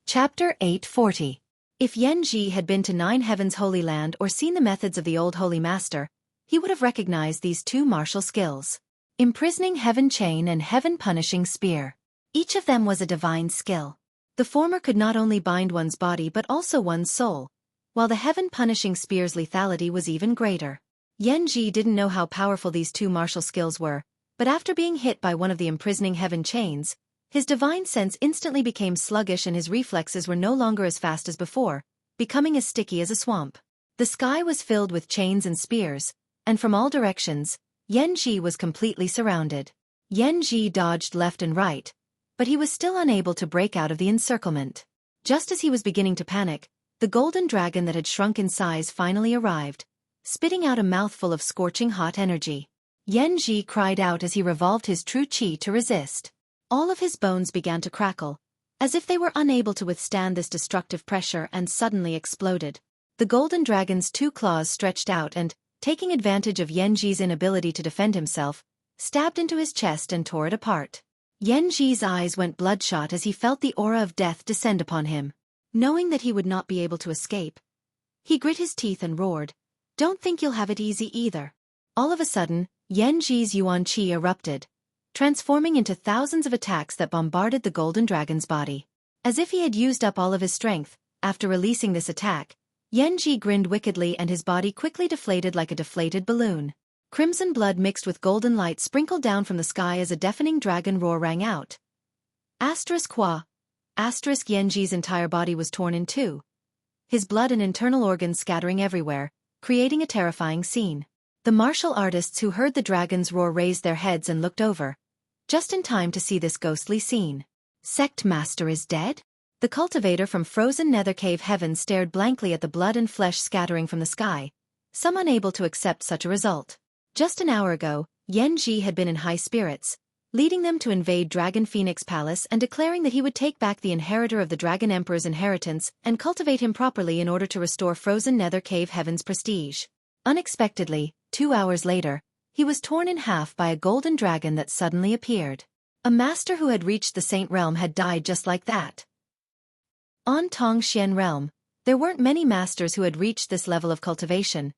Chapter 840. If Yan Ji had been to Nine Heavens Holy Land or seen the methods of the old Holy Master, he would have recognized these two martial skills. Imprisoning Heaven Chain and Heaven Punishing Spear. Each of them was a divine skill. The former could not only bind one's body but also one's soul, while the Heaven Punishing Spear's lethality was even greater. Yan Ji didn't know how powerful these two martial skills were, but after being hit by one of the imprisoning Heaven Chains, his divine sense instantly became sluggish and his reflexes were no longer as fast as before, becoming as sticky as a swamp. The sky was filled with chains and spears, and from all directions, Yan Ji was completely surrounded. Yan Ji dodged left and right, but he was still unable to break out of the encirclement. Just as he was beginning to panic, the golden dragon that had shrunk in size finally arrived, spitting out a mouthful of scorching hot energy. Yan Ji cried out as he revolved his true qi to resist. All of his bones began to crackle, as if they were unable to withstand this destructive pressure and suddenly exploded. The golden dragon's two claws stretched out and, taking advantage of Yan Ji's inability to defend himself, stabbed into his chest and tore it apart. Yan Ji's eyes went bloodshot as he felt the aura of death descend upon him. Knowing that he would not be able to escape, he grit his teeth and roared, "Don't think you'll have it easy either." All of a sudden, Yan Ji's Yuan Qi erupted, transforming into thousands of attacks that bombarded the golden dragon's body. As if he had used up all of his strength, after releasing this attack, Yan Ji grinned wickedly and his body quickly deflated like a deflated balloon. Crimson blood mixed with golden light sprinkled down from the sky as a deafening dragon roar rang out. Qua. Yan Ji's entire body was torn in two, his blood and internal organs scattering everywhere, creating a terrifying scene. The martial artists who heard the dragon's roar raised their heads and looked over, just in time to see this ghostly scene. Sect Master is dead? The cultivator from frozen nether cave heaven stared blankly at the blood and flesh scattering from the sky, some unable to accept such a result. Just an hour ago, Yan Ji had been in high spirits, leading them to invade Dragon Phoenix Palace and declaring that he would take back the inheritor of the Dragon Emperor's inheritance and cultivate him properly in order to restore frozen nether cave heaven's prestige. Unexpectedly, 2 hours later, he was torn in half by a golden dragon that suddenly appeared. A master who had reached the Saint Realm had died just like that. On Tong Xian Realm, there weren't many masters who had reached this level of cultivation,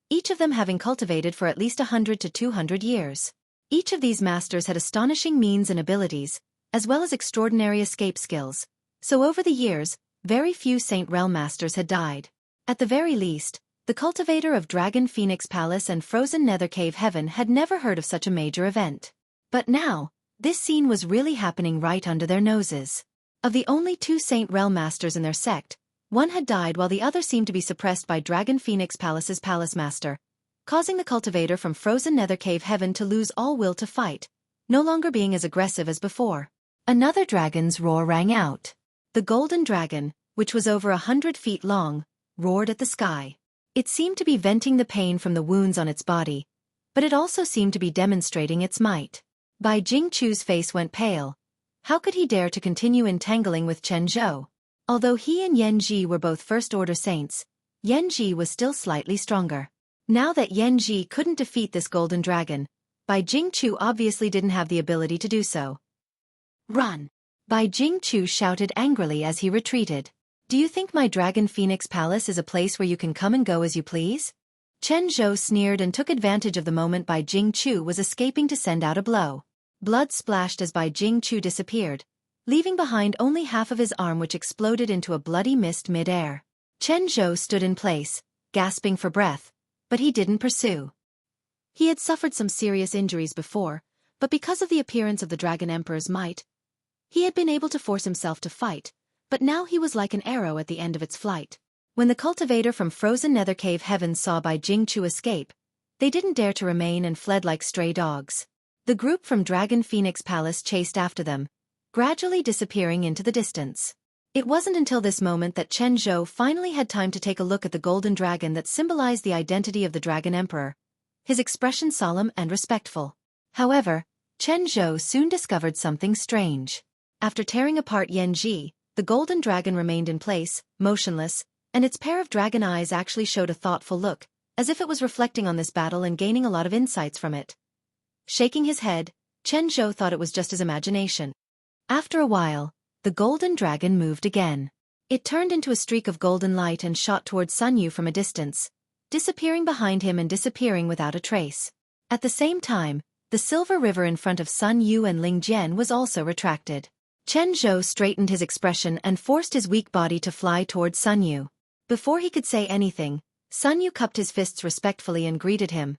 each of them having cultivated for at least 100 to 200 years. Each of these masters had astonishing means and abilities, as well as extraordinary escape skills, so over the years, very few Saint Realm masters had died. At the very least, the cultivator of Dragon Phoenix Palace and Frozen Nether Cave Heaven had never heard of such a major event. But now, this scene was really happening right under their noses. Of the only two Saint Realm masters in their sect, one had died while the other seemed to be suppressed by Dragon Phoenix Palace's palace master, causing the cultivator from Frozen Nether Cave Heaven to lose all will to fight, no longer being as aggressive as before. Another dragon's roar rang out. The golden dragon, which was over 100 feet long, roared at the sky. It seemed to be venting the pain from the wounds on its body, but it also seemed to be demonstrating its might. Bai Jingchu's face went pale. How could he dare to continue entangling with Chen Zhou? Although he and Yan Ji were both first-order saints, Yan Ji was still slightly stronger. Now that Yan Ji couldn't defeat this golden dragon, Bai Jingchu obviously didn't have the ability to do so. Run! Bai Jingchu shouted angrily as he retreated. Do you think my Dragon Phoenix Palace is a place where you can come and go as you please? Chen Zhou sneered and took advantage of the moment Bai Jingchu was escaping to send out a blow. Blood splashed as Bai Jingchu disappeared, leaving behind only half of his arm which exploded into a bloody mist mid-air. Chen Zhou stood in place, gasping for breath, but he didn't pursue. He had suffered some serious injuries before, but because of the appearance of the Dragon Emperor's might, he had been able to force himself to fight, but now he was like an arrow at the end of its flight. When the cultivator from Frozen Nether Cave Heaven saw Bai Jingchu escape, they didn't dare to remain and fled like stray dogs. The group from Dragon Phoenix Palace chased after them, gradually disappearing into the distance. It wasn't until this moment that Chen Zhou finally had time to take a look at the golden dragon that symbolized the identity of the Dragon Emperor, his expression solemn and respectful. However, Chen Zhou soon discovered something strange. After tearing apart Yan Ji, the golden dragon remained in place, motionless, and its pair of dragon eyes actually showed a thoughtful look, as if it was reflecting on this battle and gaining a lot of insights from it. Shaking his head, Chen Zhou thought it was just his imagination. After a while, the golden dragon moved again. It turned into a streak of golden light and shot towards Sun Yu from a distance, disappearing behind him and disappearing without a trace. At the same time, the silver river in front of Sun Yu and Ling Jian was also retracted. Chen Zhou straightened his expression and forced his weak body to fly towards Sun Yu. Before he could say anything, Sun Yu cupped his fists respectfully and greeted him.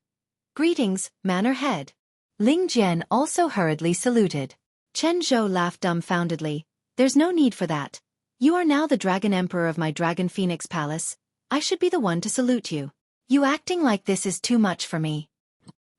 "Greetings, manor head." Ling Jian also hurriedly saluted. Chen Zhou laughed dumbfoundedly. "There's no need for that. You are now the Dragon Emperor of my Dragon Phoenix Palace. I should be the one to salute you. You acting like this is too much for me."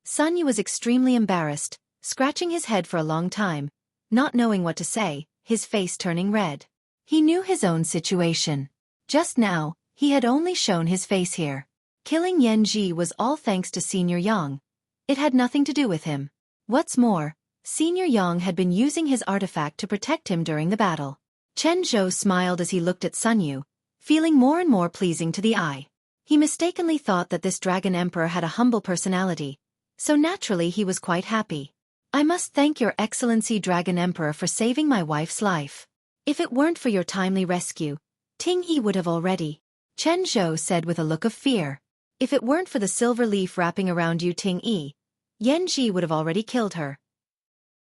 Sun Yu was extremely embarrassed, scratching his head for a long time, not knowing what to say, his face turning red. He knew his own situation. Just now, he had only shown his face here. Killing Yan Ji was all thanks to Senior Yang. It had nothing to do with him. What's more, Senior Yang had been using his artifact to protect him during the battle. Chen Zhou smiled as he looked at Sun Yu, feeling more and more pleasing to the eye. He mistakenly thought that this Dragon Emperor had a humble personality, so naturally he was quite happy. "I must thank Your Excellency Dragon Emperor for saving my wife's life. If it weren't for your timely rescue, Ting Yi would have already," Chen Zhou said with a look of fear. "If it weren't for the silver leaf wrapping around you Ting Yi, Yan Ji would have already killed her."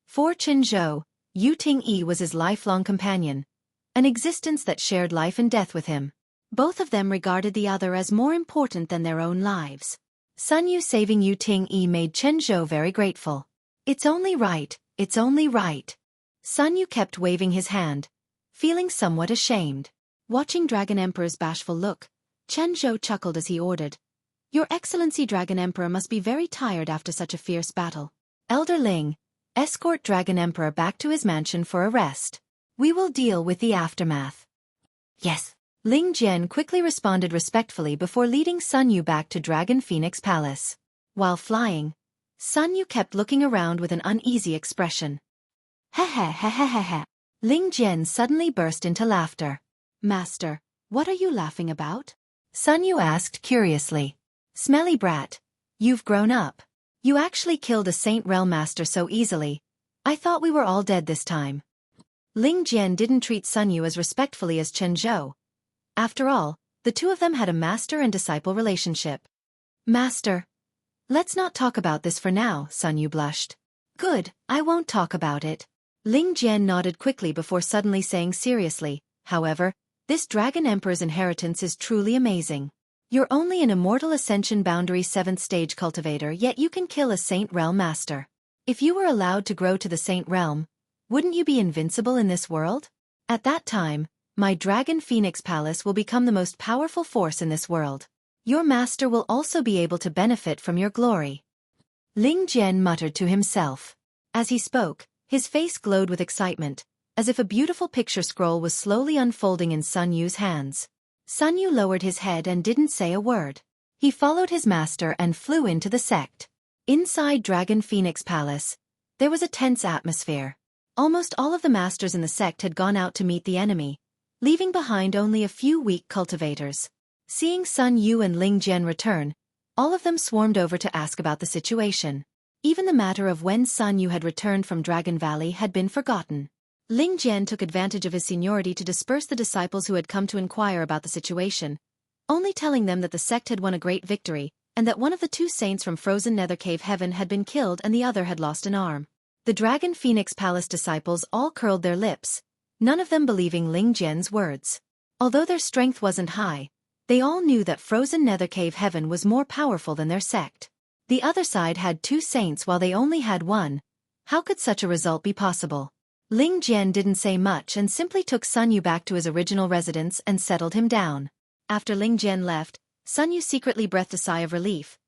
For Chen Zhou, Yu Ting Yi was his lifelong companion, an existence that shared life and death with him. Both of them regarded the other as more important than their own lives. Sun Yu saving Yu Ting Yi made Chen Zhou very grateful. "It's only right, it's only right." Sun Yu kept waving his hand, feeling somewhat ashamed. Watching Dragon Emperor's bashful look, Chen Zhou chuckled as he ordered, "Your Excellency Dragon Emperor must be very tired after such a fierce battle. Elder Ling, escort Dragon Emperor back to his mansion for a rest. We will deal with the aftermath." "Yes." Ling Jian quickly responded respectfully before leading Sun Yu back to Dragon Phoenix Palace. While flying, Sun Yu kept looking around with an uneasy expression. "Ha. Ling Jian suddenly burst into laughter. "Master, what are you laughing about?" Sun Yu asked curiously. "Smelly brat, you've grown up. You actually killed a Saint Realm Master so easily. I thought we were all dead this time." Ling Jian didn't treat Sun Yu as respectfully as Chen Zhou. After all, the two of them had a master and disciple relationship. "Master, let's not talk about this for now," Sun Yu blushed. "Good, I won't talk about it." Ling Jian nodded quickly before suddenly saying seriously, "However, this Dragon Emperor's inheritance is truly amazing. You're only an immortal Ascension Boundary 7th stage cultivator, yet you can kill a Saint Realm Master. If you were allowed to grow to the Saint Realm, wouldn't you be invincible in this world? At that time, my Dragon Phoenix Palace will become the most powerful force in this world. Your master will also be able to benefit from your glory." Ling Jian muttered to himself. As he spoke, his face glowed with excitement, as if a beautiful picture scroll was slowly unfolding in Sun Yu's hands. Sun Yu lowered his head and didn't say a word. He followed his master and flew into the sect. Inside Dragon Phoenix Palace, there was a tense atmosphere. Almost all of the masters in the sect had gone out to meet the enemy, leaving behind only a few weak cultivators. Seeing Sun Yu and Ling Jian return, all of them swarmed over to ask about the situation. Even the matter of when Sun Yu had returned from Dragon Valley had been forgotten. Ling Jian took advantage of his seniority to disperse the disciples who had come to inquire about the situation, only telling them that the sect had won a great victory, and that one of the two saints from frozen Nether Cave Heaven had been killed and the other had lost an arm. The Dragon Phoenix Palace disciples all curled their lips, none of them believing Ling Jian's words. Although their strength wasn't high, they all knew that frozen Nether Cave Heaven was more powerful than their sect. The other side had two saints while they only had one. How could such a result be possible? Ling Jian didn't say much and simply took Sun Yu back to his original residence and settled him down. After Ling Jian left, Sun Yu secretly breathed a sigh of relief,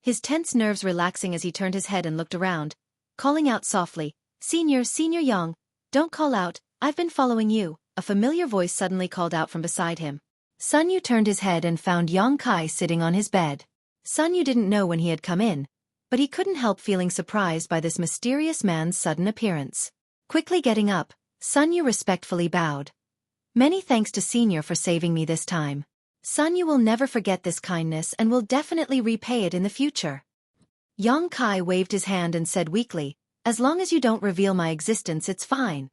his tense nerves relaxing as he turned his head and looked around, calling out softly, Senior Yang, don't call out, I've been following you," a familiar voice suddenly called out from beside him. Sun Yu turned his head and found Yang Kai sitting on his bed. Sun Yu didn't know when he had come in, but he couldn't help feeling surprised by this mysterious man's sudden appearance. Quickly getting up, Sun Yu respectfully bowed. "Many thanks to Senior for saving me this time. Sun Yu will never forget this kindness and will definitely repay it in the future." Yang Kai waved his hand and said weakly, "As long as you don't reveal my existence, it's fine."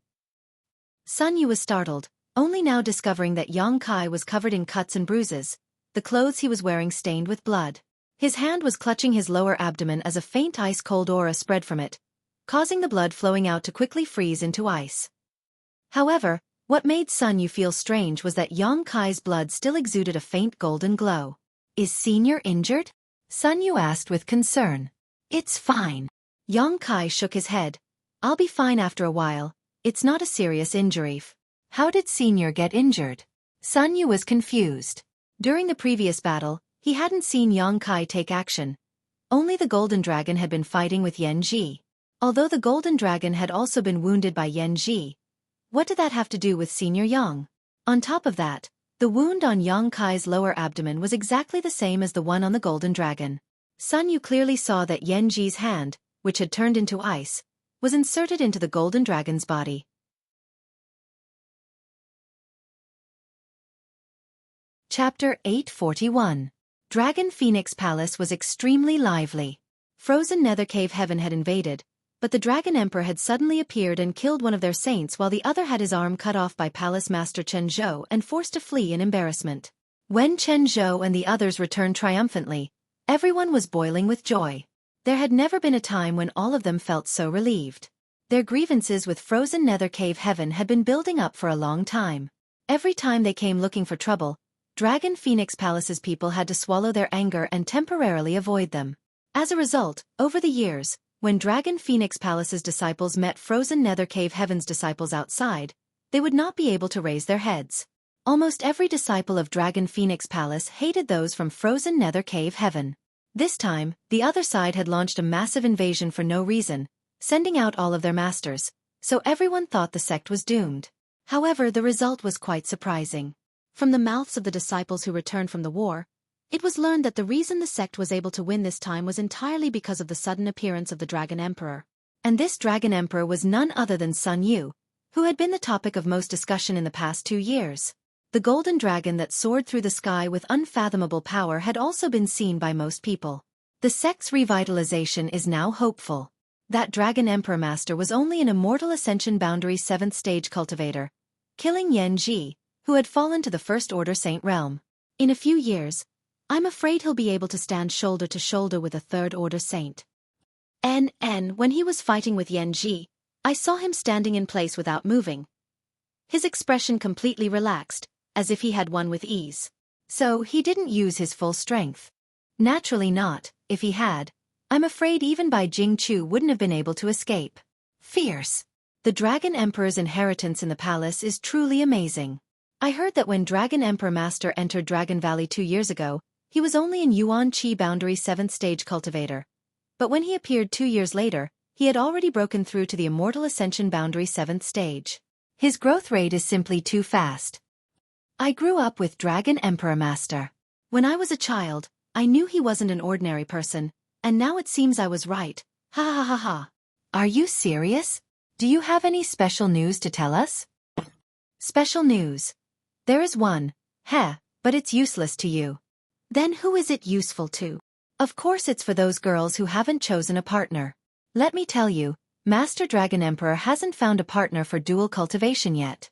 Sun Yu was startled. only now discovering that Yang Kai was covered in cuts and bruises, the clothes he was wearing stained with blood. His hand was clutching his lower abdomen as a faint ice-cold aura spread from it, causing the blood flowing out to quickly freeze into ice. However, what made Sun Yu feel strange was that Yang Kai's blood still exuded a faint golden glow. "Is Senior injured?" Sun Yu asked with concern. "It's fine." Yang Kai shook his head. "I'll be fine after a while. It's not a serious injury." "How did Senior get injured?" Sun Yu was confused. During the previous battle, he hadn't seen Yang Kai take action. Only the Golden Dragon had been fighting with Yan Ji. Although the Golden Dragon had also been wounded by Yan Ji, what did that have to do with Senior Yang? On top of that, the wound on Yang Kai's lower abdomen was exactly the same as the one on the Golden Dragon. Sun Yu clearly saw that Yan Ji's hand, which had turned into ice, was inserted into the Golden Dragon's body. Chapter 841. Dragon Phoenix Palace was extremely lively. Frozen Nether Cave Heaven had invaded, but the Dragon Emperor had suddenly appeared and killed one of their saints while the other had his arm cut off by Palace Master Chen Zhou and forced to flee in embarrassment. When Chen Zhou and the others returned triumphantly, everyone was boiling with joy. There had never been a time when all of them felt so relieved. Their grievances with Frozen Nether Cave Heaven had been building up for a long time. Every time they came looking for trouble, Dragon Phoenix Palace's people had to swallow their anger and temporarily avoid them. As a result, over the years, when Dragon Phoenix Palace's disciples met Frozen Nether Cave Heaven's disciples outside, they would not be able to raise their heads. Almost every disciple of Dragon Phoenix Palace hated those from Frozen Nether Cave Heaven. This time, the other side had launched a massive invasion for no reason, sending out all of their masters, so everyone thought the sect was doomed. However, the result was quite surprising. From the mouths of the disciples who returned from the war, it was learned that the reason the sect was able to win this time was entirely because of the sudden appearance of the Dragon Emperor. And this Dragon Emperor was none other than Sun Yu, who had been the topic of most discussion in the past 2 years. The golden dragon that soared through the sky with unfathomable power had also been seen by most people. The sect's revitalization is now hopeful. That Dragon Emperor Master was only an immortal Ascension Boundary 7th stage cultivator, killing Yan Ji, who had fallen to the First Order Saint realm. In a few years, I'm afraid he'll be able to stand shoulder to shoulder with a Third Order Saint. When he was fighting with Yan Ji, I saw him standing in place without moving. His expression completely relaxed, as if he had won with ease. So he didn't use his full strength. Naturally not. If he had, I'm afraid even Bai Jingchu wouldn't have been able to escape. Fierce. The Dragon Emperor's inheritance in the palace is truly amazing. I heard that when Dragon Emperor Master entered Dragon Valley 2 years ago, he was only an Yuan Qi Boundary 7th stage cultivator. But when he appeared 2 years later, he had already broken through to the Immortal Ascension Boundary 7th stage. His growth rate is simply too fast. I grew up with Dragon Emperor Master. When I was a child, I knew he wasn't an ordinary person, and now it seems I was right. Ha ha ha ha. Are you serious? Do you have any special news to tell us? Special news. There is one. But it's useless to you. Then who is it useful to? Of course it's for those girls who haven't chosen a partner. Let me tell you, Master Dragon Emperor hasn't found a partner for dual cultivation yet.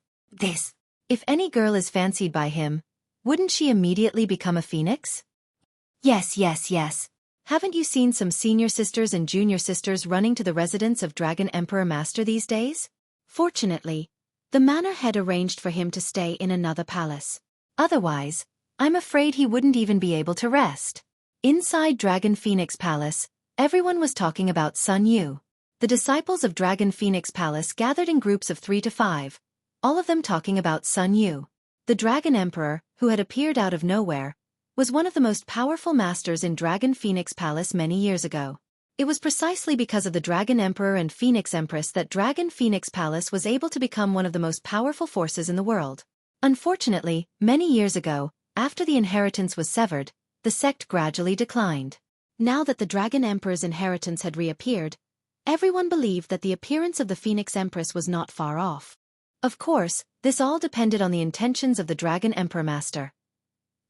If any girl is fancied by him, wouldn't she immediately become a phoenix? Yes. Haven't you seen some senior sisters and junior sisters running to the residence of Dragon Emperor Master these days? Fortunately, the manor had arranged for him to stay in another palace. Otherwise, I'm afraid he wouldn't even be able to rest. Inside Dragon Phoenix Palace, everyone was talking about Sun Yu. The disciples of Dragon Phoenix Palace gathered in groups of 3 to 5, all of them talking about Sun Yu. The Dragon Emperor, who had appeared out of nowhere, was one of the most powerful masters in Dragon Phoenix Palace many years ago. It was precisely because of the Dragon Emperor and Phoenix Empress that Dragon Phoenix Palace was able to become one of the most powerful forces in the world. Unfortunately, many years ago, after the inheritance was severed, the sect gradually declined. Now that the Dragon Emperor's inheritance had reappeared, everyone believed that the appearance of the Phoenix Empress was not far off. Of course, this all depended on the intentions of the Dragon Emperor Master.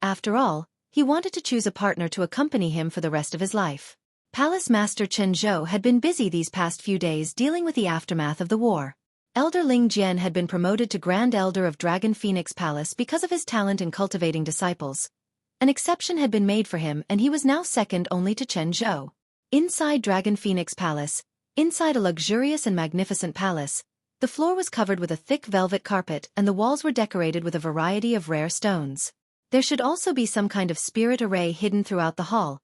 After all, he wanted to choose a partner to accompany him for the rest of his life. Palace Master Chen Zhou had been busy these past few days dealing with the aftermath of the war. Elder Ling Jian had been promoted to Grand Elder of Dragon Phoenix Palace because of his talent in cultivating disciples. An exception had been made for him and he was now second only to Chen Zhou. Inside Dragon Phoenix Palace, inside a luxurious and magnificent palace, the floor was covered with a thick velvet carpet and the walls were decorated with a variety of rare stones. There should also be some kind of spirit array hidden throughout the hall,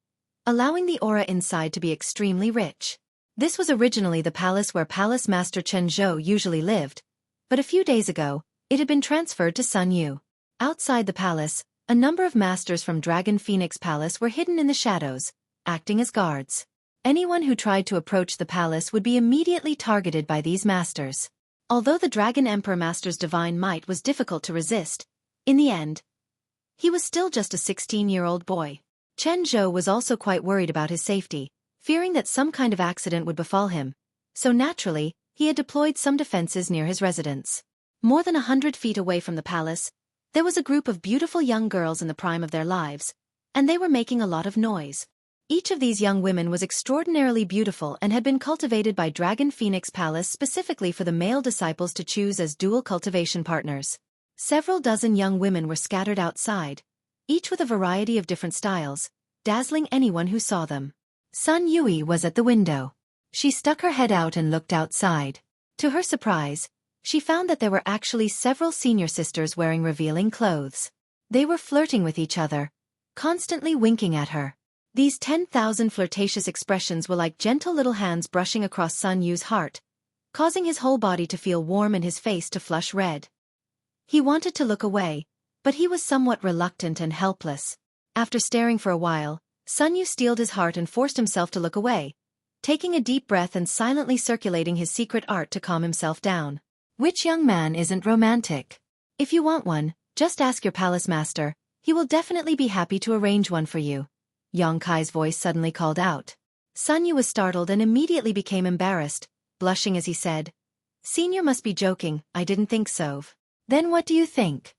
allowing the aura inside to be extremely rich. This was originally the palace where Palace Master Chen Zhou usually lived, but a few days ago, it had been transferred to Sun Yu. Outside the palace, a number of masters from Dragon Phoenix Palace were hidden in the shadows, acting as guards. Anyone who tried to approach the palace would be immediately targeted by these masters. Although the Dragon Emperor Master's divine might was difficult to resist, in the end, he was still just a 16-year-old boy. Chen Zhou was also quite worried about his safety, fearing that some kind of accident would befall him, so naturally, he had deployed some defenses near his residence. More than 100 feet away from the palace, there was a group of beautiful young girls in the prime of their lives, and they were making a lot of noise. Each of these young women was extraordinarily beautiful and had been cultivated by Dragon Phoenix Palace specifically for the male disciples to choose as dual cultivation partners. Several dozen young women were scattered outside, each with a variety of different styles, dazzling anyone who saw them. Sun Yui was at the window. She stuck her head out and looked outside. To her surprise, she found that there were actually several senior sisters wearing revealing clothes. They were flirting with each other, constantly winking at her. These 10,000 flirtatious expressions were like gentle little hands brushing across Sun Yu's heart, causing his whole body to feel warm and his face to flush red. He wanted to look away, but he was somewhat reluctant and helpless. After staring for a while, Sun Yu steeled his heart and forced himself to look away, taking a deep breath and silently circulating his secret art to calm himself down. Which young man isn't romantic? If you want one, just ask your palace master, he will definitely be happy to arrange one for you. Yang Kai's voice suddenly called out. Sun Yu was startled and immediately became embarrassed, blushing as he said, "Senior must be joking, I didn't think so." "Then what do you think?"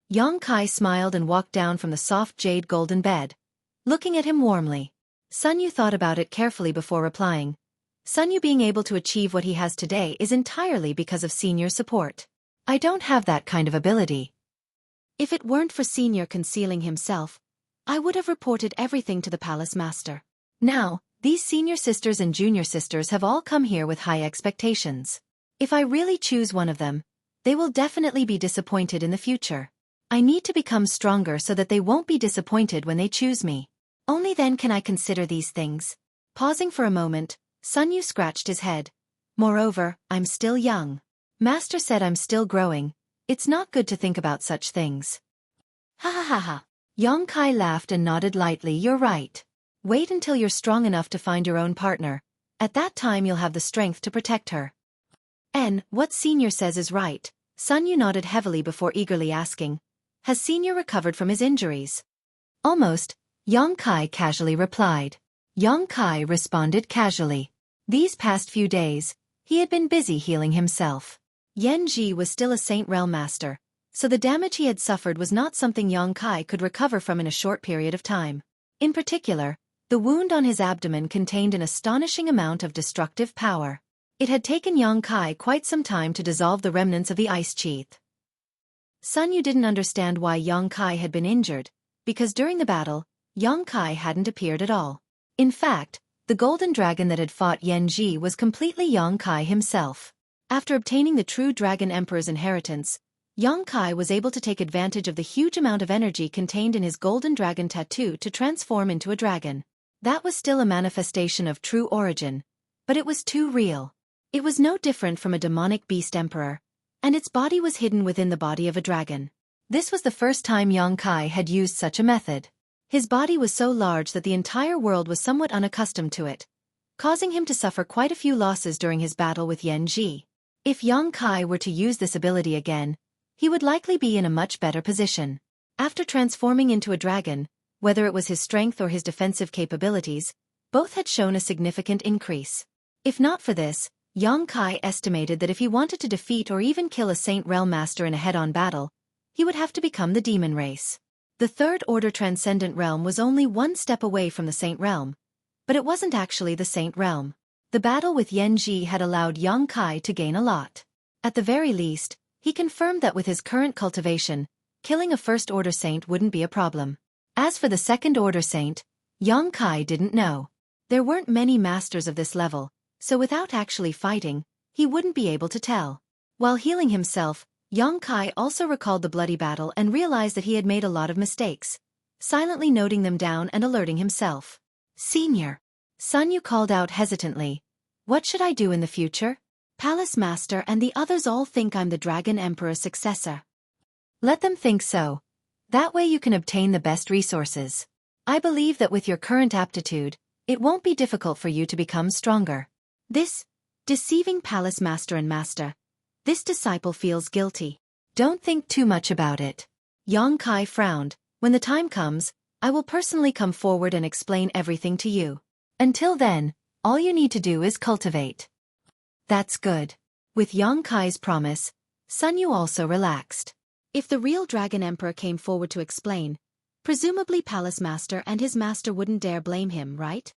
Yang Kai smiled and walked down from the soft jade golden bed, looking at him warmly. Sun Yu thought about it carefully before replying. Sun Yu being able to achieve what he has today is entirely because of Senior's support. I don't have that kind of ability. If it weren't for Senior concealing himself, I would have reported everything to the palace master. Now, these senior sisters and junior sisters have all come here with high expectations. If I really choose one of them, they will definitely be disappointed in the future. I need to become stronger so that they won't be disappointed when they choose me. Only then can I consider these things. Pausing for a moment, Sun Yu scratched his head. Moreover, I'm still young. Master said I'm still growing. It's not good to think about such things. Ha ha ha ha. Yang Kai laughed and nodded lightly. You're right. Wait until you're strong enough to find your own partner. At that time you'll have the strength to protect her. What Senior says is right. Sun Yu nodded heavily before eagerly asking, has Senior recovered from his injuries? Almost, Yang Kai casually replied. Yang Kai responded casually. These past few days, he had been busy healing himself. Yan Ji was still a Saint Realm Master, so the damage he had suffered was not something Yang Kai could recover from in a short period of time. In particular, the wound on his abdomen contained an astonishing amount of destructive power. It had taken Yang Kai quite some time to dissolve the remnants of the ice sheath. Sun Yu didn't understand why Yang Kai had been injured, because during the battle, Yang Kai hadn't appeared at all. In fact, the golden dragon that had fought Yan Ji was completely Yang Kai himself. After obtaining the true Dragon Emperor's inheritance, Yang Kai was able to take advantage of the huge amount of energy contained in his golden dragon tattoo to transform into a dragon. That was still a manifestation of true origin, but it was too real. It was no different from a demonic beast emperor, and its body was hidden within the body of a dragon. This was the first time Yang Kai had used such a method. His body was so large that the entire world was somewhat unaccustomed to it, causing him to suffer quite a few losses during his battle with Yan Ji. If Yang Kai were to use this ability again, he would likely be in a much better position. After transforming into a dragon, whether it was his strength or his defensive capabilities, both had shown a significant increase. If not for this, Yang Kai estimated that if he wanted to defeat or even kill a Saint Realm Master in a head-on battle, he would have to become the demon race. The Third Order Transcendent Realm was only one step away from the Saint Realm, but it wasn't actually the Saint Realm. The battle with Yan Ji had allowed Yang Kai to gain a lot. At the very least, he confirmed that with his current cultivation, killing a first-order saint wouldn't be a problem. As for the second-order saint, Xueqi didn't know. There weren't many masters of this level, so without actually fighting, he wouldn't be able to tell. While healing himself, Xueqi also recalled the bloody battle and realized that he had made a lot of mistakes, silently noting them down and alerting himself. Senior. Sun Yu called out hesitantly. What should I do in the future? Palace Master and the others all think I'm the Dragon Emperor's successor. Let them think so. That way you can obtain the best resources. I believe that with your current aptitude, it won't be difficult for you to become stronger. This, deceiving Palace Master and Master. This disciple feels guilty. Don't think too much about it. Xueqi frowned. When the time comes, I will personally come forward and explain everything to you. Until then, all you need to do is cultivate. That's good. With Xueqi's promise, Sun Yu also relaxed. If the real Dragon Emperor came forward to explain, presumably Palace Master and his master wouldn't dare blame him, right?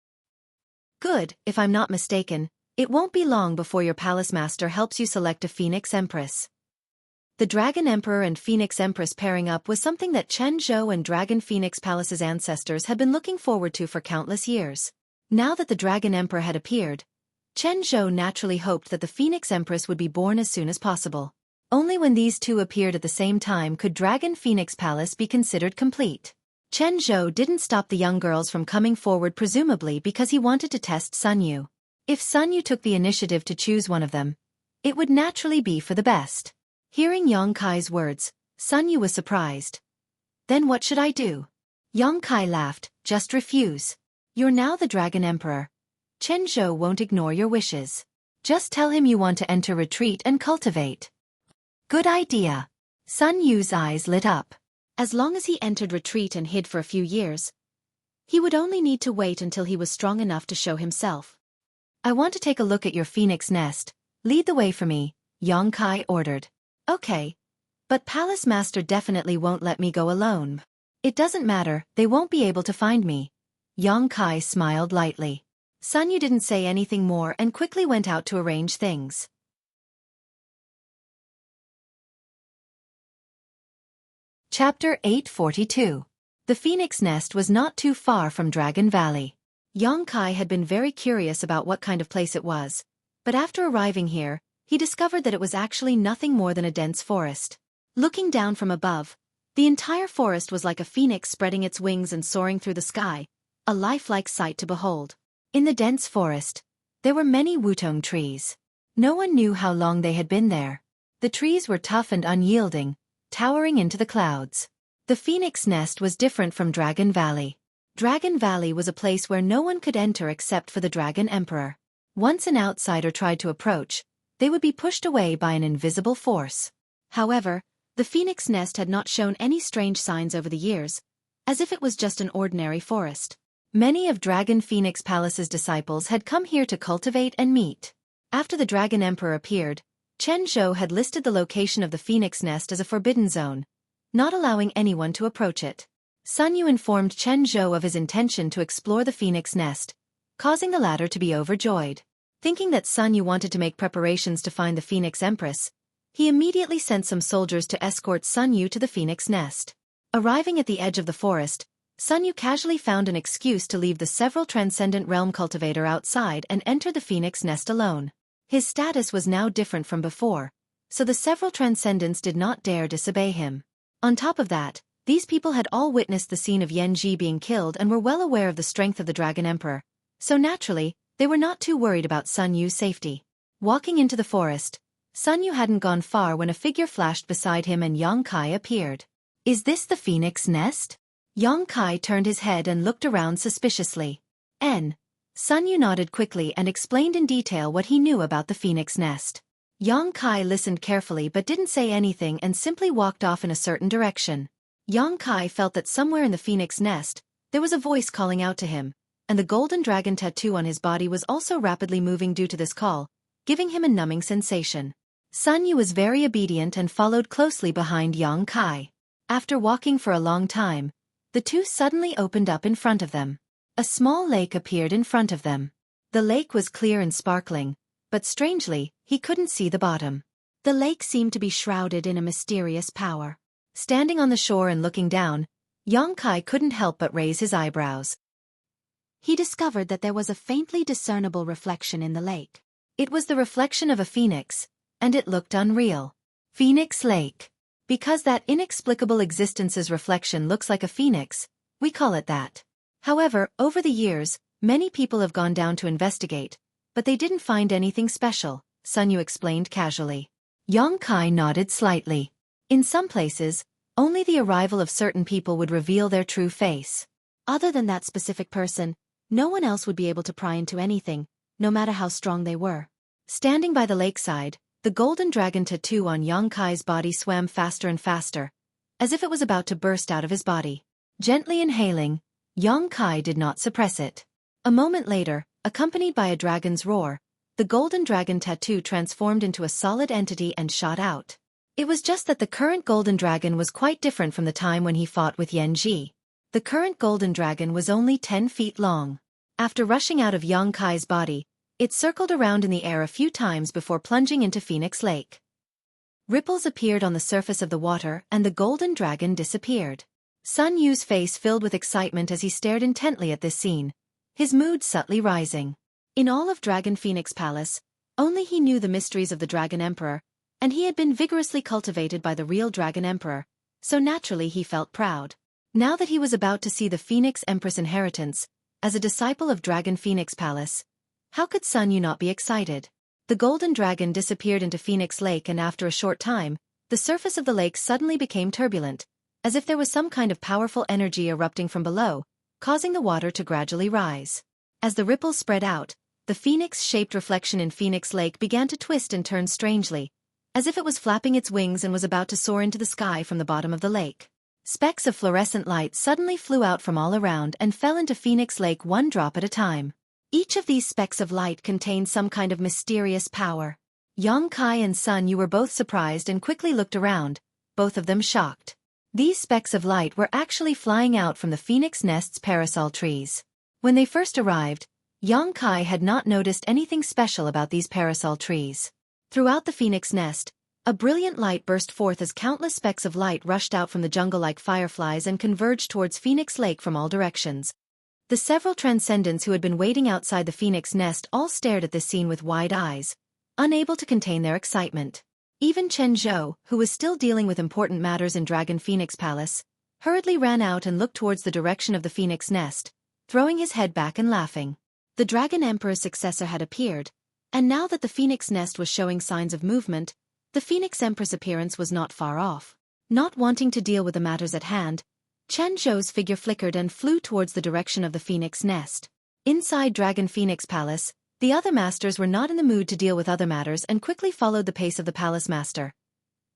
Good, if I'm not mistaken, it won't be long before your Palace Master helps you select a Phoenix Empress. The Dragon Emperor and Phoenix Empress pairing up was something that Chen Zhou and Dragon Phoenix Palace's ancestors had been looking forward to for countless years. Now that the Dragon Emperor had appeared, Chen Zhou naturally hoped that the Phoenix Empress would be born as soon as possible. Only when these two appeared at the same time could Dragon Phoenix Palace be considered complete. Chen Zhou didn't stop the young girls from coming forward, presumably because he wanted to test Sun Yu. If Sun Yu took the initiative to choose one of them, it would naturally be for the best. Hearing Xueqi's words, Sun Yu was surprised. Then what should I do? Xueqi laughed. Just refuse. You're now the Dragon Emperor. Chen Zhou won't ignore your wishes. Just tell him you want to enter retreat and cultivate. Good idea. Sun Yu's eyes lit up. As long as he entered retreat and hid for a few years, he would only need to wait until he was strong enough to show himself. I want to take a look at your phoenix nest. Lead the way for me, Xueqi ordered. Okay. But Palace Master definitely won't let me go alone. It doesn't matter, they won't be able to find me. Xueqi smiled lightly. Sun Yu didn't say anything more and quickly went out to arrange things. Chapter 842. The Phoenix Nest was not too far from Dragon Valley. Xueqi had been very curious about what kind of place it was, but after arriving here, he discovered that it was actually nothing more than a dense forest. Looking down from above, the entire forest was like a phoenix spreading its wings and soaring through the sky, a lifelike sight to behold. In the dense forest, there were many wutong trees. No one knew how long they had been there. The trees were tough and unyielding, towering into the clouds. The Phoenix Nest was different from Dragon Valley. Dragon Valley was a place where no one could enter except for the Dragon Emperor. Once an outsider tried to approach, they would be pushed away by an invisible force. However, the Phoenix Nest had not shown any strange signs over the years, as if it was just an ordinary forest. Many of Dragon Phoenix Palace's disciples had come here to cultivate and meet. After the Dragon Emperor appeared, Chen Zhou had listed the location of the Phoenix Nest as a forbidden zone, not allowing anyone to approach it. Sun Yu informed Chen Zhou of his intention to explore the Phoenix Nest, causing the latter to be overjoyed. Thinking that Sun Yu wanted to make preparations to find the Phoenix Empress, he immediately sent some soldiers to escort Sun Yu to the Phoenix Nest. Arriving at the edge of the forest, Sun Yu casually found an excuse to leave the several Transcendent Realm cultivator outside and enter the Phoenix Nest alone. His status was now different from before, so the several Transcendents did not dare disobey him. On top of that, these people had all witnessed the scene of Yanji being killed and were well aware of the strength of the Dragon Emperor, so naturally, they were not too worried about Sun Yu's safety. Walking into the forest, Sun Yu hadn't gone far when a figure flashed beside him and Xueqi appeared. Is this the Phoenix Nest? Xueqi turned his head and looked around suspiciously. Sun Yu nodded quickly and explained in detail what he knew about the Phoenix Nest. Xueqi listened carefully but didn't say anything and simply walked off in a certain direction. Xueqi felt that somewhere in the Phoenix Nest, there was a voice calling out to him, and the golden dragon tattoo on his body was also rapidly moving due to this call, giving him a numbing sensation. Sun Yu was very obedient and followed closely behind Xueqi. After walking for a long time, the two suddenly opened up in front of them. A small lake appeared in front of them. The lake was clear and sparkling, but strangely, he couldn't see the bottom. The lake seemed to be shrouded in a mysterious power. Standing on the shore and looking down, Xueqi couldn't help but raise his eyebrows. He discovered that there was a faintly discernible reflection in the lake. It was the reflection of a phoenix, and it looked unreal. Phoenix Lake. Because that inexplicable existence's reflection looks like a phoenix, we call it that. However, over the years, many people have gone down to investigate, but they didn't find anything special, Sun Yu explained casually. Xueqi nodded slightly. In some places, only the arrival of certain people would reveal their true face. Other than that specific person, no one else would be able to pry into anything, no matter how strong they were. Standing by the lakeside, the golden dragon tattoo on Xueqi's body swam faster and faster, as if it was about to burst out of his body. Gently inhaling, Xueqi did not suppress it. A moment later, accompanied by a dragon's roar, the golden dragon tattoo transformed into a solid entity and shot out. It was just that the current golden dragon was quite different from the time when he fought with Yanji. The current golden dragon was only 10 feet long. After rushing out of Xueqi's body, it circled around in the air a few times before plunging into Phoenix Lake. Ripples appeared on the surface of the water and the golden dragon disappeared. Sun Yu's face filled with excitement as he stared intently at this scene, his mood subtly rising. In all of Dragon Phoenix Palace, only he knew the mysteries of the Dragon Emperor, and he had been vigorously cultivated by the real Dragon Emperor, so naturally he felt proud. Now that he was about to see the Phoenix Empress inheritance, as a disciple of Dragon Phoenix Palace, how could Sun Yu not be excited? The golden dragon disappeared into Phoenix Lake, and after a short time, the surface of the lake suddenly became turbulent, as if there was some kind of powerful energy erupting from below, causing the water to gradually rise. As the ripples spread out, the phoenix-shaped reflection in Phoenix Lake began to twist and turn strangely, as if it was flapping its wings and was about to soar into the sky from the bottom of the lake. Specks of fluorescent light suddenly flew out from all around and fell into Phoenix Lake one drop at a time. Each of these specks of light contained some kind of mysterious power. Xueqi and Sun Yu were both surprised and quickly looked around, both of them shocked. These specks of light were actually flying out from the phoenix nest's parasol trees. When they first arrived, Xueqi had not noticed anything special about these parasol trees. Throughout the phoenix nest, a brilliant light burst forth as countless specks of light rushed out from the jungle like fireflies and converged towards Phoenix Lake from all directions. The several transcendents who had been waiting outside the phoenix nest all stared at this scene with wide eyes, unable to contain their excitement. Even Chen Zhou, who was still dealing with important matters in Dragon Phoenix Palace, hurriedly ran out and looked towards the direction of the phoenix nest, throwing his head back and laughing. The Dragon Emperor's successor had appeared, and now that the phoenix nest was showing signs of movement, the Phoenix Empress' appearance was not far off. Not wanting to deal with the matters at hand, Chen Zhou's figure flickered and flew towards the direction of the phoenix nest. Inside Dragon Phoenix Palace, the other masters were not in the mood to deal with other matters and quickly followed the pace of the palace master,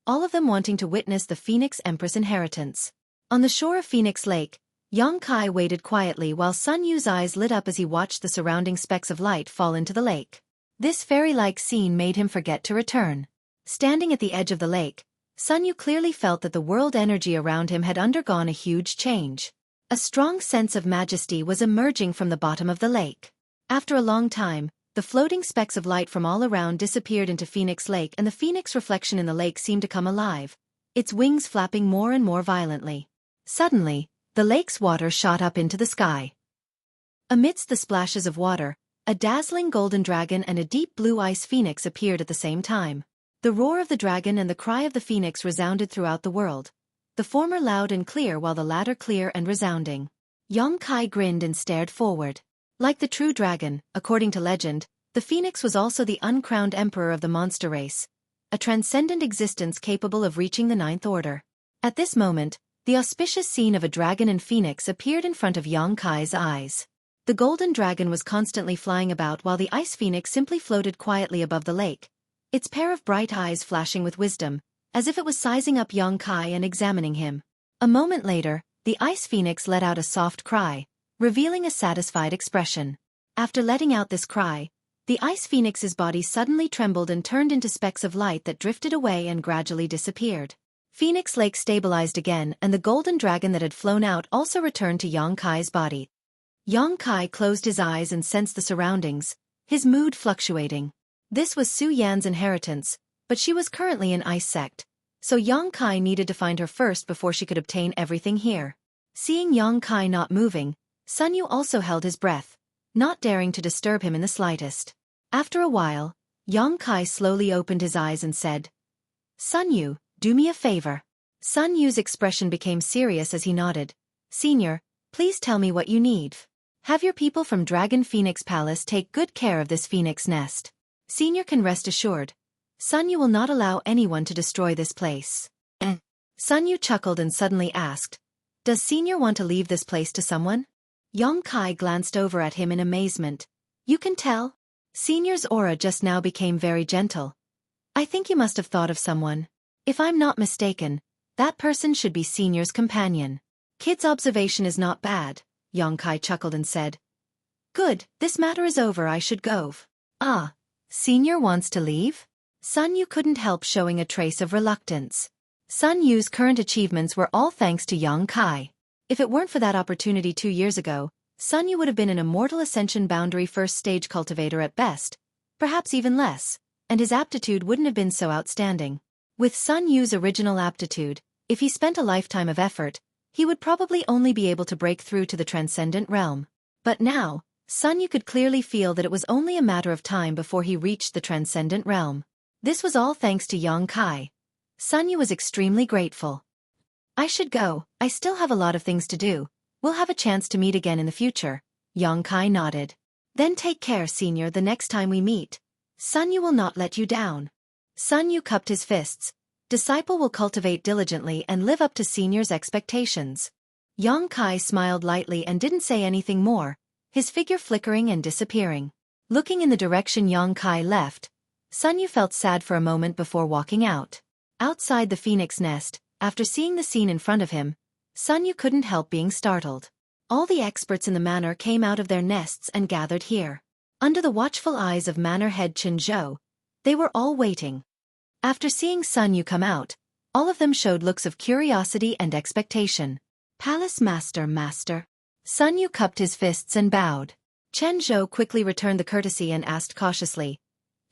all of them wanting to witness the Phoenix Empress' inheritance. On the shore of Phoenix Lake, Xueqi waited quietly while Sun Yu's eyes lit up as he watched the surrounding specks of light fall into the lake. This fairy-like scene made him forget to return. Standing at the edge of the lake, Sun Yu clearly felt that the world energy around him had undergone a huge change. A strong sense of majesty was emerging from the bottom of the lake. After a long time, the floating specks of light from all around disappeared into Phoenix Lake, and the phoenix reflection in the lake seemed to come alive, its wings flapping more and more violently. Suddenly, the lake's water shot up into the sky. Amidst the splashes of water, a dazzling golden dragon and a deep blue ice phoenix appeared at the same time. The roar of the dragon and the cry of the phoenix resounded throughout the world, the former loud and clear while the latter clear and resounding. Xueqi grinned and stared forward. Like the true dragon, according to legend, the phoenix was also the uncrowned emperor of the monster race, a transcendent existence capable of reaching the ninth order. At this moment, the auspicious scene of a dragon and phoenix appeared in front of Xueqi's eyes. The golden dragon was constantly flying about while the ice phoenix simply floated quietly above the lake, its pair of bright eyes flashing with wisdom, as if it was sizing up Xueqi and examining him. A moment later, the ice phoenix let out a soft cry, revealing a satisfied expression. After letting out this cry, the ice phoenix's body suddenly trembled and turned into specks of light that drifted away and gradually disappeared. Phoenix Lake stabilized again, and the golden dragon that had flown out also returned to Xueqi's body. Xueqi closed his eyes and sensed the surroundings, his mood fluctuating. This was Su Yan's inheritance, but she was currently in Ice Sect, so Yang Kai needed to find her first before she could obtain everything here. Seeing Yang Kai not moving, Sun Yu also held his breath, not daring to disturb him in the slightest. After a while, Yang Kai slowly opened his eyes and said, "Sun Yu, do me a favor." Sun Yu's expression became serious as he nodded. "Senior, please tell me what you need. Have your people from Dragon Phoenix Palace take good care of this phoenix nest. Senior can rest assured. Sun Yu will not allow anyone to destroy this place." Sun Yu chuckled and suddenly asked, "Does Senior want to leave this place to someone?" Yang Kai glanced over at him in amazement. "You can tell?" Senior's aura just now became very gentle. "I think you must have thought of someone. If I'm not mistaken, that person should be Senior's companion." "Kid's observation is not bad," Yang Kai chuckled and said. "Good, this matter is over, I should go." "Ah, Senior wants to leave?" Sun Yu couldn't help showing a trace of reluctance. Sun Yu's current achievements were all thanks to Yang Kai. If it weren't for that opportunity 2 years ago, Sun Yu would have been an immortal ascension boundary first stage cultivator at best, perhaps even less, and his aptitude wouldn't have been so outstanding. With Sun Yu's original aptitude, if he spent a lifetime of effort, he would probably only be able to break through to the transcendent realm. But now, Sun Yu could clearly feel that it was only a matter of time before he reached the transcendent realm. This was all thanks to Yang Kai. Sun Yu was extremely grateful. "I should go, I still have a lot of things to do. We'll have a chance to meet again in the future." Yang Kai nodded. "Then take care, Senior, the next time we meet. Sun Yu will not let you down." Sun Yu cupped his fists. "Disciple will cultivate diligently and live up to Senior's expectations." Yang Kai smiled lightly and didn't say anything more, his figure flickering and disappearing. Looking in the direction Yang Kai left, Sun Yu felt sad for a moment before walking out. Outside the phoenix nest, after seeing the scene in front of him, Sun Yu couldn't help being startled. All the experts in the manor came out of their nests and gathered here. Under the watchful eyes of manor head Chen Zhou, they were all waiting. After seeing Sun Yu come out, all of them showed looks of curiosity and expectation. "Palace Master." Sun Yu cupped his fists and bowed. Chen Zhou quickly returned the courtesy and asked cautiously,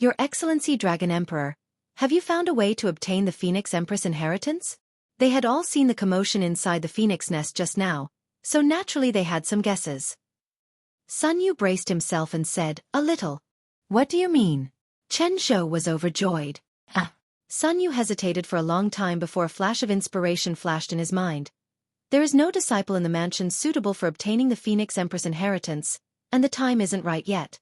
"Your Excellency Dragon Emperor, have you found a way to obtain the Phoenix Empress inheritance?" They had all seen the commotion inside the phoenix nest just now, so naturally they had some guesses. Sun Yu braced himself and said, "A little." "What do you mean?" Chen Zhou was overjoyed. Sun Yu hesitated for a long time before a flash of inspiration flashed in his mind. There is no disciple in the mansion suitable for obtaining the Phoenix Empress inheritance, and the time isn't right yet.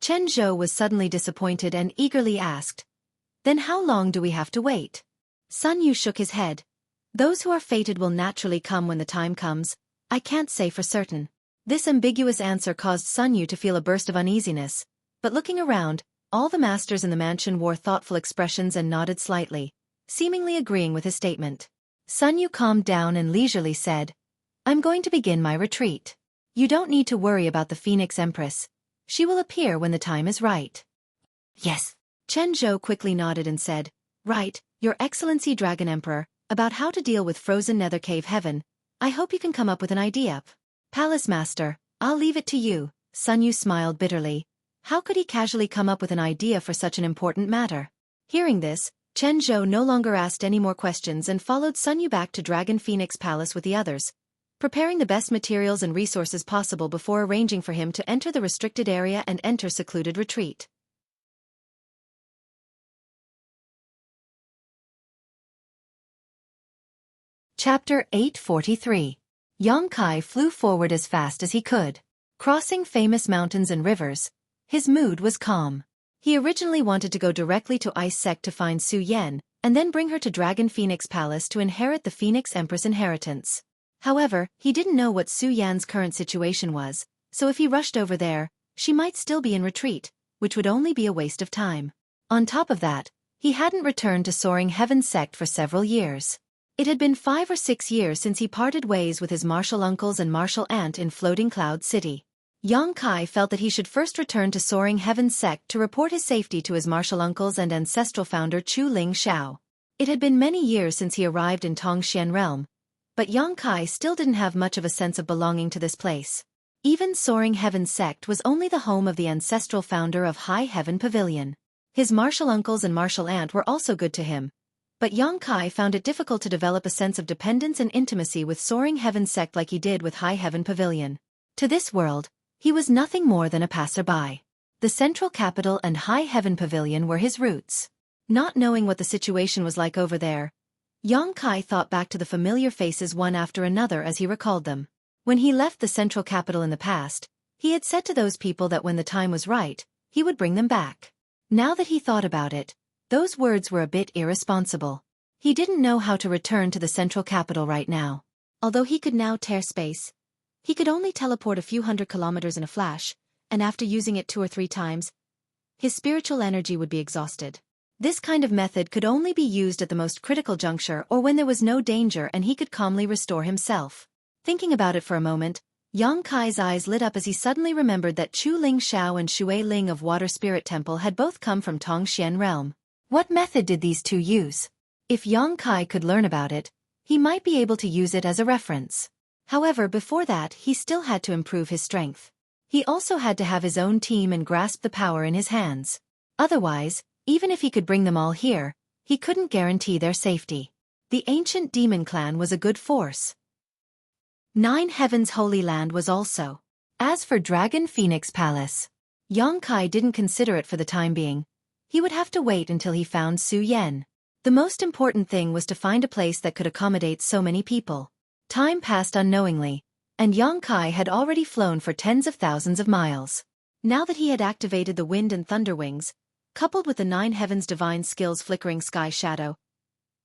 Chen Zhou was suddenly disappointed and eagerly asked, "Then how long do we have to wait?" Sun Yu shook his head. "Those who are fated will naturally come when the time comes. I can't say for certain." This ambiguous answer caused Sun Yu to feel a burst of uneasiness, but looking around, all the masters in the mansion wore thoughtful expressions and nodded slightly, seemingly agreeing with his statement. Sun Yu calmed down and leisurely said, "I'm going to begin my retreat. You don't need to worry about the Phoenix Empress. She will appear when the time is right." "Yes." Chen Zhou quickly nodded and said, "Right, Your Excellency Dragon Emperor, about how to deal with frozen nether cave heaven. I hope you can come up with an idea." "Palace Master, I'll leave it to you." Sun Yu smiled bitterly. How could he casually come up with an idea for such an important matter? Hearing this, Chen Zhou no longer asked any more questions and followed Sun Yu back to Dragon Phoenix Palace with the others, preparing the best materials and resources possible before arranging for him to enter the restricted area and enter secluded retreat. Chapter 843. Yang Kai flew forward as fast as he could. Crossing famous mountains and rivers, his mood was calm. He originally wanted to go directly to Ice Sect to find Su Yan, and then bring her to Dragon Phoenix Palace to inherit the Phoenix Empress inheritance. However, he didn't know what Su Yan's current situation was, so if he rushed over there, she might still be in retreat, which would only be a waste of time. On top of that, he hadn't returned to Soaring Heaven Sect for several years. It had been 5 or 6 years since he parted ways with his martial uncles and martial aunt in Floating Cloud City. Yang Kai felt that he should first return to Soaring Heaven Sect to report his safety to his martial uncles and ancestral founder Chu Ling Xiao. It had been many years since he arrived in Tongxian Realm, but Yang Kai still didn't have much of a sense of belonging to this place. Even Soaring Heaven Sect was only the home of the ancestral founder of High Heaven Pavilion. His martial uncles and martial aunt were also good to him, but Yang Kai found it difficult to develop a sense of dependence and intimacy with Soaring Heaven sect like he did with High Heaven Pavilion. To this world, he was nothing more than a passerby. The central capital and High Heaven Pavilion were his roots. Not knowing what the situation was like over there, Yang Kai thought back to the familiar faces one after another as he recalled them. When he left the central capital in the past, he had said to those people that when the time was right, he would bring them back. Now that he thought about it, those words were a bit irresponsible. He didn't know how to return to the central capital right now. Although he could now tear space, he could only teleport a few hundred kilometers in a flash, and after using it 2 or 3 times, his spiritual energy would be exhausted. This kind of method could only be used at the most critical juncture or when there was no danger and he could calmly restore himself. Thinking about it for a moment, Yang Kai's eyes lit up as he suddenly remembered that Chu Ling Shao and Xue Ling of Water Spirit Temple had both come from Tongxian realm. What method did these two use? If Yang Kai could learn about it, he might be able to use it as a reference. However, before that, he still had to improve his strength. He also had to have his own team and grasp the power in his hands. Otherwise, even if he could bring them all here, he couldn't guarantee their safety. The ancient demon clan was a good force. 9 Heavens Holy Land was also. As for Dragon Phoenix Palace, Yang Kai didn't consider it for the time being. He would have to wait until he found Su Yen. The most important thing was to find a place that could accommodate so many people. Time passed unknowingly, and Yang Kai had already flown for tens of thousands of miles. Now that he had activated the wind and thunder wings, coupled with the 9 Heavens divine skills flickering sky shadow,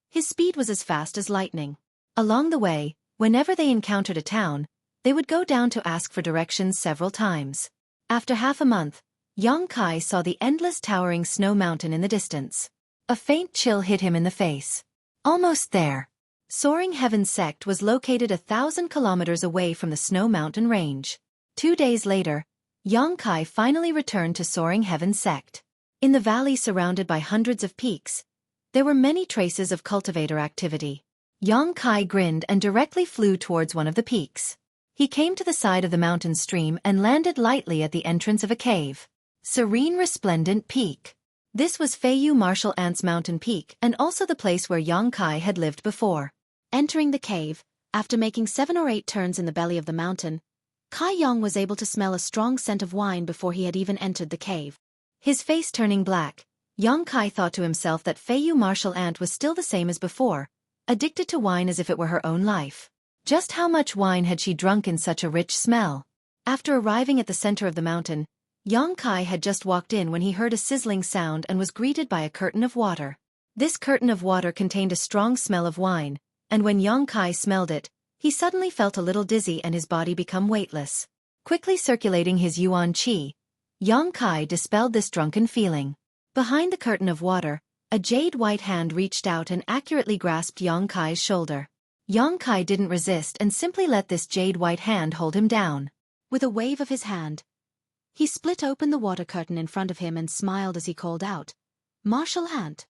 his speed was as fast as lightning. Along the way, whenever they encountered a town, they would go down to ask for directions several times. After half a month, Yang Kai saw the endless towering snow mountain in the distance. A faint chill hit him in the face. Almost there. Soaring Heaven sect was located 1,000 kilometers away from the snow mountain range. 2 days later, Yang Kai finally returned to Soaring Heaven sect. In the valley surrounded by hundreds of peaks, there were many traces of cultivator activity. Yang Kai grinned and directly flew towards one of the peaks. He came to the side of the mountain stream and landed lightly at the entrance of a cave. Serene Resplendent Peak. This was Feiyu Martial Ant's mountain peak and also the place where Yang Kai had lived before. Entering the cave, after making 7 or 8 turns in the belly of the mountain, Kai Yang was able to smell a strong scent of wine before he had even entered the cave. His face turning black, Yang Kai thought to himself that Feiyu Martial Ant was still the same as before, addicted to wine as if it were her own life. Just how much wine had she drunk in such a rich smell? After arriving at the center of the mountain, Yang Kai had just walked in when he heard a sizzling sound and was greeted by a curtain of water. This curtain of water contained a strong smell of wine, and when Yang Kai smelled it, he suddenly felt a little dizzy and his body become weightless. Quickly circulating his yuan qi, Yang Kai dispelled this drunken feeling. Behind the curtain of water, a jade white hand reached out and accurately grasped Yang Kai's shoulder. Yang Kai didn't resist and simply let this jade white hand hold him down. With a wave of his hand, he split open the water curtain in front of him and smiled as he called out, "Martial Ant."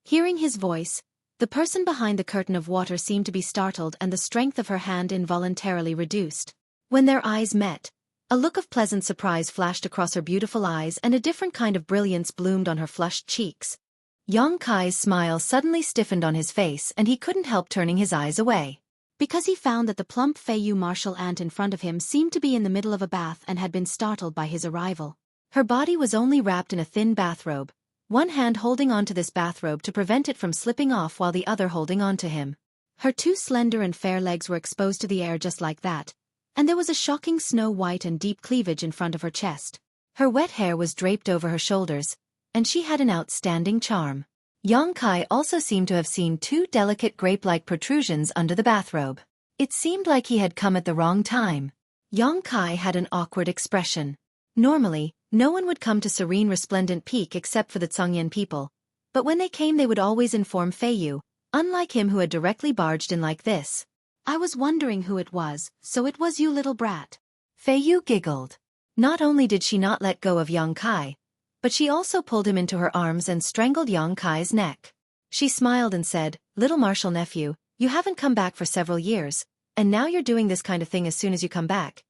Hearing his voice, the person behind the curtain of water seemed to be startled and the strength of her hand involuntarily reduced. When their eyes met, a look of pleasant surprise flashed across her beautiful eyes and a different kind of brilliance bloomed on her flushed cheeks. Yang Kai's smile suddenly stiffened on his face and he couldn't help turning his eyes away. Because he found that the plump Feiyu Martial Ant in front of him seemed to be in the middle of a bath and had been startled by his arrival. Her body was only wrapped in a thin bathrobe, one hand holding onto this bathrobe to prevent it from slipping off while the other holding onto him. Her 2 slender and fair legs were exposed to the air just like that, and there was a shocking snow-white and deep cleavage in front of her chest. Her wet hair was draped over her shoulders, and she had an outstanding charm. Yang Kai also seemed to have seen 2 delicate grape-like protrusions under the bathrobe. It seemed like he had come at the wrong time. Yang Kai had an awkward expression. Normally, no one would come to Serene Resplendent Peak except for the Tsangyan people, but when they came they would always inform Feiyu, unlike him who had directly barged in like this. "I was wondering who it was, so it was you, little brat." Feiyu giggled. Not only did she not let go of Yang Kai, but she also pulled him into her arms and strangled Yang Kai's neck. She smiled and said, "Little martial nephew, you haven't come back for several years, and now you're doing this kind of thing as soon as you come back.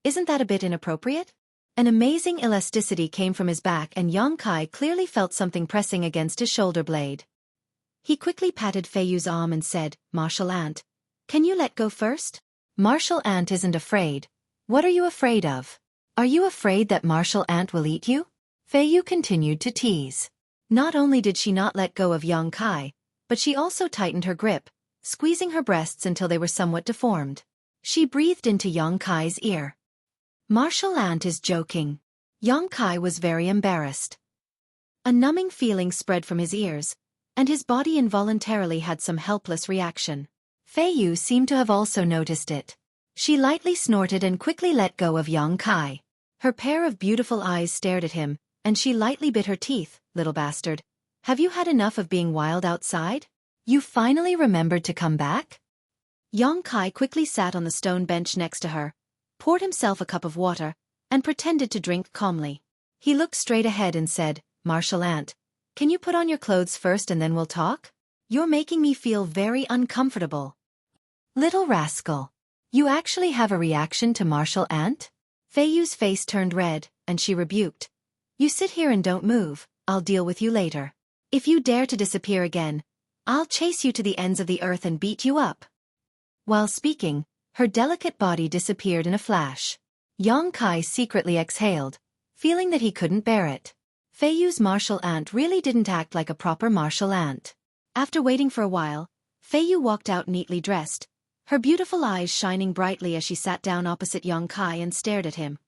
Isn't that a bit inappropriate?" An amazing elasticity came from his back and Yang Kai clearly felt something pressing against his shoulder blade. He quickly patted Fei Yu's arm and said, "Martial Ant, can you let go first?" Martial Ant isn't afraid. What are you afraid of? Are you afraid that Martial Ant will eat you? Fei Yu continued to tease. Not only did she not let go of Yang Kai, but she also tightened her grip, squeezing her breasts until they were somewhat deformed. She breathed into Yang Kai's ear. "Martial Ant is joking." Yang Kai was very embarrassed. A numbing feeling spread from his ears, and his body involuntarily had some helpless reaction. Fei Yu seemed to have also noticed it. She lightly snorted and quickly let go of Yang Kai. Her pair of beautiful eyes stared at him, and she lightly bit her teeth. "Little bastard, have you had enough of being wild outside? You finally remembered to come back?" Yang Kai quickly sat on the stone bench next to her, poured himself a cup of water, and pretended to drink calmly. He looked straight ahead and said, "Martial Ant, can you put on your clothes first and then we'll talk? You're making me feel very uncomfortable." "Little rascal. You actually have a reaction to Martial Ant?" Fei Yu's face turned red, and she rebuked. "You sit here and don't move, I'll deal with you later. If you dare to disappear again, I'll chase you to the ends of the earth and beat you up." While speaking, her delicate body disappeared in a flash. Yang Kai secretly exhaled, feeling that he couldn't bear it. Fei Yu's Martial Ant really didn't act like a proper Martial Ant. After waiting for a while, Fei Yu walked out neatly dressed, her beautiful eyes shining brightly as she sat down opposite Yang Kai and stared at him.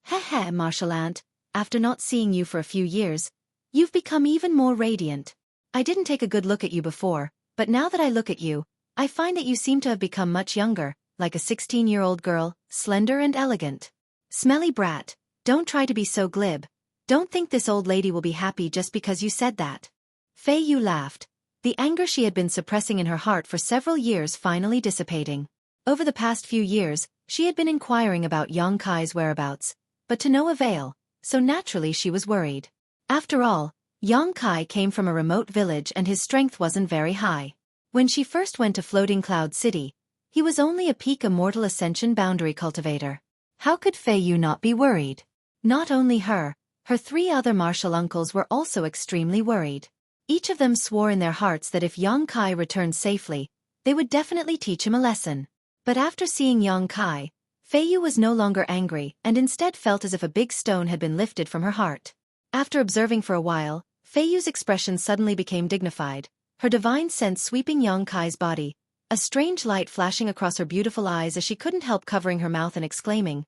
"Heh, Martial Ant, after not seeing you for a few years, you've become even more radiant. I didn't take a good look at you before, but now that I look at you, I find that you seem to have become much younger, like a 16-year-old girl, slender and elegant." "Smelly brat, don't try to be so glib. Don't think this old lady will be happy just because you said that." Fei Yu laughed, the anger she had been suppressing in her heart for several years finally dissipating. Over the past few years, she had been inquiring about Yang Kai's whereabouts, but to no avail, so naturally she was worried. After all, Yang Kai came from a remote village and his strength wasn't very high. When she first went to Floating Cloud City, he was only a peak Immortal Ascension boundary cultivator. How could Fei Yu not be worried? Not only her 3 other martial uncles were also extremely worried. Each of them swore in their hearts that if Yang Kai returned safely, they would definitely teach him a lesson. But after seeing Yang Kai, Fei Yu was no longer angry and instead felt as if a big stone had been lifted from her heart. After observing for a while, Fei Yu's expression suddenly became dignified, her divine sense sweeping Yang Kai's body, a strange light flashing across her beautiful eyes as she couldn't help covering her mouth and exclaiming,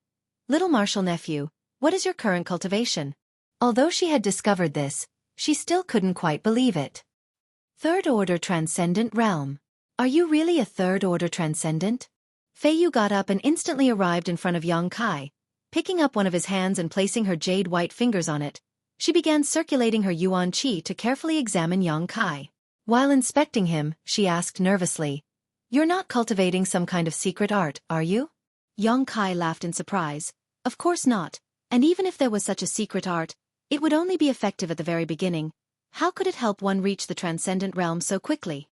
"Little martial nephew, what is your current cultivation?" Although she had discovered this, she still couldn't quite believe it. "Third Order Transcendent Realm. Are you really a Third Order Transcendent?" Fei Yu got up and instantly arrived in front of Yang Kai. Picking up one of his hands and placing her jade-white fingers on it, she began circulating her yuan qi to carefully examine Yang Kai. While inspecting him, she asked nervously, "You're not cultivating some kind of secret art, are you?" Yang Kai laughed in surprise. "Of course not, and even if there was such a secret art, it would only be effective at the very beginning. How could it help one reach the transcendent realm so quickly?"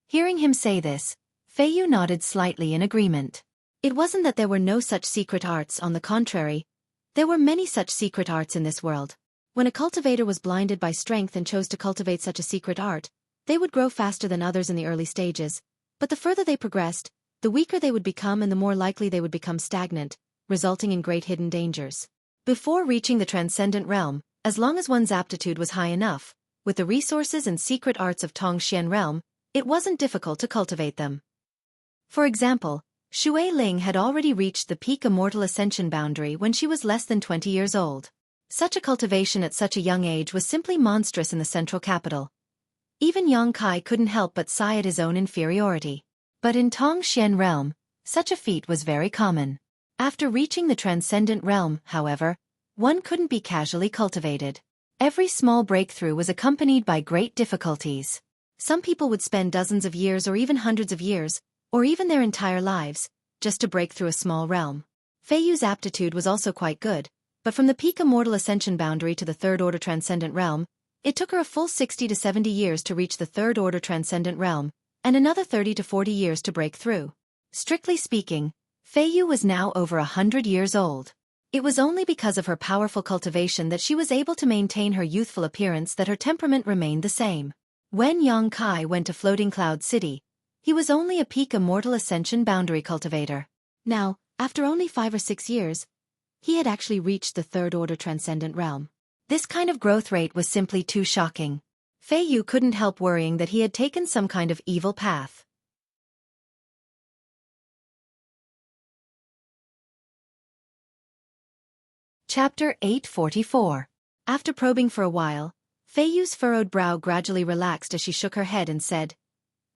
Hearing him say this, Fei Yu nodded slightly in agreement. It wasn't that there were no such secret arts, on the contrary. There were many such secret arts in this world. When a cultivator was blinded by strength and chose to cultivate such a secret art, they would grow faster than others in the early stages, but the further they progressed, the weaker they would become and the more likely they would become stagnant, resulting in great hidden dangers. Before reaching the transcendent realm, as long as one's aptitude was high enough, with the resources and secret arts of Tongxian realm, it wasn't difficult to cultivate them. For example, Xueqi had already reached the peak Immortal Ascension boundary when she was less than 20 years old. Such a cultivation at such a young age was simply monstrous in the central capital. Even Yang Kai couldn't help but sigh at his own inferiority. But in Tongxian realm, such a feat was very common. After reaching the transcendent realm, however, one couldn't be casually cultivated. Every small breakthrough was accompanied by great difficulties. Some people would spend dozens of years or even hundreds of years, or even their entire lives, just to break through a small realm. Fei Yu's aptitude was also quite good, but from the peak Immortal Ascension boundary to the Third Order Transcendent Realm, it took her a full 60 to 70 years to reach the Third Order Transcendent Realm, and another 30 to 40 years to break through. Strictly speaking, Fei Yu was now over 100 years old. It was only because of her powerful cultivation that she was able to maintain her youthful appearance that her temperament remained the same. When Yang Kai went to Floating Cloud City, he was only a peak immortal ascension boundary cultivator. Now, after only 5 or 6 years, he had actually reached the third-order transcendent realm. This kind of growth rate was simply too shocking. Fei Yu couldn't help worrying that he had taken some kind of evil path. Chapter 844. After probing for a while, Fei Yu's furrowed brow gradually relaxed as she shook her head and said,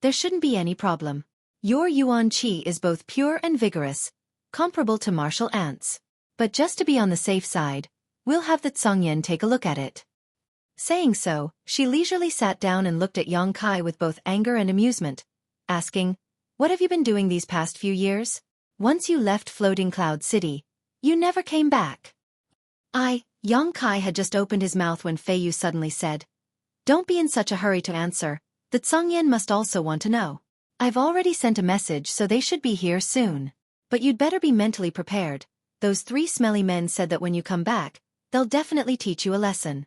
"There shouldn't be any problem. Your Yuan Qi is both pure and vigorous, comparable to martial ants. But just to be on the safe side, we'll have the Tsongyan take a look at it." Saying so, she leisurely sat down and looked at Yang Kai with both anger and amusement, asking, "What have you been doing these past few years? Once you left Floating Cloud City, you never came back." Yang Kai had just opened his mouth when Fei Yu suddenly said, "Don't be in such a hurry to answer, the Tsongyan must also want to know. I've already sent a message so they should be here soon. But you'd better be mentally prepared. Those 3 smelly men said that when you come back, they'll definitely teach you a lesson."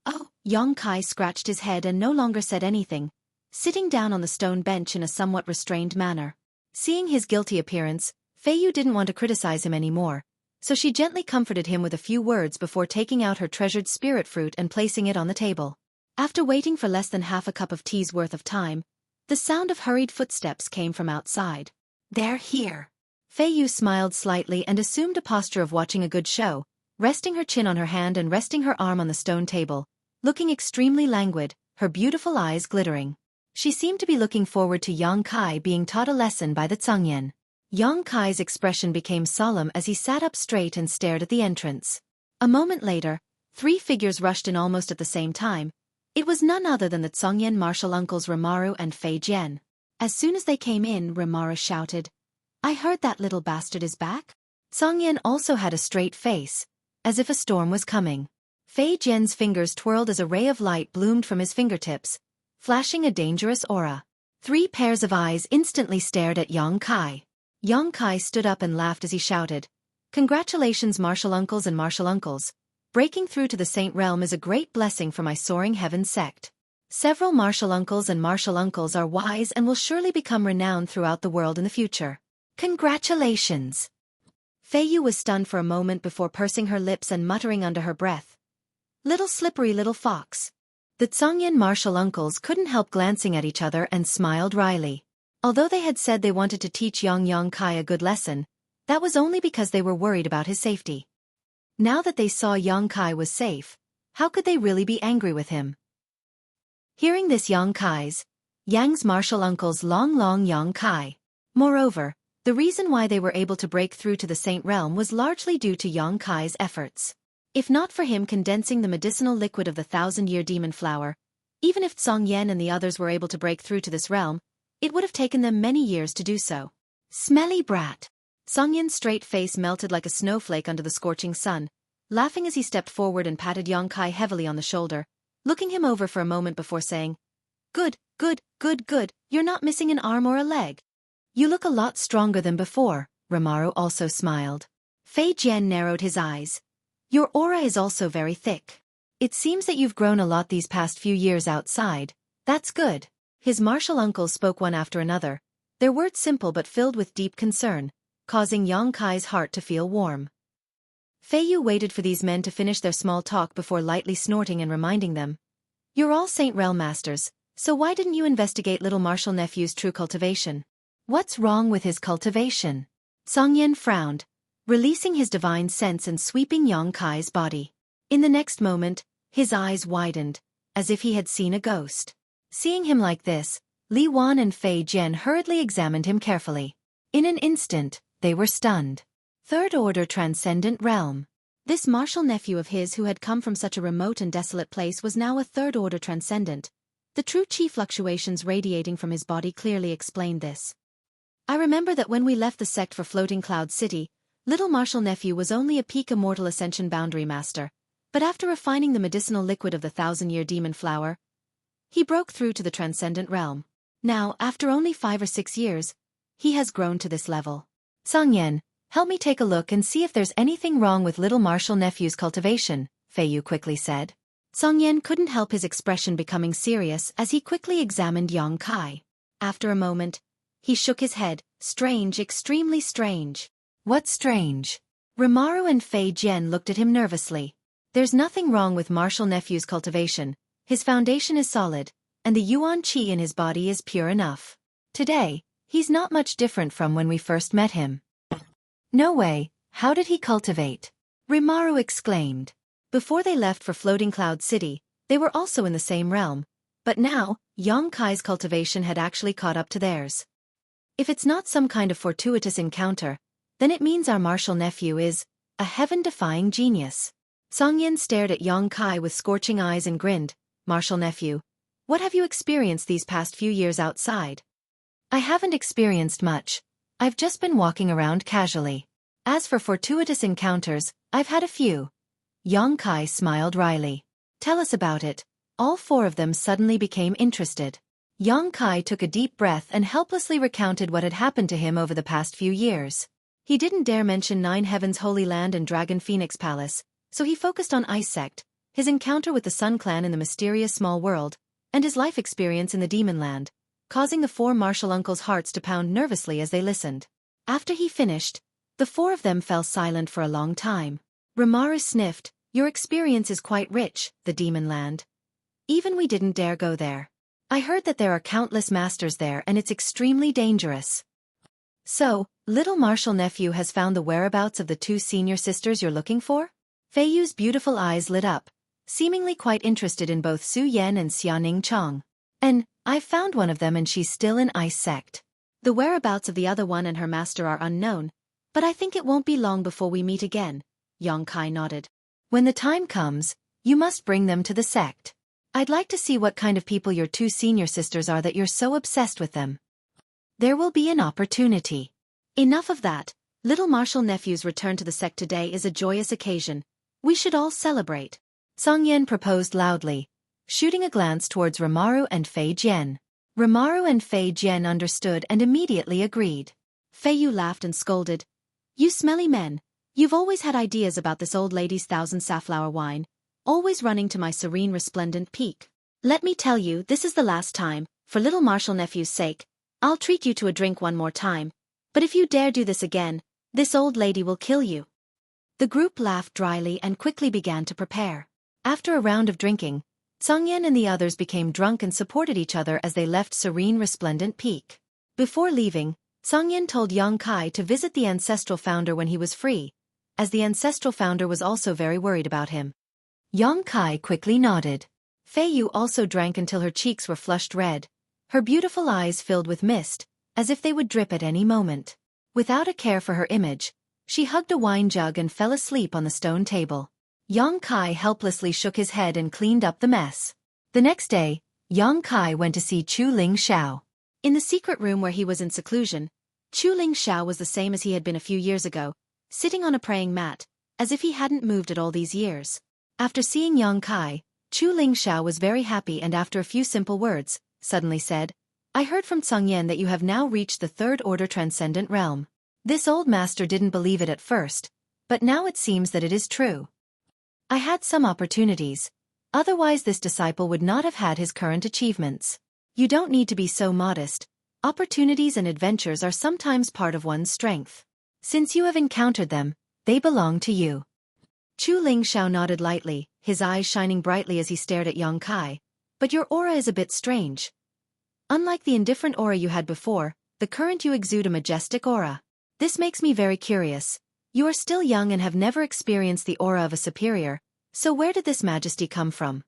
"Oh," Yang Kai scratched his head and no longer said anything, sitting down on the stone bench in a somewhat restrained manner. Seeing his guilty appearance, Fei Yu didn't want to criticize him anymore, so she gently comforted him with a few words before taking out her treasured spirit fruit and placing it on the table. After waiting for less than half a cup of tea's worth of time, the sound of hurried footsteps came from outside. "They're here." Fei Yu smiled slightly and assumed a posture of watching a good show, resting her chin on her hand and resting her arm on the stone table, looking extremely languid, her beautiful eyes glittering. She seemed to be looking forward to Yang Kai being taught a lesson by the Tsongyan. Yang Kai's expression became solemn as he sat up straight and stared at the entrance. A moment later, 3 figures rushed in almost at the same time. It was none other than the Tsongyan martial uncles Rimaru and Fei Jian. As soon as they came in, Rimaru shouted, "I heard that little bastard is back." Tsongyan also had a straight face, as if a storm was coming. Fei Jian's fingers twirled as a ray of light bloomed from his fingertips, flashing a dangerous aura. 3 pairs of eyes instantly stared at Yang Kai. Yang Kai stood up and laughed as he shouted, "Congratulations, martial uncles and martial uncles. Breaking through to the Saint Realm is a great blessing for my soaring heaven sect. Several martial uncles and martial uncles are wise and will surely become renowned throughout the world in the future. Congratulations." Fei Yu was stunned for a moment before pursing her lips and muttering under her breath, "Little slippery little fox." The Tsongyan martial uncles couldn't help glancing at each other and smiled wryly. Although they had said they wanted to teach Yang Kai a good lesson, that was only because they were worried about his safety. Now that they saw Yang Kai was safe, how could they really be angry with him? Hearing this, Yang's martial uncles long Yang Kai. Moreover, the reason why they were able to break through to the Saint Realm was largely due to Yang Kai's efforts. If not for him condensing the medicinal liquid of the 1,000-year demon flower, even if Tsongyan and the others were able to break through to this realm, it would have taken them many years to do so. "Smelly brat." Tsongyan's straight face melted like a snowflake under the scorching sun, laughing as he stepped forward and patted Yang Kai heavily on the shoulder, looking him over for a moment before saying, Good, you're not missing an arm or a leg. You look a lot stronger than before." Rimaru also smiled. Fei Jian narrowed his eyes. "Your aura is also very thick. It seems that you've grown a lot these past few years outside. That's good." His martial uncles spoke one after another, their words simple but filled with deep concern, causing Yang Kai's heart to feel warm. Fei Yu waited for these men to finish their small talk before lightly snorting and reminding them, "You're all Saint Realm masters, so why didn't you investigate little martial nephew's true cultivation? What's wrong with his cultivation?" Tsongyan frowned, releasing his divine sense and sweeping Yang Kai's body. In the next moment, his eyes widened, as if he had seen a ghost. Seeing him like this, Li Wan and Fei Jian hurriedly examined him carefully. In an instant, they were stunned. Third-order transcendent realm. This martial nephew of his who had come from such a remote and desolate place was now a third-order transcendent. The true chi fluctuations radiating from his body clearly explained this. "I remember that when we left the sect for Floating Cloud City, little martial nephew was only a peak immortal ascension boundary master, but after refining the medicinal liquid of the 1,000-year demon flower, he broke through to the transcendent realm. Now, after only 5 or 6 years, he has grown to this level." Tsongyan, Help me take a look and see if there's anything wrong with little martial nephew's cultivation, Feiyu quickly said. Songyan couldn't help his expression becoming serious as he quickly examined Yang Kai. After a moment, he shook his head. Strange, extremely strange. What's strange? Rimaru and Fei Jian looked at him nervously. There's nothing wrong with martial nephew's cultivation. His foundation is solid, and the yuan qi in his body is pure enough. Today, he's not much different from when we first met him. No way, how did he cultivate? Rimaru exclaimed. Before they left for Floating Cloud City, they were also in the same realm, but now, Yang Kai's cultivation had actually caught up to theirs. If it's not some kind of fortuitous encounter, then it means our martial nephew is a heaven-defying genius. Songyan stared at Yang Kai with scorching eyes and grinned. Martial nephew, what have you experienced these past few years outside? I haven't experienced much. I've just been walking around casually. As for fortuitous encounters, I've had a few. Yang Kai smiled wryly. Tell us about it. All four of them suddenly became interested. Yang Kai took a deep breath and helplessly recounted what had happened to him over the past few years. He didn't dare mention Nine Heavens Holy Land and Dragon Phoenix Palace, so he focused on Ice Sect, his encounter with the Sun Clan in the mysterious small world, and his life experience in the Demon Land, causing the four martial uncles' hearts to pound nervously as they listened. After he finished, the four of them fell silent for a long time. Rimaru sniffed. Your experience is quite rich, the Demon Land. Even we didn't dare go there. I heard that there are countless masters there and it's extremely dangerous. So, little martial nephew has found the whereabouts of the two senior sisters you're looking for? Feiyu's beautiful eyes lit up, seemingly quite interested in both Su Yan and Xiaoning Chong. And, I've found one of them and she's still in Ice Sect. The whereabouts of the other one and her master are unknown, but I think it won't be long before we meet again. Yang Kai nodded. When the time comes, you must bring them to the sect. I'd like to see what kind of people your two senior sisters are that you're so obsessed with them. There will be an opportunity. Enough of that. Little martial nephew's return to the sect today is a joyous occasion. We should all celebrate. Songyan proposed loudly, shooting a glance towards Rimaru and Fei Jian. Rimaru and Fei Jian understood and immediately agreed. Feiyu laughed and scolded. You smelly men, you've always had ideas about this old lady's thousand safflower wine, always running to my serene resplendent peak. Let me tell you, this is the last time, for little martial nephew's sake, I'll treat you to a drink one more time, but if you dare do this again, this old lady will kill you. The group laughed dryly and quickly began to prepare. After a round of drinking, Songyan and the others became drunk and supported each other as they left serene resplendent peak. Before leaving, Songyan told Yang Kai to visit the ancestral founder when he was free, as the ancestral founder was also very worried about him. Yang Kai quickly nodded. Feiyu also drank until her cheeks were flushed red, her beautiful eyes filled with mist, as if they would drip at any moment. Without a care for her image, she hugged a wine jug and fell asleep on the stone table. Yang Kai helplessly shook his head and cleaned up the mess. The next day, Yang Kai went to see Chu Ling Xiao. In the secret room where he was in seclusion, Chu Ling Xiao was the same as he had been a few years ago, sitting on a praying mat, as if he hadn't moved at all these years. After seeing Yang Kai, Chu Ling Xiao was very happy and after a few simple words, suddenly said, I heard from Songyan that you have now reached the third order transcendent realm. This old master didn't believe it at first, but now it seems that it is true. I had some opportunities, otherwise this disciple would not have had his current achievements. You don't need to be so modest. Opportunities and adventures are sometimes part of one's strength. Since you have encountered them, they belong to you. Chu Ling Xiao nodded lightly, his eyes shining brightly as he stared at Yang Kai. But your aura is a bit strange. Unlike the indifferent aura you had before, the current you exude a majestic aura. This makes me very curious. You are still young and have never experienced the aura of a superior, so where did this majesty come from?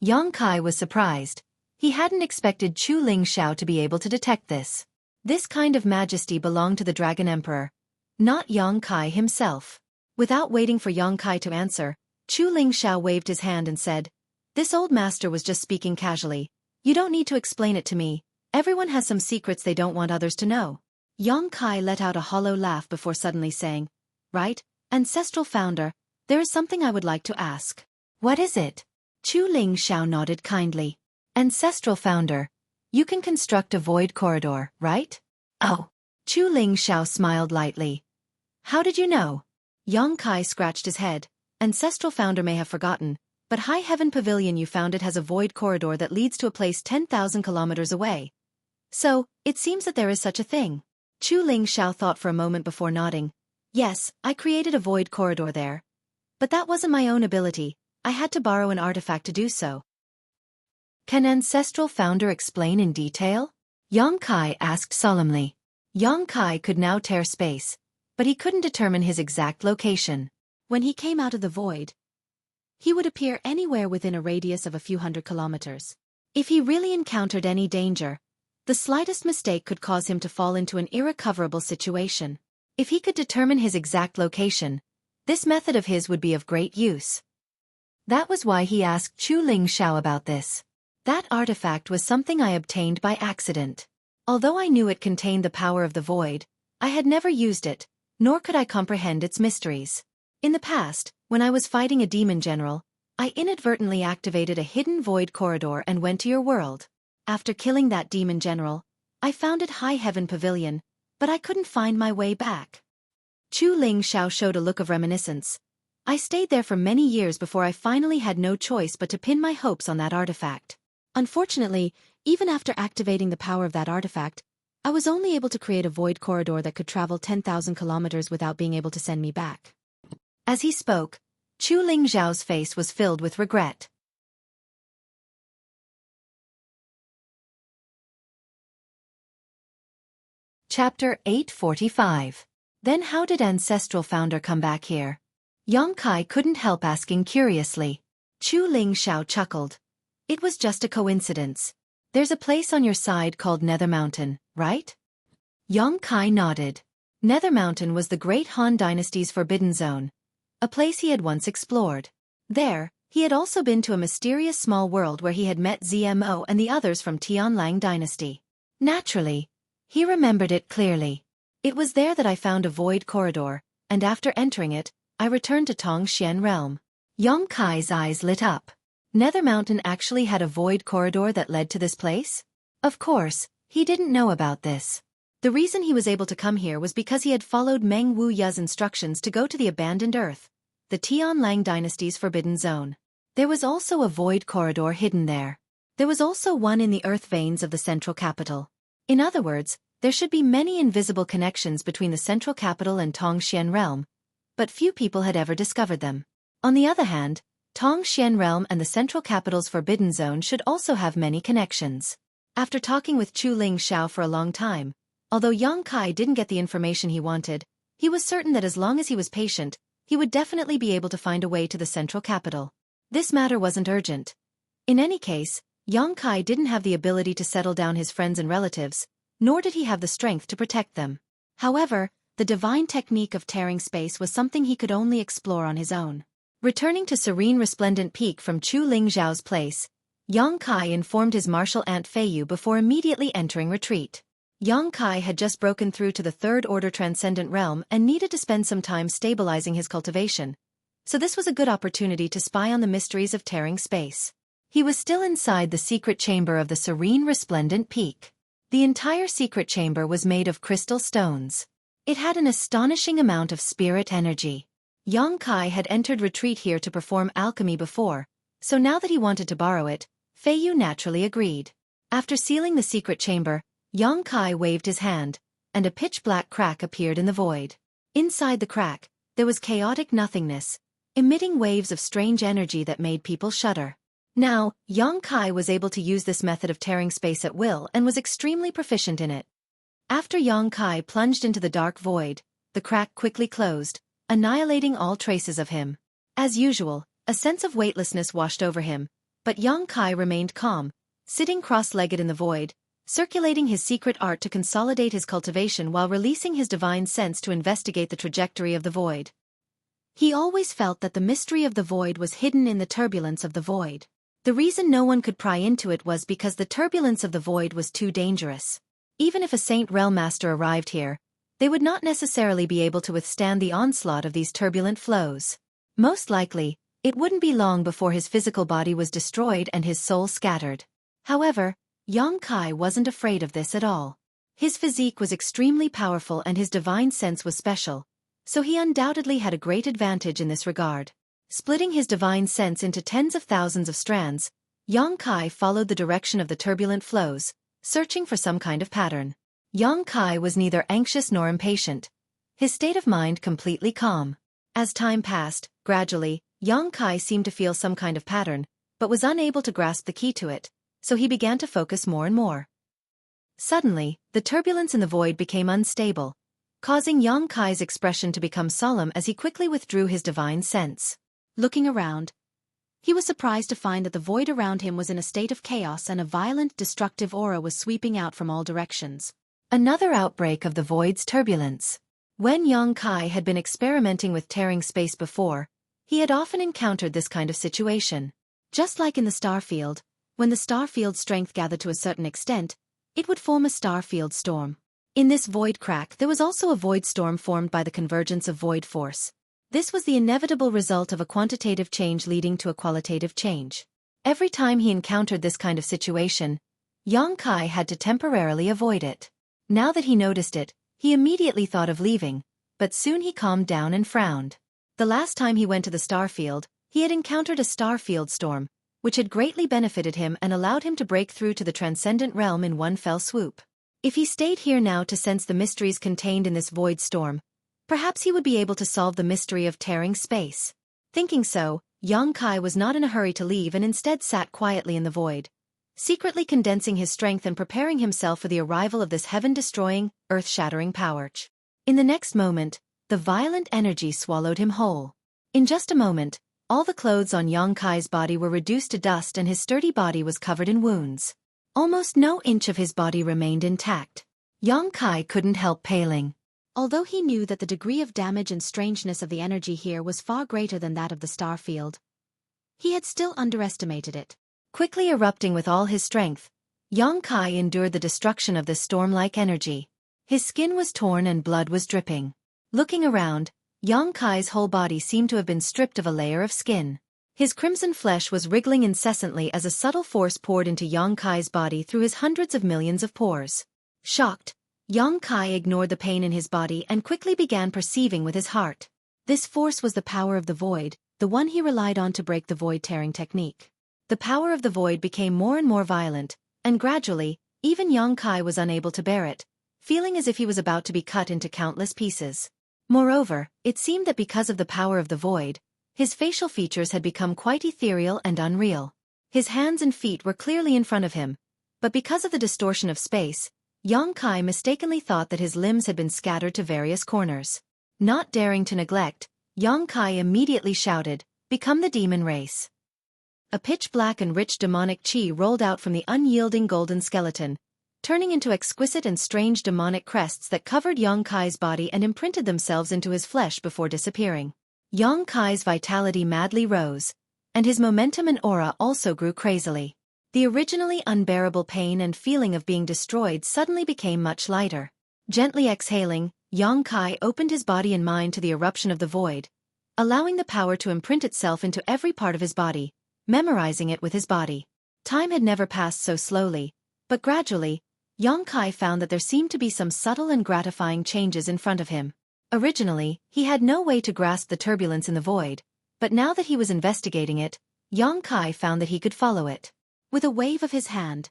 Yang Kai was surprised. He hadn't expected Chu Ling Xiao to be able to detect this. This kind of majesty belonged to the Dragon Emperor, not Yang Kai himself. Without waiting for Yang Kai to answer, Chu Ling Xiao waved his hand and said, This old master was just speaking casually. You don't need to explain it to me. Everyone has some secrets they don't want others to know. Yang Kai let out a hollow laugh before suddenly saying, Right, ancestral founder, there is something I would like to ask. What is it? Chu Ling Xiao nodded kindly. Ancestral founder, you can construct a void corridor, right? Oh. Chu Ling Xiao smiled lightly. How did you know? Yang Kai scratched his head. Ancestral founder may have forgotten, but High Heaven Pavilion you found it has a void corridor that leads to a place 10,000 kilometers away. So, it seems that there is such a thing. Chu Ling Xiao thought for a moment before nodding. Yes, I created a void corridor there. But that wasn't my own ability, I had to borrow an artifact to do so. Can Ancestral Founder explain in detail? Yang Kai asked solemnly. Yang Kai could now tear space, but he couldn't determine his exact location. When he came out of the void, he would appear anywhere within a radius of a few hundred kilometers. If he really encountered any danger, the slightest mistake could cause him to fall into an irrecoverable situation. If he could determine his exact location, this method of his would be of great use. That was why he asked Chu Ling Xiao about this. That artifact was something I obtained by accident. Although I knew it contained the power of the void, I had never used it, nor could I comprehend its mysteries. In the past, when I was fighting a demon general, I inadvertently activated a hidden void corridor and went to your world. After killing that demon general, I founded High Heaven Pavilion, but I couldn't find my way back. Chu Ling Xiao showed a look of reminiscence. I stayed there for many years before I finally had no choice but to pin my hopes on that artifact. Unfortunately, even after activating the power of that artifact, I was only able to create a void corridor that could travel 10,000 kilometers without being able to send me back. As he spoke, Chu Ling Xiao's face was filled with regret. Chapter 845. Then how did Ancestral Founder come back here? Yang Kai couldn't help asking curiously. Chu Ling Xiao chuckled. It was just a coincidence. There's a place on your side called Nether Mountain, right? Yang Kai nodded. Nether Mountain was the Great Han Dynasty's forbidden zone, a place he had once explored. There, he had also been to a mysterious small world where he had met ZMO and the others from Tianlang Dynasty. Naturally, he remembered it clearly. It was there that I found a void corridor, and after entering it, I returned to Tongxian Realm. Yang Kai's eyes lit up. Nether Mountain actually had a void corridor that led to this place? Of course, he didn't know about this. The reason he was able to come here was because he had followed Meng Wuya's instructions to go to the abandoned Earth, the Tianlang Dynasty's forbidden zone. There was also a void corridor hidden there. There was also one in the earth veins of the central capital. In other words, there should be many invisible connections between the central capital and Tongxian Realm, but few people had ever discovered them. On the other hand, Tongxian Realm and the central capital's forbidden zone should also have many connections. After talking with Chu Ling Xiao for a long time, although Yang Kai didn't get the information he wanted, he was certain that as long as he was patient, he would definitely be able to find a way to the central capital. This matter wasn't urgent. In any case, Yang Kai didn't have the ability to settle down his friends and relatives, nor did he have the strength to protect them. However, the divine technique of tearing space was something he could only explore on his own. Returning to Serene Resplendent Peak from Chu Ling Xiao's place, Yang Kai informed his martial aunt Feiyu before immediately entering retreat. Yang Kai had just broken through to the Third Order Transcendent Realm and needed to spend some time stabilizing his cultivation, so this was a good opportunity to spy on the mysteries of tearing space. He was still inside the secret chamber of the Serene Resplendent Peak. The entire secret chamber was made of crystal stones. It had an astonishing amount of spirit energy. Yang Kai had entered retreat here to perform alchemy before, so now that he wanted to borrow it, Feiyu naturally agreed. After sealing the secret chamber, Yang Kai waved his hand, and a pitch-black crack appeared in the void. Inside the crack, there was chaotic nothingness, emitting waves of strange energy that made people shudder. Now, Yang Kai was able to use this method of tearing space at will and was extremely proficient in it. After Yang Kai plunged into the dark void, the crack quickly closed, annihilating all traces of him. As usual, a sense of weightlessness washed over him, but Yang Kai remained calm, sitting cross-legged in the void, circulating his secret art to consolidate his cultivation while releasing his divine sense to investigate the trajectory of the void. He always felt that the mystery of the void was hidden in the turbulence of the void. The reason no one could pry into it was because the turbulence of the void was too dangerous. Even if a Saint Realm Master arrived here, they would not necessarily be able to withstand the onslaught of these turbulent flows. Most likely, it wouldn't be long before his physical body was destroyed and his soul scattered. However, Yang Kai wasn't afraid of this at all. His physique was extremely powerful and his divine sense was special, so he undoubtedly had a great advantage in this regard. Splitting his divine sense into tens of thousands of strands, Xueqi followed the direction of the turbulent flows, searching for some kind of pattern. Xueqi was neither anxious nor impatient, his state of mind completely calm. As time passed, gradually, Xueqi seemed to feel some kind of pattern, but was unable to grasp the key to it, so he began to focus more and more. Suddenly, the turbulence in the void became unstable, causing Xueqi's expression to become solemn as he quickly withdrew his divine sense. Looking around, he was surprised to find that the void around him was in a state of chaos and a violent, destructive aura was sweeping out from all directions. Another outbreak of the void's turbulence. When Xueqi had been experimenting with tearing space before, he had often encountered this kind of situation. Just like in the star field, when the star field strength gathered to a certain extent, it would form a star field storm. In this void crack there was also a void storm formed by the convergence of void force. This was the inevitable result of a quantitative change leading to a qualitative change. Every time he encountered this kind of situation, Xueqi had to temporarily avoid it. Now that he noticed it, he immediately thought of leaving, but soon he calmed down and frowned. The last time he went to the star field, he had encountered a star field storm, which had greatly benefited him and allowed him to break through to the transcendent realm in one fell swoop. If he stayed here now to sense the mysteries contained in this void storm, perhaps he would be able to solve the mystery of tearing space. Thinking so, Xueqi was not in a hurry to leave and instead sat quietly in the void, secretly condensing his strength and preparing himself for the arrival of this heaven-destroying, earth-shattering power. In the next moment, the violent energy swallowed him whole. In just a moment, all the clothes on Xueqi's body were reduced to dust and his sturdy body was covered in wounds. Almost no inch of his body remained intact. Xueqi couldn't help paling. Although he knew that the degree of damage and strangeness of the energy here was far greater than that of the star field, he had still underestimated it. Quickly erupting with all his strength, Xueqi endured the destruction of this storm-like energy. His skin was torn and blood was dripping. Looking around, Xueqi's whole body seemed to have been stripped of a layer of skin. His crimson flesh was wriggling incessantly as a subtle force poured into Xueqi's body through his hundreds of millions of pores. Shocked, Xueqi ignored the pain in his body and quickly began perceiving with his heart. This force was the power of the void, the one he relied on to break the void-tearing technique. The power of the void became more and more violent, and gradually, even Xueqi was unable to bear it, feeling as if he was about to be cut into countless pieces. Moreover, it seemed that because of the power of the void, his facial features had become quite ethereal and unreal. His hands and feet were clearly in front of him, but because of the distortion of space, Xueqi mistakenly thought that his limbs had been scattered to various corners. Not daring to neglect, Xueqi immediately shouted, "Become the demon race." A pitch-black and rich demonic chi rolled out from the unyielding golden skeleton, turning into exquisite and strange demonic crests that covered Xueqi's body and imprinted themselves into his flesh before disappearing. Xueqi's vitality madly rose, and his momentum and aura also grew crazily. The originally unbearable pain and feeling of being destroyed suddenly became much lighter. Gently exhaling, Xueqi opened his body and mind to the eruption of the void, allowing the power to imprint itself into every part of his body, memorizing it with his body. Time had never passed so slowly, but gradually, Xueqi found that there seemed to be some subtle and gratifying changes in front of him. Originally, he had no way to grasp the turbulence in the void, but now that he was investigating it, Xueqi found that he could follow it. With a wave of his hand,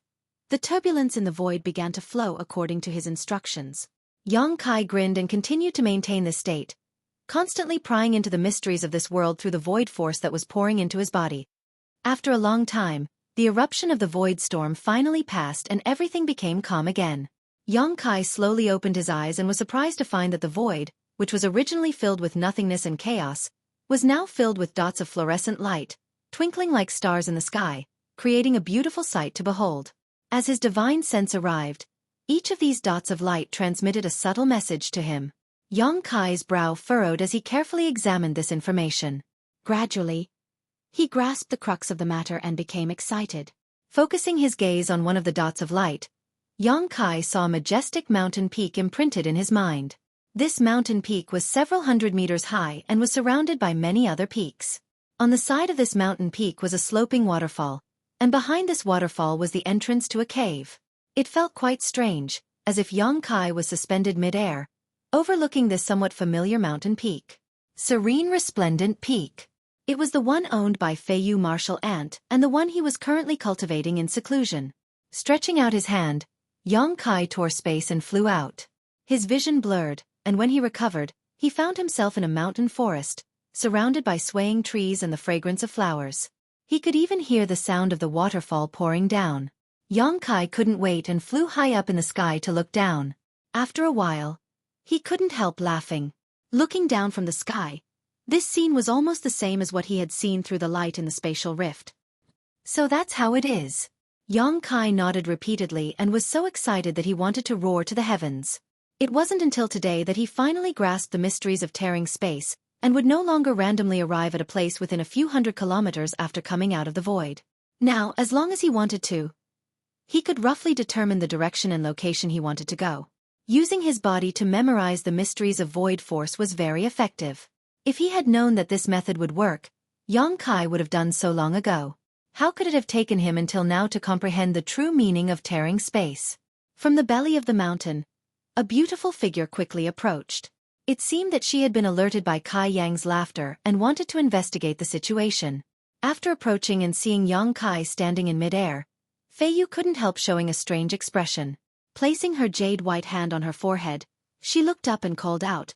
the turbulence in the void began to flow according to his instructions. Xueqi grinned and continued to maintain this state, constantly prying into the mysteries of this world through the void force that was pouring into his body. After a long time, the eruption of the void storm finally passed and everything became calm again. Xueqi slowly opened his eyes and was surprised to find that the void, which was originally filled with nothingness and chaos, was now filled with dots of fluorescent light, twinkling like stars in the sky, creating a beautiful sight to behold. As his divine sense arrived, each of these dots of light transmitted a subtle message to him. Xueqi's brow furrowed as he carefully examined this information. Gradually, he grasped the crux of the matter and became excited. Focusing his gaze on one of the dots of light, Xueqi saw a majestic mountain peak imprinted in his mind. This mountain peak was several hundred meters high and was surrounded by many other peaks. On the side of this mountain peak was a sloping waterfall, and behind this waterfall was the entrance to a cave. It felt quite strange, as if Xueqi was suspended mid-air, overlooking this somewhat familiar mountain peak. Serene resplendent peak. It was the one owned by Feiyu martial ant and the one he was currently cultivating in seclusion. Stretching out his hand, Yang Kai tore space and flew out. His vision blurred, and when he recovered, he found himself in a mountain forest, surrounded by swaying trees and the fragrance of flowers. He could even hear the sound of the waterfall pouring down. Yang Kai couldn't wait and flew high up in the sky to look down. After a while, he couldn't help laughing. Looking down from the sky, this scene was almost the same as what he had seen through the light in the spatial rift. So that's how it is. Yang Kai nodded repeatedly and was so excited that he wanted to roar to the heavens. It wasn't until today that he finally grasped the mysteries of tearing space, and would no longer randomly arrive at a place within a few hundred kilometers after coming out of the void. Now, as long as he wanted to, he could roughly determine the direction and location he wanted to go. Using his body to memorize the mysteries of void force was very effective. If he had known that this method would work, Yang Kai would have done so long ago. How could it have taken him until now to comprehend the true meaning of tearing space? From the belly of the mountain, a beautiful figure quickly approached. It seemed that she had been alerted by Kai Yang's laughter and wanted to investigate the situation. After approaching and seeing Yang Kai standing in midair, Feiyu couldn't help showing a strange expression. Placing her jade-white hand on her forehead, she looked up and called out,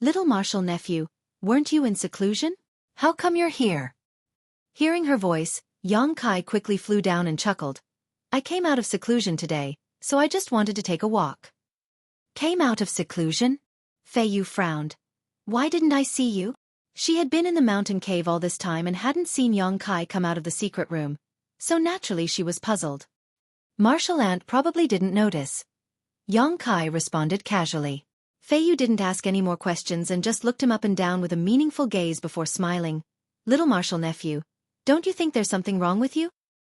"Little martial nephew, weren't you in seclusion? How come you're here?" Hearing her voice, Yang Kai quickly flew down and chuckled. "I came out of seclusion today, so I just wanted to take a walk." "Came out of seclusion?" Feiyu frowned. "Why didn't I see you?" She had been in the mountain cave all this time and hadn't seen Yang Kai come out of the secret room, so naturally she was puzzled. Martial ant probably didn't notice. Yang Kai responded casually. Feiyu didn't ask any more questions and just looked him up and down with a meaningful gaze before smiling. "Little martial nephew, don't you think there's something wrong with you?"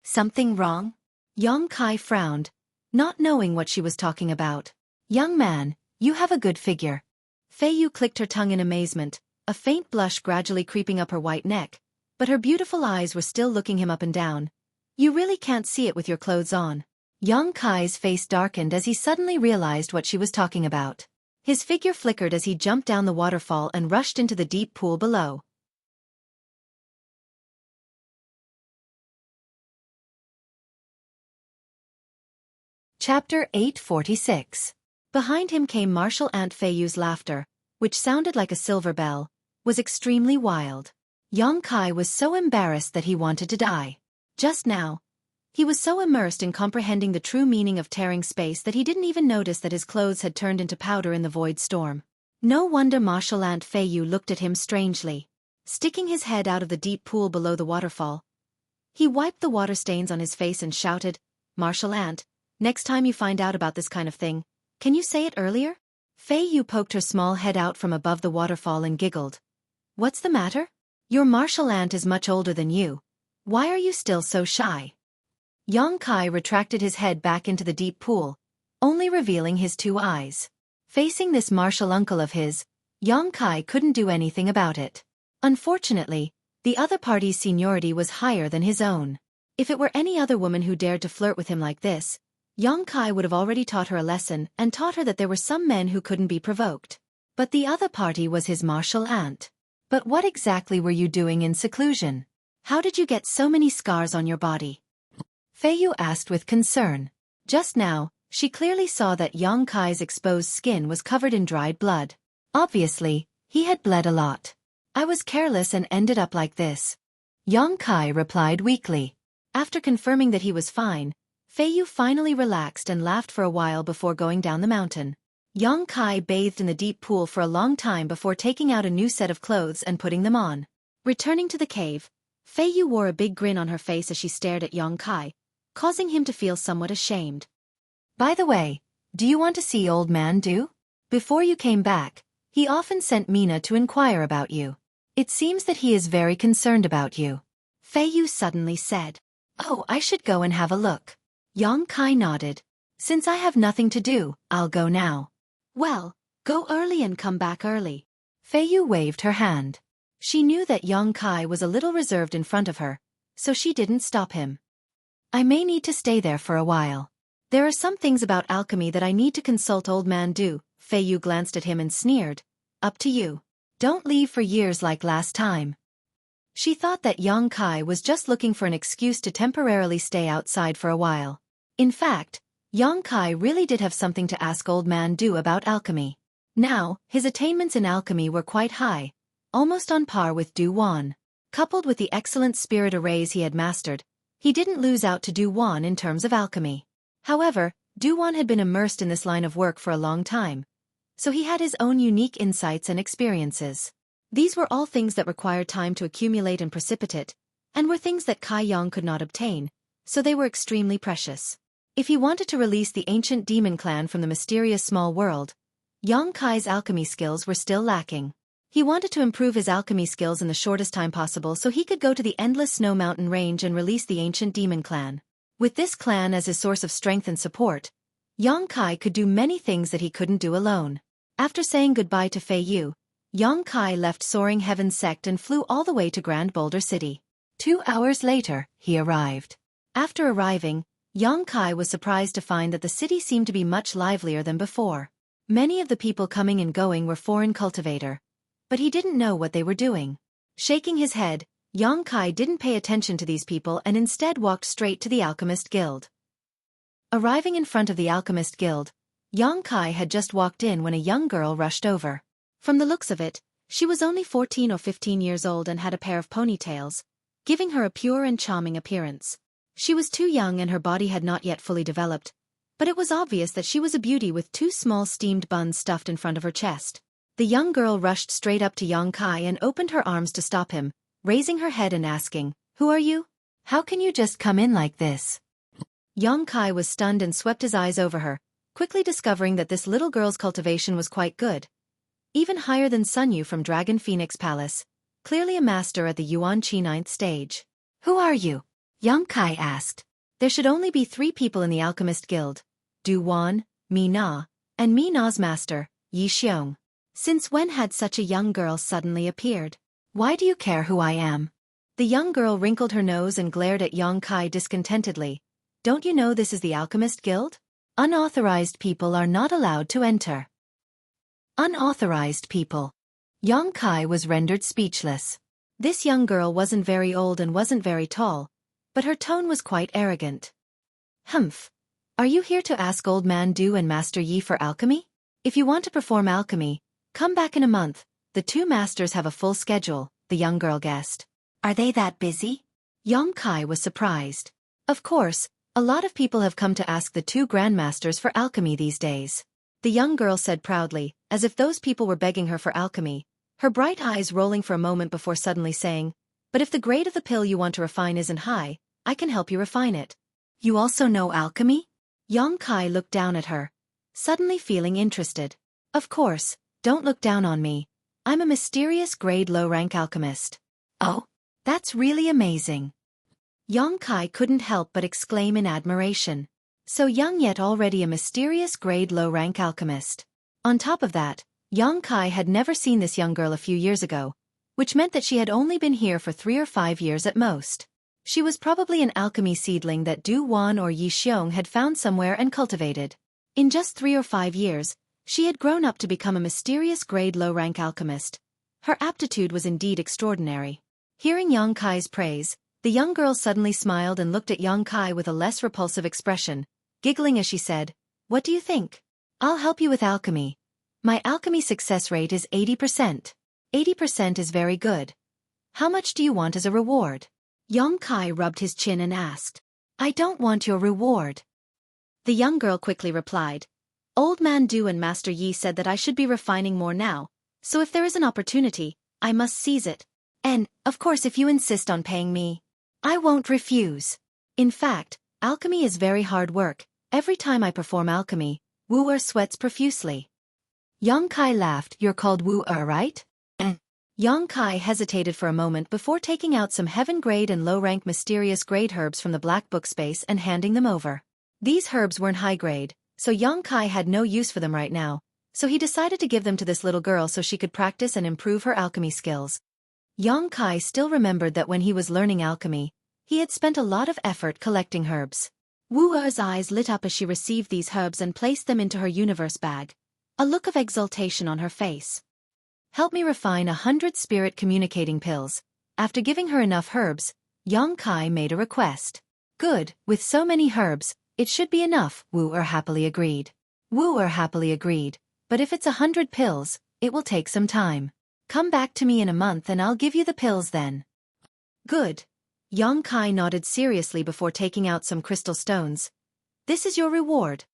"Something wrong?" Yang Kai frowned, not knowing what she was talking about. "Young man, you have a good figure." Feiyu clicked her tongue in amazement, a faint blush gradually creeping up her white neck, but her beautiful eyes were still looking him up and down. "You really can't see it with your clothes on." Yang Kai's face darkened as he suddenly realized what she was talking about. His figure flickered as he jumped down the waterfall and rushed into the deep pool below. Chapter 846. Behind him came martial ant Feiyu's laughter, which sounded like a silver bell, was extremely wild. Yang Kai was so embarrassed that he wanted to die. Just now, he was so immersed in comprehending the true meaning of tearing space that he didn't even notice that his clothes had turned into powder in the void storm. No wonder martial ant Feiyu looked at him strangely. Sticking his head out of the deep pool below the waterfall, he wiped the water stains on his face and shouted, "Martial ant, next time you find out about this kind of thing, can you say it earlier?" Feiyu poked her small head out from above the waterfall and giggled. "What's the matter? Your martial ant is much older than you. Why are you still so shy?" Yang Kai retracted his head back into the deep pool, only revealing his two eyes. Facing this martial uncle of his, Yang Kai couldn't do anything about it. Unfortunately, the other party's seniority was higher than his own. If it were any other woman who dared to flirt with him like this, Yang Kai would have already taught her a lesson and taught her that there were some men who couldn't be provoked. But the other party was his martial ant. "But what exactly were you doing in seclusion? How did you get so many scars on your body?" Feiyu asked with concern. Just now, she clearly saw that Yang Kai's exposed skin was covered in dried blood. Obviously, he had bled a lot. "I was careless and ended up like this," Yang Kai replied weakly. After confirming that he was fine, Feiyu finally relaxed and laughed for a while before going down the mountain. Yang Kai bathed in the deep pool for a long time before taking out a new set of clothes and putting them on. Returning to the cave, Feiyu wore a big grin on her face as she stared at Yang Kai, causing him to feel somewhat ashamed. "By the way, do you want to see old man Du? Before you came back, he often sent Mina to inquire about you. It seems that he is very concerned about you." Feiyu suddenly said. "Oh, I should go and have a look." Yang Kai nodded. "Since I have nothing to do, I'll go now." "Well, go early and come back early." Feiyu waved her hand. She knew that Yang Kai was a little reserved in front of her, so she didn't stop him. "I may need to stay there for a while. There are some things about alchemy that I need to consult old man Du," Fei Yu glanced at him and sneered. Up to you. Don't leave for years like last time. She thought that Yang Kai was just looking for an excuse to temporarily stay outside for a while. In fact, Yang Kai really did have something to ask Old Man Du about alchemy. Now, his attainments in alchemy were quite high, almost on par with Du Wan. Coupled with the excellent spirit arrays he had mastered, he didn't lose out to Du Wan in terms of alchemy. However, Du Wan had been immersed in this line of work for a long time, so he had his own unique insights and experiences. These were all things that required time to accumulate and precipitate, and were things that Kai Yang could not obtain, so they were extremely precious. If he wanted to release the ancient demon clan from the mysterious small world, Yang Kai's alchemy skills were still lacking. He wanted to improve his alchemy skills in the shortest time possible so he could go to the endless snow mountain range and release the ancient demon clan. With this clan as his source of strength and support, Yang Kai could do many things that he couldn't do alone. After saying goodbye to Fei Yu, Yang Kai left Soaring Heaven Sect and flew all the way to Grand Boulder City. 2 hours later, he arrived. After arriving, Yang Kai was surprised to find that the city seemed to be much livelier than before. Many of the people coming and going were foreign cultivator, but he didn't know what they were doing. Shaking his head, Yang Kai didn't pay attention to these people and instead walked straight to the Alchemist Guild. Arriving in front of the Alchemist Guild, Yang Kai had just walked in when a young girl rushed over. From the looks of it, she was only 14 or 15 years old and had a pair of ponytails, giving her a pure and charming appearance. She was too young and her body had not yet fully developed, but it was obvious that she was a beauty with 2 small steamed buns stuffed in front of her chest. The young girl rushed straight up to Yang Kai and opened her arms to stop him, raising her head and asking, "Who are you? How can you just come in like this?" Yang Kai was stunned and swept his eyes over her, quickly discovering that this little girl's cultivation was quite good. Even higher than Sun Yu from Dragon Phoenix Palace, clearly a master at the Yuan Qi 9th stage. "Who are you?" Yang Kai asked. There should only be 3 people in the Alchemist Guild: Du Wan, Mi Na, and Mi Na's master, Yi Xiong. Since when had such a young girl suddenly appeared? "Why do you care who I am?" The young girl wrinkled her nose and glared at Yang Kai discontentedly. "Don't you know this is the Alchemist Guild? Unauthorized people are not allowed to enter." Unauthorized people. Yang Kai was rendered speechless. This young girl wasn't very old and wasn't very tall, but her tone was quite arrogant. "Humph. Are you here to ask Old Man Du and Master Yi for alchemy? If you want to perform alchemy, come back in a month. The 2 masters have a full schedule," the young girl guessed. "Are they that busy?" Yang Kai was surprised. Of course, a lot of people have come to ask the 2 grandmasters for alchemy these days. The young girl said proudly, as if those people were begging her for alchemy, her bright eyes rolling for a moment before suddenly saying, "But if the grade of the pill you want to refine isn't high, I can help you refine it." "You also know alchemy?" Yang Kai looked down at her, suddenly feeling interested. "Of course, don't look down on me. I'm a mysterious grade low-rank alchemist." "Oh, that's really amazing." Yang Kai couldn't help but exclaim in admiration. So young yet already a mysterious grade low-rank alchemist. On top of that, Yang Kai had never seen this young girl a few years ago, which meant that she had only been here for 3 or 5 years at most. She was probably an alchemy seedling that Du Wan or Yi Xiong had found somewhere and cultivated. In just 3 or 5 years, she had grown up to become a mysterious grade low-rank alchemist. Her aptitude was indeed extraordinary. Hearing Yang Kai's praise, the young girl suddenly smiled and looked at Yang Kai with a less repulsive expression, giggling as she said, "What do you think? I'll help you with alchemy. My alchemy success rate is 80%. 80% is very good. How much do you want as a reward?" Yang Kai rubbed his chin and asked, "I don't want your reward." The young girl quickly replied, "Old Man Du and Master Yi said that I should be refining more now, so if there is an opportunity, I must seize it. And, of course, if you insist on paying me, I won't refuse. In fact, alchemy is very hard work. Every time I perform alchemy, Wu-er sweats profusely." Yang Kai laughed. "You're called Wu-er, right?" Yang Kai hesitated for a moment before taking out some heaven-grade and low-rank mysterious grade herbs from the black book space and handing them over. These herbs weren't high-grade, so Yang Kai had no use for them right now, so he decided to give them to this little girl so she could practice and improve her alchemy skills. Yang Kai still remembered that when he was learning alchemy, he had spent a lot of effort collecting herbs. Wu-er's eyes lit up as she received these herbs and placed them into her universe bag. a look of exultation on her face. Help me refine 100 spirit communicating pills. After giving her enough herbs, Xueqi made a request. Good, with so many herbs, it should be enough, Wu happily agreed. Wu happily agreed, but if it's 100 pills, it will take some time. Come back to me in a month and I'll give you the pills then. Good. Xueqi nodded seriously before taking out some crystal stones. This is your reward.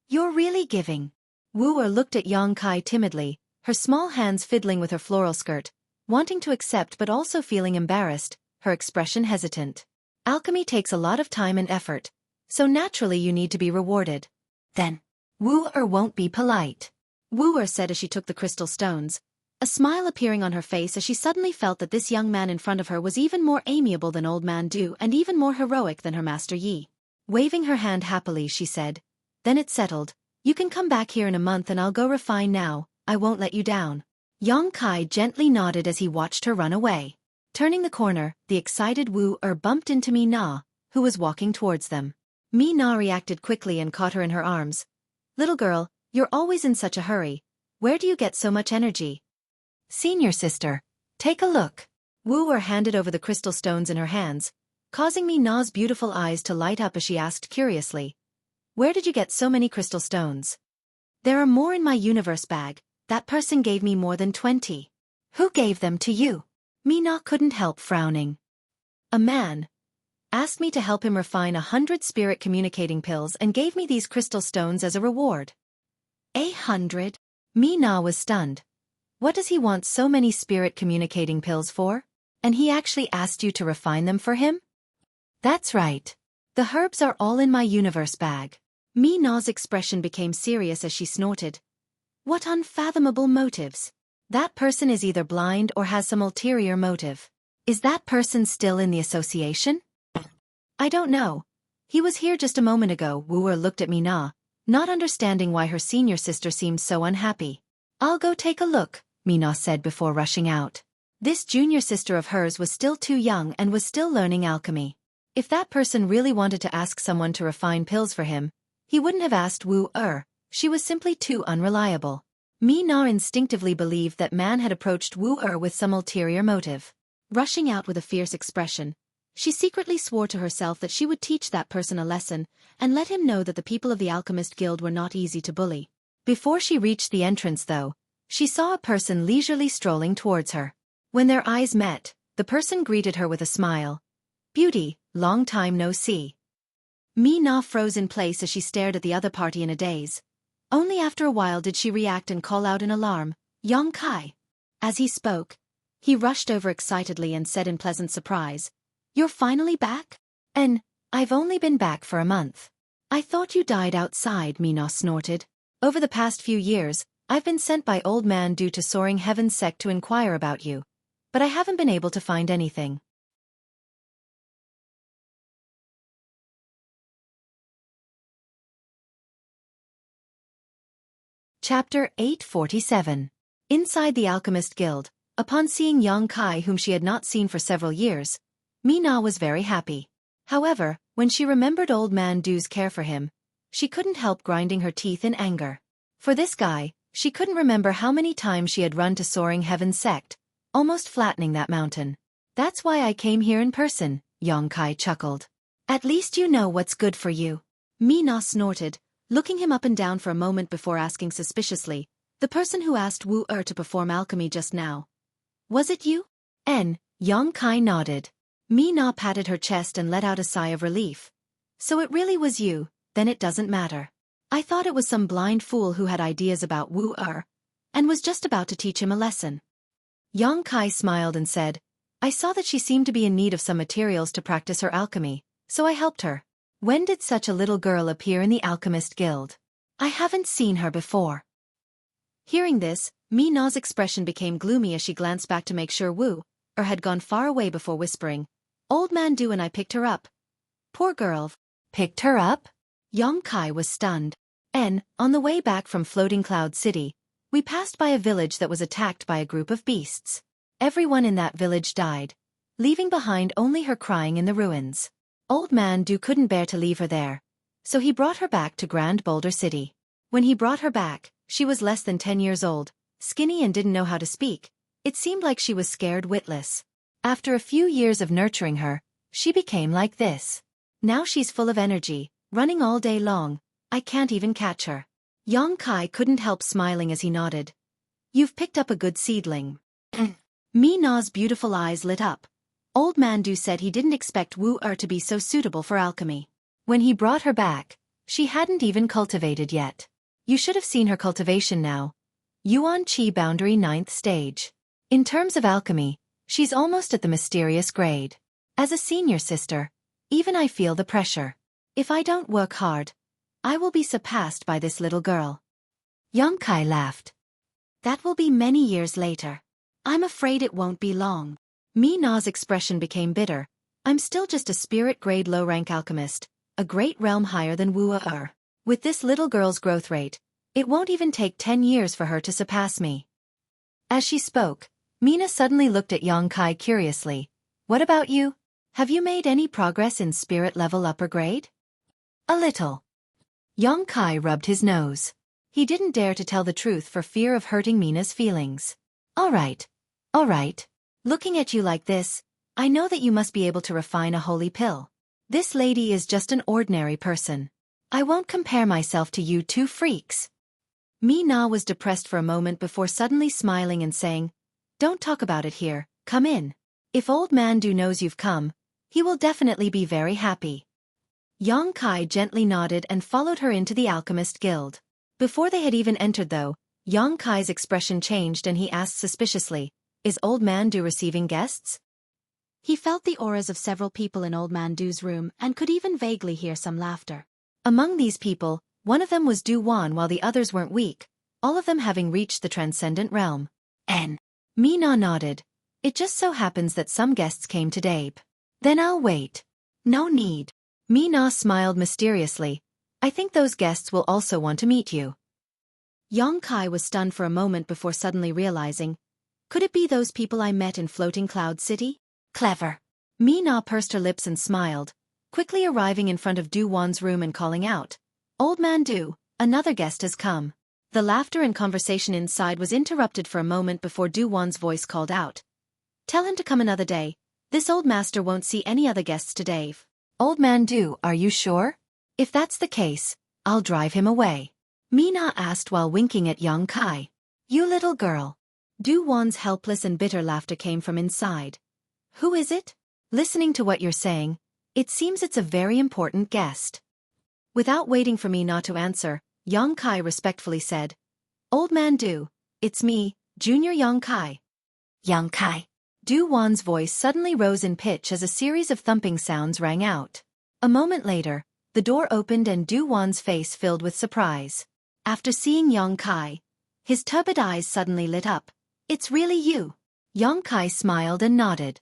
You're really giving. Wu looked at Xueqi timidly, her small hands fiddling with her floral skirt, wanting to accept but also feeling embarrassed, her expression hesitant. Alchemy takes a lot of time and effort, so naturally you need to be rewarded. Then, Wu won't be polite. Wu said as she took the crystal stones, a smile appearing on her face as she suddenly felt that this young man in front of her was even more amiable than Old Man Du and even more heroic than her master Yi. Waving her hand happily, she said, "Then it's settled. You can come back here in a month and I'll go refine now. I won't let you down." Xueqi gently nodded as he watched her run away. Turning the corner, the excited Wu bumped into Mi Na, who was walking towards them. Mi Na reacted quickly and caught her in her arms. "Little girl, you're always in such a hurry. Where do you get so much energy?" "Senior sister, take a look." Wu handed over the crystal stones in her hands, causing Mi Na's beautiful eyes to light up as she asked curiously, "Where did you get so many crystal stones?" "There are more in my universe bag. That person gave me more than 20. "Who gave them to you?" Mi Na couldn't help frowning. "A man asked me to help him refine 100 spirit communicating pills and gave me these crystal stones as a reward." 100? Mi Na was stunned. What does he want so many spirit communicating pills for? And he actually asked you to refine them for him? "That's right. The herbs are all in my universe bag." Mi Na's expression became serious as she snorted. What unfathomable motives. That person is either blind or has some ulterior motive. Is that person still in the association? "I don't know. He was here just a moment ago." Wu looked at Mi Na, not understanding why her senior sister seemed so unhappy. "I'll go take a look," Mi Na said before rushing out. This junior sister of hers was still too young and was still learning alchemy. If that person really wanted to ask someone to refine pills for him, he wouldn't have asked Wu. She was simply too unreliable. Mi Na instinctively believed that man had approached Wu with some ulterior motive. Rushing out with a fierce expression, she secretly swore to herself that she would teach that person a lesson and let him know that the people of the Alchemist Guild were not easy to bully. Before she reached the entrance though, she saw a person leisurely strolling towards her. When their eyes met, the person greeted her with a smile. "Beauty, long time no see." Mi Na froze in place as she stared at the other party in a daze. Only after a while did she react and call out in alarm, "Xueqi." As he spoke, he rushed over excitedly and said in pleasant surprise, "You're finally back? And I've only been back for a month." "I thought you died outside," Mi Na snorted. "Over the past few years, I've been sent by Old Man Du to Soaring Heaven's sect to inquire about you. But I haven't been able to find anything." Chapter 847. Inside the Alchemist Guild, upon seeing Xueqi whom she had not seen for several years, Mi Na was very happy. However, when she remembered Old Man Du's care for him, she couldn't help grinding her teeth in anger. For this guy, she couldn't remember how many times she had run to Soaring Heaven's sect, almost flattening that mountain. "That's why I came here in person," Xueqi chuckled. "At least you know what's good for you." Mi Na snorted, looking him up and down for a moment before asking suspiciously, "The person who asked Wu to perform alchemy just now. Was it you?" Xueqi nodded. Mi Na patted her chest and let out a sigh of relief. "So it really was you, then it doesn't matter. I thought it was some blind fool who had ideas about Wu and was just about to teach him a lesson." Xueqi smiled and said, "I saw that she seemed to be in need of some materials to practice her alchemy, so I helped her." "When did such a little girl appear in the Alchemist Guild? I haven't seen her before." Hearing this, Mi Na's expression became gloomy as she glanced back to make sure Wu had gone far away before whispering, "Old Man Du and I picked her up." "Poor girl." "Picked her up?" Xueqi was stunned. On the way back from Floating Cloud City, we passed by a village that was attacked by a group of beasts. Everyone in that village died, leaving behind only her crying in the ruins. Old Man Du couldn't bear to leave her there, so he brought her back to Grand Boulder City. When he brought her back, She was less than 10 years old, skinny and didn't know how to speak. It seemed like she was scared witless. After a few years of nurturing her, she became like this. Now she's full of energy, running all day long. I can't even catch her. Yang Kai couldn't help smiling as he nodded. You've picked up a good seedling. Mi Na's beautiful eyes lit up. Old Man Du said he didn't expect Wu Er to be so suitable for alchemy. When he brought her back, she hadn't even cultivated yet. You should have seen her cultivation now. Yuan Qi Boundary 9th stage. In terms of alchemy, she's almost at the mysterious grade. As a senior sister, even I feel the pressure. If I don't work hard, I will be surpassed by this little girl. Yang Kai laughed. That will be many years later. I'm afraid it won't be long. Mi Na's expression became bitter. I'm still just a spirit-grade low-rank alchemist, a great realm higher than Wu Er. With this little girl's growth rate, it won't even take 10 years for her to surpass me. As she spoke, Mina suddenly looked at Yang Kai curiously. What about you? Have you made any progress in spirit level upper grade? A little. Yang Kai rubbed his nose. He didn't dare to tell the truth for fear of hurting Mina's feelings. All right. Looking at you like this, I know that you must be able to refine a holy pill. This lady is just an ordinary person. I won't compare myself to you two freaks. Mi Na was depressed for a moment before suddenly smiling and saying, Don't talk about it here, come in. If Old Man Du knows you've come, he will definitely be very happy. Yang Kai gently nodded and followed her into the Alchemist Guild. Before they had even entered though, Yang Kai's expression changed and he asked suspiciously, Is Old Man Du receiving guests? He felt the auras of several people in Old Man Du's room and could even vaguely hear some laughter. Among these people, one of them was Du Wan while the others weren't weak, all of them having reached the transcendent realm. Mi Na nodded. It just so happens that some guests came today. Then I'll wait. No need. Mi Na smiled mysteriously. I think those guests will also want to meet you. Yang Kai was stunned for a moment before suddenly realizing, could it be those people I met in Floating Cloud City? Clever. Mi Na pursed her lips and smiled, quickly arriving in front of Du Wan's room and calling out, Old Man Du, another guest has come. The laughter and conversation inside was interrupted for a moment before Du Wan's voice called out. Tell him to come another day. This old master won't see any other guests today. Old Man Du, are you sure? If that's the case, I'll drive him away. Mi Na asked while winking at Yang Kai. You little girl. Du Wan's helpless and bitter laughter came from inside. Who is it? Listening to what you're saying, it seems it's a very important guest. Without waiting for Mi Na to answer, Yang Kai respectfully said, Old Man Du, it's me, Junior Yang Kai. Yang Kai. Du Wan's voice suddenly rose in pitch as a series of thumping sounds rang out. A moment later, the door opened and Du Wan's face filled with surprise. After seeing Yang Kai, his turbid eyes suddenly lit up. It's really you. Yang Kai smiled and nodded.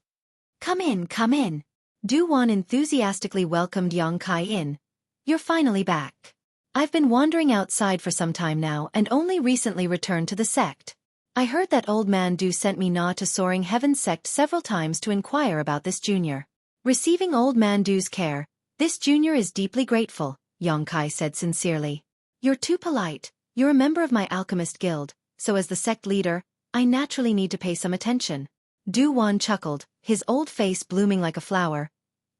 Come in, come in. Du Wan enthusiastically welcomed Yang Kai in. You're finally back. I've been wandering outside for some time now and only recently returned to the sect. I heard that Old Man Du sent Mi Na to Soaring Heaven's sect several times to inquire about this junior. Receiving Old Man Du's care, this junior is deeply grateful, Yang Kai said sincerely. You're too polite. You're a member of my alchemist guild, so as the sect leader, I naturally need to pay some attention. Du Wan chuckled, his old face blooming like a flower.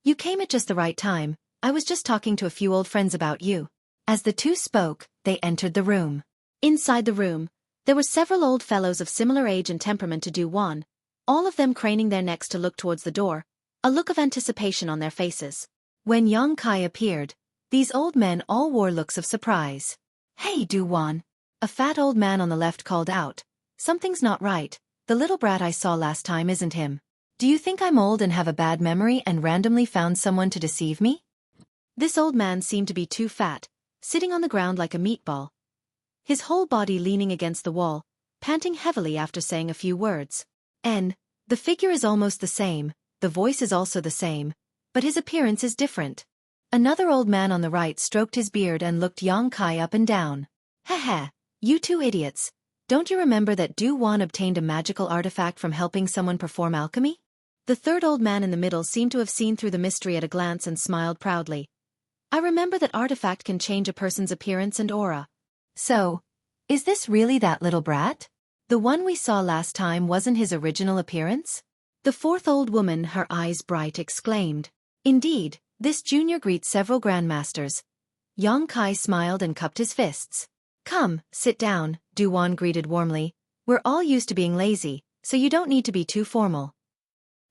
You came at just the right time. I was just talking to a few old friends about you. As the two spoke, they entered the room. Inside the room, there were several old fellows of similar age and temperament to Du Wan, all of them craning their necks to look towards the door, a look of anticipation on their faces. When Yang Kai appeared, these old men all wore looks of surprise. Hey Du Wan! A fat old man on the left called out. Something's not right, the little brat I saw last time isn't him. Do you think I'm old and have a bad memory and randomly found someone to deceive me? This old man seemed to be too fat, sitting on the ground like a meatball, his whole body leaning against the wall, panting heavily after saying a few words. The figure is almost the same, the voice is also the same, but his appearance is different. Another old man on the right stroked his beard and looked Yang Kai up and down. Heh, you two idiots. Don't you remember that Du Wan obtained a magical artifact from helping someone perform alchemy? The third old man in the middle seemed to have seen through the mystery at a glance and smiled proudly. I remember that artifact can change a person's appearance and aura. So, Is this really that little brat? The one we saw last time wasn't his original appearance? The fourth old woman, her eyes bright, exclaimed. Indeed, this junior greets several grandmasters. Yang Kai smiled and cupped his fists. Come, sit down, Duwan greeted warmly. We're all used to being lazy, so you don't need to be too formal.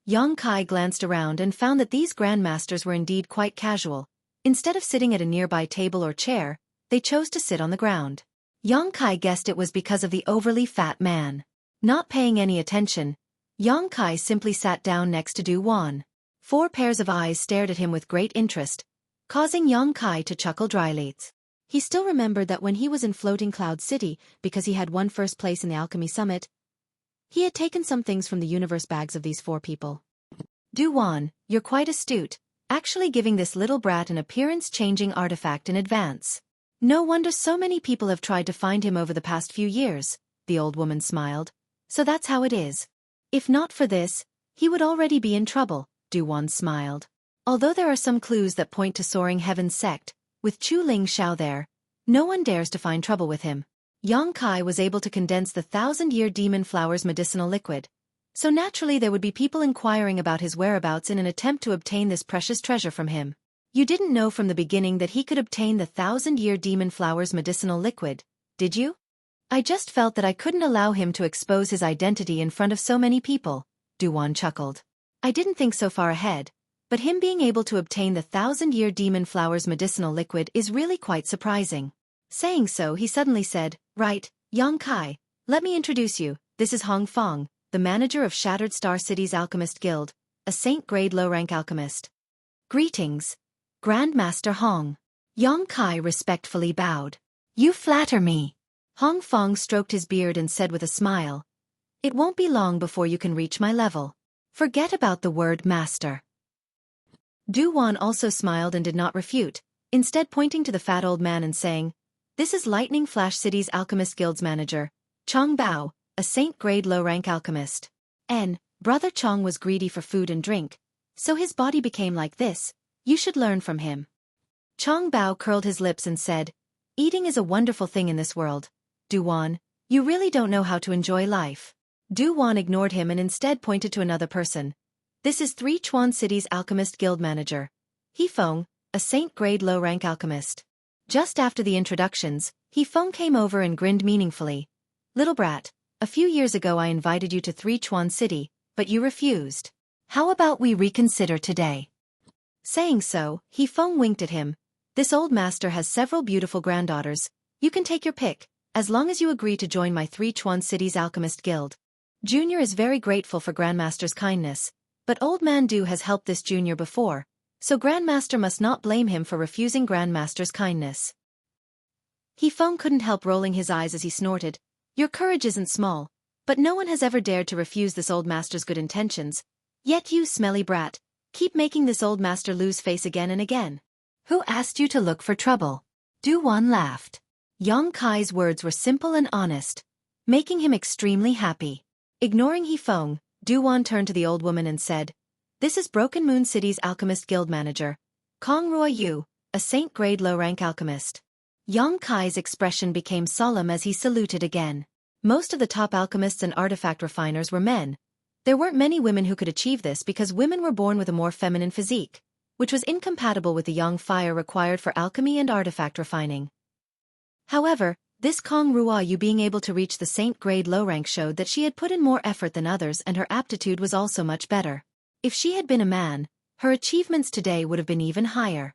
Yang Kai glanced around and found that these grandmasters were indeed quite casual. Instead of sitting at a nearby table or chair, they chose to sit on the ground. Yang Kai guessed it was because of the overly fat man. Not paying any attention, Yang Kai simply sat down next to Duwan. 4 pairs of eyes stared at him with great interest, causing Yang Kai to chuckle dryly. He still remembered that when he was in Floating Cloud City, because he had won first place in the Alchemy Summit, he had taken some things from the universe bags of these 4 people. Duwan, you're quite astute, actually giving this little brat an appearance-changing artifact in advance. No wonder so many people have tried to find him over the past few years, the old woman smiled. So that's how it is. If not for this, he would already be in trouble, Duwan smiled. Although there are some clues that point to Soaring Heaven's sect, with Chu Ling Xiao there, no one dares to find trouble with him. Yang Kai was able to condense the 1,000-year demon flower's medicinal liquid, so naturally there would be people inquiring about his whereabouts in an attempt to obtain this precious treasure from him. You didn't know from the beginning that he could obtain the 1,000-year demon flower's medicinal liquid, did you? I just felt that I couldn't allow him to expose his identity in front of so many people, Duwan chuckled. I didn't think so far ahead, but him being able to obtain the 1,000-year demon flower's medicinal liquid is really quite surprising. Saying so, he suddenly said, Right, Yang Kai, let me introduce you, this is Hong Fong, the manager of Shattered Star City's Alchemist Guild, a Saint-grade low-rank alchemist. Greetings, Grandmaster Hong. Yang Kai respectfully bowed. You flatter me. Hong Fong stroked his beard and said with a smile, It won't be long before you can reach my level. Forget about the word master. Duwan also smiled and did not refute, instead pointing to the fat old man and saying, This is Lightning Flash City's Alchemist Guild's manager, Chong Bao, a Saint-grade low-rank alchemist. Brother Chong was greedy for food and drink, so his body became like this. You should learn from him. Chong Bao curled his lips and said, Eating is a wonderful thing in this world. Duwan, you really don't know how to enjoy life. Duwan ignored him and instead pointed to another person. This is Three Chuan City's Alchemist Guild manager, He Feng, a Saint-grade low-rank alchemist. Just after the introductions, He Feng came over and grinned meaningfully. Little brat, a few years ago I invited you to Three Chuan City, but you refused. How about we reconsider today? Saying so, He Feng winked at him. This old master has several beautiful granddaughters. You can take your pick, as long as you agree to join my Three Chuan City's Alchemist Guild. Junior is very grateful for Grandmaster's kindness, but Old Man Du has helped this junior before, so Grandmaster must not blame him for refusing Grandmaster's kindness. He Feng couldn't help rolling his eyes as he snorted. Your courage isn't small, but no one has ever dared to refuse this old master's good intentions. Yet you, smelly brat, keep making this old master lose face again and again. Who asked you to look for trouble? Duwan laughed. Yang Kai's words were simple and honest, making him extremely happy. Ignoring He Feng, Duwan turned to the old woman and said, This is Broken Moon City's Alchemist Guild manager, Kong Rua Yu, a Saint-grade low-rank alchemist. Yang Kai's expression became solemn as he saluted again. Most of the top alchemists and artifact refiners were men. There weren't many women who could achieve this because women were born with a more feminine physique, which was incompatible with the yang fire required for alchemy and artifact refining. However, this Kong Rua Yu being able to reach the Saint-grade low-rank showed that she had put in more effort than others and her aptitude was also much better. If she had been a man, her achievements today would have been even higher.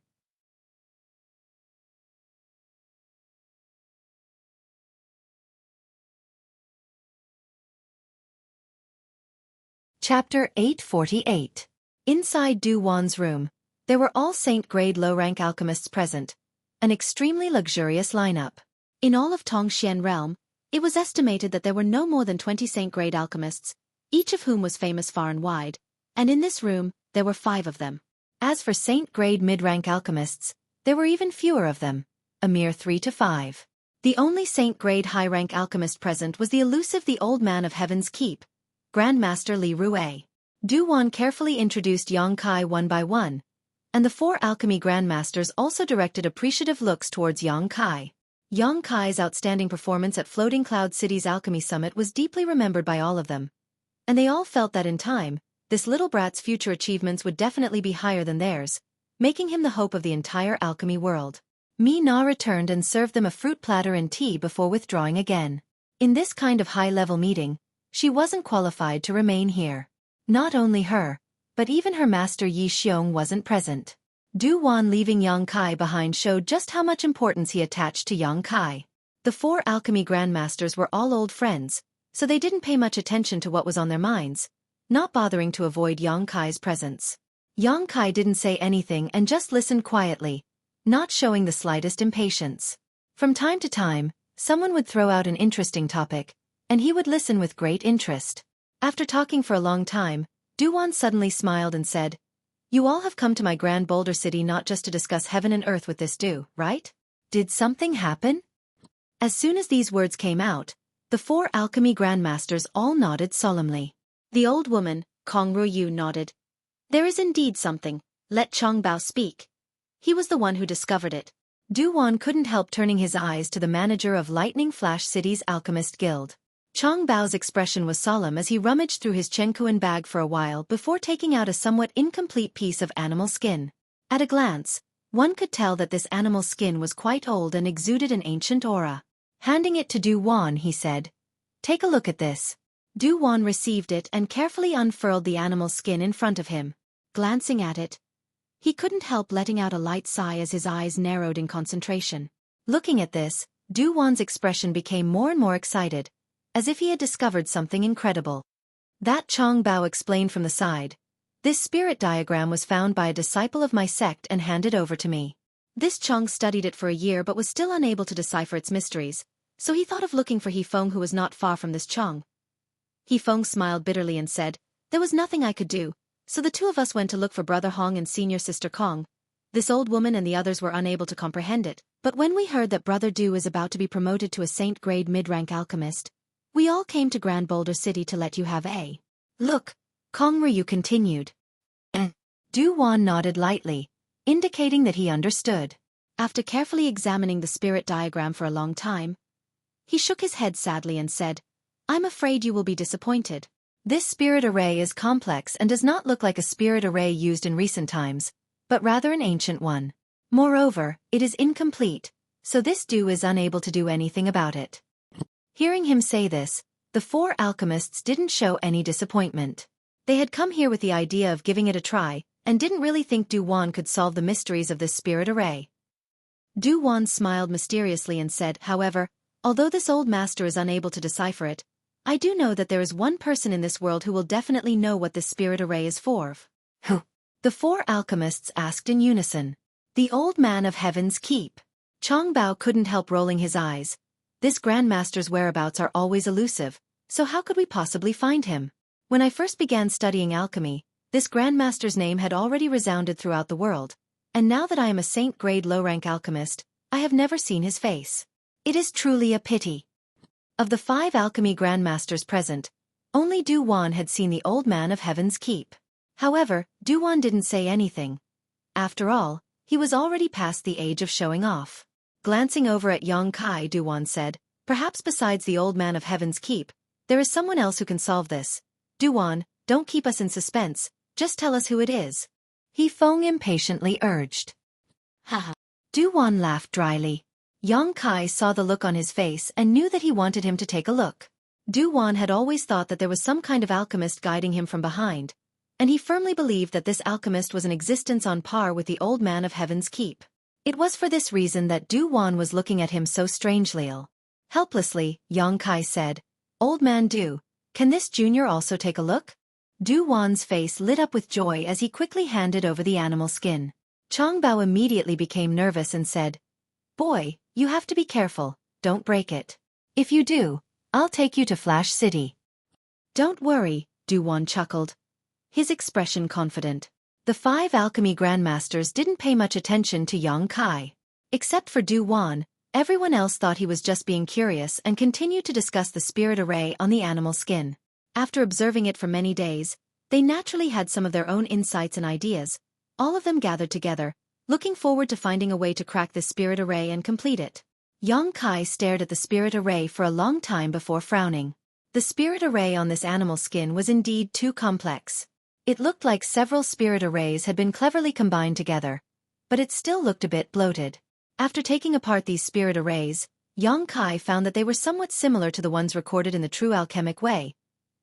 Chapter 848. Inside Duwan's room, there were all Saint-grade low-rank alchemists present, an extremely luxurious lineup. In all of Tongxian realm, it was estimated that there were no more than 20 Saint-grade alchemists, each of whom was famous far and wide, and in this room, there were 5 of them. As for Saint-grade mid-rank alchemists, there were even fewer of them, a mere 3 to 5. The only Saint-grade high-rank alchemist present was the elusive the Old Man of Heaven's Keep, Grandmaster Li Rue. Duwan carefully introduced Yang Kai one by one, and the 4 alchemy grandmasters also directed appreciative looks towards Yang Kai. Yang Kai's outstanding performance at Floating Cloud City's Alchemy Summit was deeply remembered by all of them. And they all felt that in time, this little brat's future achievements would definitely be higher than theirs, making him the hope of the entire alchemy world. Na returned and served them a fruit platter and tea before withdrawing again. In this kind of high-level meeting, she wasn't qualified to remain here. Not only her, but even her master Yi Xiong wasn't present. Du Wan leaving Yang Kai behind showed just how much importance he attached to Yang Kai. The 4 alchemy grandmasters were all old friends, so they didn't pay much attention to what was on their minds, not bothering to avoid Yang Kai's presence. Yang Kai didn't say anything and just listened quietly, not showing the slightest impatience. From time to time, someone would throw out an interesting topic, and he would listen with great interest. After talking for a long time, Du Wan suddenly smiled and said, "You all have come to my Grand Boulder City not just to discuss heaven and earth with this right? Did something happen?" As soon as these words came out, the 4 alchemy grandmasters all nodded solemnly. The old woman, Kong Ruyu, nodded. "There is indeed something. Let Chongbao speak. He was the one who discovered it." Du Wan couldn't help turning his eyes to the manager of Lightning Flash City's Alchemist Guild. Chongbao's expression was solemn as he rummaged through his Chengkuan bag for a while before taking out a somewhat incomplete piece of animal skin. At a glance, one could tell that this animal skin was quite old and exuded an ancient aura. Handing it to Du Wan, he said, "Take a look at this." Du Wan received it and carefully unfurled the animal skin in front of him. Glancing at it, he couldn't help letting out a light sigh as his eyes narrowed in concentration. Looking at this, Du Wan's expression became more and more excited, as if he had discovered something incredible. That Chongbao explained from the side. "This spirit diagram was found by a disciple of my sect and handed over to me. This Chong studied it for a year but was still unable to decipher its mysteries, so he thought of looking for He-Feng, who was not far from this Chong." He-Feng smiled bitterly and said, "There was nothing I could do, so the 2 of us went to look for Brother Hong and Senior Sister Kong. This old woman and the others were unable to comprehend it, but when we heard that Brother Du is about to be promoted to a saint-grade mid-rank alchemist, we all came to Grand Boulder City to let you have a look." Kong Ryu continued. Du Wan nodded lightly, indicating that he understood. After carefully examining the spirit diagram for a long time, he shook his head sadly and said, "I'm afraid you will be disappointed. This spirit array is complex and does not look like a spirit array used in recent times, but rather an ancient one. Moreover, it is incomplete, so this Du is unable to do anything about it." Hearing him say this, the 4 alchemists didn't show any disappointment. They had come here with the idea of giving it a try, and didn't really think Du Wan could solve the mysteries of this spirit array. Du Wan smiled mysteriously and said, "However, although this old master is unable to decipher it, I do know that there is one person in this world who will definitely know what this spirit array is for." "Who?" the 4 alchemists asked in unison. "The old man of Heaven's Keep." Chongbao couldn't help rolling his eyes. This grandmaster's whereabouts are always elusive, so how could we possibly find him? When I first began studying alchemy, this grandmaster's name had already resounded throughout the world, and now that I am a saint-grade low-rank alchemist, I have never seen his face. It is truly a pity. Of the 5 alchemy grandmasters present, only Du Wan had seen the old man of Heaven's Keep. However, Du Wan didn't say anything. After all, he was already past the age of showing off. Glancing over at Yang Kai, Du Wan said, "Perhaps besides the old man of Heaven's Keep, there is someone else who can solve this. Du Wan, don't keep us in suspense, just tell us who it is." He-Feng impatiently urged. "Haha." Du Wan laughed dryly. Yang Kai saw the look on his face and knew that he wanted him to take a look. Du Wan had always thought that there was some kind of alchemist guiding him from behind, and he firmly believed that this alchemist was an existence on par with the old man of Heaven's Keep. It was for this reason that Du Wan was looking at him so strangely. Helplessly, Yang Kai said, "Old man Du, can this junior also take a look?" Du Wan's face lit up with joy as he quickly handed over the animal skin. Chongbao immediately became nervous and said, "Boy, you have to be careful, don't break it. If you do, I'll take you to Flash City." "Don't worry," Du Wan chuckled, his expression confident. The 5 alchemy grandmasters didn't pay much attention to Yang Kai. Except for Du Wan, everyone else thought he was just being curious and continued to discuss the spirit array on the animal skin. After observing it for many days, they naturally had some of their own insights and ideas, all of them gathered together, looking forward to finding a way to crack this spirit array and complete it. Yang Kai stared at the spirit array for a long time before frowning. The spirit array on this animal skin was indeed too complex. It looked like several spirit arrays had been cleverly combined together, but it still looked a bit bloated. After taking apart these spirit arrays, Yang Kai found that they were somewhat similar to the ones recorded in the true alchemic way,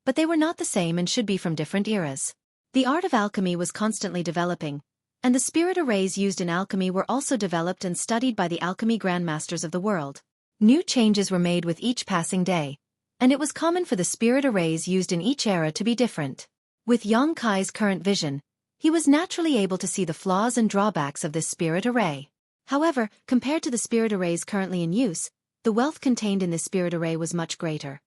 but they were not the same and should be from different eras. The art of alchemy was constantly developing, and the spirit arrays used in alchemy were also developed and studied by the alchemy grandmasters of the world. New changes were made with each passing day, and it was common for the spirit arrays used in each era to be different. With Yang Kai's current vision, he was naturally able to see the flaws and drawbacks of this spirit array. However, compared to the spirit arrays currently in use, the wealth contained in this spirit array was much greater.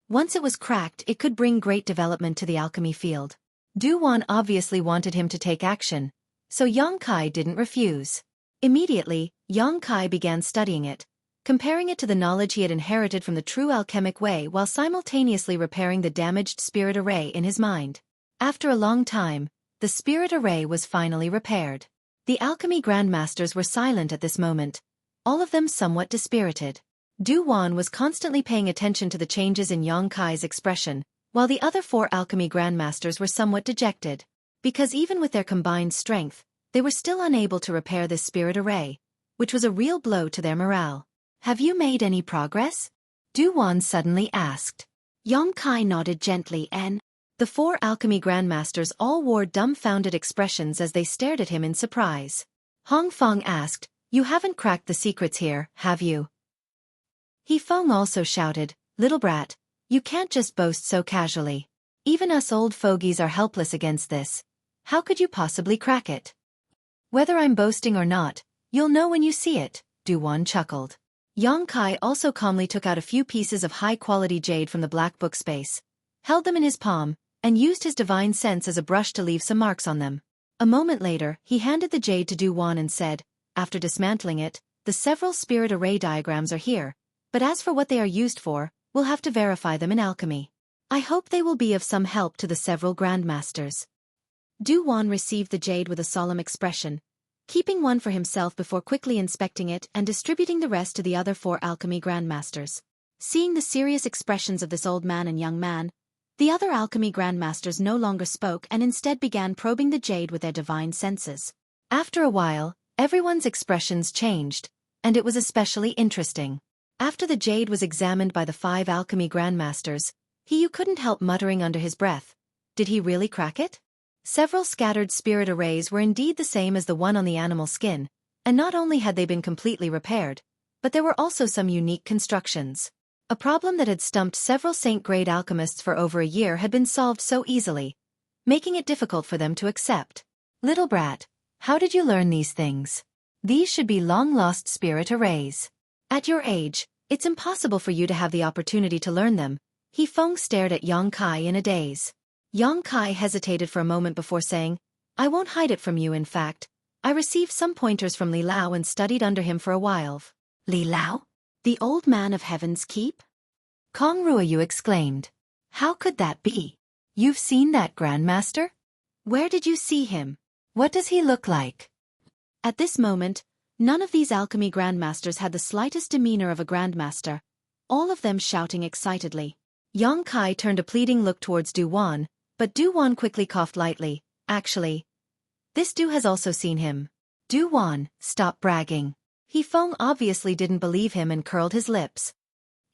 Once it was cracked, it could bring great development to the alchemy field. Du Wan obviously wanted him to take action, so Yang Kai didn't refuse. Immediately, Yang Kai began studying it, comparing it to the knowledge he had inherited from the true alchemic way while simultaneously repairing the damaged spirit array in his mind. After a long time, the spirit array was finally repaired. The alchemy grandmasters were silent at this moment, all of them somewhat dispirited. Du Wan was constantly paying attention to the changes in Yang Kai's expression, while the other 4 alchemy grandmasters were somewhat dejected. Because even with their combined strength, they were still unable to repair this spirit array, which was a real blow to their morale. "Have you made any progress?" Du Wan suddenly asked. Yang Kai nodded gently and the 4 alchemy grandmasters all wore dumbfounded expressions as they stared at him in surprise. Hong Fong asked, "You haven't cracked the secrets here, have you?" He Feng also shouted, "Little brat, you can't just boast so casually. Even us old fogies are helpless against this. How could you possibly crack it?" "Whether I'm boasting or not, you'll know when you see it," Du Wan chuckled. Yang Kai also calmly took out a few pieces of high-quality jade from the black book space, held them in his palm, and used his divine sense as a brush to leave some marks on them. A moment later, he handed the jade to Du Wan and said, after dismantling it, "The several spirit array diagrams are here, but as for what they are used for, we'll have to verify them in alchemy. I hope they will be of some help to the several grandmasters." Du Wan received the jade with a solemn expression, keeping one for himself before quickly inspecting it and distributing the rest to the other 4 alchemy grandmasters. Seeing the serious expressions of this old man and young man, the other alchemy grandmasters no longer spoke and instead began probing the jade with their divine senses. After a while, everyone's expressions changed, and it was especially interesting. After the jade was examined by the 5 alchemy grandmasters, He couldn't help muttering under his breath, "Did he really crack it?" Several scattered spirit arrays were indeed the same as the one on the animal skin, and not only had they been completely repaired, but there were also some unique constructions. A problem that had stumped several Saint-grade alchemists for over a year had been solved so easily, making it difficult for them to accept. "Little brat, how did you learn these things? These should be long-lost spirit arrays. At your age, it's impossible for you to have the opportunity to learn them." He Feng stared at Yang Kai in a daze. Yang Kai hesitated for a moment before saying, "I won't hide it from you. In fact, I received some pointers from Li Lao and studied under him for a while." "Li Lao? The old man of Heaven's Keep?" Kong Ruoyu exclaimed. "How could that be? You've seen that Grandmaster? Where did you see him? What does he look like?" At this moment, none of these alchemy grandmasters had the slightest demeanor of a grandmaster, all of them shouting excitedly. Yang Kai turned a pleading look towards Du Wan, but Du Wan quickly coughed lightly. "Actually, this Du has also seen him." "Du Wan, stop bragging." He Feng obviously didn't believe him and curled his lips.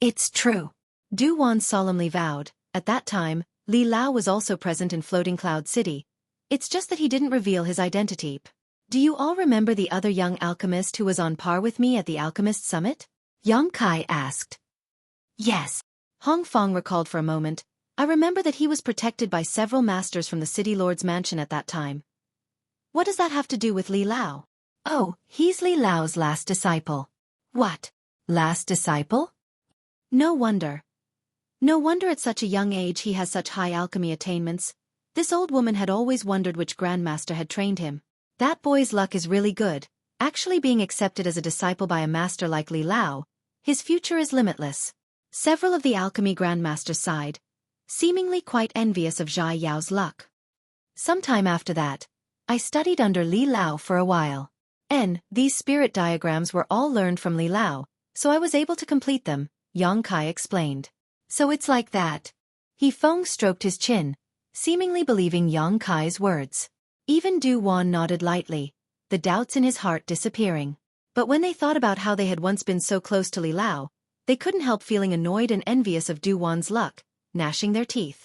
"It's true." Du Wan solemnly vowed. At that time, Li Lao was also present in Floating Cloud City. It's just that he didn't reveal his identity. "Do you all remember the other young alchemist who was on par with me at the Alchemist Summit?" Yang Kai asked. "Yes." Hong Fong recalled for a moment. "I remember that he was protected by several masters from the City Lord's mansion at that time. What does that have to do with Li Lao?" "Oh, he's Li Lao's last disciple." "What? Last disciple? No wonder. No wonder at such a young age he has such high alchemy attainments." This old woman had always wondered which grandmaster had trained him. "That boy's luck is really good, actually being accepted as a disciple by a master like Li Lao. His future is limitless." Several of the alchemy grandmasters sighed, seemingly quite envious of Zhai Yao's luck. Sometime after that, I studied under Li Lao for a while. These spirit diagrams were all learned from Li Lao, so I was able to complete them, Yang Kai explained. So it's like that. He Feng stroked his chin, seemingly believing Yang Kai's words. Even Du Wan nodded lightly, the doubts in his heart disappearing. But when they thought about how they had once been so close to Li Lao, they couldn't help feeling annoyed and envious of Du Wan's luck, gnashing their teeth.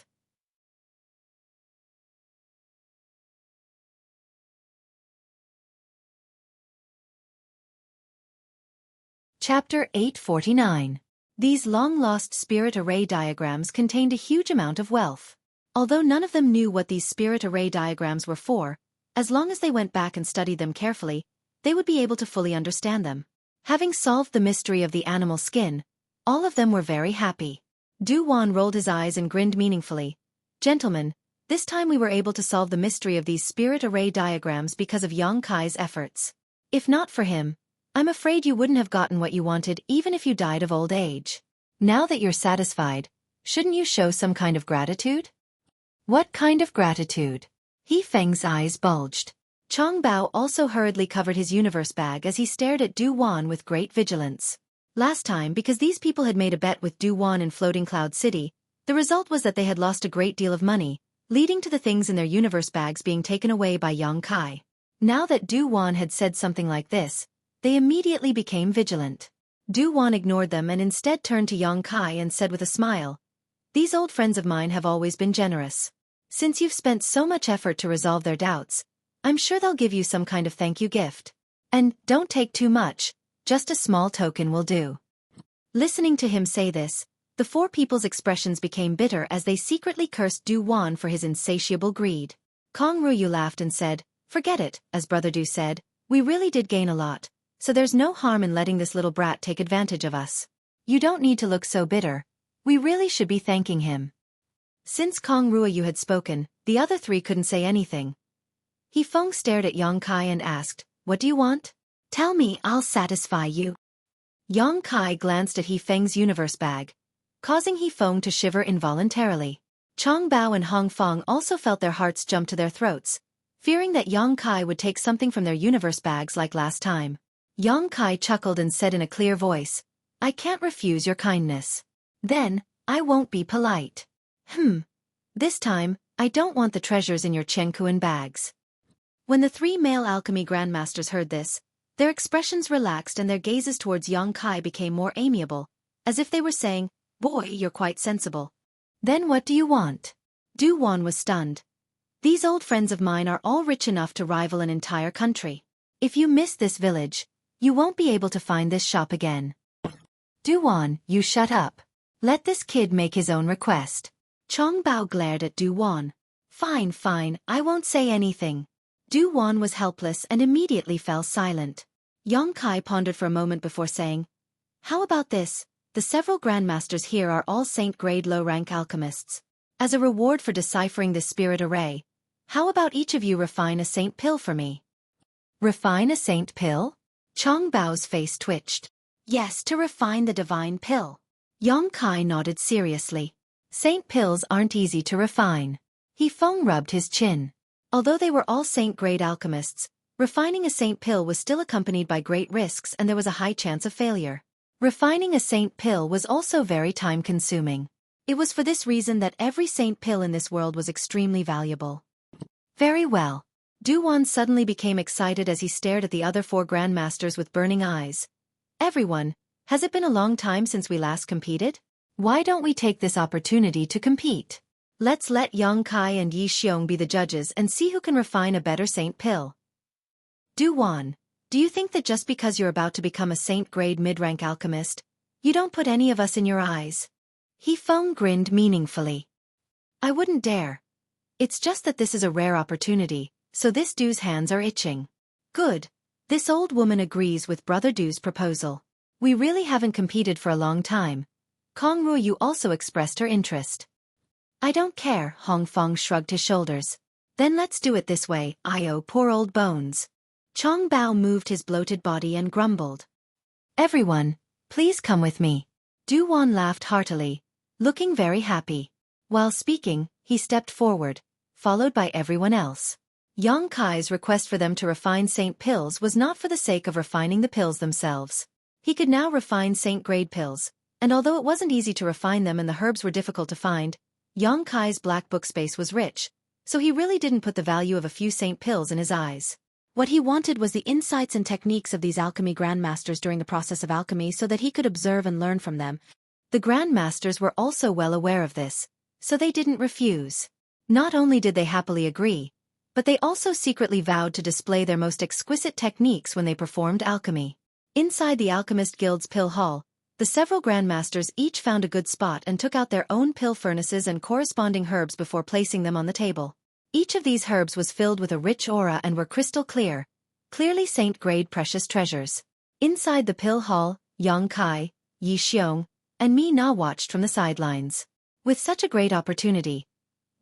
Chapter 849. These long-lost spirit array diagrams contained a huge amount of wealth. Although none of them knew what these spirit array diagrams were for, as long as they went back and studied them carefully, they would be able to fully understand them. Having solved the mystery of the animal skin, all of them were very happy. Du Wan rolled his eyes and grinned meaningfully. Gentlemen, this time we were able to solve the mystery of these spirit array diagrams because of Yang Kai's efforts. If not for him, I'm afraid you wouldn't have gotten what you wanted even if you died of old age. Now that you're satisfied, shouldn't you show some kind of gratitude? What kind of gratitude? He Feng's eyes bulged. Chong Bao also hurriedly covered his universe bag as he stared at Du Wan with great vigilance. Last time, because these people had made a bet with Du Wan in Floating Cloud City, the result was that they had lost a great deal of money, leading to the things in their universe bags being taken away by Yang Kai. Now that Du Wan had said something like this, they immediately became vigilant. Du Wan ignored them and instead turned to Yang Kai and said with a smile, "These old friends of mine have always been generous. Since you've spent so much effort to resolve their doubts, I'm sure they'll give you some kind of thank you gift. And don't take too much, just a small token will do." Listening to him say this, the four people's expressions became bitter as they secretly cursed Du Wan for his insatiable greed. Kong Ruyu laughed and said, "Forget it, as Brother Du said, we really did gain a lot. So there's no harm in letting this little brat take advantage of us. You don't need to look so bitter. We really should be thanking him." Since Kong Ruyu had spoken, the other three couldn't say anything. He Feng stared at Yang Kai and asked, "What do you want? Tell me, I'll satisfy you." Yang Kai glanced at He Feng's universe bag, causing He Feng to shiver involuntarily. Chong Bao and Hong Fong also felt their hearts jump to their throats, fearing that Yang Kai would take something from their universe bags like last time. Yang Kai chuckled and said in a clear voice, "I can't refuse your kindness. Then, I won't be polite. This time, I don't want the treasures in your Chengkuan bags." When the three male alchemy grandmasters heard this, their expressions relaxed and their gazes towards Yang Kai became more amiable, as if they were saying, "Boy, you're quite sensible. Then what do you want?" Du Wan was stunned. "These old friends of mine are all rich enough to rival an entire country. If you miss this village, you won't be able to find this shop again." "Du Wan, you shut up. Let this kid make his own request." Chong Bao glared at Du Wan. Fine, I won't say anything." Du Wan was helpless and immediately fell silent. Yang Kai pondered for a moment before saying, "How about this? The several grandmasters here are all saint-grade low-rank alchemists. As a reward for deciphering this spirit array, how about each of you refine a saint pill for me?" "Refine a saint pill?" Chong Bao's face twitched. "Yes, to refine the divine pill." Yang Kai nodded seriously. "Saint pills aren't easy to refine." He Feng rubbed his chin. Although they were all saint-grade alchemists, refining a saint pill was still accompanied by great risks and there was a high chance of failure. Refining a saint pill was also very time-consuming. It was for this reason that every saint pill in this world was extremely valuable. "Very well." Du Wan suddenly became excited as he stared at the other four grandmasters with burning eyes. "Everyone, has it been a long time since we last competed? Why don't we take this opportunity to compete? Let's let Yang Kai and Yi Xiong be the judges and see who can refine a better saint pill." "Du Wan, do you think that just because you're about to become a saint-grade mid-rank alchemist, you don't put any of us in your eyes?" He Feng grinned meaningfully. "I wouldn't dare. It's just that this is a rare opportunity, so this Du's hands are itching." "Good. This old woman agrees with Brother Du's proposal. We really haven't competed for a long time." Kong Ruyu also expressed her interest. "I don't care," Hong Fong shrugged his shoulders. "Then let's do it this way, poor old bones." Chong Bao moved his bloated body and grumbled. "Everyone, please come with me." Du Wan laughed heartily, looking very happy. While speaking, he stepped forward, followed by everyone else. Yang Kai's request for them to refine saint pills was not for the sake of refining the pills themselves. He could now refine saint-grade pills, and although it wasn't easy to refine them and the herbs were difficult to find, Yang Kai's black book space was rich, so he really didn't put the value of a few saint pills in his eyes. What he wanted was the insights and techniques of these alchemy grandmasters during the process of alchemy so that he could observe and learn from them. The grandmasters were also well aware of this, so they didn't refuse. Not only did they happily agree, but they also secretly vowed to display their most exquisite techniques when they performed alchemy. Inside the Alchemist Guild's pill hall, the several grandmasters each found a good spot and took out their own pill furnaces and corresponding herbs before placing them on the table. Each of these herbs was filled with a rich aura and were crystal clear, clearly saint-grade precious treasures. Inside the pill hall, Yang Kai, Yi Xiong, and Mi Na watched from the sidelines. With such a great opportunity,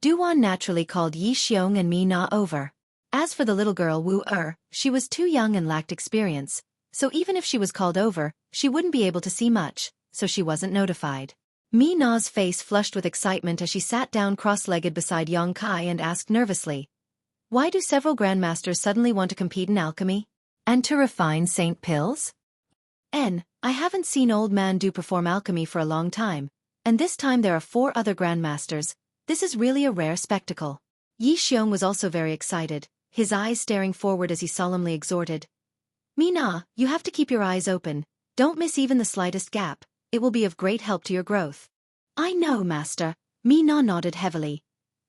Duan naturally called Yi Xiong and Mi Na over. As for the little girl Wu she was too young and lacked experience, so even if she was called over, she wouldn't be able to see much, so she wasn't notified. Mi Na's face flushed with excitement as she sat down cross-legged beside Yang Kai and asked nervously, "Why do several grandmasters suddenly want to compete in alchemy? And to refine saint pills?" I haven't seen old man Du perform alchemy for a long time, and this time there are 4 other grandmasters. This is really a rare spectacle. Yi Xiong was also very excited, his eyes staring forward as he solemnly exhorted, "Mi Na, you have to keep your eyes open, don't miss even the slightest gap, it will be of great help to your growth." "I know, Master," Mi Na nodded heavily,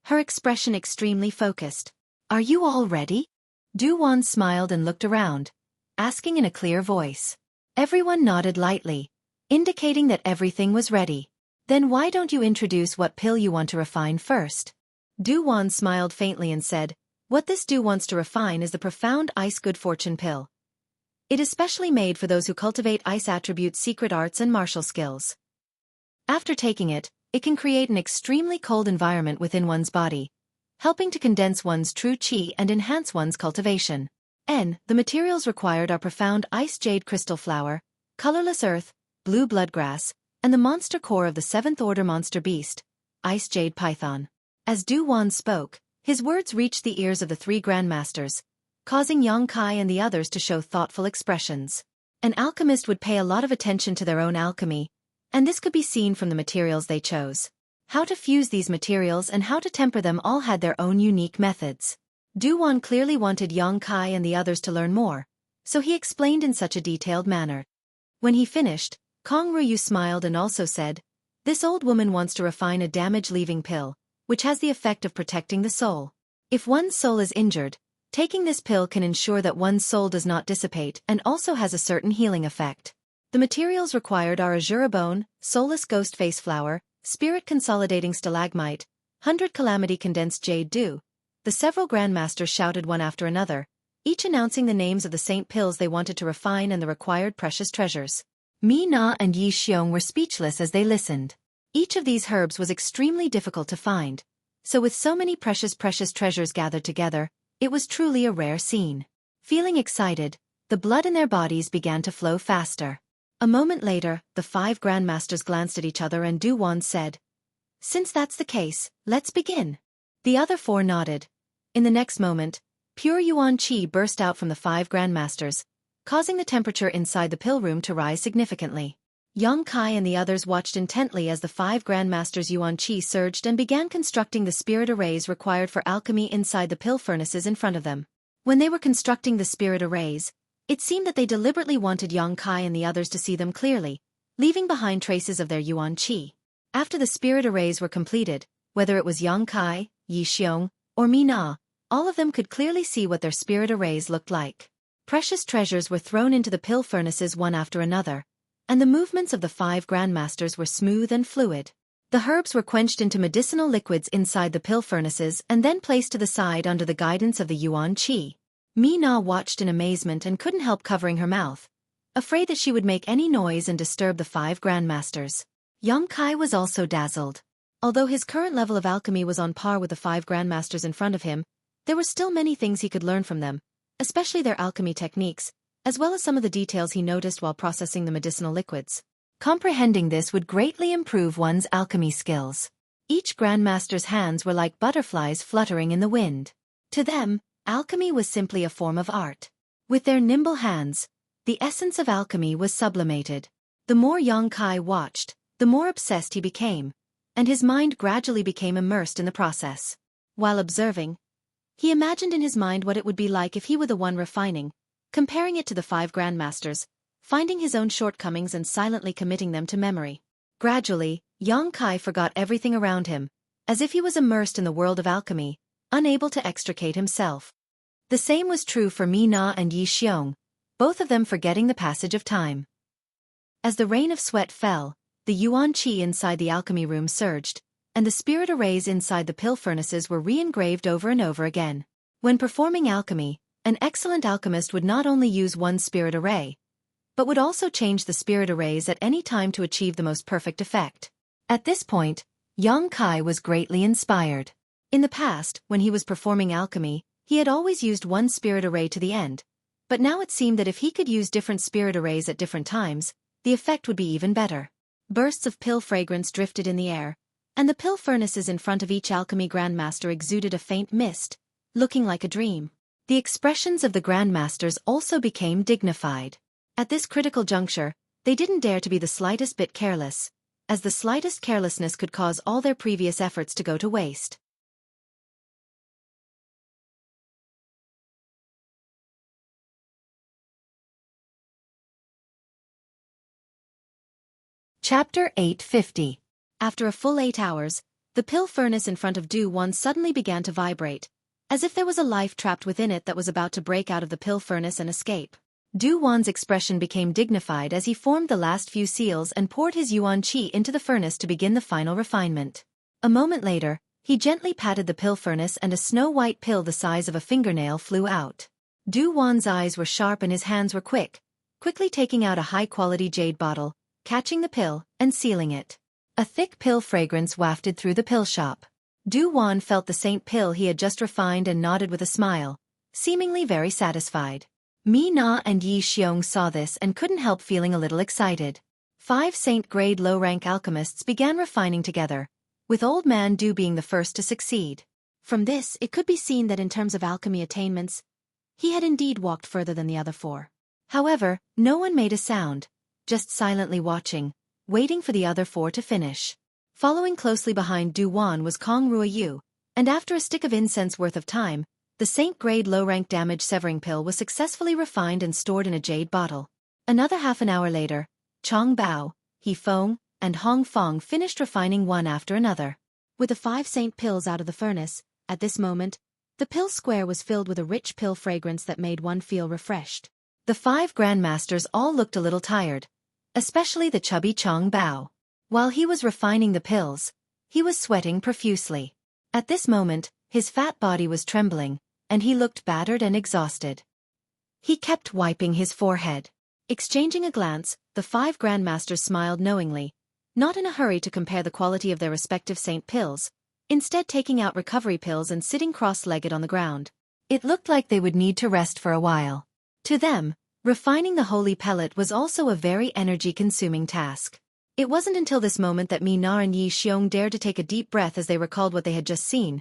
her expression extremely focused. "Are you all ready?" Duan smiled and looked around, asking in a clear voice. Everyone nodded lightly, indicating that everything was ready. "Then why don't you introduce what pill you want to refine first?" Duan smiled faintly and said, "What this Du wants to refine is the profound ice good fortune pill. It is specially made for those who cultivate ice attributes, secret arts and martial skills. After taking it, it can create an extremely cold environment within one's body, helping to condense one's true qi and enhance one's cultivation. The materials required are profound ice jade crystal flower, colorless earth, blue bloodgrass, and the monster core of the 7th order monster beast, ice jade python." As Duan spoke, his words reached the ears of the 3 grandmasters, causing Yang Kai and the others to show thoughtful expressions. An alchemist would pay a lot of attention to their own alchemy, and this could be seen from the materials they chose. How to fuse these materials and how to temper them all had their own unique methods. Duan clearly wanted Yang Kai and the others to learn more, so he explained in such a detailed manner. When he finished, Kong Ruyu smiled and also said, "This old woman wants to refine a damage-leaving pill, which has the effect of protecting the soul. If one's soul is injured, taking this pill can ensure that one's soul does not dissipate and also has a certain healing effect. The materials required are azure bone, soulless ghost face flower, spirit consolidating stalagmite, 100 calamity condensed jade dew." The several grandmasters shouted one after another, each announcing the names of the saint pills they wanted to refine and the required precious treasures. Mi Na and Yi Xiong were speechless as they listened. Each of these herbs was extremely difficult to find, so with so many precious treasures gathered together, it was truly a rare scene. Feeling excited, the blood in their bodies began to flow faster. A moment later, the 5 grandmasters glanced at each other and Duan said, "Since that's the case, let's begin." The other 4 nodded. In the next moment, pure yuan qi burst out from the 5 grandmasters, causing the temperature inside the pill room to rise significantly. Yang Kai and the others watched intently as the 5 grandmasters' yuan qi surged and began constructing the spirit arrays required for alchemy inside the pill furnaces in front of them. When they were constructing the spirit arrays, it seemed that they deliberately wanted Yang Kai and the others to see them clearly, leaving behind traces of their yuan qi. After the spirit arrays were completed, whether it was Yang Kai, Yi Xiong, or Mi Na, all of them could clearly see what their spirit arrays looked like. Precious treasures were thrown into the pill furnaces one after another, and the movements of the 5 grandmasters were smooth and fluid. The herbs were quenched into medicinal liquids inside the pill furnaces and then placed to the side under the guidance of the yuan qi. Mi Na watched in amazement and couldn't help covering her mouth, afraid that she would make any noise and disturb the 5 grandmasters. Yang Kai was also dazzled. Although his current level of alchemy was on par with the 5 grandmasters in front of him, there were still many things he could learn from them, especially their alchemy techniques, as well as some of the details he noticed while processing the medicinal liquids. Comprehending this would greatly improve one's alchemy skills. Each grandmaster's hands were like butterflies fluttering in the wind. To them, alchemy was simply a form of art. With their nimble hands, The essence of alchemy was sublimated. The more Yang Kai watched, the more obsessed he became, and his mind gradually became immersed in the process. While observing, he imagined in his mind what it would be like if he were the one refining, comparing it to the 5 grandmasters, finding his own shortcomings and silently committing them to memory. Gradually, Yang Kai forgot everything around him, as if he was immersed in the world of alchemy, unable to extricate himself. The same was true for Mi Na and Yi Xiong, both of them forgetting the passage of time. As the rain of sweat fell, the yuan qi inside the alchemy room surged, and the spirit arrays inside the pill furnaces were re-engraved over and over again. When performing alchemy, an excellent alchemist would not only use one spirit array, but would also change the spirit arrays at any time to achieve the most perfect effect. At this point, Yang Kai was greatly inspired. In the past, when he was performing alchemy, he had always used one spirit array to the end, but now it seemed that if he could use different spirit arrays at different times, the effect would be even better. Bursts of pill fragrance drifted in the air, and the pill furnaces in front of each alchemy grandmaster exuded a faint mist, looking like a dream. The expressions of the grandmasters also became dignified. At this critical juncture, they didn't dare to be the slightest bit careless, as the slightest carelessness could cause all their previous efforts to go to waste. Chapter 850. After a full 8 hours, the pill furnace in front of Du Wan suddenly began to vibrate, as if there was a life trapped within it that was about to break out of the pill furnace and escape. Du Wan's expression became dignified as he formed the last few seals and poured his yuan qi into the furnace to begin the final refinement. A moment later, he gently patted the pill furnace and a snow-white pill the size of a fingernail flew out. Du Wan's eyes were sharp and his hands were quickly taking out a high-quality jade bottle, catching the pill, and sealing it. A thick pill fragrance wafted through the pill shop. Du Wan felt the saint pill he had just refined and nodded with a smile, seemingly very satisfied. Mi Na and Yi Xiong saw this and couldn't help feeling a little excited. 5 saint-grade low-rank alchemists began refining together, with Old Man Du being the first to succeed. From this, it could be seen that in terms of alchemy attainments, he had indeed walked further than the other 4. However, no one made a sound, just silently watching, waiting for the other 4 to finish. Following closely behind Du Wan was Kong Ruoyu, and after a stick of incense worth of time, the saint-grade low-rank damage-severing pill was successfully refined and stored in a jade bottle. Another half an hour later, Chong Bao, He Feng, and Hong Fong finished refining one after another. With the 5 saint pills out of the furnace, at this moment, the pill square was filled with a rich pill fragrance that made one feel refreshed. The 5 grandmasters all looked a little tired, especially the chubby Chong Bao. While he was refining the pills, he was sweating profusely. At this moment, his fat body was trembling, and he looked battered and exhausted. He kept wiping his forehead. Exchanging a glance, the 5 grandmasters smiled knowingly, not in a hurry to compare the quality of their respective saint pills, instead taking out recovery pills and sitting cross-legged on the ground. It looked like they would need to rest for a while. To them, refining the holy pellet was also a very energy-consuming task. It wasn't until this moment that Mi Na and Yi Xiong dared to take a deep breath as they recalled what they had just seen,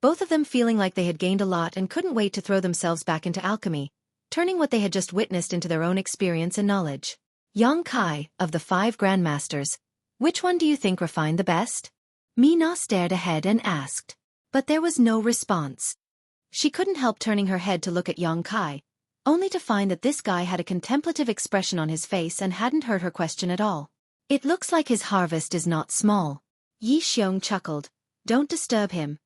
both of them feeling like they had gained a lot and couldn't wait to throw themselves back into alchemy, turning what they had just witnessed into their own experience and knowledge. Yang Kai, of the 5 grandmasters, which one do you think refined the best? Mi Na stared ahead and asked. But there was no response. She couldn't help turning her head to look at Yang Kai, only to find that this guy had a contemplative expression on his face and hadn't heard her question at all. It looks like his harvest is not small. Yi Xiong chuckled. Don't disturb him.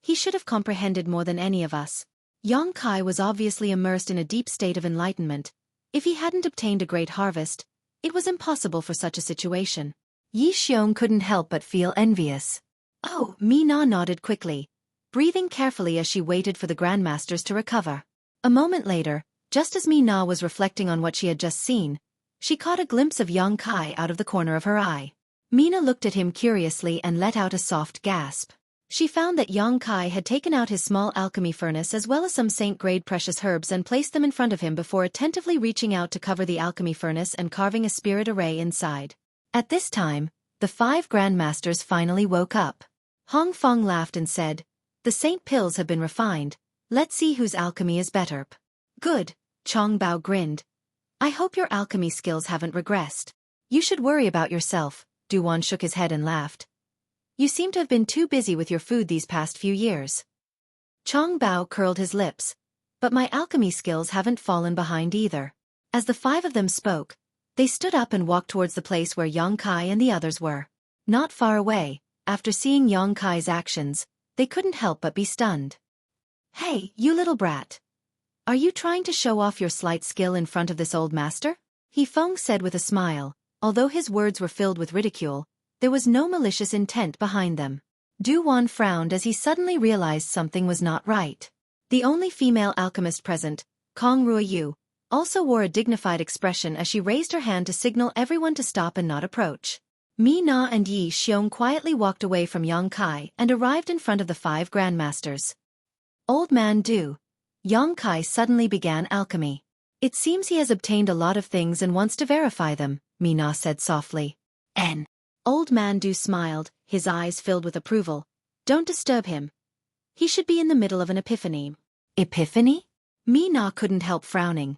He should have comprehended more than any of us. Yang Kai was obviously immersed in a deep state of enlightenment. If he hadn't obtained a great harvest, it was impossible for such a situation. Yi Xiong couldn't help but feel envious. Oh, Mi Na nodded quickly, breathing carefully as she waited for the grandmasters to recover. A moment later, just as Mi Na was reflecting on what she had just seen, she caught a glimpse of Yang Kai out of the corner of her eye. Mina looked at him curiously and let out a soft gasp. She found that Yang Kai had taken out his small alchemy furnace as well as some saint-grade precious herbs and placed them in front of him before attentively reaching out to cover the alchemy furnace and carving a spirit array inside. At this time, the 5 grandmasters finally woke up. Hong Fong laughed and said, "The saint pills have been refined. Let's see whose alchemy is better." "Good," Chong Bao grinned. I hope your alchemy skills haven't regressed. You should worry about yourself, Duwan shook his head and laughed. You seem to have been too busy with your food these past few years. Chong Bao curled his lips. But my alchemy skills haven't fallen behind either. As the five of them spoke, they stood up and walked towards the place where Yang Kai and the others were. Not far away, after seeing Yang Kai's actions, they couldn't help but be stunned. Hey, you little brat. Are you trying to show off your slight skill in front of this old master? He Feng said with a smile. Although his words were filled with ridicule, there was no malicious intent behind them. Du Wan frowned as he suddenly realized something was not right. The only female alchemist present, Kong Ruoyu, also wore a dignified expression as she raised her hand to signal everyone to stop and not approach. Mi Na and Yi Xiong quietly walked away from Yang Kai and arrived in front of the five grandmasters. Old man Du. Yang Kai suddenly began alchemy. It seems he has obtained a lot of things and wants to verify them, Mi Na said softly. N. Old man Du smiled, his eyes filled with approval. Don't disturb him. He should be in the middle of an epiphany. Epiphany? Mi Na couldn't help frowning.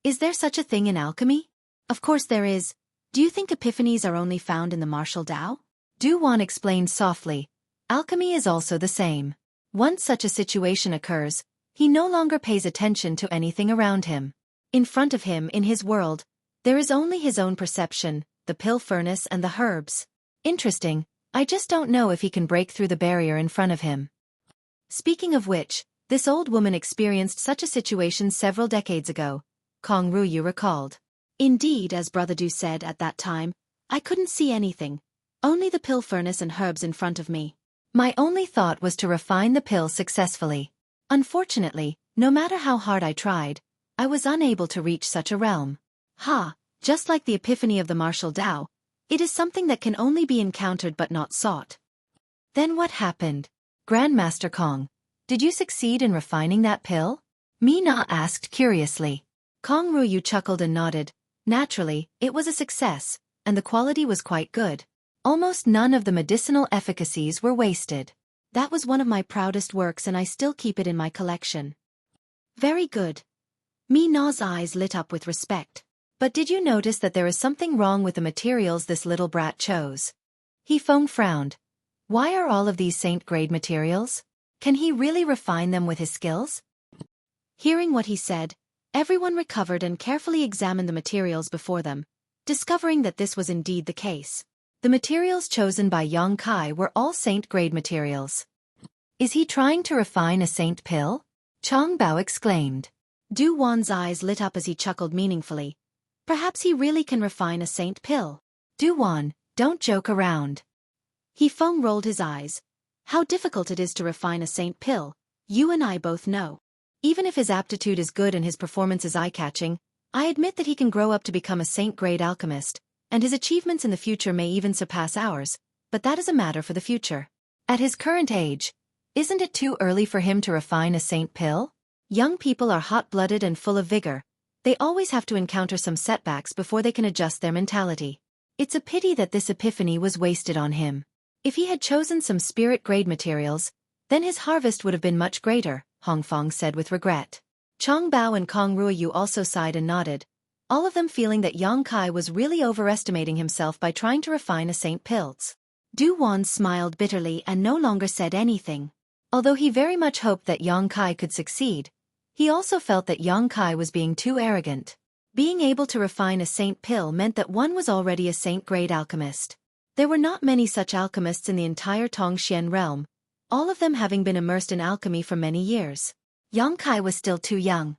Is there such a thing in alchemy? Of course there is. Do you think epiphanies are only found in the martial Tao? Du Wan explained softly. Alchemy is also the same. Once such a situation occurs, he no longer pays attention to anything around him. In front of him in his world, there is only his own perception, the pill furnace and the herbs. Interesting, I just don't know if he can break through the barrier in front of him. Speaking of which, this old woman experienced such a situation several decades ago, Kong Ruyu recalled. Indeed, as Brother Du said at that time, I couldn't see anything, only the pill furnace and herbs in front of me. My only thought was to refine the pill successfully. Unfortunately, no matter how hard I tried, I was unable to reach such a realm. Just like the epiphany of the martial Tao, it is something that can only be encountered but not sought. Then what happened? Grandmaster Kong, did you succeed in refining that pill? Mi Na asked curiously. Kong Ruyu chuckled and nodded. Naturally, it was a success, and the quality was quite good. Almost none of the medicinal efficacies were wasted. That was one of my proudest works and I still keep it in my collection. Very good. Mi Na's eyes lit up with respect. But did you notice that there is something wrong with the materials this little brat chose? He Feng frowned. Why are all of these saint-grade materials? Can he really refine them with his skills? Hearing what he said, everyone recovered and carefully examined the materials before them, discovering that this was indeed the case. The materials chosen by Yang Kai were all saint-grade materials. Is he trying to refine a saint pill? Chong Bao exclaimed. Du Wan's eyes lit up as he chuckled meaningfully. Perhaps he really can refine a saint pill. Du Wan, don't joke around. He Feng rolled his eyes. How difficult it is to refine a saint pill, you and I both know. Even if his aptitude is good and his performance is eye-catching, I admit that he can grow up to become a saint-grade alchemist, and his achievements in the future may even surpass ours, but that is a matter for the future. At his current age, isn't it too early for him to refine a saint pill? Young people are hot-blooded and full of vigor. They always have to encounter some setbacks before they can adjust their mentality. It's a pity that this epiphany was wasted on him. If he had chosen some spirit-grade materials, then his harvest would have been much greater, Hongfang said with regret. Chong Bao and Kong Ruoyu also sighed and nodded, all of them feeling that Yang Kai was really overestimating himself by trying to refine a saint pills. Du Wan smiled bitterly and no longer said anything. Although he very much hoped that Yang Kai could succeed, he also felt that Yang Kai was being too arrogant. Being able to refine a saint pill meant that one was already a saint-grade alchemist. There were not many such alchemists in the entire Tongxian realm, all of them having been immersed in alchemy for many years. Yang Kai was still too young.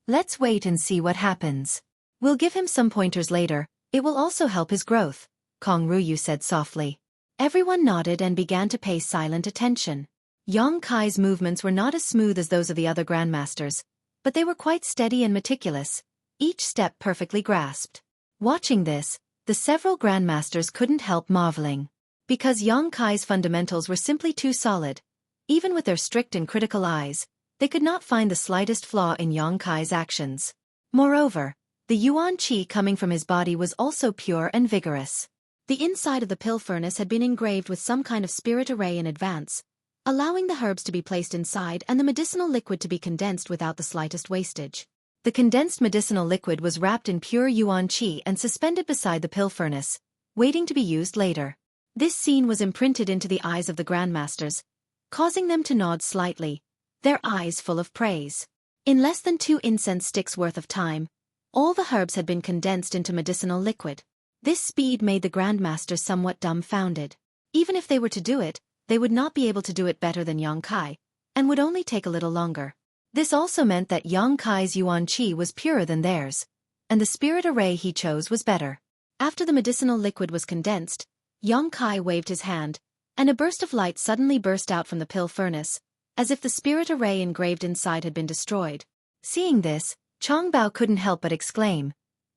Let's wait and see what happens. We'll give him some pointers later, it will also help his growth, Kong Ruyu said softly. Everyone nodded and began to pay silent attention. Yang Kai's movements were not as smooth as those of the other grandmasters, but they were quite steady and meticulous, each step perfectly grasped. Watching this, the several grandmasters couldn't help marveling. Because Yang Kai's fundamentals were simply too solid, even with their strict and critical eyes, they could not find the slightest flaw in Yang Kai's actions. Moreover, the yuan qi coming from his body was also pure and vigorous. The inside of the pill furnace had been engraved with some kind of spirit array in advance, allowing the herbs to be placed inside and the medicinal liquid to be condensed without the slightest wastage. The condensed medicinal liquid was wrapped in pure yuan qi and suspended beside the pill furnace, waiting to be used later. This scene was imprinted into the eyes of the grandmasters, causing them to nod slightly, their eyes full of praise. In less than 2 incense sticks worth of time, all the herbs had been condensed into medicinal liquid. This speed made the grandmasters somewhat dumbfounded. Even if they were to do it, they would not be able to do it better than Yang Kai, and would only take a little longer. This also meant that Yang Kai's yuan qi was purer than theirs, and the spirit array he chose was better. After the medicinal liquid was condensed, Yang Kai waved his hand, and a burst of light suddenly burst out from the pill furnace, as if the spirit array engraved inside had been destroyed. Seeing this, Changbao couldn't help but exclaim,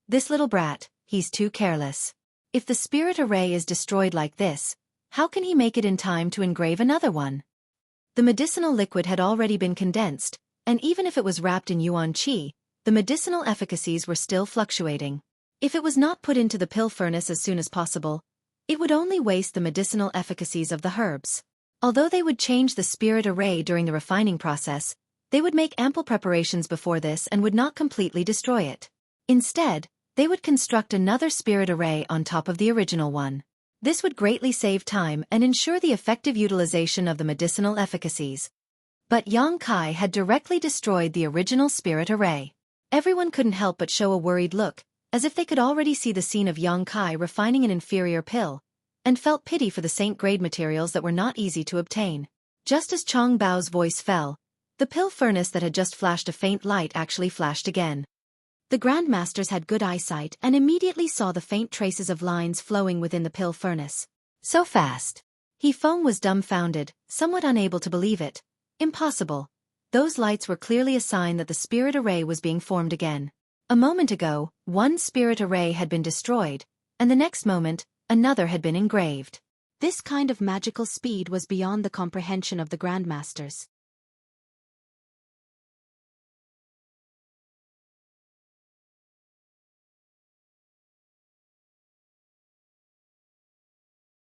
"This little brat, he's too careless. If the spirit array is destroyed like this, how can he make it in time to engrave another one?" The medicinal liquid had already been condensed, and even if it was wrapped in yuan qi, the medicinal efficacies were still fluctuating. If it was not put into the pill furnace as soon as possible, it would only waste the medicinal efficacies of the herbs. Although they would change the spirit array during the refining process, they would make ample preparations before this and would not completely destroy it. Instead, they would construct another spirit array on top of the original one. This would greatly save time and ensure the effective utilization of the medicinal efficacies. But Yang Kai had directly destroyed the original spirit array. Everyone couldn't help but show a worried look, as if they could already see the scene of Yang Kai refining an inferior pill, and felt pity for the saint-grade materials that were not easy to obtain. Just as Chong Bao's voice fell, the pill furnace that had just flashed a faint light actually flashed again. The grandmasters had good eyesight and immediately saw the faint traces of lines flowing within the pill furnace. So fast. He Feng was dumbfounded, somewhat unable to believe it. Impossible. Those lights were clearly a sign that the spirit array was being formed again. A moment ago, one spirit array had been destroyed, and the next moment, another had been engraved. This kind of magical speed was beyond the comprehension of the grandmasters.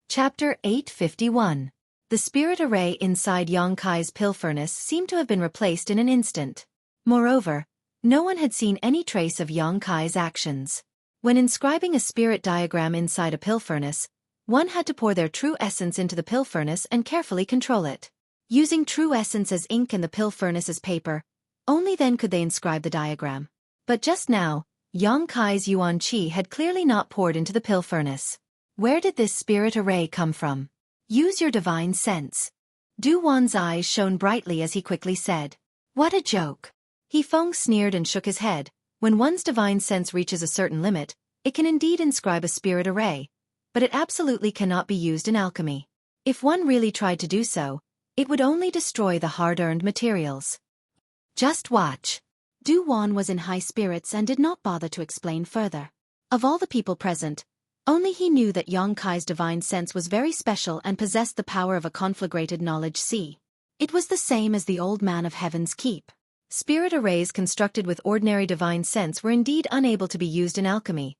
Chapter 851. The spirit array inside Yang Kai's pill furnace seemed to have been replaced in an instant. Moreover, no one had seen any trace of Yang Kai's actions. When inscribing a spirit diagram inside a pill furnace, one had to pour their true essence into the pill furnace and carefully control it. Using true essence as ink and the pill furnace as paper, only then could they inscribe the diagram. But just now, Yang Kai's yuan qi had clearly not poured into the pill furnace. Where did this spirit array come from? Use your divine sense. Du Wan's eyes shone brightly as he quickly said, "What a joke." He Feng sneered and shook his head. When one's divine sense reaches a certain limit, it can indeed inscribe a spirit array, but it absolutely cannot be used in alchemy. If one really tried to do so, it would only destroy the hard-earned materials. Just watch. Du Wan was in high spirits and did not bother to explain further. Of all the people present, only he knew that Yang Kai's divine sense was very special and possessed the power of a conflagrated knowledge sea. It was the same as the old man of Heaven's Keep. Spirit arrays constructed with ordinary divine sense were indeed unable to be used in alchemy,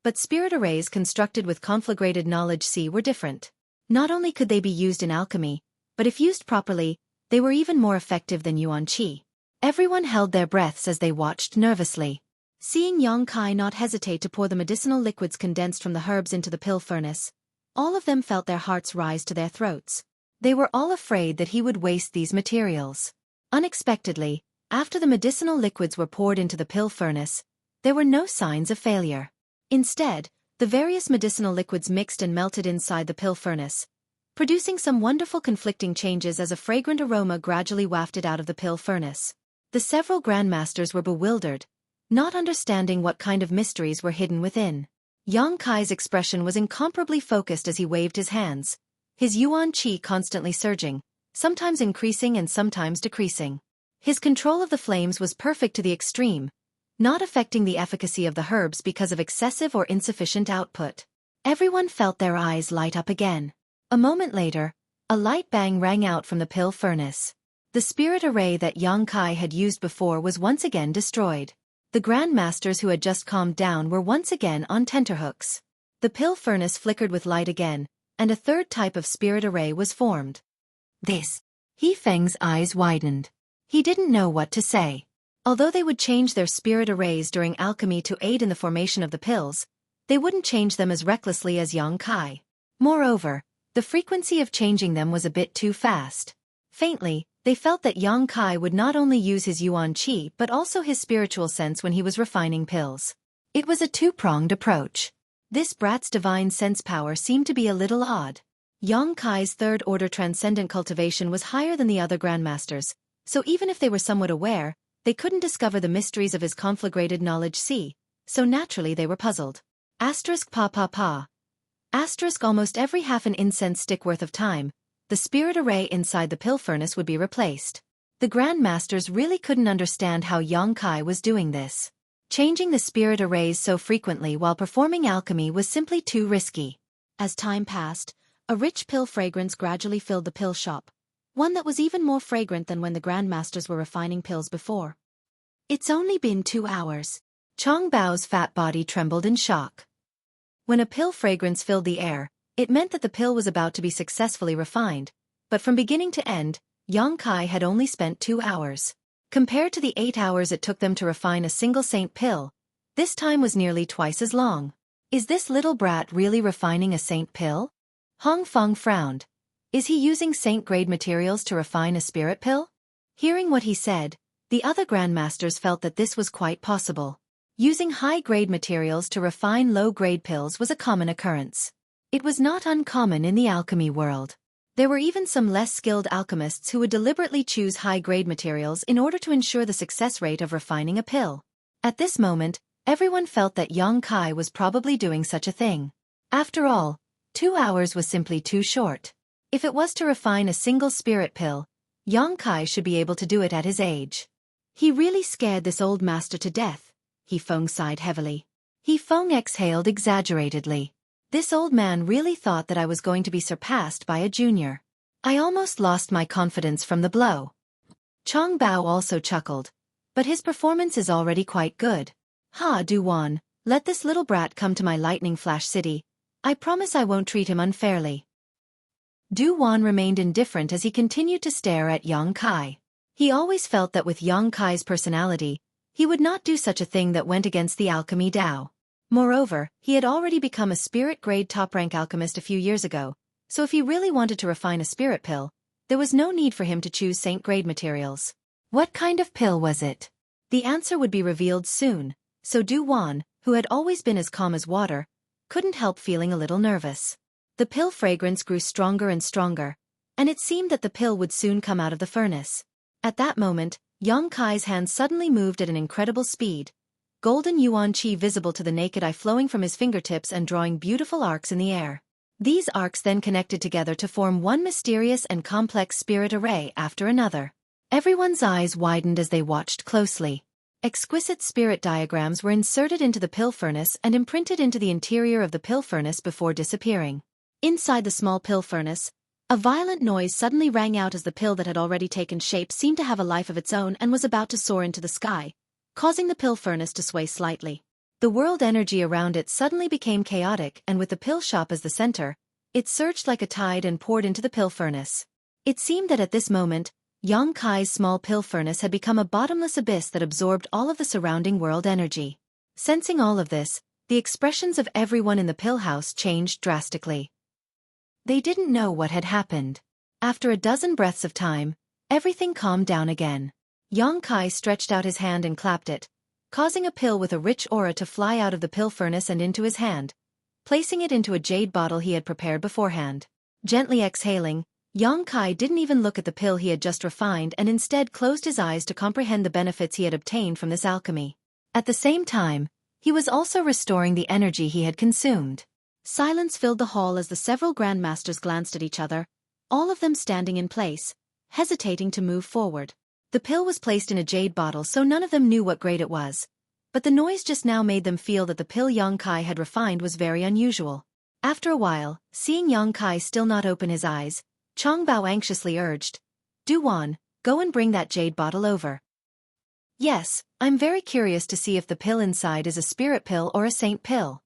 but spirit arrays constructed with conflagrated knowledge sea were different. Not only could they be used in alchemy, but if used properly, they were even more effective than yuan qi. Everyone held their breaths as they watched nervously. Seeing Yang Kai not hesitate to pour the medicinal liquids condensed from the herbs into the pill furnace, all of them felt their hearts rise to their throats. They were all afraid that he would waste these materials. Unexpectedly, after the medicinal liquids were poured into the pill furnace, there were no signs of failure. Instead, the various medicinal liquids mixed and melted inside the pill furnace, producing some wonderful conflicting changes as a fragrant aroma gradually wafted out of the pill furnace. The several grandmasters were bewildered, not understanding what kind of mysteries were hidden within. Yang Kai's expression was incomparably focused as he waved his hands, his yuan qi constantly surging, sometimes increasing and sometimes decreasing. His control of the flames was perfect to the extreme, not affecting the efficacy of the herbs because of excessive or insufficient output. Everyone felt their eyes light up again. A moment later, a light bang rang out from the pill furnace. The spirit array that Yang Kai had used before was once again destroyed. The grandmasters who had just calmed down were once again on tenterhooks. The pill furnace flickered with light again, and a third type of spirit array was formed. This. He Feng's eyes widened. He didn't know what to say. Although they would change their spirit arrays during alchemy to aid in the formation of the pills, they wouldn't change them as recklessly as Yang Kai. Moreover, the frequency of changing them was a bit too fast. Faintly, they felt that Yang Kai would not only use his yuan qi but also his spiritual sense when he was refining pills. It was a two-pronged approach. This brat's divine sense power seemed to be a little odd. Yang Kai's third-order transcendent cultivation was higher than the other grandmasters, so even if they were somewhat aware, they couldn't discover the mysteries of his conflagrated knowledge see, so naturally they were puzzled. Asterisk pa pa pa. Asterisk almost every half an incense stick worth of time, the spirit array inside the pill furnace would be replaced. The grandmasters really couldn't understand how Yang Kai was doing this. Changing the spirit arrays so frequently while performing alchemy was simply too risky. As time passed, a rich pill fragrance gradually filled the pill shop, one that was even more fragrant than when the grandmasters were refining pills before. It's only been 2 hours. Chong Bao's fat body trembled in shock. When a pill fragrance filled the air, it meant that the pill was about to be successfully refined, but from beginning to end, Yang Kai had only spent 2 hours. Compared to the 8 hours it took them to refine a single saint pill, this time was nearly twice as long. Is this little brat really refining a saint pill? Hong Feng frowned. Is he using saint-grade materials to refine a spirit pill? Hearing what he said, the other grandmasters felt that this was quite possible. Using high-grade materials to refine low-grade pills was a common occurrence. It was not uncommon in the alchemy world. There were even some less skilled alchemists who would deliberately choose high-grade materials in order to ensure the success rate of refining a pill. At this moment, everyone felt that Yang Kai was probably doing such a thing. After all, 2 hours was simply too short. If it was to refine a single spirit pill, Yang Kai should be able to do it at his age. He really scared this old master to death, He Feng sighed heavily. He Feng exhaled exaggeratedly. This old man really thought that I was going to be surpassed by a junior. I almost lost my confidence from the blow. Chong Bao also chuckled. But his performance is already quite good. Ha Duwan, let this little brat come to my lightning flash city. I promise I won't treat him unfairly. Du Wan remained indifferent as he continued to stare at Yang Kai. He always felt that with Yang Kai's personality, he would not do such a thing that went against the alchemy Dao. Moreover, he had already become a spirit-grade top-rank alchemist a few years ago, so if he really wanted to refine a spirit pill, there was no need for him to choose saint-grade materials. What kind of pill was it? The answer would be revealed soon, so Du Wan, who had always been as calm as water, couldn't help feeling a little nervous. The pill fragrance grew stronger and stronger, and it seemed that the pill would soon come out of the furnace. At that moment, Yang Kai's hand suddenly moved at an incredible speed, golden yuan qi visible to the naked eye flowing from his fingertips and drawing beautiful arcs in the air. These arcs then connected together to form one mysterious and complex spirit array after another. Everyone's eyes widened as they watched closely. Exquisite spirit diagrams were inserted into the pill furnace and imprinted into the interior of the pill furnace before disappearing. Inside the small pill furnace, a violent noise suddenly rang out as the pill that had already taken shape seemed to have a life of its own and was about to soar into the sky, causing the pill furnace to sway slightly. The world energy around it suddenly became chaotic, and with the pill shop as the center, it surged like a tide and poured into the pill furnace. It seemed that at this moment, Yang Kai's small pill furnace had become a bottomless abyss that absorbed all of the surrounding world energy. Sensing all of this, the expressions of everyone in the pill house changed drastically. They didn't know what had happened. After a dozen breaths of time, everything calmed down again. Yang Kai stretched out his hand and clapped it, causing a pill with a rich aura to fly out of the pill furnace and into his hand, placing it into a jade bottle he had prepared beforehand. Gently exhaling, Yang Kai didn't even look at the pill he had just refined and instead closed his eyes to comprehend the benefits he had obtained from this alchemy. At the same time, he was also restoring the energy he had consumed. Silence filled the hall as the several grandmasters glanced at each other, all of them standing in place, hesitating to move forward. The pill was placed in a jade bottle so none of them knew what grade it was, but the noise just now made them feel that the pill Yang Kai had refined was very unusual. After a while, seeing Yang Kai still not open his eyes, Chong Bao anxiously urged, Du Wan, go and bring that jade bottle over. Yes, I'm very curious to see if the pill inside is a spirit pill or a saint pill.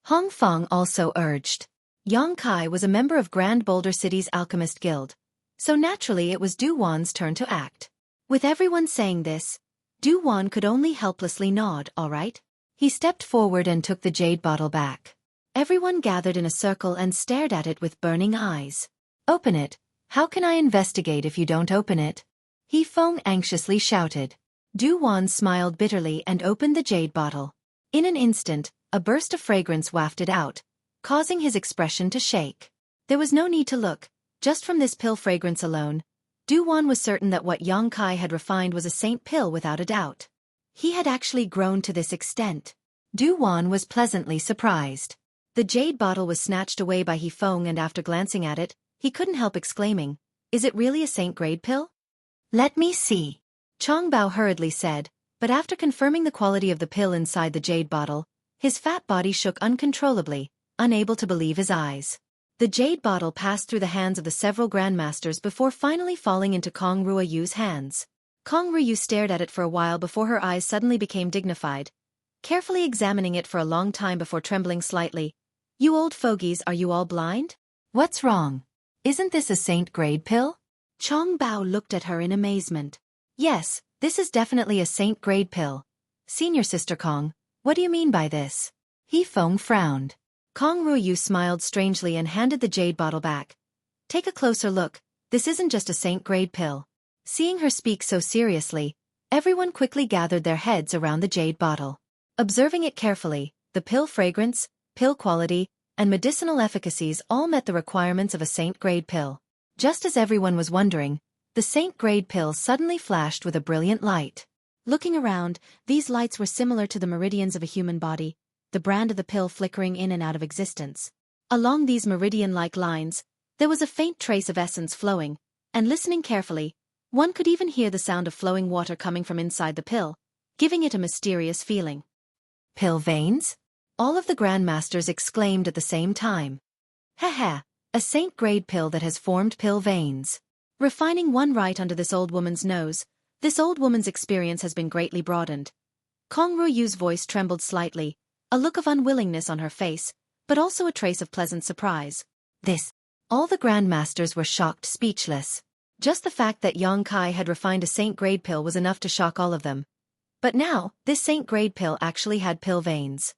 Hong Feng also urged. Yang Kai was a member of Grand Boulder City's Alchemist Guild, so naturally it was Du Wan's turn to act. With everyone saying this, Du Wan could only helplessly nod, all right. He stepped forward and took the jade bottle back. Everyone gathered in a circle and stared at it with burning eyes. Open it. How can I investigate if you don't open it? He Feng anxiously shouted. Du Wan smiled bitterly and opened the jade bottle. In an instant, a burst of fragrance wafted out, causing his expression to shake. There was no need to look. Just from this pill fragrance alone, Du Wan was certain that what Yang Kai had refined was a saint pill without a doubt. He had actually grown to this extent. Du Wan was pleasantly surprised. The jade bottle was snatched away by He Feng, and after glancing at it, he couldn't help exclaiming, "Is it really a saint-grade pill?" "Let me see," Chong Bao hurriedly said, but after confirming the quality of the pill inside the jade bottle, his fat body shook uncontrollably, unable to believe his eyes. The jade bottle passed through the hands of the several grandmasters before finally falling into Kong Ruoyu's hands. Kong Ruoyu stared at it for a while before her eyes suddenly became dignified, carefully examining it for a long time before trembling slightly. "You old fogies, are you all blind? What's wrong? Isn't this a saint-grade pill?" Chong Bao looked at her in amazement. "Yes, this is definitely a saint-grade pill. Senior Sister Kong, what do you mean by this?" He Feng frowned. Kong Ruoyu smiled strangely and handed the jade bottle back. "Take a closer look, this isn't just a saint-grade pill." Seeing her speak so seriously, everyone quickly gathered their heads around the jade bottle. Observing it carefully, the pill fragrance, pill quality, and medicinal efficacies all met the requirements of a saint-grade pill. Just as everyone was wondering, the saint-grade pill suddenly flashed with a brilliant light. Looking around, these lights were similar to the meridians of a human body, the brand of the pill flickering in and out of existence. Along these meridian-like lines, there was a faint trace of essence flowing, and listening carefully, one could even hear the sound of flowing water coming from inside the pill, giving it a mysterious feeling. "Pill veins?" all of the grandmasters exclaimed at the same time. "Ha, a saint-grade pill that has formed pill veins. Refining one right under this old woman's nose, this old woman's experience has been greatly broadened." Kong Ruoyu's voice trembled slightly, a look of unwillingness on her face, but also a trace of pleasant surprise. This. All the grandmasters were shocked, speechless. Just the fact that Yang Kai had refined a saint-grade pill was enough to shock all of them. But now, this saint-grade pill actually had pill veins.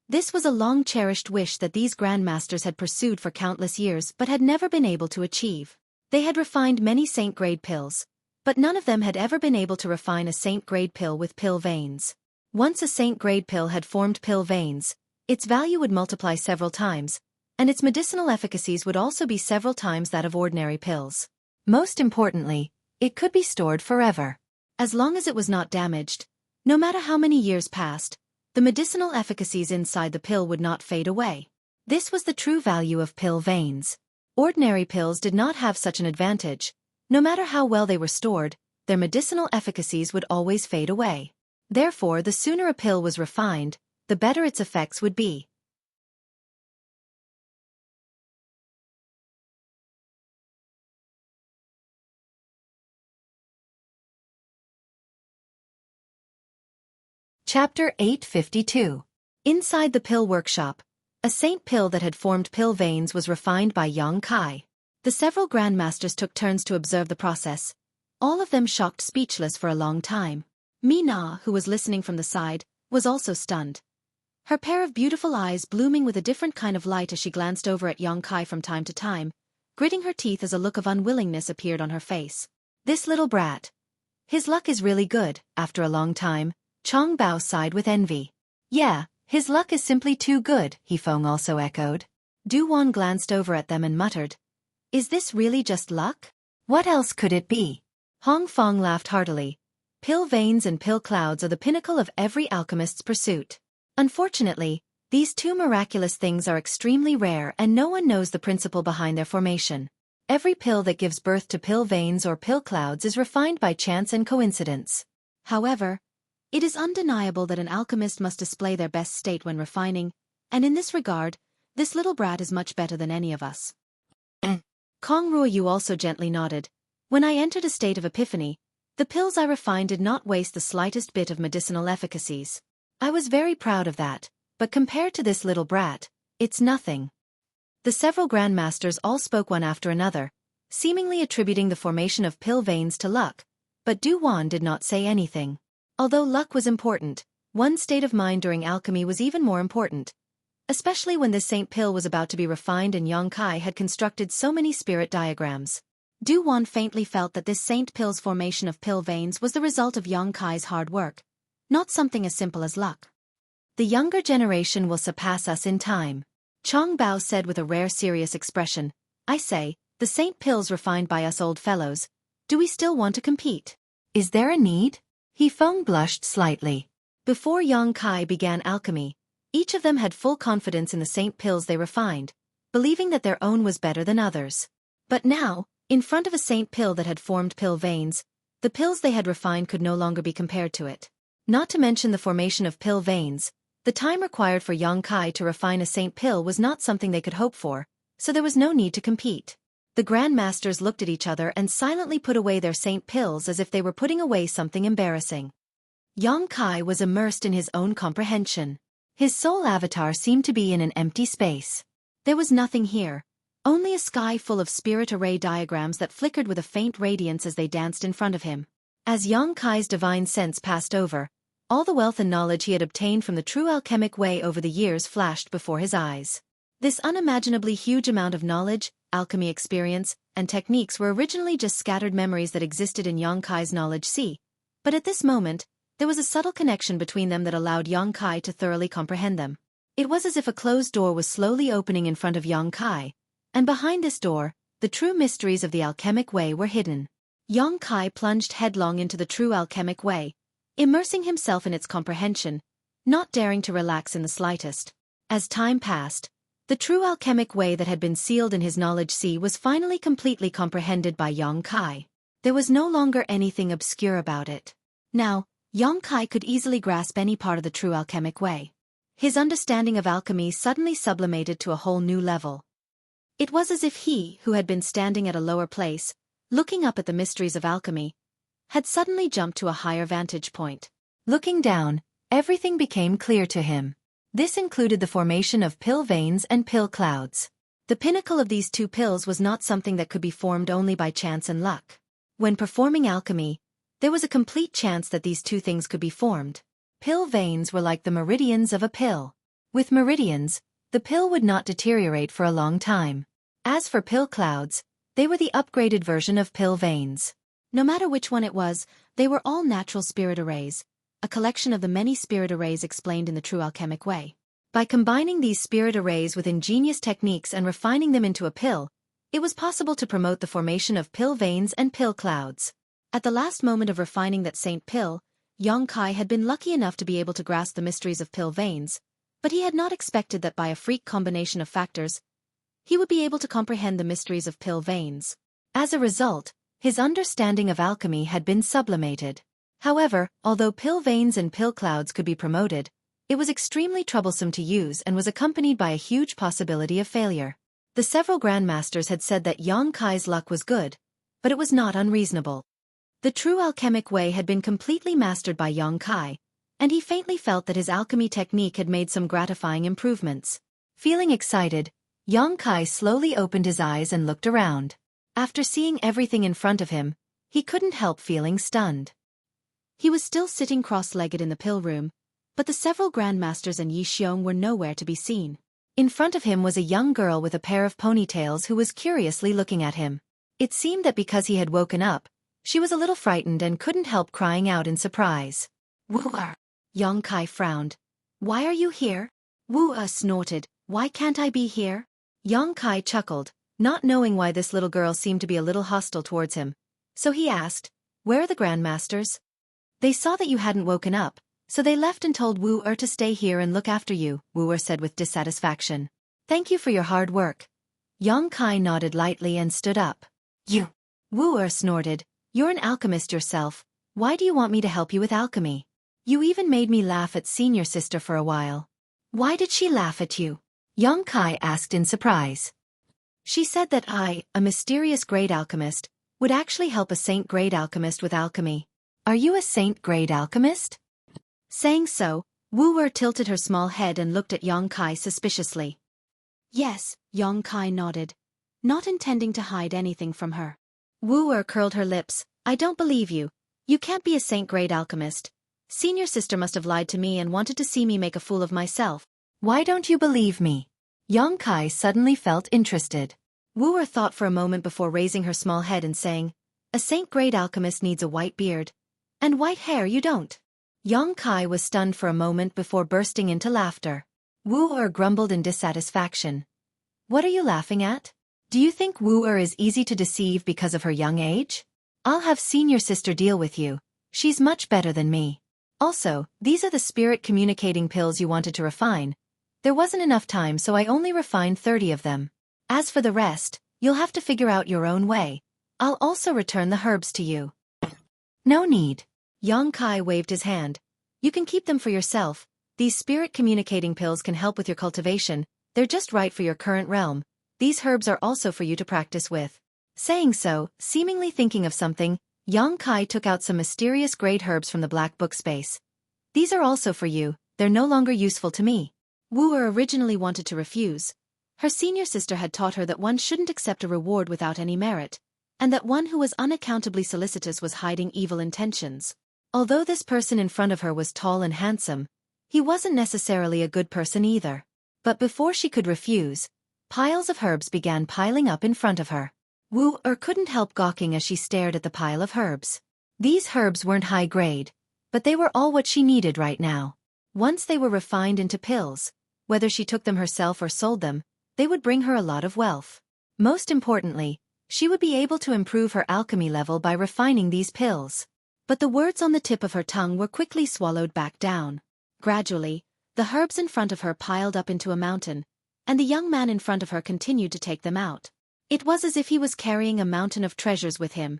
This was a long-cherished wish that these grandmasters had pursued for countless years but had never been able to achieve. They had refined many saint-grade pills, but none of them had ever been able to refine a saint-grade pill with pill veins. Once a saint-grade pill had formed pill veins, its value would multiply several times, and its medicinal efficacies would also be several times that of ordinary pills. Most importantly, it could be stored forever. As long as it was not damaged, no matter how many years passed, the medicinal efficacies inside the pill would not fade away. This was the true value of pill veins. Ordinary pills did not have such an advantage. No matter how well they were stored, their medicinal efficacies would always fade away. Therefore, the sooner a pill was refined, the better its effects would be. Chapter 852. Inside the pill workshop, a saint pill that had formed pill veins was refined by Yang Kai. The several grandmasters took turns to observe the process, all of them shocked, speechless for a long time. Mina, who was listening from the side, was also stunned. Her pair of beautiful eyes blooming with a different kind of light as she glanced over at Yang Kai from time to time, gritting her teeth as a look of unwillingness appeared on her face. This little brat. His luck is really good, after a long time. Chong Bao sighed with envy. Yeah, his luck is simply too good, He Feng also echoed. Du Wan glanced over at them and muttered, "Is this really just luck? What else could it be?" Hong Fong laughed heartily. Pill veins and pill clouds are the pinnacle of every alchemist's pursuit. Unfortunately, these two miraculous things are extremely rare and no one knows the principle behind their formation. Every pill that gives birth to pill veins or pill clouds is refined by chance and coincidence. However, it is undeniable that an alchemist must display their best state when refining, and in this regard, this little brat is much better than any of us. Kong Ruoyu also gently nodded. When I entered a state of epiphany, the pills I refined did not waste the slightest bit of medicinal efficacies. I was very proud of that, but compared to this little brat, it's nothing. The several grandmasters all spoke one after another, seemingly attributing the formation of pill veins to luck, but Du Wan did not say anything. Although luck was important, one's state of mind during alchemy was even more important, especially when this Saint Pill was about to be refined and Yang Kai had constructed so many spirit diagrams. Du Wan faintly felt that this Saint Pill's formation of pill veins was the result of Yang Kai's hard work, not something as simple as luck. The younger generation will surpass us in time, Chong Bao said with a rare serious expression. I say, the Saint Pills refined by us old fellows, do we still want to compete? Is there a need? He Feng blushed slightly. Before Yang Kai began alchemy, each of them had full confidence in the Saint Pills they refined, believing that their own was better than others. But now, in front of a Saint Pill that had formed pill veins, the pills they had refined could no longer be compared to it. Not to mention the formation of pill veins, the time required for Yang Kai to refine a Saint Pill was not something they could hope for, so there was no need to compete. The Grandmasters looked at each other and silently put away their Saint Pills as if they were putting away something embarrassing. Yang Kai was immersed in his own comprehension. His soul avatar seemed to be in an empty space. There was nothing here, only a sky full of spirit array diagrams that flickered with a faint radiance as they danced in front of him. As Yang Kai's divine sense passed over, all the wealth and knowledge he had obtained from the true alchemic way over the years flashed before his eyes. This unimaginably huge amount of knowledge, alchemy experience, and techniques were originally just scattered memories that existed in Yang Kai's knowledge sea, but at this moment, there was a subtle connection between them that allowed Yang Kai to thoroughly comprehend them. It was as if a closed door was slowly opening in front of Yang Kai, and behind this door, the true mysteries of the alchemic way were hidden. Yang Kai plunged headlong into the true alchemic way, immersing himself in its comprehension, not daring to relax in the slightest. As time passed, the true alchemic way that had been sealed in his knowledge sea was finally completely comprehended by Yang Kai. There was no longer anything obscure about it. Now, Yang Kai could easily grasp any part of the true alchemic way. His understanding of alchemy suddenly sublimated to a whole new level. It was as if he, who had been standing at a lower place, looking up at the mysteries of alchemy, had suddenly jumped to a higher vantage point. Looking down, everything became clear to him. This included the formation of pill veins and pill clouds. The pinnacle of these two pills was not something that could be formed only by chance and luck. When performing alchemy, there was a complete chance that these two things could be formed. Pill veins were like the meridians of a pill. With meridians, the pill would not deteriorate for a long time. As for pill clouds, they were the upgraded version of pill veins. No matter which one it was, they were all natural spirit arrays, a collection of the many spirit arrays explained in the true alchemic way. By combining these spirit arrays with ingenious techniques and refining them into a pill, it was possible to promote the formation of pill veins and pill clouds. At the last moment of refining that Saint Pill, Yang Kai had been lucky enough to be able to grasp the mysteries of pill veins, but he had not expected that by a freak combination of factors, he would be able to comprehend the mysteries of pill veins. As a result, his understanding of alchemy had been sublimated. However, although pill veins and pill clouds could be promoted, it was extremely troublesome to use and was accompanied by a huge possibility of failure. The several grandmasters had said that Yang Kai's luck was good, but it was not unreasonable. The true alchemic way had been completely mastered by Yang Kai, and he faintly felt that his alchemy technique had made some gratifying improvements. Feeling excited, Yang Kai slowly opened his eyes and looked around. After seeing everything in front of him, he couldn't help feeling stunned. He was still sitting cross-legged in the pill room, but the several grandmasters and Yi Xiong were nowhere to be seen. In front of him was a young girl with a pair of ponytails who was curiously looking at him. It seemed that because he had woken up, she was a little frightened and couldn't help crying out in surprise. Wu-er. Yang Kai frowned. Why are you here? Wu-er snorted. Why can't I be here? Yang Kai chuckled, not knowing why this little girl seemed to be a little hostile towards him. So he asked, where are the grandmasters? They saw that you hadn't woken up, so they left and told Wu-er to stay here and look after you, Wu-er said with dissatisfaction. Thank you for your hard work. Yang Kai nodded lightly and stood up. You. Wu-er snorted. You're an alchemist yourself. Why do you want me to help you with alchemy? You even made me laugh at senior sister for a while. Why did she laugh at you? Yang Kai asked in surprise. She said that I, a mysterious great alchemist, would actually help a saint-grade alchemist with alchemy. Are you a saint-grade alchemist? Saying so, Wu-er tilted her small head and looked at Yang Kai suspiciously. Yes, Yang Kai nodded, not intending to hide anything from her. Wu-er curled her lips. I don't believe you. You can't be a saint-grade alchemist. Senior sister must have lied to me and wanted to see me make a fool of myself. Why don't you believe me? Yongkai suddenly felt interested. Wu Er thought for a moment before raising her small head and saying, "A saint-grade alchemist needs a white beard. And white hair you don't." Yongkai was stunned for a moment before bursting into laughter. Wu Er grumbled in dissatisfaction. "What are you laughing at? Do you think Wu Er is easy to deceive because of her young age? I'll have senior sister deal with you. She's much better than me. Also, these are the spirit communicating pills you wanted to refine. There wasn't enough time, so I only refined 30 of them. As for the rest, you'll have to figure out your own way. I'll also return the herbs to you." "No need." Yongkai waved his hand. "You can keep them for yourself. These spirit communicating pills can help with your cultivation. They're just right for your current realm. These herbs are also for you to practice with." Saying so, seemingly thinking of something, Yongkai took out some mysterious great herbs from the black book space. "These are also for you, they're no longer useful to me." Wu Er originally wanted to refuse. Her senior sister had taught her that one shouldn't accept a reward without any merit, and that one who was unaccountably solicitous was hiding evil intentions. Although this person in front of her was tall and handsome, he wasn't necessarily a good person either. But before she could refuse, piles of herbs began piling up in front of her. Wu Er couldn't help gawking as she stared at the pile of herbs. These herbs weren't high grade, but they were all what she needed right now. Once they were refined into pills, whether she took them herself or sold them, they would bring her a lot of wealth. Most importantly, she would be able to improve her alchemy level by refining these pills. But the words on the tip of her tongue were quickly swallowed back down. Gradually, the herbs in front of her piled up into a mountain, and the young man in front of her continued to take them out. It was as if he was carrying a mountain of treasures with him,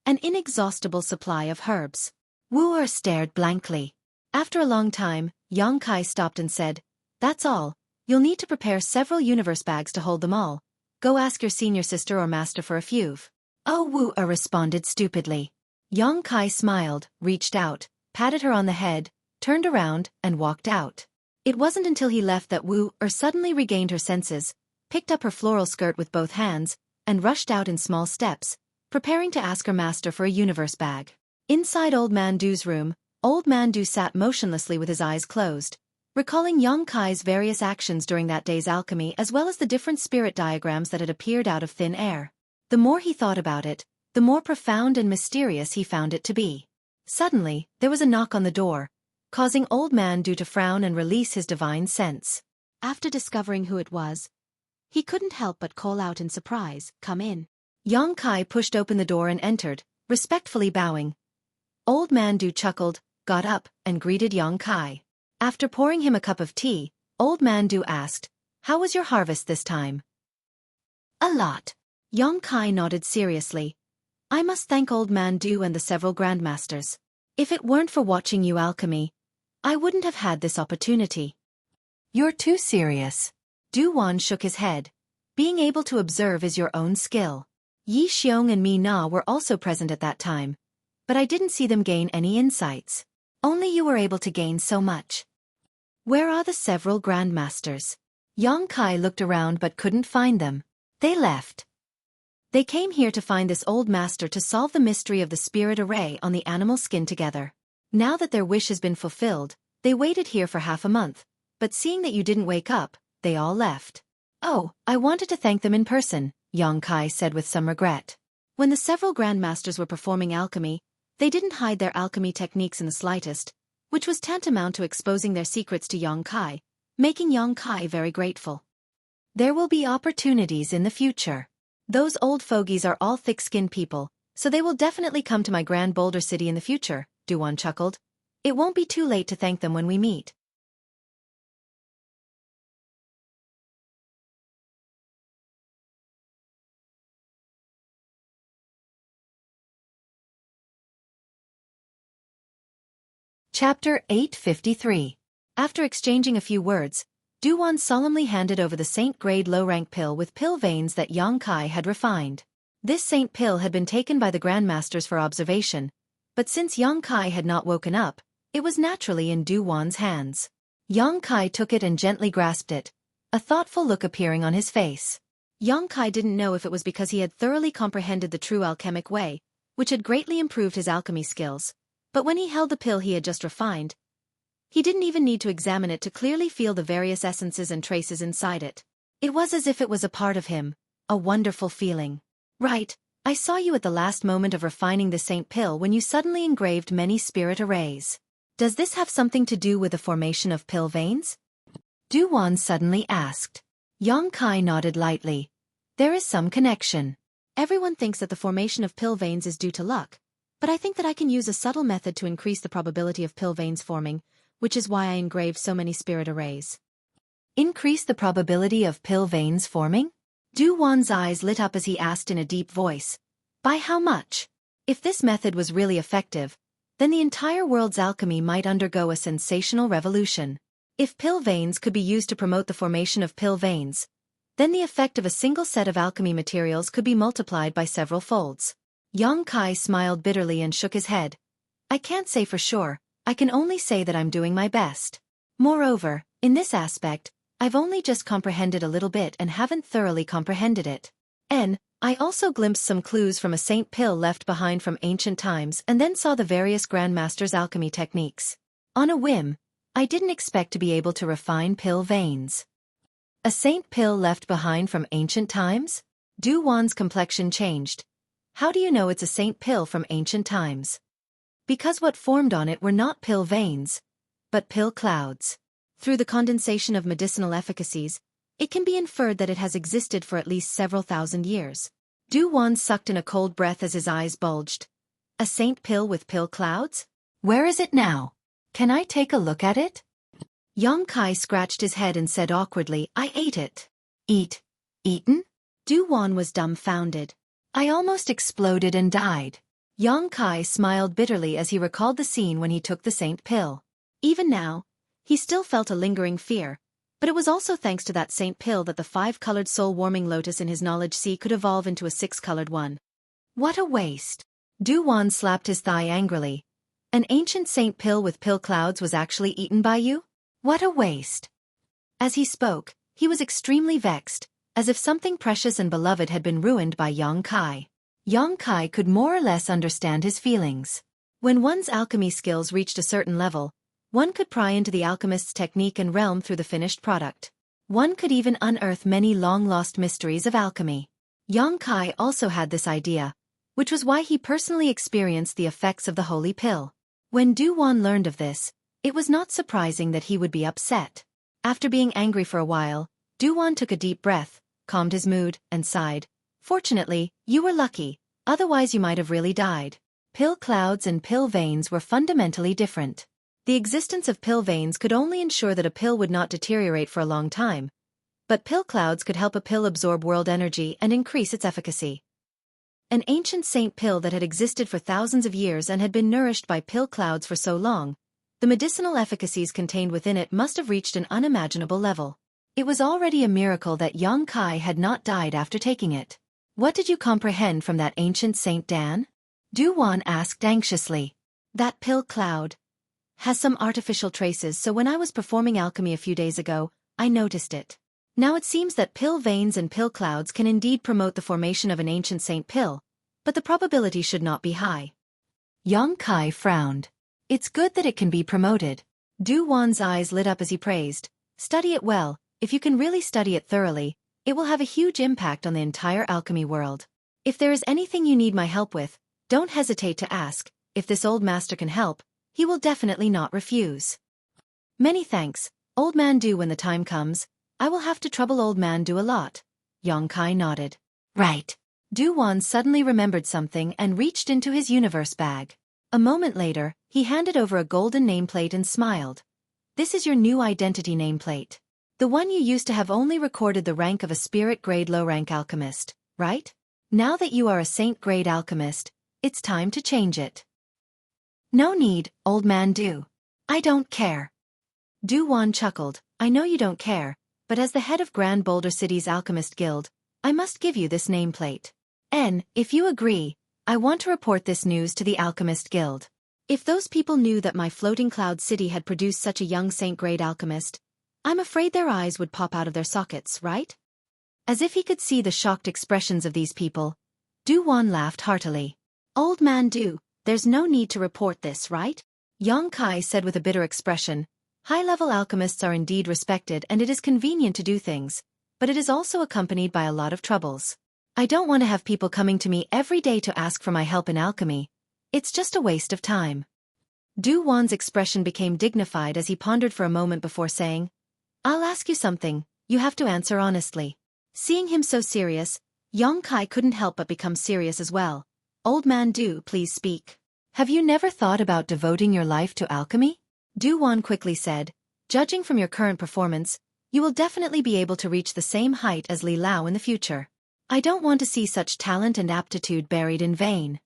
an inexhaustible supply of herbs. Wu Er stared blankly. After a long time, Yongkai stopped and said, "That's all. You'll need to prepare several universe bags to hold them all. Go ask your senior sister or master for a few." "Oh," Wu Er responded stupidly. Yongkai smiled, reached out, patted her on the head, turned around, and walked out. It wasn't until he left that Wu Er suddenly regained her senses, picked up her floral skirt with both hands, and rushed out in small steps, preparing to ask her master for a universe bag. Inside Old Man Du's room, Old Man Du sat motionlessly with his eyes closed, recalling Yongkai's various actions during that day's alchemy as well as the different spirit diagrams that had appeared out of thin air. The more he thought about it, the more profound and mysterious he found it to be. Suddenly, there was a knock on the door, causing Old Man Du to frown and release his divine sense. After discovering who it was, he couldn't help but call out in surprise, "Come in." Yongkai pushed open the door and entered, respectfully bowing. Old Man Du chuckled, got up, and greeted Yongkai. After pouring him a cup of tea, Old Man Du asked, "How was your harvest this time?" "A lot." Yongkai nodded seriously. "I must thank Old Man Du and the several grandmasters. If it weren't for watching you alchemy, I wouldn't have had this opportunity." "You're too serious." Du Wan shook his head. "Being able to observe is your own skill. Yi Xiong and Mi Na were also present at that time, but I didn't see them gain any insights. Only you were able to gain so much." "Where are the several grandmasters?" Yongkai looked around but couldn't find them. "They left. They came here to find this old master to solve the mystery of the spirit array on the animal skin together. Now that their wish has been fulfilled, they waited here for half a month, but seeing that you didn't wake up, they all left." "Oh, I wanted to thank them in person," Yongkai said with some regret. When the several grandmasters were performing alchemy, they didn't hide their alchemy techniques in the slightest, which was tantamount to exposing their secrets to Yongkai, making Yongkai very grateful. "There will be opportunities in the future. Those old fogies are all thick-skinned people, so they will definitely come to my Grand Boulder City in the future," Duwan chuckled. "It won't be too late to thank them when we meet." Chapter 853. After exchanging a few words, Duwan solemnly handed over the saint-grade low-rank pill with pill veins that Yongkai had refined. This saint pill had been taken by the grandmasters for observation, but since Yongkai had not woken up, it was naturally in Duwan's hands. Yongkai took it and gently grasped it, a thoughtful look appearing on his face. Yongkai didn't know if it was because he had thoroughly comprehended the true alchemic way, which had greatly improved his alchemy skills, But when he held the pill he had just refined, he didn't even need to examine it to clearly feel the various essences and traces inside it. It was as if it was a part of him, a wonderful feeling. Right, I saw you at the last moment of refining the saint pill when you suddenly engraved many spirit arrays. Does this have something to do with the formation of pill veins? Du-Wan suddenly asked. Yang Kai nodded lightly. There is some connection. Everyone thinks that the formation of pill veins is due to luck, but I think that I can use a subtle method to increase the probability of pill veins forming, which is why I engraved so many spirit arrays. Increase the probability of pill veins forming? Du-Wan's eyes lit up as he asked in a deep voice. By how much? If this method was really effective, then the entire world's alchemy might undergo a sensational revolution. If pill veins could be used to promote the formation of pill veins, then the effect of a single set of alchemy materials could be multiplied by several folds. Yang Kai smiled bitterly and shook his head. I can't say for sure, I can only say that I'm doing my best. Moreover, in this aspect, I've only just comprehended a little bit and haven't thoroughly comprehended it. I also glimpsed some clues from a saint pill left behind from ancient times and then saw the various grandmasters' alchemy techniques. On a whim, I didn't expect to be able to refine pill veins. A saint pill left behind from ancient times? Du-Wan's complexion changed. How do you know it's a saint pill from ancient times? Because what formed on it were not pill veins, but pill clouds. Through the condensation of medicinal efficacies, it can be inferred that it has existed for at least several thousand years. Du-Wan sucked in a cold breath as his eyes bulged. A saint pill with pill clouds? Where is it now? Can I take a look at it? Yang Kai scratched his head and said awkwardly, I ate it. Eaten? Du-Wan was dumbfounded. I almost exploded and died. Yang Kai smiled bitterly as he recalled the scene when he took the saint pill. Even now, he still felt a lingering fear, but it was also thanks to that saint pill that the 5-colored soul-warming lotus in his knowledge sea could evolve into a 6-colored one. What a waste! Du-Wan slapped his thigh angrily. An ancient saint pill with pill clouds was actually eaten by you? What a waste! As he spoke, he was extremely vexed, as if something precious and beloved had been ruined by Yang Kai. Yang Kai could more or less understand his feelings. When one's alchemy skills reached a certain level, one could pry into the alchemist's technique and realm through the finished product. One could even unearth many long-lost mysteries of alchemy. Yang Kai also had this idea, which was why he personally experienced the effects of the holy pill. When Du-Wan learned of this, it was not surprising that he would be upset. After being angry for a while, Du-Wan took a deep breath, calmed his mood, and sighed. Fortunately, you were lucky, otherwise you might have really died. Pill clouds and pill veins were fundamentally different. The existence of pill veins could only ensure that a pill would not deteriorate for a long time, but pill clouds could help a pill absorb world energy and increase its efficacy. An ancient saint pill that had existed for thousands of years and had been nourished by pill clouds for so long, the medicinal efficacies contained within it must have reached an unimaginable level. It was already a miracle that Yang Kai had not died after taking it. What did you comprehend from that ancient Saint Dan? Du-Wan asked anxiously. That pill cloud has some artificial traces, so when I was performing alchemy a few days ago, I noticed it. Now it seems that pill veins and pill clouds can indeed promote the formation of an ancient saint pill, but the probability should not be high. Yang Kai frowned. It's good that it can be promoted. Du-Wan's eyes lit up as he praised. Study it well. If you can really study it thoroughly, it will have a huge impact on the entire alchemy world. If there is anything you need my help with, don't hesitate to ask. If this old master can help, he will definitely not refuse. Many thanks, Old Man Du. When the time comes, I will have to trouble Old Man Du a lot. Yang Kai nodded. Right. Du-Wan suddenly remembered something and reached into his universe bag. A moment later, he handed over a golden nameplate and smiled. This is your new identity nameplate. The one you used to have only recorded the rank of a spirit-grade low-rank alchemist, right? Now that you are a saint-grade alchemist, it's time to change it. No need, Old Man Du. I don't care. Du-Wan chuckled. I know you don't care, but as the head of Grand Boulder City's Alchemist Guild, I must give you this nameplate. If you agree, I want to report this news to the Alchemist Guild. If those people knew that my floating cloud city had produced such a young saint-grade alchemist, I'm afraid their eyes would pop out of their sockets, right? As if he could see the shocked expressions of these people, Du-Wan laughed heartily. Old Man Du, There's no need to report this, right? Yang Kai said with a bitter expression. High-level alchemists are indeed respected and it is convenient to do things, but it is also accompanied by a lot of troubles. I don't want to have people coming to me every day to ask for my help in alchemy. It's just a waste of time. Du Wan's expression became dignified as he pondered for a moment before saying, I'll ask you something, you have to answer honestly. Seeing him so serious, Yang Kai couldn't help but become serious as well. Old man Du, please speak. Have you never thought about devoting your life to alchemy? Du Wan quickly said, judging from your current performance, you will definitely be able to reach the same height as Li Lao in the future. I don't want to see such talent and aptitude buried in vain.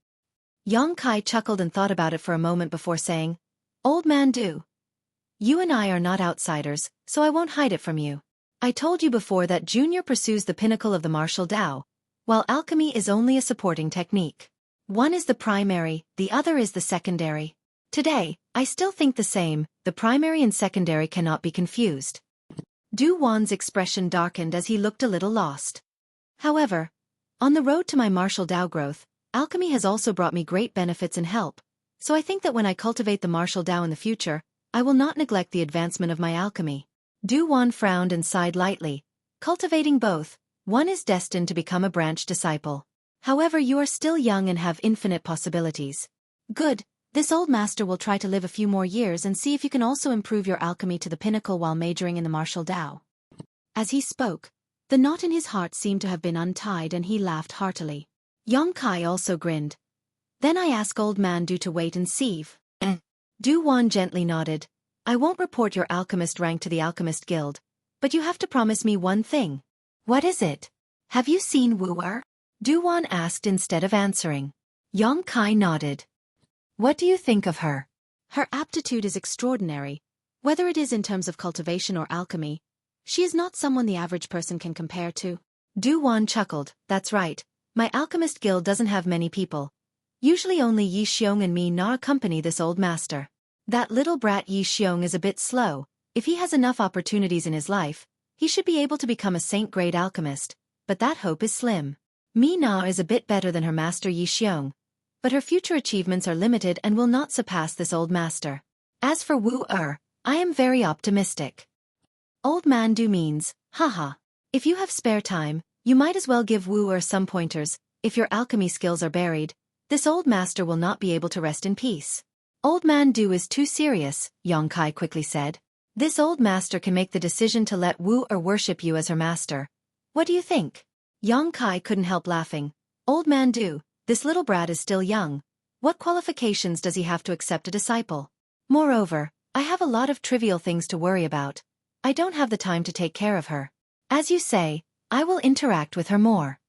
Yang Kai chuckled and thought about it for a moment before saying, Old man Du, you and I are not outsiders, so I won't hide it from you. I told you before that Junior pursues the pinnacle of the martial Tao, while alchemy is only a supporting technique. One is the primary, the other is the secondary. Today, I still think the same, the primary and secondary cannot be confused. Du Wan's expression darkened as he looked a little lost. However, on the road to my martial Tao growth, alchemy has also brought me great benefits and help, so I think that when I cultivate the martial Tao in the future, I will not neglect the advancement of my alchemy. Du Wan frowned and sighed lightly. Cultivating both, one is destined to become a branch disciple. However, you are still young and have infinite possibilities. Good, this old master will try to live a few more years and see if you can also improve your alchemy to the pinnacle while majoring in the martial Tao. As he spoke, the knot in his heart seemed to have been untied and he laughed heartily. Yang Kai also grinned. Then I ask old man Du to wait and see. Du Wan gently nodded. I won't report your alchemist rank to the Alchemist Guild, but you have to promise me one thing. What is it? Have you seen Wu Er? Du Wan asked instead of answering. Yang Kai nodded. What do you think of her? Her aptitude is extraordinary. Whether it is in terms of cultivation or alchemy, she is not someone the average person can compare to. Du Wan chuckled. That's right. My Alchemist Guild doesn't have many people. Usually only Yi Xiong and me Na accompany this old master. That little brat Yi Xiong is a bit slow. If he has enough opportunities in his life, he should be able to become a saint-grade alchemist, but that hope is slim. Mi Na is a bit better than her master Yi Xiong, but her future achievements are limited and will not surpass this old master. As for Wu Er, I am very optimistic. Old man Du means, haha. If you have spare time, you might as well give Wu Er some pointers. If your alchemy skills are buried, this old master will not be able to rest in peace. Old man Du is too serious, Yang Kai quickly said. This old master can make the decision to let Wu Er worship you as her master. What do you think? Yang Kai couldn't help laughing. Old man Du, this little brat is still young. What qualifications does he have to accept a disciple? Moreover, I have a lot of trivial things to worry about. I don't have the time to take care of her. As you say, I will interact with her more.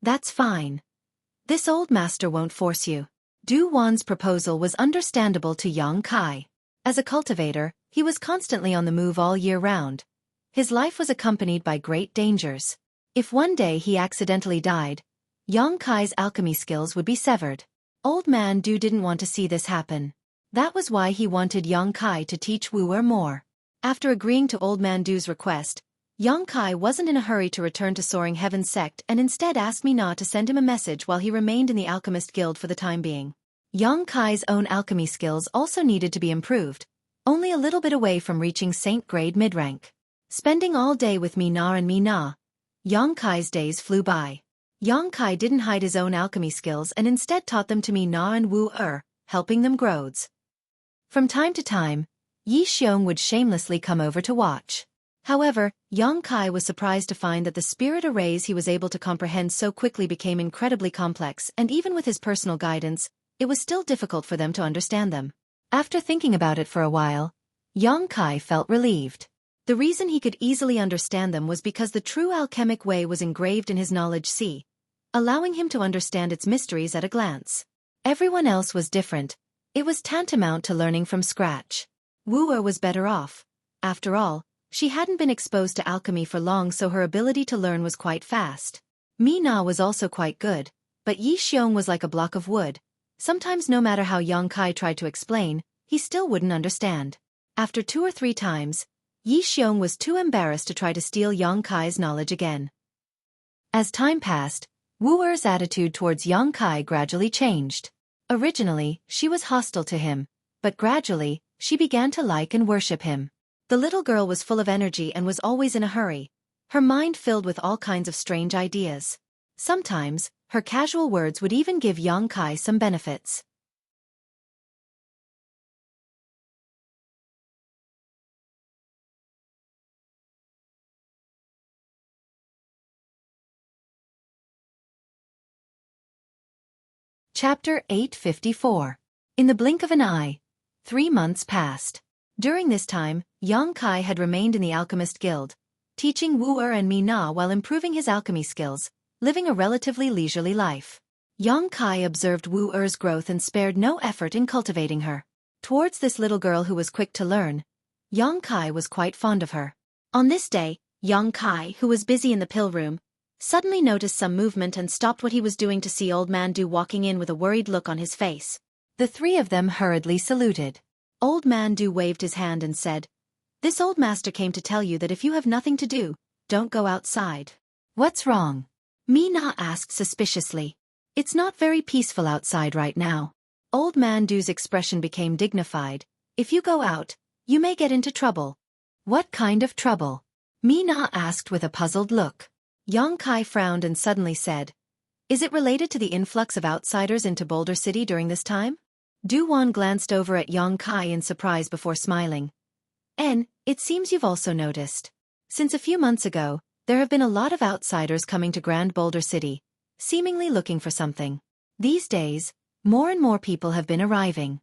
That's fine. This old master won't force you. Du Wan's proposal was understandable to Yang Kai. As a cultivator, he was constantly on the move all year round. His life was accompanied by great dangers. If one day he accidentally died, Yang Kai's alchemy skills would be severed. Old man Du didn't want to see this happen. That was why he wanted Yang Kai to teach Wu Er more. After agreeing to old man Du's request, Yang Kai wasn't in a hurry to return to Soaring Heaven's sect and instead asked Mina to send him a message while he remained in the Alchemist Guild for the time being. Yang Kai's own alchemy skills also needed to be improved, only a little bit away from reaching Saint-grade mid-rank. Spending all day with Mina and Mina, Yang Kai's days flew by. Yang Kai didn't hide his own alchemy skills and instead taught them to Mina and Wu Er, helping them grow. From time to time, Yi Xiong would shamelessly come over to watch. However, Yang Kai was surprised to find that the spirit arrays he was able to comprehend so quickly became incredibly complex, and even with his personal guidance, it was still difficult for them to understand them. After thinking about it for a while, Yang Kai felt relieved. The reason he could easily understand them was because the true alchemic way was engraved in his knowledge sea, allowing him to understand its mysteries at a glance. Everyone else was different. It was tantamount to learning from scratch. Wu Er was better off. After all, she hadn't been exposed to alchemy for long, so her ability to learn was quite fast. Mina was also quite good, but Yi Xiong was like a block of wood. Sometimes no matter how Yang Kai tried to explain, he still wouldn't understand. After 2 or 3 times, Yi Xiong was too embarrassed to try to steal Yang Kai's knowledge again. As time passed, Wu Er's attitude towards Yang Kai gradually changed. Originally, she was hostile to him, but gradually, she began to like and worship him. The little girl was full of energy and was always in a hurry, her mind filled with all kinds of strange ideas. Sometimes, her casual words would even give young Kai some benefits. Chapter 854. In the blink of an eye. 3 months passed. During this time, young Kai had remained in the Alchemist Guild, teaching Wu Er and Mi Na while improving his alchemy skills, living a relatively leisurely life. Young Kai observed Wu Er's growth and spared no effort in cultivating her. Towards this little girl who was quick to learn, young Kai was quite fond of her. On this day, young Kai, who was busy in the pill room, suddenly noticed some movement and stopped what he was doing to see Old Man Du walking in with a worried look on his face. The three of them hurriedly saluted. Old Man Du waved his hand and said, "This old master came to tell you that if you have nothing to do, don't go outside." "What's wrong?" Mi Na asked suspiciously. "It's not very peaceful outside right now." Old Man Du's expression became dignified. "If you go out, you may get into trouble." "What kind of trouble?" Mi Na asked with a puzzled look. Young Kai frowned and suddenly said, "Is it related to the influx of outsiders into Boulder City during this time?" Du Wan glanced over at Young Kai in surprise before smiling. It seems you've also noticed. Since a few months ago, there have been a lot of outsiders coming to Grand Boulder City, seemingly looking for something. These days, more and more people have been arriving."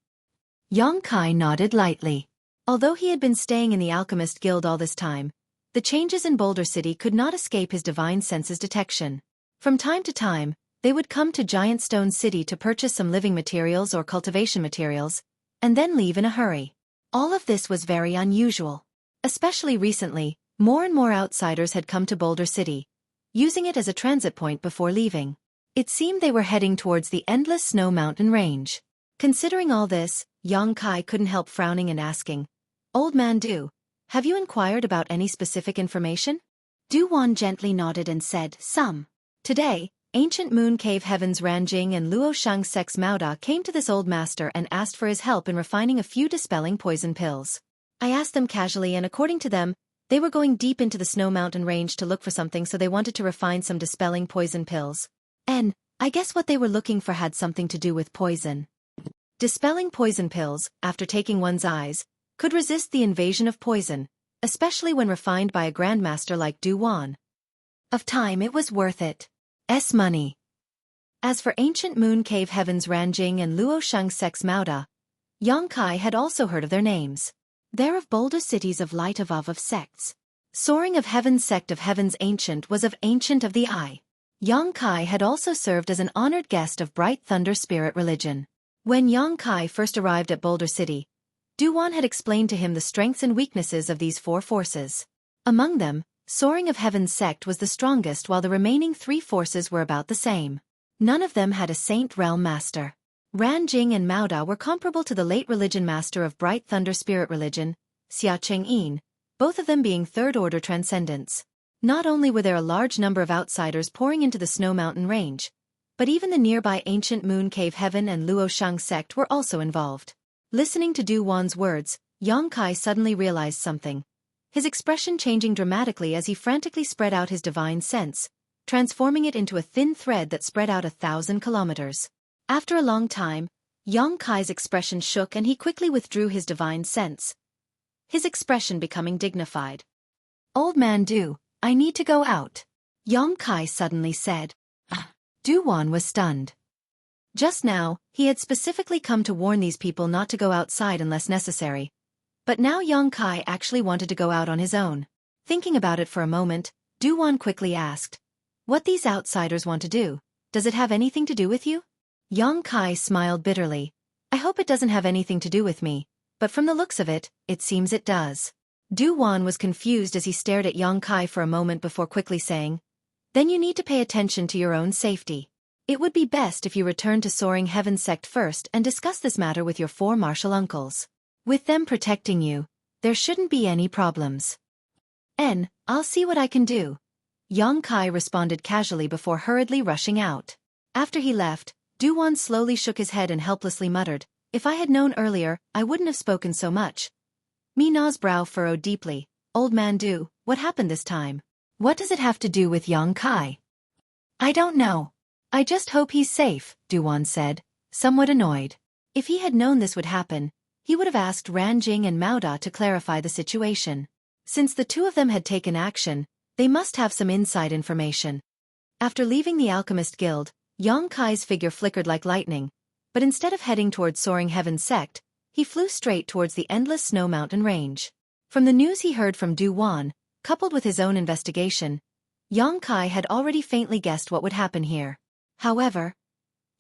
Young Kai nodded lightly. Although he had been staying in the Alchemist Guild all this time, the changes in Boulder City could not escape his divine senses detection. From time to time, they would come to Giant Stone City to purchase some living materials or cultivation materials, and then leave in a hurry. All of this was very unusual. Especially recently, more and more outsiders had come to Boulder City, using it as a transit point before leaving. It seemed they were heading towards the endless snow mountain range. Considering all this, Young Kai couldn't help frowning and asking, "Old Man Du, have you inquired about any specific information?" Du Wan gently nodded and said, "Some. Today, Ancient Moon Cave Heaven's Ranjing and Luo Shang Sek's Mauda came to this old master and asked for his help in refining a few dispelling poison pills. I asked them casually and according to them, they were going deep into the Snow Mountain range to look for something, so they wanted to refine some dispelling poison pills. And I guess what they were looking for had something to do with poison. Dispelling poison pills, after taking one's eyes, could resist the invasion of poison, especially when refined by a grandmaster like Du Wan. Of time it was worth it. Money. As for Ancient Moon Cave Heaven's Ranjing and Luo Shang Sek's Mauda, Young Kai had also heard of their names. They're of Boulder Cities of Light of sects. Soaring of Heaven's sect of Heaven's Ancient was of Ancient of the Eye. Young Kai had also served as an honored guest of Bright Thunder Spirit Religion. When Young Kai first arrived at Boulder City, Du Wan had explained to him the strengths and weaknesses of these 4 forces. Among them, Soaring of Heaven's sect was the strongest, while the remaining 3 forces were about the same. None of them had a Saint Realm Master. Ranjing and Mauda were comparable to the late religion master of Bright Thunder Spirit Religion, Xia Cheng-yin, both of them being third-order transcendents. Not only were there a large number of outsiders pouring into the Snow Mountain range, but even the nearby Ancient Moon Cave Heaven and Luo Shang sect were also involved. Listening to Du Wan's words, Young Kai suddenly realized something, his expression changing dramatically as he frantically spread out his divine sense, transforming it into a thin thread that spread out 1,000 kilometers. After a long time, Young Kai's expression shook and he quickly withdrew his divine sense, his expression becoming dignified. "Old Man Du, I need to go out," Young Kai suddenly said. Du Wan was stunned. Just now, he had specifically come to warn these people not to go outside unless necessary. But now Young Kai actually wanted to go out on his own. Thinking about it for a moment, Du Wan quickly asked, "What these outsiders want to do, does it have anything to do with you?" Young Kai smiled bitterly. "I hope it doesn't have anything to do with me, but from the looks of it, it seems it does." Du Wan was confused as he stared at Young Kai for a moment before quickly saying, "Then you need to pay attention to your own safety. It would be best if you return to Soaring Heaven sect first and discuss this matter with your 4 martial uncles. With them protecting you, there shouldn't be any problems." "I'll see what I can do," Young Kai responded casually before hurriedly rushing out. After he left, Duwan slowly shook his head and helplessly muttered, "If I had known earlier, I wouldn't have spoken so much." Mina's brow furrowed deeply. "Old man Du, what happened this time? What does it have to do with Yang Kai?" "I don't know. I just hope he's safe," Duwan said, somewhat annoyed. If he had known this would happen, he would have asked Ranjing and Mauda to clarify the situation. Since the two of them had taken action, they must have some inside information. After leaving the Alchemist Guild, Yang Kai's figure flickered like lightning, but instead of heading towards Soaring Heaven's sect, he flew straight towards the endless snow mountain range. From the news he heard from Du Wan, coupled with his own investigation, Yang Kai had already faintly guessed what would happen here. However,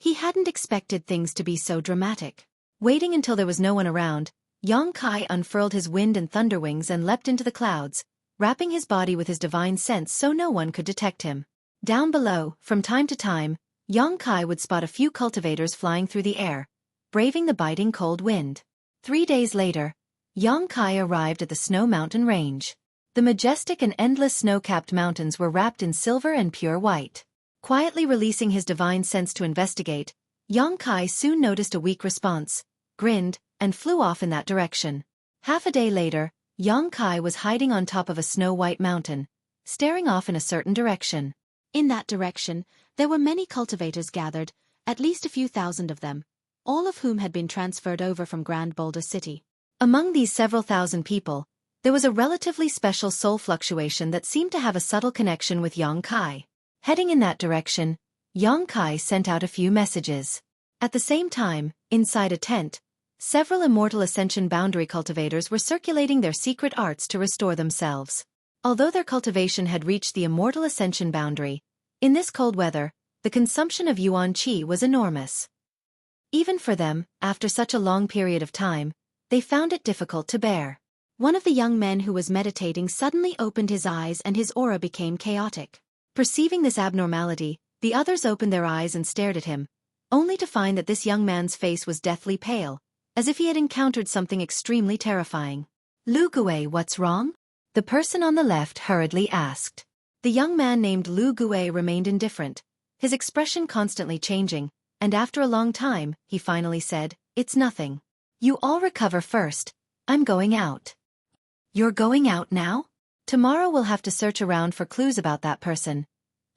he hadn't expected things to be so dramatic. Waiting until there was no one around, Yang Kai unfurled his wind and thunder wings and leapt into the clouds, wrapping his body with his divine sense so no one could detect him. Down below, from time to time, Yang Kai would spot a few cultivators flying through the air, braving the biting cold wind. 3 days later, Yang Kai arrived at the Snow Mountain Range. The majestic and endless snow-capped mountains were wrapped in silver and pure white. Quietly releasing his divine sense to investigate, Yang Kai soon noticed a weak response, grinned, and flew off in that direction. Half a day later, Yang Kai was hiding on top of a snow-white mountain, staring off in a certain direction. In that direction, there were many cultivators gathered, at least a few thousand of them, all of whom had been transferred over from Grand Boulder City. Among these several thousand people, there was a relatively special soul fluctuation that seemed to have a subtle connection with Yang Kai. Heading in that direction, Yang Kai sent out a few messages. At the same time, inside a tent, several Immortal Ascension boundary cultivators were circulating their secret arts to restore themselves. Although their cultivation had reached the Immortal Ascension boundary, in this cold weather, the consumption of Yuan Qi was enormous. Even for them, after such a long period of time, they found it difficult to bear. One of the young men who was meditating suddenly opened his eyes and his aura became chaotic. Perceiving this abnormality, the others opened their eyes and stared at him, only to find that this young man's face was deathly pale, as if he had encountered something extremely terrifying. "Lu Gui, what's wrong?" the person on the left hurriedly asked. The young man named Lu Gui remained indifferent, his expression constantly changing, and after a long time, he finally said, "It's nothing. You all recover first. I'm going out." "You're going out now? Tomorrow we'll have to search around for clues about that person.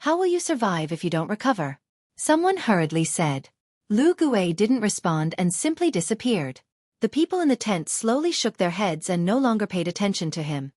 How will you survive if you don't recover?" someone hurriedly said. Lu Gui didn't respond and simply disappeared. The people in the tent slowly shook their heads and no longer paid attention to him.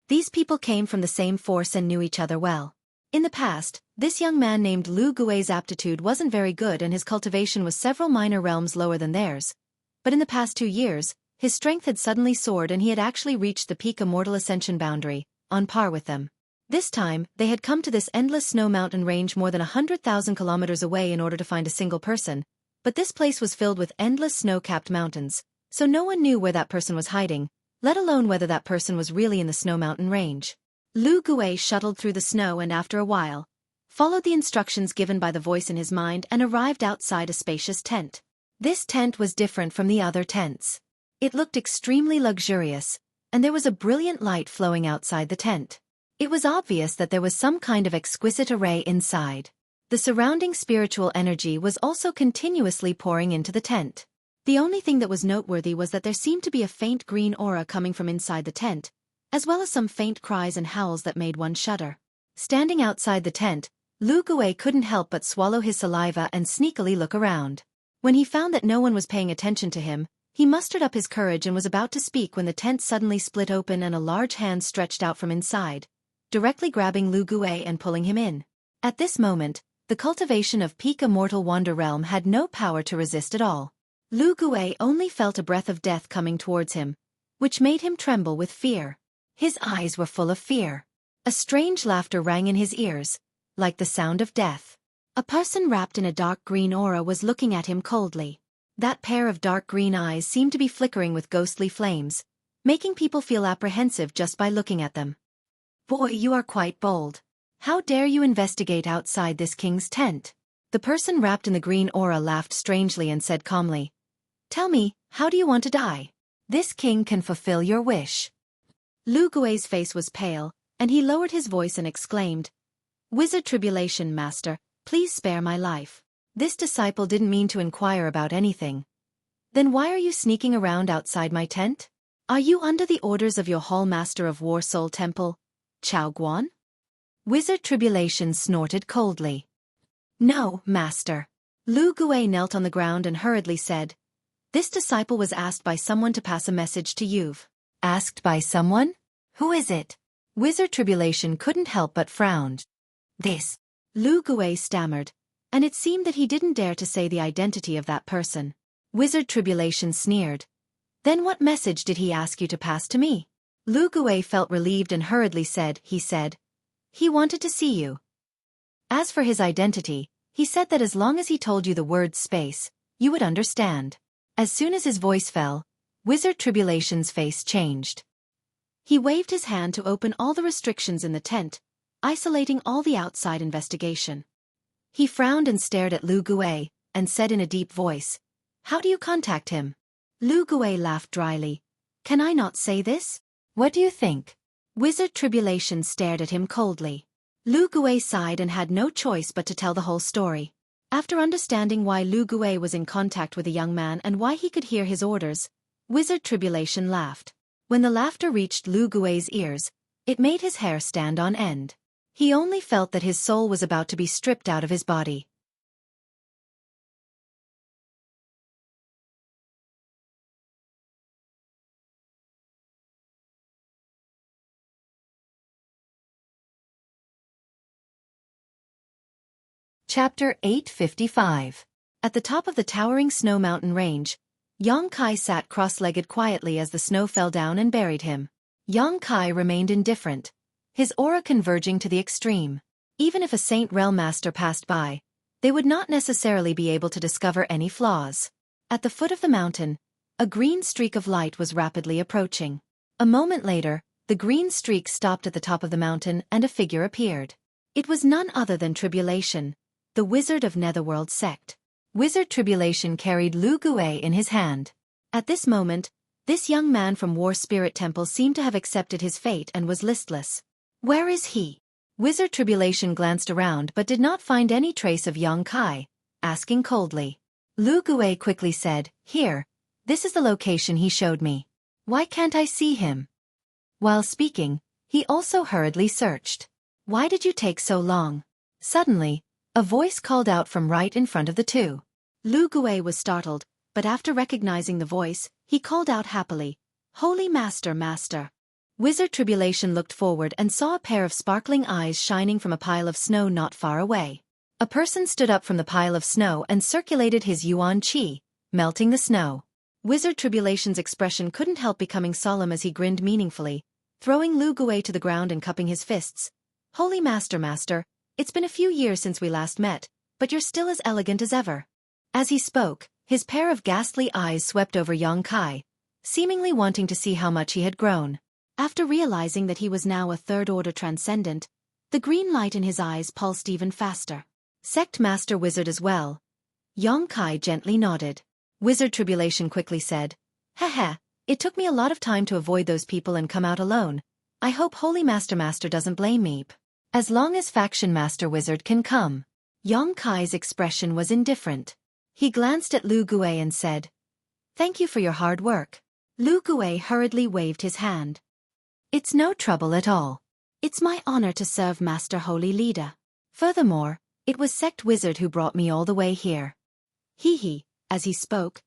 These people came from the same force and knew each other well. In the past, this young man named Lu Gui's aptitude wasn't very good and his cultivation was several minor realms lower than theirs. But in the past 2 years, his strength had suddenly soared and he had actually reached the peak Immortal Ascension boundary, on par with them. This time, they had come to this endless snow mountain range more than 100,000 kilometers away in order to find a single person, but this place was filled with endless snow-capped mountains, so no one knew where that person was hiding, let alone whether that person was really in the snow mountain range. Lu Gui shuttled through the snow and after a while, followed the instructions given by the voice in his mind and arrived outside a spacious tent. This tent was different from the other tents. It looked extremely luxurious, and there was a brilliant light flowing outside the tent. It was obvious that there was some kind of exquisite array inside. The surrounding spiritual energy was also continuously pouring into the tent. The only thing that was noteworthy was that there seemed to be a faint green aura coming from inside the tent, as well as some faint cries and howls that made one shudder. Standing outside the tent, Lu Gui couldn't help but swallow his saliva and sneakily look around. When he found that no one was paying attention to him, he mustered up his courage and was about to speak when the tent suddenly split open and a large hand stretched out from inside, directly grabbing Lu Gui and pulling him in. At this moment, the cultivation of Peak Immortal Wander Realm had no power to resist at all. Lu Gui only felt a breath of death coming towards him, which made him tremble with fear. His eyes were full of fear. A strange laughter rang in his ears, like the sound of death. A person wrapped in a dark green aura was looking at him coldly. That pair of dark green eyes seemed to be flickering with ghostly flames, making people feel apprehensive just by looking at them. "Boy, you are quite bold. How dare you investigate outside this king's tent?" The person wrapped in the green aura laughed strangely and said calmly, "Tell me, how do you want to die? This king can fulfill your wish." Lu Gui's face was pale, and he lowered his voice and exclaimed, "Wizard Tribulation Master, please spare my life. This disciple didn't mean to inquire about anything. Then why are you sneaking around outside my tent? Are you under the orders of your Hall Master of War Soul Temple, Xueqi? Wizard Tribulation snorted coldly. No, Master. Lu Gui knelt on the ground and hurriedly said, this disciple was asked by someone to pass a message to you. Asked by someone? Who is it? Wizard Tribulation couldn't help but frowned. This. Lu Gui stammered, and it seemed that he didn't dare to say the identity of that person. Wizard Tribulation sneered. Then what message did he ask you to pass to me? Lu Gui felt relieved and hurriedly said, he wanted to see you. As for his identity, he said that as long as he told you the word space, you would understand. As soon as his voice fell, Wizard Tribulation's face changed. He waved his hand to open all the restrictions in the tent, isolating all the outside investigation. He frowned and stared at Lu Gui, and said in a deep voice, how do you contact him? Lu Gui laughed dryly. Can I not say this? What do you think? Wizard Tribulation stared at him coldly. Lu Gui sighed and had no choice but to tell the whole story. After understanding why Lu Gui was in contact with a young man and why he could hear his orders, Wizard Tribulation laughed. When the laughter reached Lu Gui's ears, it made his hair stand on end. He only felt that his soul was about to be stripped out of his body. Chapter 855. At the top of the towering snow mountain range, Yang Kai sat cross-legged quietly as the snow fell down and buried him. Yang Kai remained indifferent, his aura converging to the extreme. Even if a Saint Realm Master passed by, they would not necessarily be able to discover any flaws. At the foot of the mountain, a green streak of light was rapidly approaching. A moment later, the green streak stopped at the top of the mountain and a figure appeared. It was none other than Tribulation, the Wizard of Netherworld sect. Wizard Tribulation carried Lu Gui in his hand. At this moment, this young man from War Spirit Temple seemed to have accepted his fate and was listless. Where is he? Wizard Tribulation glanced around but did not find any trace of Yang Kai, asking coldly. Lu Gui quickly said, here, this is the location he showed me. Why can't I see him? While speaking, he also hurriedly searched. Why did you take so long? Suddenly, a voice called out from right in front of the two. Lu Gui was startled, but after recognizing the voice, he called out happily, Holy Master, Master. Wizard Tribulation looked forward and saw a pair of sparkling eyes shining from a pile of snow not far away. A person stood up from the pile of snow and circulated his yuan qi, melting the snow. Wizard Tribulation's expression couldn't help becoming solemn as he grinned meaningfully, throwing Lu Gui to the ground and cupping his fists. Holy Master, Master, it's been a few years since we last met, but you're still as elegant as ever. As he spoke, his pair of ghastly eyes swept over Yang Kai, seemingly wanting to see how much he had grown. After realizing that he was now a third-order transcendent, the green light in his eyes pulsed even faster. Sect Master Wizard as well. Yang Kai gently nodded. Wizard Tribulation quickly said, Haha, it took me a lot of time to avoid those people and come out alone. I hope Holy Master doesn't blame me. As long as Faction Master Wizard can come. Yang Kai's expression was indifferent. He glanced at Lu Gui and said, Thank you for your hard work. Lu Gui hurriedly waved his hand. It's no trouble at all. It's my honor to serve Master Holy Leader. Furthermore, it was Sect Wizard who brought me all the way here. As he spoke,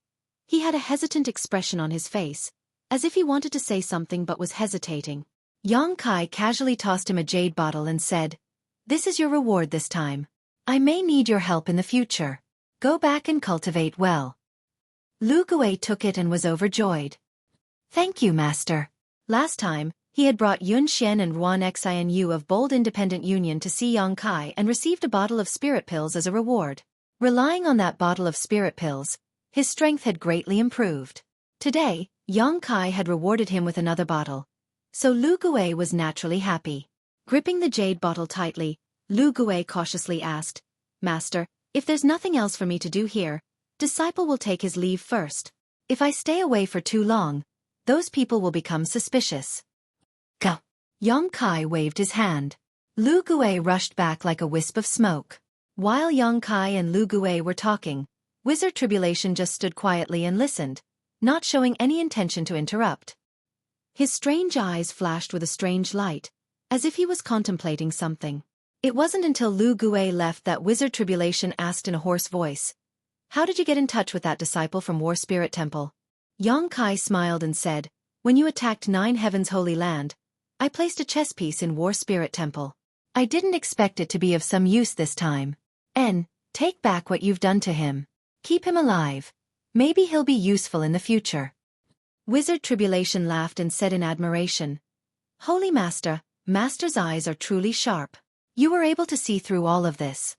he had a hesitant expression on his face, as if he wanted to say something but was hesitating. Yang Kai casually tossed him a jade bottle and said, This is your reward this time. I may need your help in the future. Go back and cultivate well. Lu Gui took it and was overjoyed. Thank you, Master. Last time, he had brought Yun Xian and Ruan Xianu of Bold Independent Union to see Yang Kai and received a bottle of spirit pills as a reward. Relying on that bottle of spirit pills, his strength had greatly improved. Today, Yang Kai had rewarded him with another bottle, so Lu Gui was naturally happy. Gripping the jade bottle tightly, Lu Gui cautiously asked, Master, if there's nothing else for me to do here, Disciple will take his leave first. If I stay away for too long, those people will become suspicious. Go. Yang Kai waved his hand. Lu Gui rushed back like a wisp of smoke. While Yang Kai and Lu Gue were talking, Wizard Tribulation just stood quietly and listened, not showing any intention to interrupt. His strange eyes flashed with a strange light, as if he was contemplating something. It wasn't until Lu Gue left that Wizard Tribulation asked in a hoarse voice, "How did you get in touch with that disciple from War Spirit Temple?" Yang Kai smiled and said, "When you attacked 9 Heavens Holy Land, I placed a chess piece in War Spirit Temple. I didn't expect it to be of some use this time. Take back what you've done to him. Keep him alive. Maybe he'll be useful in the future." Wizard Tribulation laughed and said in admiration, "Holy Master, Master's eyes are truly sharp. You were able to see through all of this.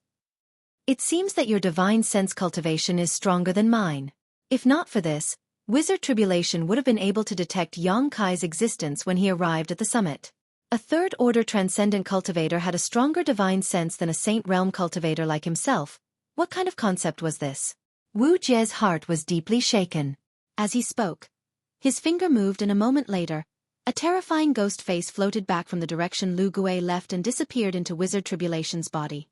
It seems that your divine sense cultivation is stronger than mine. If not for this, Wizard Tribulation would have been able to detect Yang Kai's existence when he arrived at the summit. A third-order transcendent cultivator had a stronger divine sense than a Saint Realm cultivator like himself. What kind of concept was this?" Wu Jie's heart was deeply shaken. As he spoke, his finger moved and a moment later, a terrifying ghost face floated back from the direction Lu Gue left and disappeared into Wizard Tribulation's body.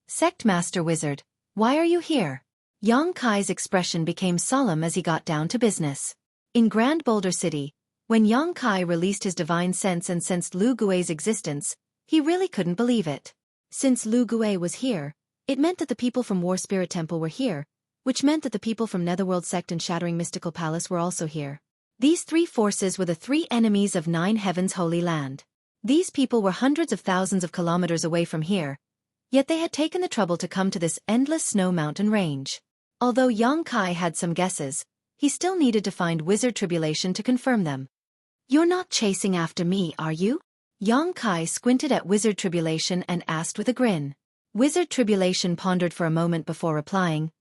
"Sect Master Wizard, why are you here?" Yang Kai's expression became solemn as he got down to business. In Grand Boulder City, when Yang Kai released his divine sense and sensed Lu Gue's existence, he really couldn't believe it. Since Lu Gue was here, it meant that the people from War Spirit Temple were here, which meant that the people from Netherworld Sect and Shattering Mystical Palace were also here. These three forces were the three enemies of 9 Heavens Holy Land. These people were hundreds of thousands of kilometers away from here, yet they had taken the trouble to come to this endless snow mountain range. Although Yang Kai had some guesses, he still needed to find Wizard Tribulation to confirm them. "You're not chasing after me, are you?" Yang Kai squinted at Wizard Tribulation and asked with a grin. Wizard Tribulation pondered for a moment before replying,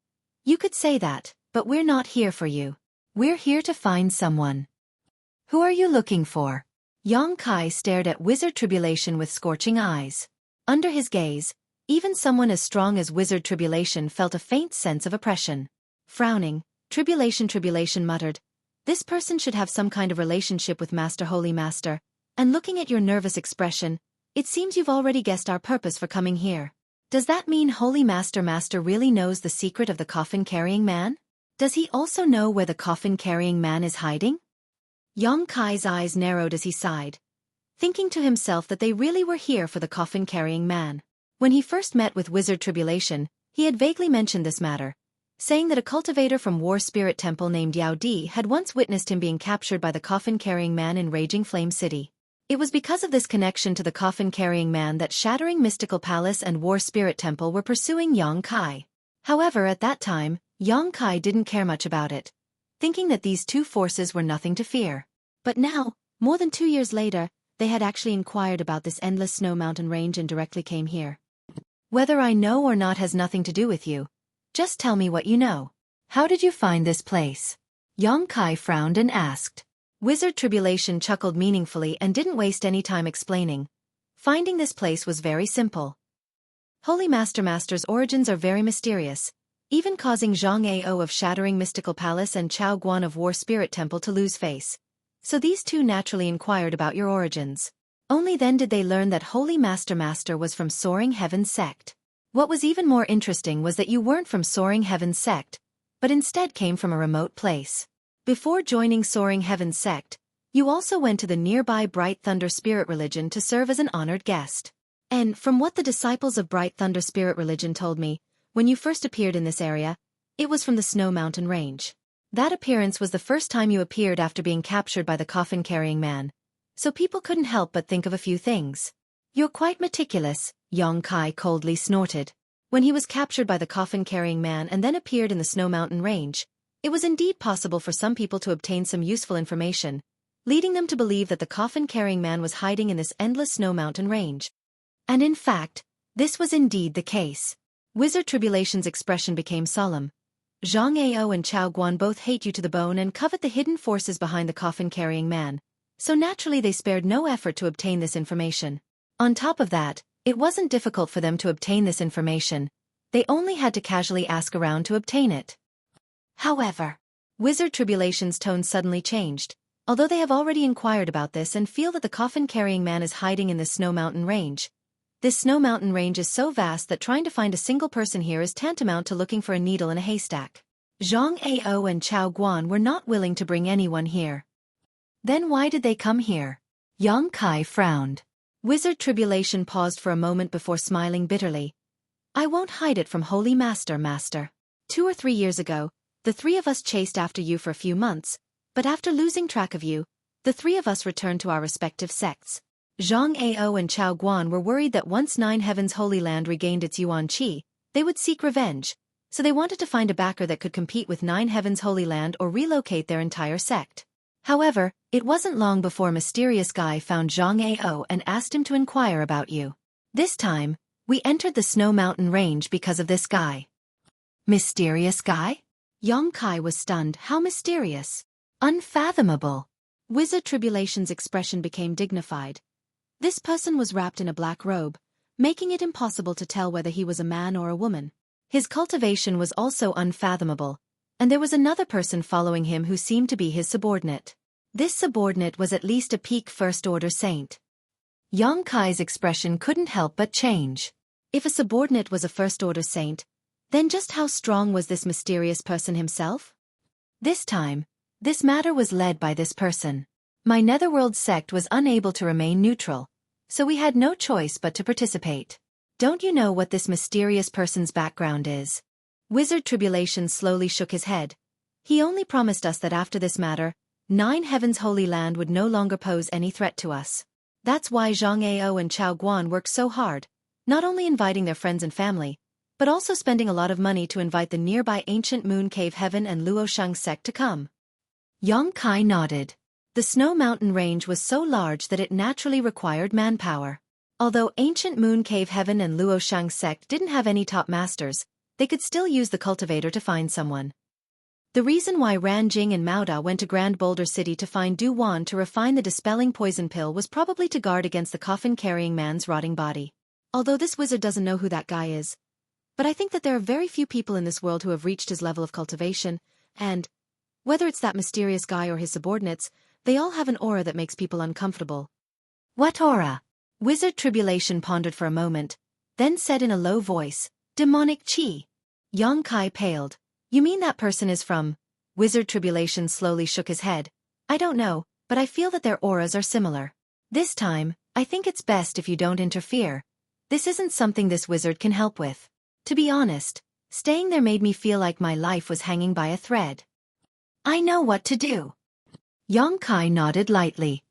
"You could say that, but we're not here for you. We're here to find someone." "Who are you looking for?" Yang Kai stared at Wizard Tribulation with scorching eyes. Under his gaze, even someone as strong as Wizard Tribulation felt a faint sense of oppression. Frowning, Tribulation muttered, "This person should have some kind of relationship with Master Holy Master, and looking at your nervous expression, it seems you've already guessed our purpose for coming here. Does that mean Holy Master really knows the secret of the coffin-carrying man? Does he also know where the coffin-carrying man is hiding?" Yang Kai's eyes narrowed as he sighed, thinking to himself that they really were here for the coffin-carrying man. When he first met with Wizard Tribulation, he had vaguely mentioned this matter, saying that a cultivator from War Spirit Temple named Yao Di had once witnessed him being captured by the coffin-carrying man in Raging Flame City. It was because of this connection to the coffin-carrying man that Shattering Mystical Palace and War Spirit Temple were pursuing Yang Kai. However, at that time, Yang Kai didn't care much about it, thinking that these two forces were nothing to fear. But now, more than 2 years later, they had actually inquired about this endless snow mountain range and directly came here. "Whether I know or not has nothing to do with you. Just tell me what you know. How did you find this place?" Yang Kai frowned and asked. Wizard Tribulation chuckled meaningfully and didn't waste any time explaining. Finding this place was very simple. Holy Master's origins are very mysterious, even causing Zhang Ao of Shattering Mystical Palace and Chao Guan of War Spirit Temple to lose face. So these two naturally inquired about your origins. Only then did they learn that Holy Master was from Soaring Heaven's Sect. What was even more interesting was that you weren't from Soaring Heaven's Sect, but instead came from a remote place. Before joining Soaring Heaven's Sect, you also went to the nearby Bright Thunder Spirit Religion to serve as an honored guest. And from what the disciples of Bright Thunder Spirit Religion told me, when you first appeared in this area, it was from the Snow Mountain Range. That appearance was the first time you appeared after being captured by the coffin-carrying man, so people couldn't help but think of a few things. "You're quite meticulous," Yang Kai coldly snorted. When he was captured by the coffin-carrying man and then appeared in the Snow Mountain Range, it was indeed possible for some people to obtain some useful information, leading them to believe that the coffin-carrying man was hiding in this endless Snow Mountain Range. And in fact, this was indeed the case. Wizard Tribulation's expression became solemn. Zhang Ao and Chao Guan both hate you to the bone and covet the hidden forces behind the coffin-carrying man, so naturally they spared no effort to obtain this information. On top of that, it wasn't difficult for them to obtain this information. They only had to casually ask around to obtain it. However, Wizard Tribulation's tone suddenly changed. Although they have already inquired about this and feel that the coffin-carrying man is hiding in the Snow Mountain Range, This snow mountain range is so vast that trying to find a single person here is tantamount to looking for a needle in a haystack. Zhang Ao and Chao Guan were not willing to bring anyone here. Then why did they come here? Yang Kai frowned. Wizard Tribulation paused for a moment before smiling bitterly. I won't hide it from Holy Master. 2 or 3 years ago, the 3 of us chased after you for a few months, but after losing track of you, the 3 of us returned to our respective sects. Zhang Ao and Chao Guan were worried that once 9 Heavens Holy Land regained its Yuan Qi, they would seek revenge, so they wanted to find a backer that could compete with 9 Heavens Holy Land or relocate their entire sect. However, it wasn't long before a mysterious guy found Zhang Ao and asked him to inquire about you. This time, we entered the Snow Mountain Range because of this guy. Mysterious guy? Yang Kai was stunned. How mysterious? Unfathomable. Wizard Tribulation's expression became dignified. This person was wrapped in a black robe, making it impossible to tell whether he was a man or a woman. His cultivation was also unfathomable, and there was another person following him who seemed to be his subordinate. This subordinate was at least a peak first-order saint. Yang Kai's expression couldn't help but change. If a subordinate was a first-order saint, then just how strong was this mysterious person himself? This time, this matter was led by this person. My Netherworld sect was unable to remain neutral, so we had no choice but to participate. Don't you know what this mysterious person's background is? Wizard Tribulation slowly shook his head. He only promised us that after this matter, 9 Heavens Holy Land would no longer pose any threat to us. That's why Zhang Ao and Chao Guan worked so hard, not only inviting their friends and family, but also spending a lot of money to invite the nearby Ancient Moon Cave Heaven and Luoshang sect to come. Yang Kai nodded. The Snow Mountain Range was so large that it naturally required manpower. Although Ancient Moon Cave Heaven and Luoshang sect didn't have any top masters, they could still use the cultivator to find someone. The reason why Ranjing and Mauda went to Grand Boulder City to find Du Wan to refine the dispelling poison pill was probably to guard against the coffin-carrying man's rotting body. Although this wizard doesn't know who that guy is. But I think that there are very few people in this world who have reached his level of cultivation, and, whether it's that mysterious guy or his subordinates, they all have an aura that makes people uncomfortable. What aura? Wizard Tribulation pondered for a moment, then said in a low voice, demonic chi. Yang Kai paled. You mean that person is from? Wizard Tribulation slowly shook his head. I don't know, but I feel that their auras are similar. This time, I think it's best if you don't interfere. This isn't something this wizard can help with. To be honest, staying there made me feel like my life was hanging by a thread. I know what to do. Yang Kai nodded lightly.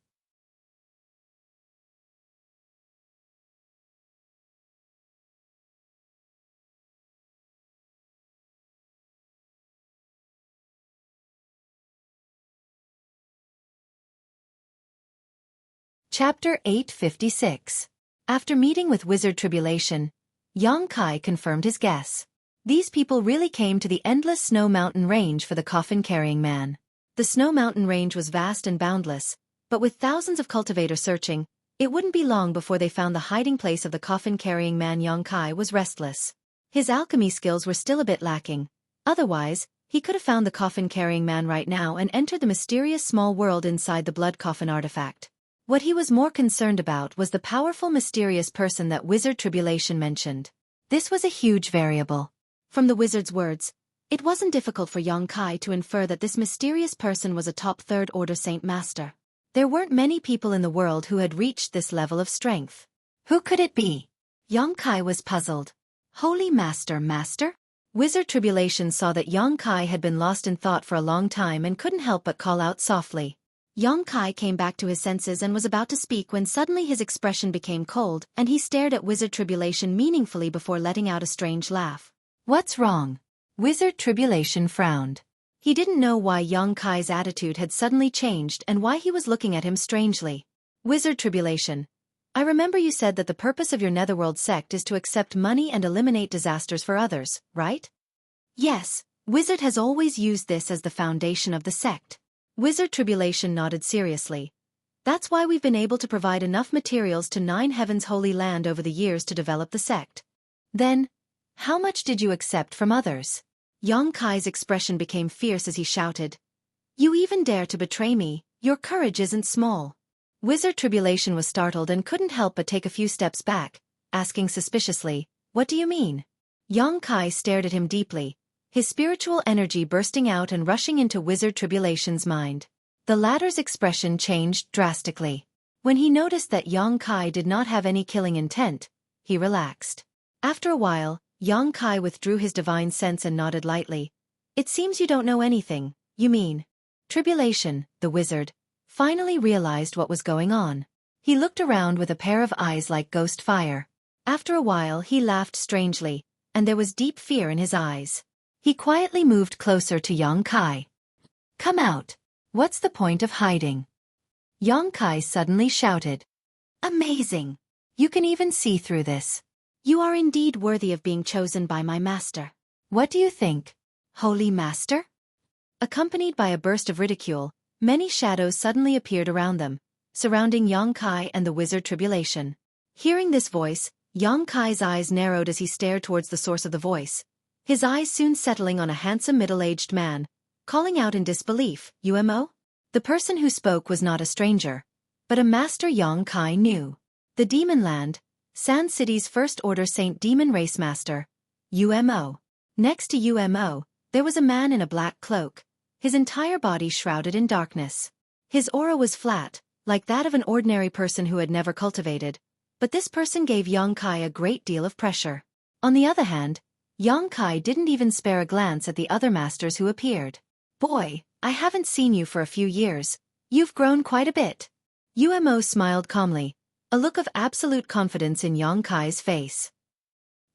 Chapter 856. After meeting with Wizard Tribulation, Yang Kai confirmed his guess. These people really came to the endless Snow Mountain Range for the coffin-carrying man. The Snow Mountain Range was vast and boundless, but with thousands of cultivators searching, it wouldn't be long before they found the hiding place of the coffin-carrying man. Yang Kai was restless. His alchemy skills were still a bit lacking. Otherwise, he could have found the coffin-carrying man right now and entered the mysterious small world inside the blood coffin artifact. What he was more concerned about was the powerful mysterious person that Wizard Tribulation mentioned. This was a huge variable. From the wizard's words, it wasn't difficult for Yang Kai to infer that this mysterious person was a top third-order Saint Master. There weren't many people in the world who had reached this level of strength. Who could it be? Yang Kai was puzzled. Holy Master? Wizard Tribulation saw that Yang Kai had been lost in thought for a long time and couldn't help but call out softly. Yang Kai came back to his senses and was about to speak when suddenly his expression became cold and he stared at Wizard Tribulation meaningfully before letting out a strange laugh. What's wrong? Wizard Tribulation frowned. He didn't know why Yang Kai's attitude had suddenly changed and why he was looking at him strangely. Wizard Tribulation, I remember you said that the purpose of your Netherworld sect is to accept money and eliminate disasters for others, right? Yes, Wizard has always used this as the foundation of the sect. Wizard Tribulation nodded seriously. That's why we've been able to provide enough materials to 9 Heavens Holy Land over the years to develop the sect. Then, how much did you accept from others? Yang Kai's expression became fierce as he shouted. You even dare to betray me, your courage isn't small. Wizard Tribulation was startled and couldn't help but take a few steps back, asking suspiciously, "What do you mean?" Yang Kai stared at him deeply, his spiritual energy bursting out and rushing into Wizard Tribulation's mind. The latter's expression changed drastically. When he noticed that Yang Kai did not have any killing intent, he relaxed. After a while, Yang Kai withdrew his divine sense and nodded lightly. "It seems you don't know anything, you mean?" Tribulation, the wizard, finally realized what was going on. He looked around with a pair of eyes like ghost fire. After a while he laughed strangely, and there was deep fear in his eyes. He quietly moved closer to Yang Kai. "Come out. What's the point of hiding?" Yang Kai suddenly shouted. "Amazing! You can even see through this. You are indeed worthy of being chosen by my master. What do you think, Holy Master?" Accompanied by a burst of ridicule, many shadows suddenly appeared around them, surrounding Yang Kai and the Wizard Tribulation. Hearing this voice, Yang Kai's eyes narrowed as he stared towards the source of the voice, his eyes soon settling on a handsome middle-aged man, calling out in disbelief, "UMO?" The person who spoke was not a stranger, but a master Yang Kai knew. The Demon Land, Sand City's First Order Saint Demon Race Master, UMO. Next to UMO, there was a man in a black cloak, his entire body shrouded in darkness. His aura was flat, like that of an ordinary person who had never cultivated, but this person gave Yang Kai a great deal of pressure. On the other hand, Yang Kai didn't even spare a glance at the other masters who appeared. "Boy, I haven't seen you for a few years. You've grown quite a bit." UMO smiled calmly, a look of absolute confidence in Yang Kai's face.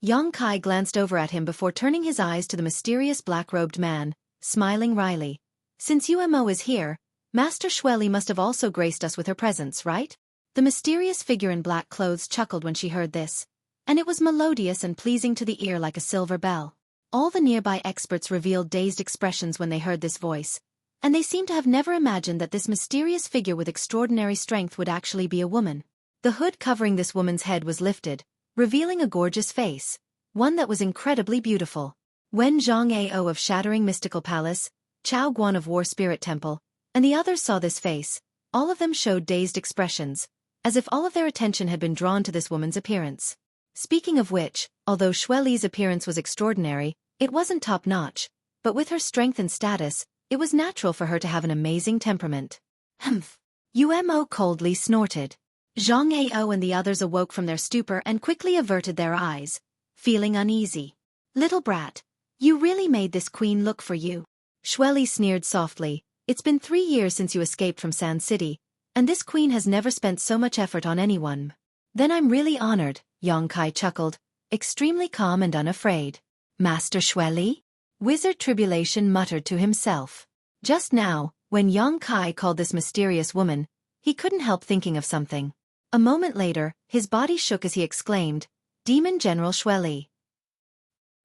Yang Kai glanced over at him before turning his eyes to the mysterious black-robed man, smiling wryly. "Since UMO is here, Master Xueqi must have also graced us with her presence, right?" The mysterious figure in black clothes chuckled when she heard this, and it was melodious and pleasing to the ear like a silver bell. All the nearby experts revealed dazed expressions when they heard this voice, and they seemed to have never imagined that this mysterious figure with extraordinary strength would actually be a woman. The hood covering this woman's head was lifted, revealing a gorgeous face, one that was incredibly beautiful. When Zhang Ao of Shattering Mystical Palace, Chao Guan of War Spirit Temple, and the others saw this face, all of them showed dazed expressions, as if all of their attention had been drawn to this woman's appearance. Speaking of which, although Xueqi's appearance was extraordinary, it wasn't top-notch, but with her strength and status, it was natural for her to have an amazing temperament. "Humph." UMO coldly snorted. Zhang Ao and the others awoke from their stupor and quickly averted their eyes, feeling uneasy. "Little brat, you really made this queen look for you." Xueqi sneered softly. "It's been 3 years since you escaped from Sand City, and this queen has never spent so much effort on anyone." "Then I'm really honored," Yang Kai chuckled, extremely calm and unafraid. "Master Xueqi?" Wizard Tribulation muttered to himself. Just now, when Yang Kai called this mysterious woman, he couldn't help thinking of something. A moment later, his body shook as he exclaimed, "Demon General Xueqi."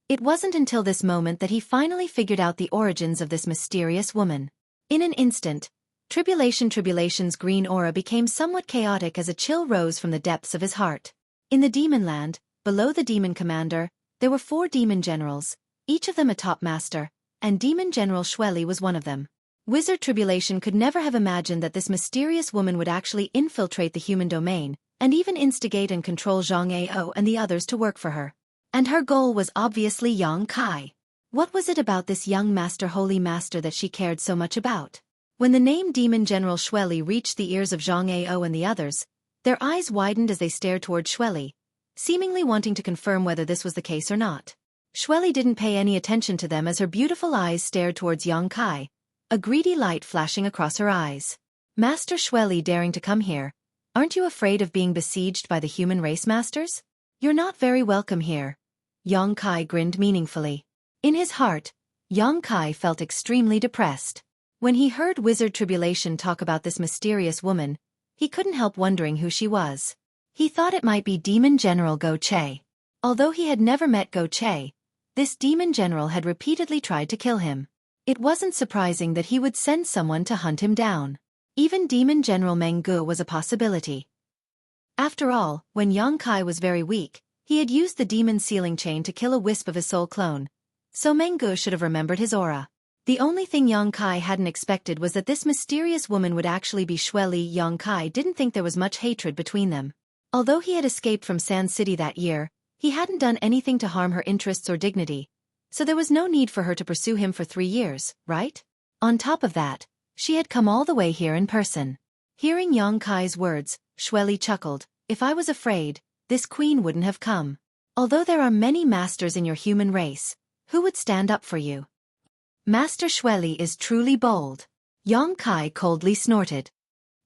It wasn't until this moment that he finally figured out the origins of this mysterious woman. In an instant, Tribulation's green aura became somewhat chaotic as a chill rose from the depths of his heart. In the Demon Land, below the Demon Commander, there were 4 Demon Generals, each of them a top master, and Demon General Xueqi was one of them. Wizard Tribulation could never have imagined that this mysterious woman would actually infiltrate the human domain, and even instigate and control Zhang Ao and the others to work for her. And her goal was obviously Yang Kai. What was it about this young master, holy master, that she cared so much about? When the name Demon General Xueqi reached the ears of Zhang Ao and the others, their eyes widened as they stared toward Xueqi, seemingly wanting to confirm whether this was the case or not. Xueqi didn't pay any attention to them as her beautiful eyes stared towards Yang Kai, a greedy light flashing across her eyes. "Master Xueqi daring to come here, aren't you afraid of being besieged by the human race masters? You're not very welcome here." Yang Kai grinned meaningfully. In his heart, Yang Kai felt extremely depressed. When he heard Wizard Tribulation talk about this mysterious woman, he couldn't help wondering who she was. He thought it might be Demon General Go Che. Although he had never met Go Che, this Demon General had repeatedly tried to kill him. It wasn't surprising that he would send someone to hunt him down. Even Demon General Meng Gu was a possibility. After all, when Yang Kai was very weak, he had used the demon sealing chain to kill a wisp of his soul clone, so Meng Gu should have remembered his aura. The only thing Yang Kai hadn't expected was that this mysterious woman would actually be Xueqi. Yang Kai didn't think there was much hatred between them. Although he had escaped from Sand City that year, he hadn't done anything to harm her interests or dignity, so there was no need for her to pursue him for 3 years, right? On top of that, she had come all the way here in person. Hearing Yang Kai's words, Xueqi chuckled. If I was afraid, this queen wouldn't have come. Although there are many masters in your human race, who would stand up for you? Master Xueqi is truly bold. Yang Kai coldly snorted.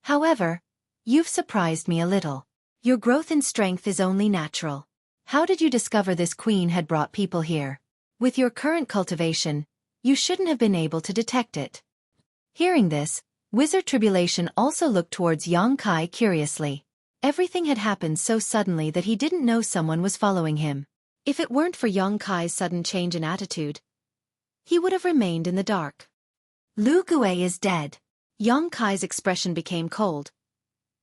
However, you've surprised me a little. Your growth in strength is only natural. How did you discover this queen had brought people here? With your current cultivation, you shouldn't have been able to detect it. Hearing this, Wizard Tribulation also looked towards Yang Kai curiously. Everything had happened so suddenly that he didn't know someone was following him. If it weren't for Yang Kai's sudden change in attitude, he would have remained in the dark. Lu Gui is dead. Yang Kai's expression became cold.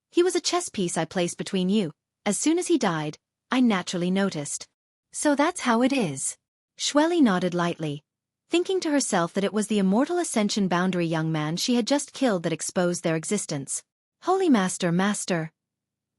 He was a chess piece I placed between you. As soon as he died, I naturally noticed. So that's how it is. Xueqi nodded lightly, thinking to herself that it was the immortal ascension boundary young man she had just killed that exposed their existence. Holy Master, Master.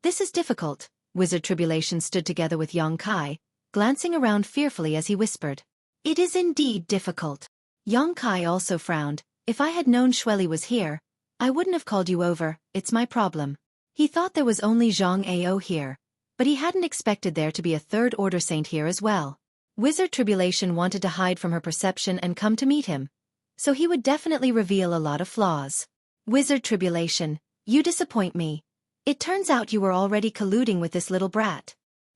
This is difficult. Wizard Tribulation stood together with Yang Kai, glancing around fearfully as he whispered. It is indeed difficult. Yang Kai also frowned. If I had known Xueqi was here, I wouldn't have called you over. It's my problem. He thought there was only Zhang Ao here, but he hadn't expected there to be a third-order saint here as well. Wizard Tribulation wanted to hide from her perception and come to meet him, so he would definitely reveal a lot of flaws. Wizard Tribulation, you disappoint me. It turns out you were already colluding with this little brat.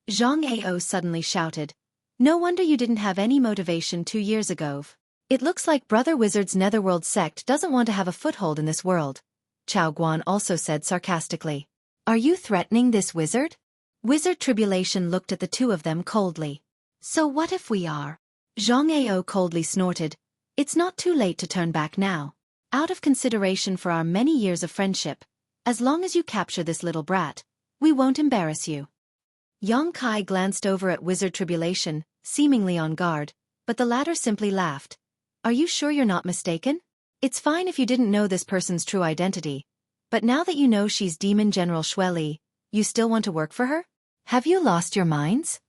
Zhang Ao suddenly shouted. No wonder you didn't have any motivation 2 years ago. It looks like Brother Wizard's Netherworld sect doesn't want to have a foothold in this world. Chao Guan also said sarcastically. Are you threatening this wizard? Wizard Tribulation looked at the two of them coldly. So what if we are? Zhang Ao coldly snorted. It's not too late to turn back now. Out of consideration for our many years of friendship, as long as you capture this little brat, we won't embarrass you. Yang Kai glanced over at Wizard Tribulation, seemingly on guard, but the latter simply laughed. Are you sure you're not mistaken? It's fine if you didn't know this person's true identity, but now that you know she's Demon General Xueqi, you still want to work for her? Have you lost your minds?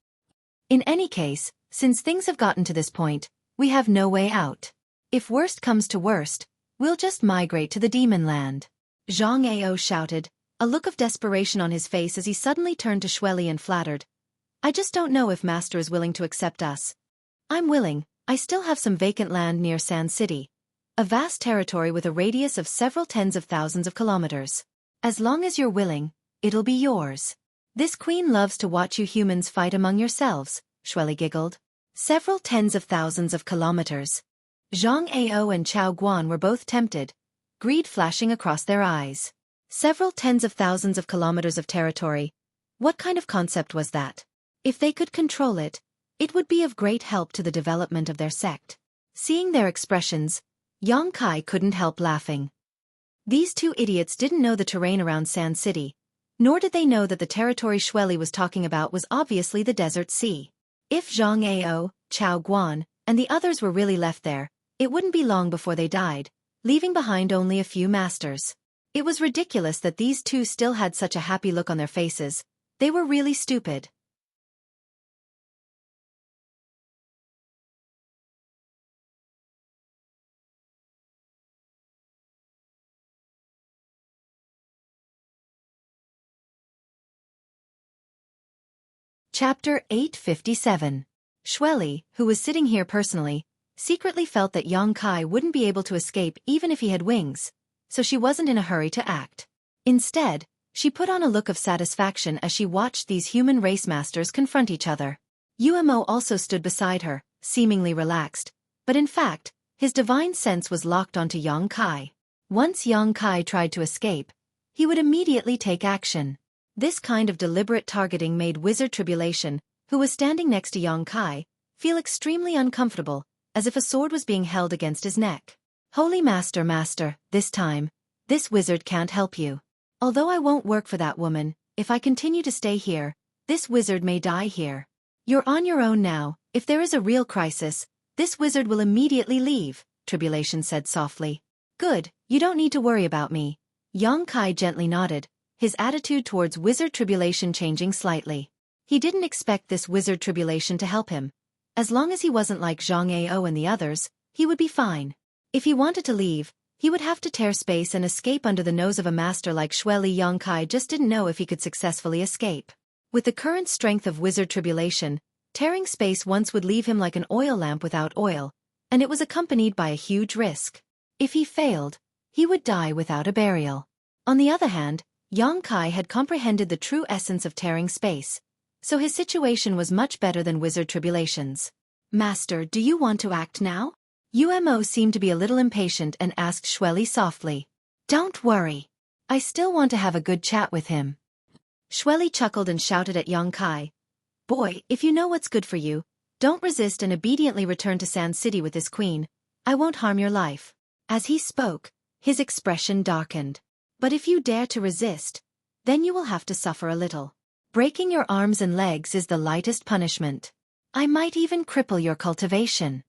In any case, since things have gotten to this point, we have no way out. If worst comes to worst, we'll just migrate to the demon land. Zhang Ao shouted, a look of desperation on his face as he suddenly turned to Xueqi and flattered. I just don't know if Master is willing to accept us. I'm willing. I still have some vacant land near Sand City. A vast territory with a radius of several tens of thousands of kilometers. As long as you're willing, it'll be yours. This queen loves to watch you humans fight among yourselves, Xueqi giggled. Several tens of thousands of kilometers. Zhang Ao and Chao Guan were both tempted, greed flashing across their eyes. Several tens of thousands of kilometers of territory. What kind of concept was that? If they could control it, it would be of great help to the development of their sect. Seeing their expressions, Yang Kai couldn't help laughing. These two idiots didn't know the terrain around Sand City, nor did they know that the territory Xueqi was talking about was obviously the Desert Sea. If Zhang Ao, Chao Guan, and the others were really left there, it wouldn't be long before they died, leaving behind only a few masters. It was ridiculous that these two still had such a happy look on their faces. They were really stupid. Chapter 857. Xueqi, who was sitting here personally, secretly felt that Yang Kai wouldn't be able to escape even if he had wings, so she wasn't in a hurry to act. Instead, she put on a look of satisfaction as she watched these human race masters confront each other. Umo also stood beside her, seemingly relaxed, but in fact, his divine sense was locked onto Yang Kai. Once Yang Kai tried to escape, he would immediately take action. This kind of deliberate targeting made Wizard Tribulation, who was standing next to Yang Kai, feel extremely uncomfortable, as if a sword was being held against his neck. Holy Master, Master, this time, this wizard can't help you. Although I won't work for that woman, if I continue to stay here, this wizard may die here. You're on your own now. If there is a real crisis, this wizard will immediately leave, Tribulation said softly. Good, you don't need to worry about me. Yang Kai gently nodded, his attitude towards Wizard Tribulation changing slightly. He didn't expect this Wizard Tribulation to help him. As long as he wasn't like Zhang Ao and the others, he would be fine. If he wanted to leave, he would have to tear space and escape under the nose of a master like Xueqi. Yongkai just didn't know if he could successfully escape. With the current strength of Wizard Tribulation, tearing space once would leave him like an oil lamp without oil, and it was accompanied by a huge risk. If he failed, he would die without a burial. On the other hand, Yongkai had comprehended the true essence of tearing space, so his situation was much better than Wizard Tribulation's. Master, do you want to act now? Umo seemed to be a little impatient and asked Xueqi softly. Don't worry. I still want to have a good chat with him. Xueqi chuckled and shouted at Yongkai. Boy, if you know what's good for you, don't resist and obediently return to Sand City with this queen. I won't harm your life. As he spoke, his expression darkened. But if you dare to resist, then you will have to suffer a little. Breaking your arms and legs is the lightest punishment. I might even cripple your cultivation.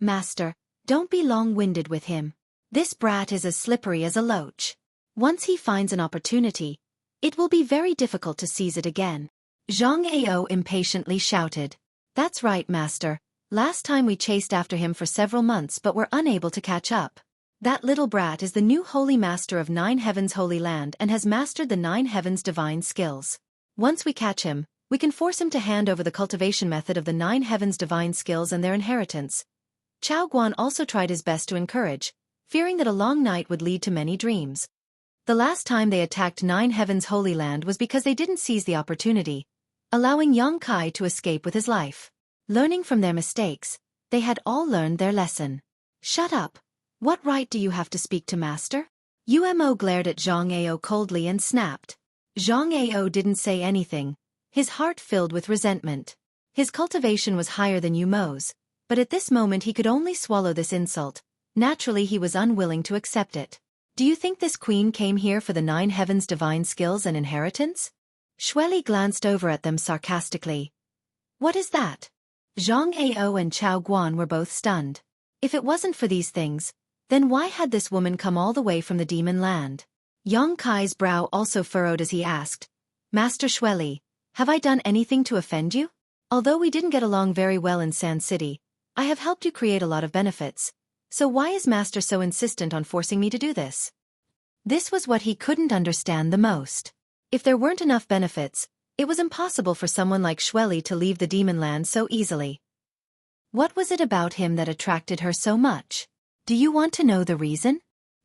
Master, don't be long-winded with him. This brat is as slippery as a loach. Once he finds an opportunity, it will be very difficult to seize it again. Zhang Ao impatiently shouted. That's right, Master. Last time we chased after him for several months but were unable to catch up. That little brat is the new Holy Master of Nine Heavens Holy Land and has mastered the Nine Heavens divine skills. Once we catch him, we can force him to hand over the cultivation method of the Nine Heavens divine skills and their inheritance. Chao Guan also tried his best to encourage, fearing that a long night would lead to many dreams. The last time they attacked Nine Heavens Holy Land was because they didn't seize the opportunity, allowing Yongkai to escape with his life. Learning from their mistakes, they had all learned their lesson. Shut up. What right do you have to speak to Master? Umo glared at Zhang Ao coldly and snapped. Zhang Ao didn't say anything, his heart filled with resentment. His cultivation was higher than Umo's, but at this moment he could only swallow this insult. Naturally he was unwilling to accept it. Do you think this queen came here for the Nine Heavens divine skills and inheritance? Xueqi glanced over at them sarcastically. What is that? Zhang Ao and Chao Guan were both stunned. If it wasn't for these things, then why had this woman come all the way from the demon land? Yongkai's brow also furrowed as he asked, Master Xueqi, have I done anything to offend you? Although we didn't get along very well in Sand City, I have helped you create a lot of benefits. So why is Master so insistent on forcing me to do this? This was what he couldn't understand the most. If there weren't enough benefits, it was impossible for someone like Xueqi to leave the demon land so easily. What was it about him that attracted her so much? Do you want to know the reason?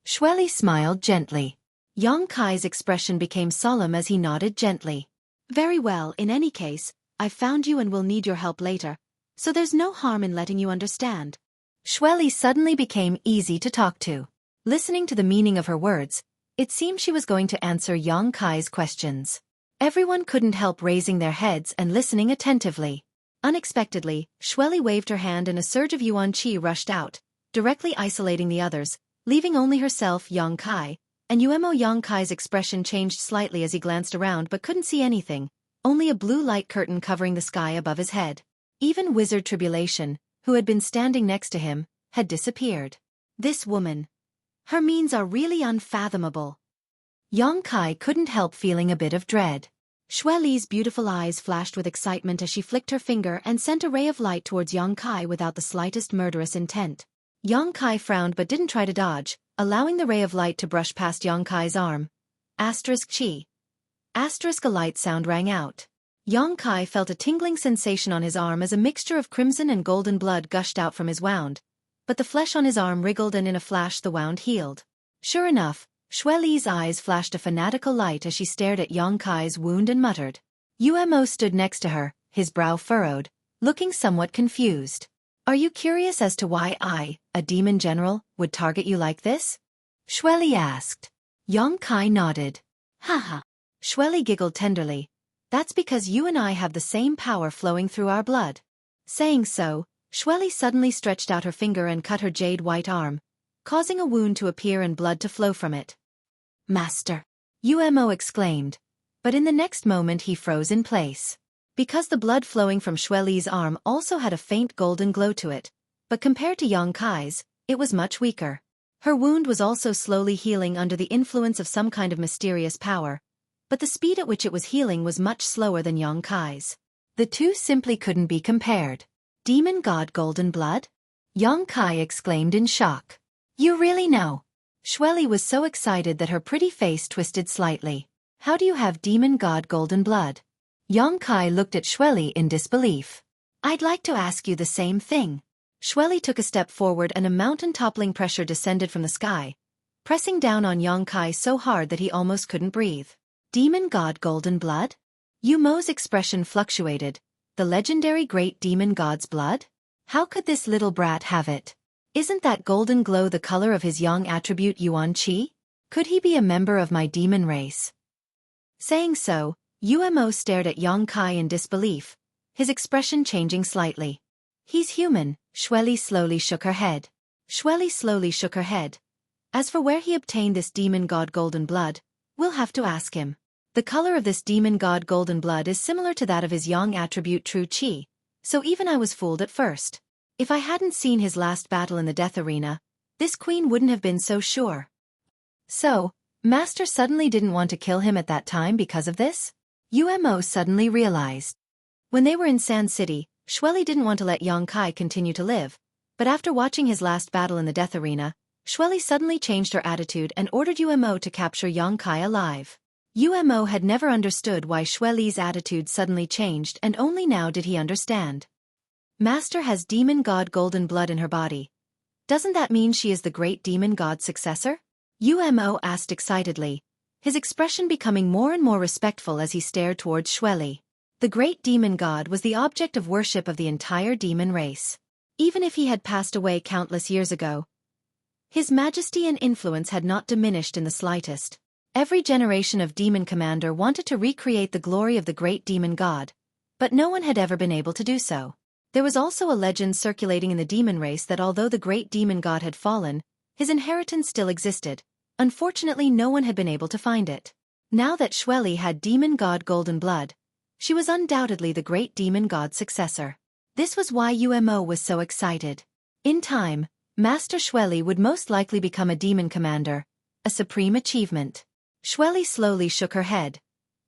Xueqi smiled gently. Yongkai's expression became solemn as he nodded gently. Very well, in any case, I've found you and will need your help later, so there's no harm in letting you understand. Xueqi suddenly became easy to talk to. Listening to the meaning of her words, it seemed she was going to answer Yongkai's questions. Everyone couldn't help raising their heads and listening attentively. Unexpectedly, Xueqi waved her hand and a surge of yuan qi rushed out, directly isolating the others, leaving only herself, Yongkai, and Umo. Yongkai's expression changed slightly as he glanced around but couldn't see anything, only a blue light curtain covering the sky above his head. Even Wizard Tribulation, who had been standing next to him, had disappeared. This woman. Her means are really unfathomable. Yongkai couldn't help feeling a bit of dread. Xueqi's beautiful eyes flashed with excitement as she flicked her finger and sent a ray of light towards Yongkai without the slightest murderous intent. Yongkai frowned but didn't try to dodge, allowing the ray of light to brush past Yongkai's arm. Chi. A light sound rang out. Yongkai felt a tingling sensation on his arm as a mixture of crimson and golden blood gushed out from his wound, but the flesh on his arm wriggled and in a flash the wound healed. Sure enough, Xueqi's eyes flashed a fanatical light as she stared at Yongkai's wound and muttered. Umo stood next to her, his brow furrowed, looking somewhat confused. Are you curious as to why I, a demon general, would target you like this? Xueqi asked. Yongkai nodded. Haha. Xueqi giggled tenderly. That's because you and I have the same power flowing through our blood. Saying so, Xueqi suddenly stretched out her finger and cut her jade white arm, causing a wound to appear and blood to flow from it. Master! Umo exclaimed, but in the next moment he froze in place. Because the blood flowing from Xueqi's arm also had a faint golden glow to it, but compared to Yongkai's, it was much weaker. Her wound was also slowly healing under the influence of some kind of mysterious power, but the speed at which it was healing was much slower than Xueqi's. The two simply couldn't be compared. Demon God Golden Blood? Xueqi exclaimed in shock. You really know? Xueqi was so excited that her pretty face twisted slightly. How do you have Demon God Golden Blood? Xueqi looked at Xueqi in disbelief. I'd like to ask you the same thing. Xueqi took a step forward and a mountain-toppling pressure descended from the sky, pressing down on Xueqi so hard that he almost couldn't breathe. Demon God Golden Blood? Yu Mo's expression fluctuated. The legendary great demon god's blood? How could this little brat have it? Isn't that golden glow the color of his yang attribute Yuan Qi? Could he be a member of my demon race? Saying so, Yu Mo stared at Xueqi in disbelief, his expression changing slightly. He's human, Xueqi slowly shook her head. Xueqi slowly shook her head. As for where he obtained this demon god golden blood, we'll have to ask him. The color of this demon god golden blood is similar to that of his yang attribute true qi, so even I was fooled at first. If I hadn't seen his last battle in the death arena, this queen wouldn't have been so sure. So, Master suddenly didn't want to kill him at that time because of this? Yu Mo suddenly realized. When they were in Sand City, Xueqi didn't want to let Xueqi continue to live, but after watching his last battle in the death arena, Xueqi suddenly changed her attitude and ordered Yu Mo to capture Xueqi alive. Yu Mo had never understood why Xueqi's attitude suddenly changed, and only now did he understand. Master has demon god golden blood in her body. Doesn't that mean she is the great demon god's successor? Yu Mo asked excitedly, his expression becoming more and more respectful as he stared towards Xueqi. The great demon god was the object of worship of the entire demon race. Even if he had passed away countless years ago, his majesty and influence had not diminished in the slightest. Every generation of demon commander wanted to recreate the glory of the great demon god, but no one had ever been able to do so. There was also a legend circulating in the demon race that although the great demon god had fallen, his inheritance still existed. Unfortunately, no one had been able to find it. Now that Xueqi had demon god golden blood, she was undoubtedly the great demon god's successor. This was why Yu Mo was so excited. In time, Master Xueqi would most likely become a demon commander, a supreme achievement. Xueqi slowly shook her head.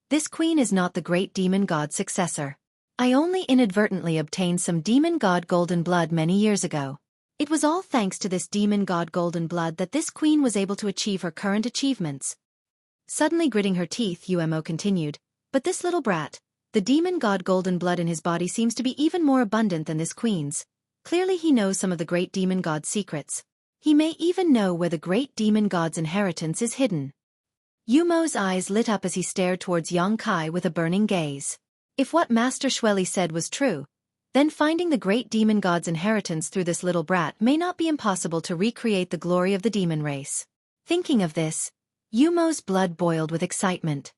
This queen is not the great demon god's successor. I only inadvertently obtained some demon god golden blood many years ago. It was all thanks to this demon god golden blood that this queen was able to achieve her current achievements. Suddenly gritting her teeth, Yu Mo continued, but this little brat, the demon god golden blood in his body seems to be even more abundant than this queen's. Clearly he knows some of the great demon god's secrets. He may even know where the great demon god's inheritance is hidden. Yu Mo's eyes lit up as he stared towards Xueqi with a burning gaze. If what Master Xueqi said was true, then finding the great demon god's inheritance through this little brat may not be impossible to recreate the glory of the demon race. Thinking of this, Yu Mo's blood boiled with excitement.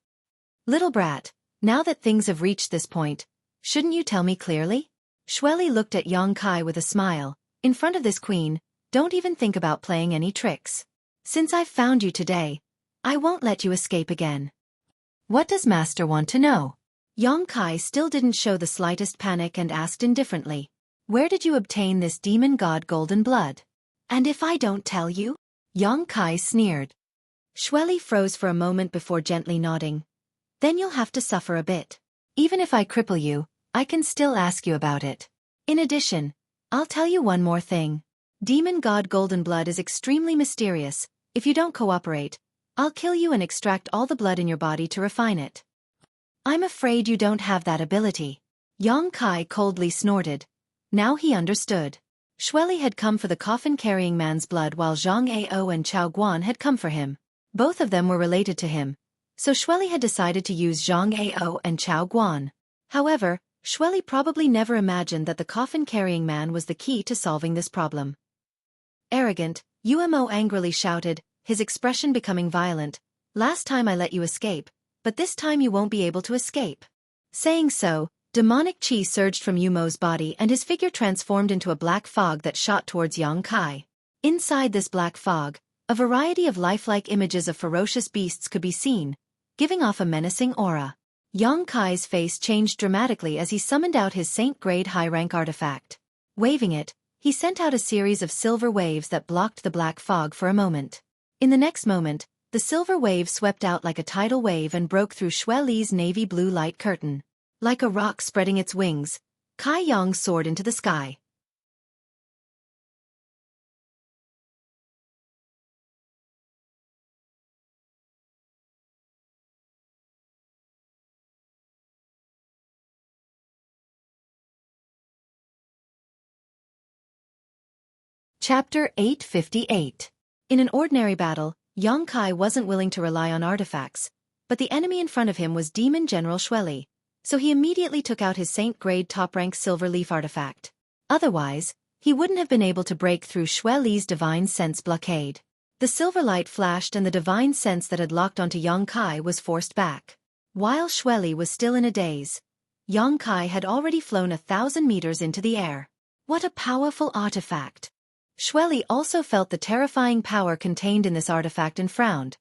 Little brat, now that things have reached this point, shouldn't you tell me clearly? Xueqi looked at Xueqi with a smile. In front of this queen, don't even think about playing any tricks. Since I've found you today, I won't let you escape again. What does Master want to know? Xueqi still didn't show the slightest panic and asked indifferently. Where did you obtain this demon god golden blood? And if I don't tell you? Xueqi sneered. Xueqi froze for a moment before gently nodding. Then you'll have to suffer a bit. Even if I cripple you, I can still ask you about it. In addition, I'll tell you one more thing. Demon god golden blood is extremely mysterious. If you don't cooperate, I'll kill you and extract all the blood in your body to refine it. I'm afraid you don't have that ability. Xueqi coldly snorted. Now he understood. Xueqi had come for the coffin-carrying man's blood while Zhang Ao and Chao Guan had come for him. Both of them were related to him, so Xueqi had decided to use Zhang Ao and Chao Guan. However, Xueqi probably never imagined that the coffin-carrying man was the key to solving this problem. Arrogant, Yu Mo angrily shouted, his expression becoming violent. Last time I let you escape, but this time you won't be able to escape. Saying so, demonic chi surged from Yu Mo's body and his figure transformed into a black fog that shot towards Xueqi. Inside this black fog, a variety of lifelike images of ferocious beasts could be seen, giving off a menacing aura. Xueqi's face changed dramatically as he summoned out his Saint-grade high-rank artifact. Waving it, he sent out a series of silver waves that blocked the black fog for a moment. In the next moment, The silver wave swept out like a tidal wave and broke through Xueqi's navy blue light curtain. Like a rock spreading its wings, Kai Yang soared into the sky. Chapter 858. In an ordinary battle, Yang Kai wasn't willing to rely on artifacts, but the enemy in front of him was Demon General Xueqi, so he immediately took out his Saint-grade top-rank silver leaf artifact. Otherwise, he wouldn't have been able to break through Xueqi's divine sense blockade. The silver light flashed and the divine sense that had locked onto Yang Kai was forced back. While Xueqi was still in a daze, Yang Kai had already flown 1,000 meters into the air. What a powerful artifact! Xueqi also felt the terrifying power contained in this artifact and frowned,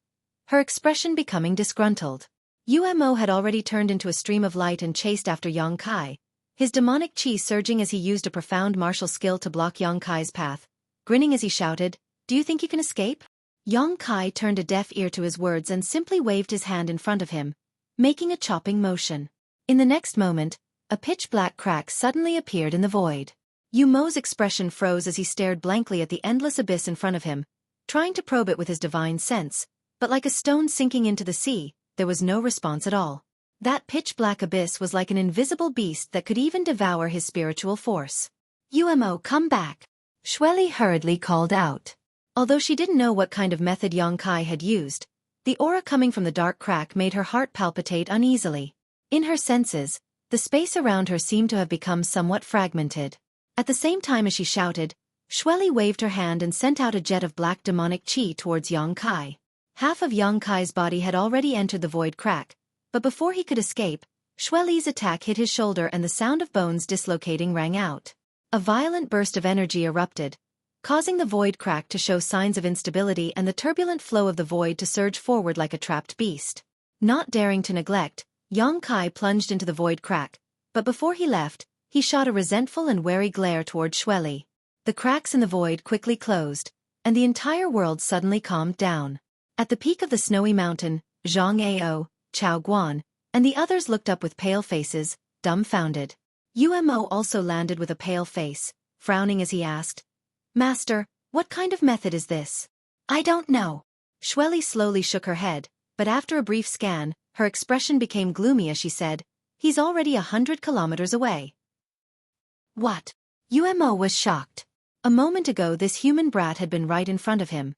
her expression becoming disgruntled. Umo had already turned into a stream of light and chased after Yang Kai, his demonic chi surging as he used a profound martial skill to block Yang Kai's path, grinning as he shouted, "Do you think you can escape?" Yang Kai turned a deaf ear to his words and simply waved his hand in front of him, making a chopping motion. In the next moment, a pitch-black crack suddenly appeared in the void. Umo's expression froze as he stared blankly at the endless abyss in front of him, trying to probe it with his divine sense, but like a stone sinking into the sea, there was no response at all. That pitch-black abyss was like an invisible beast that could even devour his spiritual force. "Umo, come back!" Xueqi hurriedly called out. Although she didn't know what kind of method Yang Kai had used, the aura coming from the dark crack made her heart palpitate uneasily. In her senses, the space around her seemed to have become somewhat fragmented. At the same time as she shouted, Xueqi waved her hand and sent out a jet of black demonic chi towards Yang Kai. Half of Yang Kai's body had already entered the void crack, but before he could escape, Xueqi's attack hit his shoulder and the sound of bones dislocating rang out. A violent burst of energy erupted, causing the void crack to show signs of instability and the turbulent flow of the void to surge forward like a trapped beast. Not daring to neglect, Yang Kai plunged into the void crack, but before he left, he shot a resentful and wary glare toward Xueqi. The cracks in the void quickly closed, and the entire world suddenly calmed down. At the peak of the snowy mountain, Zhang Ao, Chao Guan, and the others looked up with pale faces, dumbfounded. Umo also landed with a pale face, frowning as he asked, "Master, what kind of method is this?" "I don't know." Xueqi slowly shook her head, but after a brief scan, her expression became gloomy as she said, "He's already 100 kilometers away." "What?" Umo was shocked. A moment ago this human brat had been right in front of him,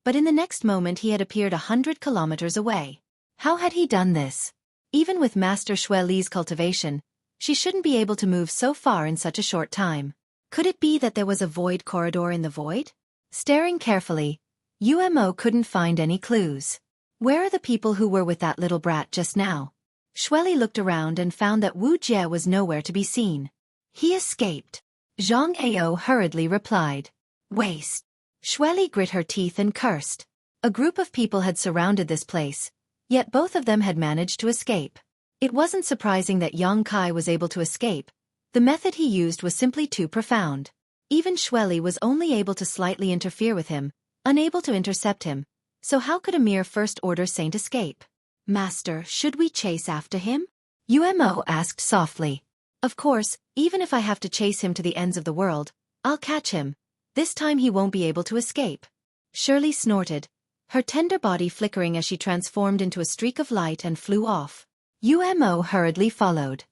but in the next moment he had appeared 100 kilometers away. How had he done this? Even with Master Xueqi's cultivation, she shouldn't be able to move so far in such a short time. Could it be that there was a void corridor in the void? Staring carefully, Umo couldn't find any clues. Where are the people who were with that little brat just now? Xueqi looked around and found that Wu Jie was nowhere to be seen. "He escaped," Zhang Ao hurriedly replied. "Waste." Xueqi grit her teeth and cursed. A group of people had surrounded this place, yet both of them had managed to escape. It wasn't surprising that Yang Kai was able to escape. The method he used was simply too profound. Even Xueqi was only able to slightly interfere with him, unable to intercept him, so how could a mere first-order saint escape? "Master, should we chase after him?" Umo asked softly. "Of course, even if I have to chase him to the ends of the world, I'll catch him. This time he won't be able to escape." Shirley snorted, her tender body flickering as she transformed into a streak of light and flew off. Umo hurriedly followed.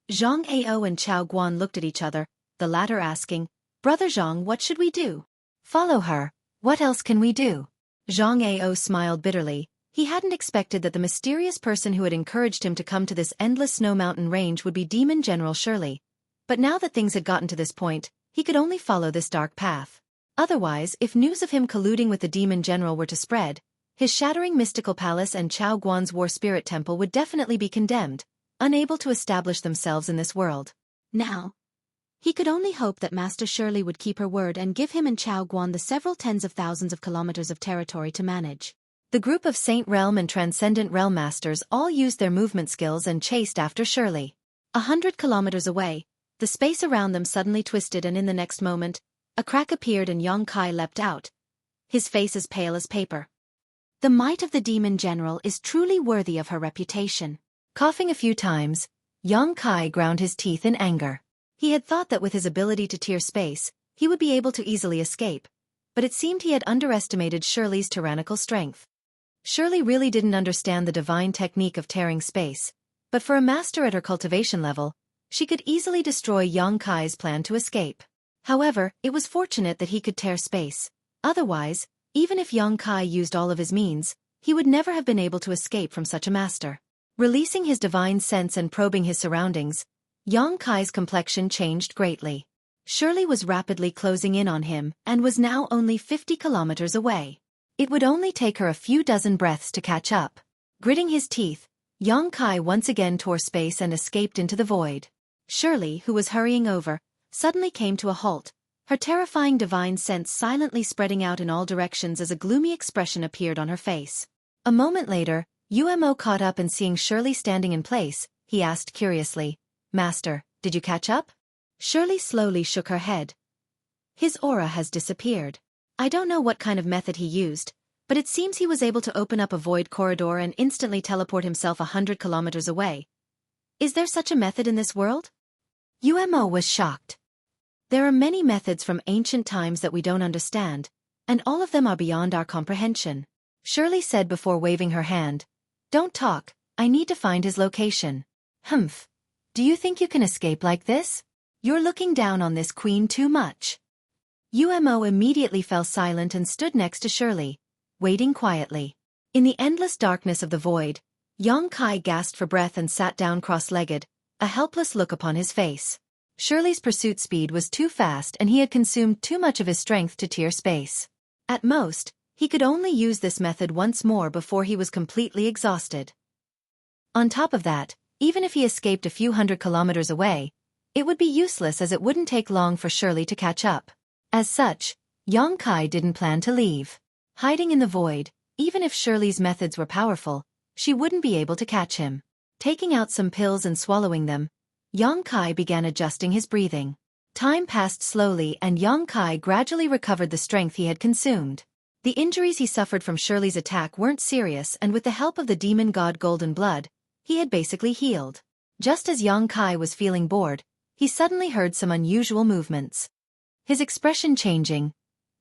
Zhang Ao and Chao Guan looked at each other, the latter asking, "Brother Zhang, what should we do?" "Follow her. What else can we do?" Zhang Ao smiled bitterly. He hadn't expected that the mysterious person who had encouraged him to come to this endless snow mountain range would be Demon General Xueqi. But now that things had gotten to this point, he could only follow this dark path. Otherwise, if news of him colluding with the Demon General were to spread, his shattering mystical palace and Chao Guan's war spirit temple would definitely be condemned, unable to establish themselves in this world. Now, he could only hope that Master Xueqi would keep her word and give him and Chao Guan the several tens of thousands of kilometers of territory to manage. The group of Saint Realm and Transcendent Realm Masters all used their movement skills and chased after Xueqi. 100 kilometers away, the space around them suddenly twisted and in the next moment, a crack appeared and Yang Kai leapt out, his face as pale as paper. The might of the demon general is truly worthy of her reputation. Coughing a few times, Yang Kai ground his teeth in anger. He had thought that with his ability to tear space, he would be able to easily escape, but it seemed he had underestimated Shirley's tyrannical strength. Shirley really didn't understand the divine technique of tearing space, but for a master at her cultivation level, she could easily destroy Yang Kai's plan to escape. However, it was fortunate that he could tear space. Otherwise, even if Yang Kai used all of his means, he would never have been able to escape from such a master. Releasing his divine sense and probing his surroundings, Yang Kai's complexion changed greatly. Shirley was rapidly closing in on him and was now only 50 kilometers away. It would only take her a few dozen breaths to catch up. Gritting his teeth, Yang Kai once again tore space and escaped into the void. Shirley, who was hurrying over, suddenly came to a halt, her terrifying divine sense silently spreading out in all directions as a gloomy expression appeared on her face. A moment later, Umo caught up and seeing Shirley standing in place, he asked curiously, "Master, did you catch up?" Shirley slowly shook her head. "His aura has disappeared. I don't know what kind of method he used, but it seems he was able to open up a void corridor and instantly teleport himself 100 kilometers away. Is there such a method in this world?" Umo was shocked. "There are many methods from ancient times that we don't understand, and all of them are beyond our comprehension," Shirley said before waving her hand. "Don't talk, I need to find his location." "Humph. Do you think you can escape like this? You're looking down on this queen too much." Umo immediately fell silent and stood next to Shirley, waiting quietly. In the endless darkness of the void, Yang Kai gasped for breath and sat down cross-legged, a helpless look upon his face. Shirley's pursuit speed was too fast and he had consumed too much of his strength to tear space. At most, he could only use this method once more before he was completely exhausted. On top of that, even if he escaped a few hundred kilometers away, it would be useless as it wouldn't take long for Shirley to catch up. As such, Yang Kai didn't plan to leave. Hiding in the void, even if Shirley's methods were powerful, she wouldn't be able to catch him. Taking out some pills and swallowing them, Yang Kai began adjusting his breathing. Time passed slowly and Yang Kai gradually recovered the strength he had consumed. The injuries he suffered from Shirley's attack weren't serious and with the help of the demon god Golden Blood, he had basically healed. Just as Yang Kai was feeling bored, he suddenly heard some unusual movements. His expression changing,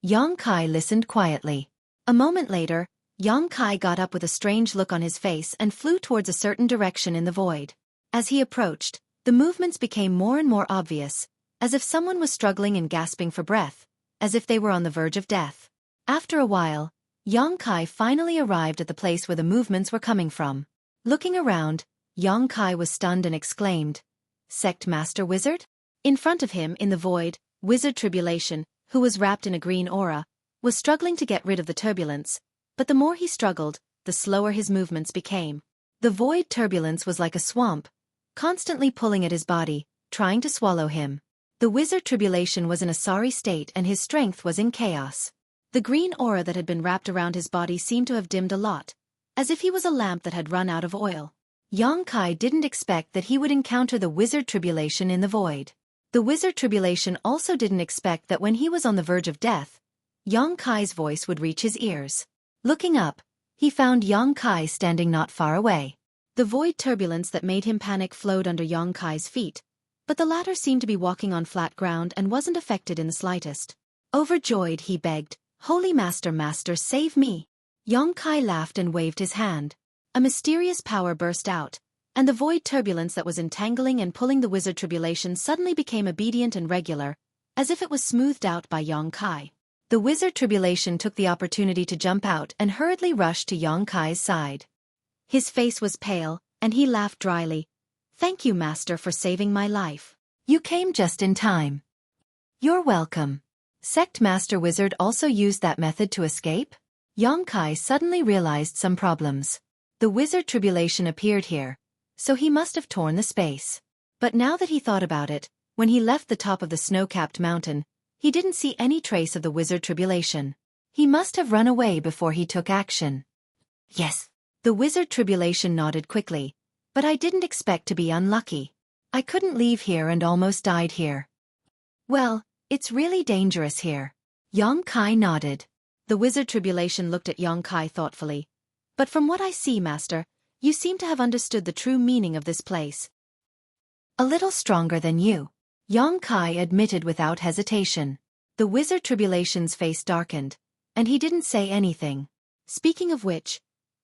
Yang Kai listened quietly. A moment later, Yang Kai got up with a strange look on his face and flew towards a certain direction in the void. As he approached, the movements became more and more obvious, as if someone was struggling and gasping for breath, as if they were on the verge of death. After a while, Yang Kai finally arrived at the place where the movements were coming from. Looking around, Yang Kai was stunned and exclaimed, "Sect Master Wizard?" In front of him, in the void, Wizard Tribulation, who was wrapped in a green aura, was struggling to get rid of the turbulence, but the more he struggled, the slower his movements became. The void turbulence was like a swamp, constantly pulling at his body, trying to swallow him. The Wizard Tribulation was in a sorry state and his strength was in chaos. The green aura that had been wrapped around his body seemed to have dimmed a lot, as if he was a lamp that had run out of oil. Yang Kai didn't expect that he would encounter the Wizard Tribulation in the void. The Wizard Tribulation also didn't expect that when he was on the verge of death, Yang Kai's voice would reach his ears. Looking up, he found Yang Kai standing not far away. The void turbulence that made him panic flowed under Yang Kai's feet, but the latter seemed to be walking on flat ground and wasn't affected in the slightest. Overjoyed, he begged, "Holy Master, Master, save me!" Yang Kai laughed and waved his hand. A mysterious power burst out, and the void turbulence that was entangling and pulling the Wizard Tribulation suddenly became obedient and regular, as if it was smoothed out by Yang Kai. The Wizard Tribulation took the opportunity to jump out and hurriedly rushed to Yang Kai's side. His face was pale, and he laughed dryly. "Thank you, Master, for saving my life. You came just in time." "You're welcome." Sect Master Wizard also used that method to escape? Yang Kai suddenly realized some problems. The Wizard Tribulation appeared here, so he must have torn the space. But now that he thought about it, when he left the top of the snow-capped mountain, he didn't see any trace of the Wizard Tribulation. He must have run away before he took action. "Yes." The Wizard Tribulation nodded quickly, "But I didn't expect to be unlucky. I couldn't leave here and almost died here." "Well, it's really dangerous here." Yang Kai nodded. The wizard Tribulation looked at Yong Kai thoughtfully. But from what I see, Master, you seem to have understood the true meaning of this place. A little stronger than you, Yong Kai admitted without hesitation. The wizard Tribulation's face darkened, and he didn't say anything. Speaking of which,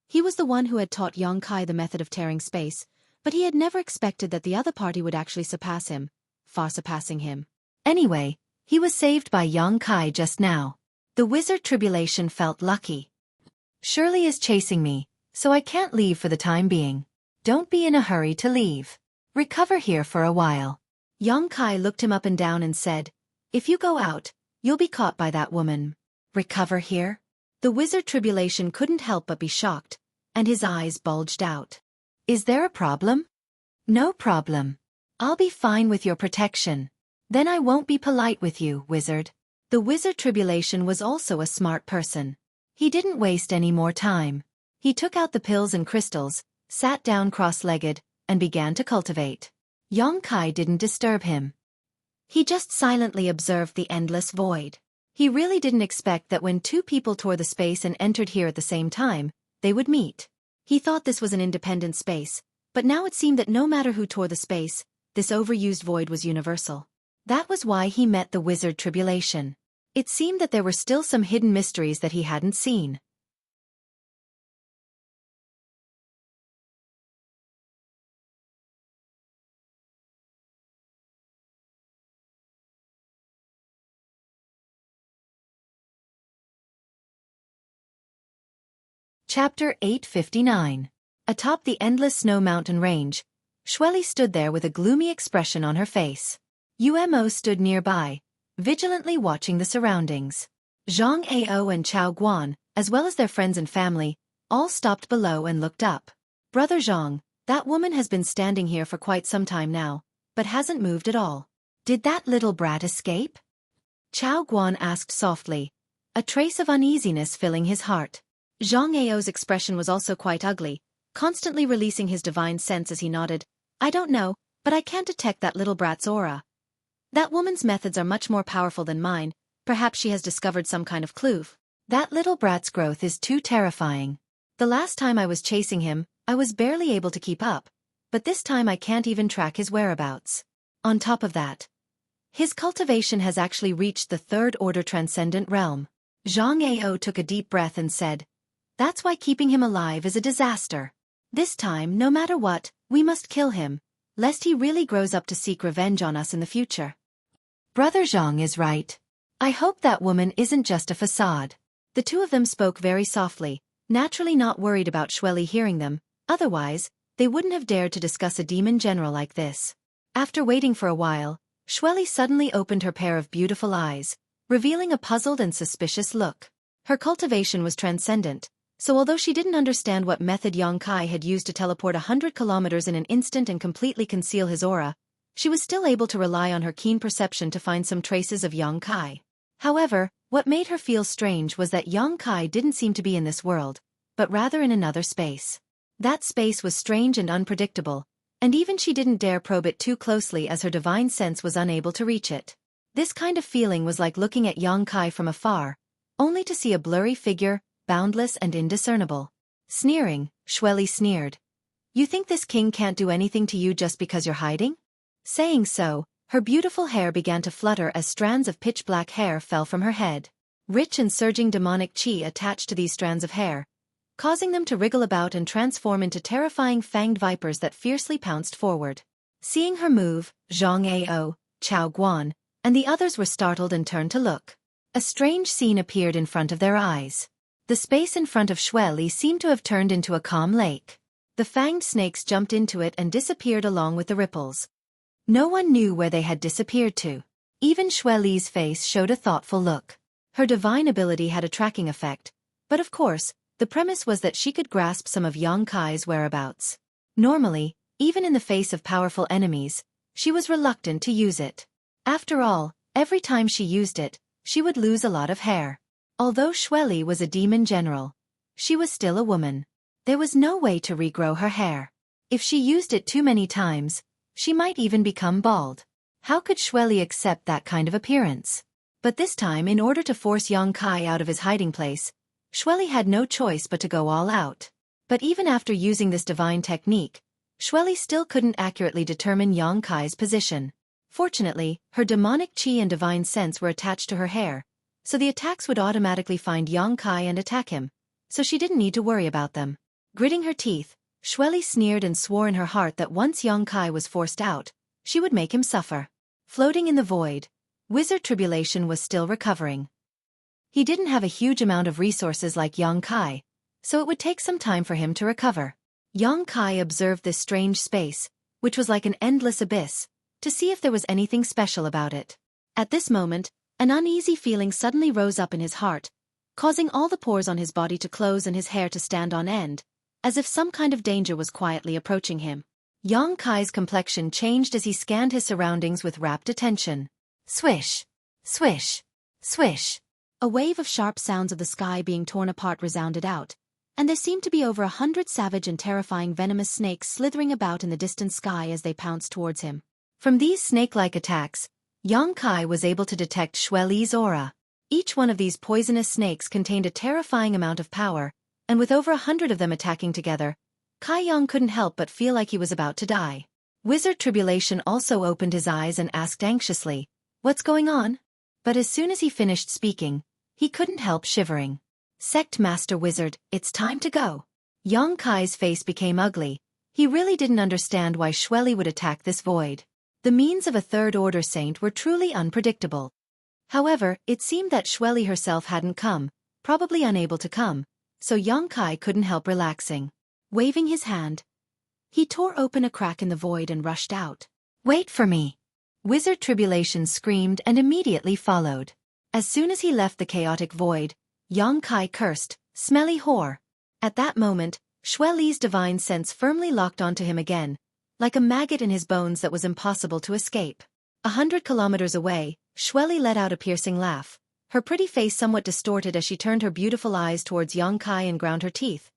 he was the one who had taught Yong Kai the method of tearing space, but he had never expected that the other party would actually surpass him, far surpassing him. Anyway, he was saved by Yong Kai just now. The wizard Tribulation felt lucky. Shirley is chasing me, so I can't leave for the time being. Don't be in a hurry to leave. Recover here for a while. Yong Kai looked him up and down and said, if you go out, you'll be caught by that woman. Recover here? The wizard Tribulation couldn't help but be shocked, and his eyes bulged out. Is there a problem? No problem. I'll be fine with your protection. Then I won't be polite with you, wizard. The wizard Tribulation was also a smart person. He didn't waste any more time. He took out the pills and crystals, sat down cross-legged, and began to cultivate. Yong Kai didn't disturb him. He just silently observed the endless void. He really didn't expect that when two people tore the space and entered here at the same time, they would meet. He thought this was an independent space, but now it seemed that no matter who tore the space, this overused void was universal. That was why he met the wizard Tribulation. It seemed that there were still some hidden mysteries that he hadn't seen. Chapter 859. Atop the endless snow mountain range, Xueqi stood there with a gloomy expression on her face. Umo stood nearby, vigilantly watching the surroundings. Zhang Ao and Chao Guan, as well as their friends and family, all stopped below and looked up. Brother Zhang, that woman has been standing here for quite some time now, but hasn't moved at all. Did that little brat escape? Chao Guan asked softly, a trace of uneasiness filling his heart. Zhang Ao's expression was also quite ugly, constantly releasing his divine sense as he nodded. I don't know, but I can't detect that little brat's aura. That woman's methods are much more powerful than mine. Perhaps she has discovered some kind of clue. That little brat's growth is too terrifying. The last time I was chasing him, I was barely able to keep up, but this time I can't even track his whereabouts. On top of that, his cultivation has actually reached the third order transcendent realm. Zhang Ao took a deep breath and said, that's why keeping him alive is a disaster. This time, no matter what, we must kill him, lest he really grows up to seek revenge on us in the future. Brother Zhang is right. I hope that woman isn't just a facade. The two of them spoke very softly, naturally not worried about Xueqi hearing them, otherwise, they wouldn't have dared to discuss a demon general like this. After waiting for a while, Xueqi suddenly opened her pair of beautiful eyes, revealing a puzzled and suspicious look. Her cultivation was transcendent, so although she didn't understand what method Yong Kai had used to teleport 100 kilometers in an instant and completely conceal his aura, she was still able to rely on her keen perception to find some traces of Yong Kai. However, what made her feel strange was that Yong Kai didn't seem to be in this world, but rather in another space. That space was strange and unpredictable, and even she didn't dare probe it too closely as her divine sense was unable to reach it. This kind of feeling was like looking at Yong Kai from afar, only to see a blurry figure, boundless and indiscernible. Sneering, Xueqi sneered. You think this king can't do anything to you just because you're hiding? Saying so, her beautiful hair began to flutter as strands of pitch-black hair fell from her head. Rich and surging demonic qi attached to these strands of hair, causing them to wriggle about and transform into terrifying fanged vipers that fiercely pounced forward. Seeing her move, Zhang Ao, Chao Guan, and the others were startled and turned to look. A strange scene appeared in front of their eyes. The space in front of Xueqi seemed to have turned into a calm lake. The fanged snakes jumped into it and disappeared along with the ripples. No one knew where they had disappeared to. Even Xueqi's face showed a thoughtful look. Her divine ability had a tracking effect, but of course, the premise was that she could grasp some of Yong Kai's whereabouts. Normally, even in the face of powerful enemies, she was reluctant to use it. After all, every time she used it, she would lose a lot of hair. Although Xueqi was a demon general, she was still a woman. There was no way to regrow her hair. If she used it too many times, she might even become bald. How could Xueqi accept that kind of appearance? But this time, in order to force Yang Kai out of his hiding place, Xueqi had no choice but to go all out. But even after using this divine technique, Xueqi still couldn't accurately determine Yang Kai's position. Fortunately, her demonic qi and divine sense were attached to her hair, so the attacks would automatically find Yang Kai and attack him, so she didn't need to worry about them. Gritting her teeth, Xueqi sneered and swore in her heart that once Yang Kai was forced out, she would make him suffer. Floating in the void, Wizard Tribulation was still recovering. He didn't have a huge amount of resources like Yang Kai, so it would take some time for him to recover. Yang Kai observed this strange space, which was like an endless abyss, to see if there was anything special about it. At this moment, an uneasy feeling suddenly rose up in his heart, causing all the pores on his body to close and his hair to stand on end, as if some kind of danger was quietly approaching him. Yang Kai's complexion changed as he scanned his surroundings with rapt attention. Swish! Swish! Swish! A wave of sharp sounds of the sky being torn apart resounded out, and there seemed to be over 100 savage and terrifying venomous snakes slithering about in the distant sky as they pounced towards him. From these snake-like attacks, Yang Kai was able to detect Xueqi's aura. Each one of these poisonous snakes contained a terrifying amount of power, and with over 100 of them attacking together, Kai Yang couldn't help but feel like he was about to die. Wizard Tribulation also opened his eyes and asked anxiously, "What's going on?" But as soon as he finished speaking, he couldn't help shivering. "Sect Master Wizard, it's time to go." Yang Kai's face became ugly. He really didn't understand why Xueqi would attack this void. The means of a third-order saint were truly unpredictable. However, it seemed that Xueqi herself hadn't come, probably unable to come, so Yang Kai couldn't help relaxing. Waving his hand, he tore open a crack in the void and rushed out. "Wait for me!" Wizard Tribulation screamed and immediately followed. As soon as he left the chaotic void, Yang Kai cursed, "Smelly whore." At that moment, Xueqi's divine sense firmly locked onto him again, like a maggot in his bones that was impossible to escape. 100 kilometers away, Xueqi let out a piercing laugh, her pretty face somewhat distorted as she turned her beautiful eyes towards Yang Kai and ground her teeth.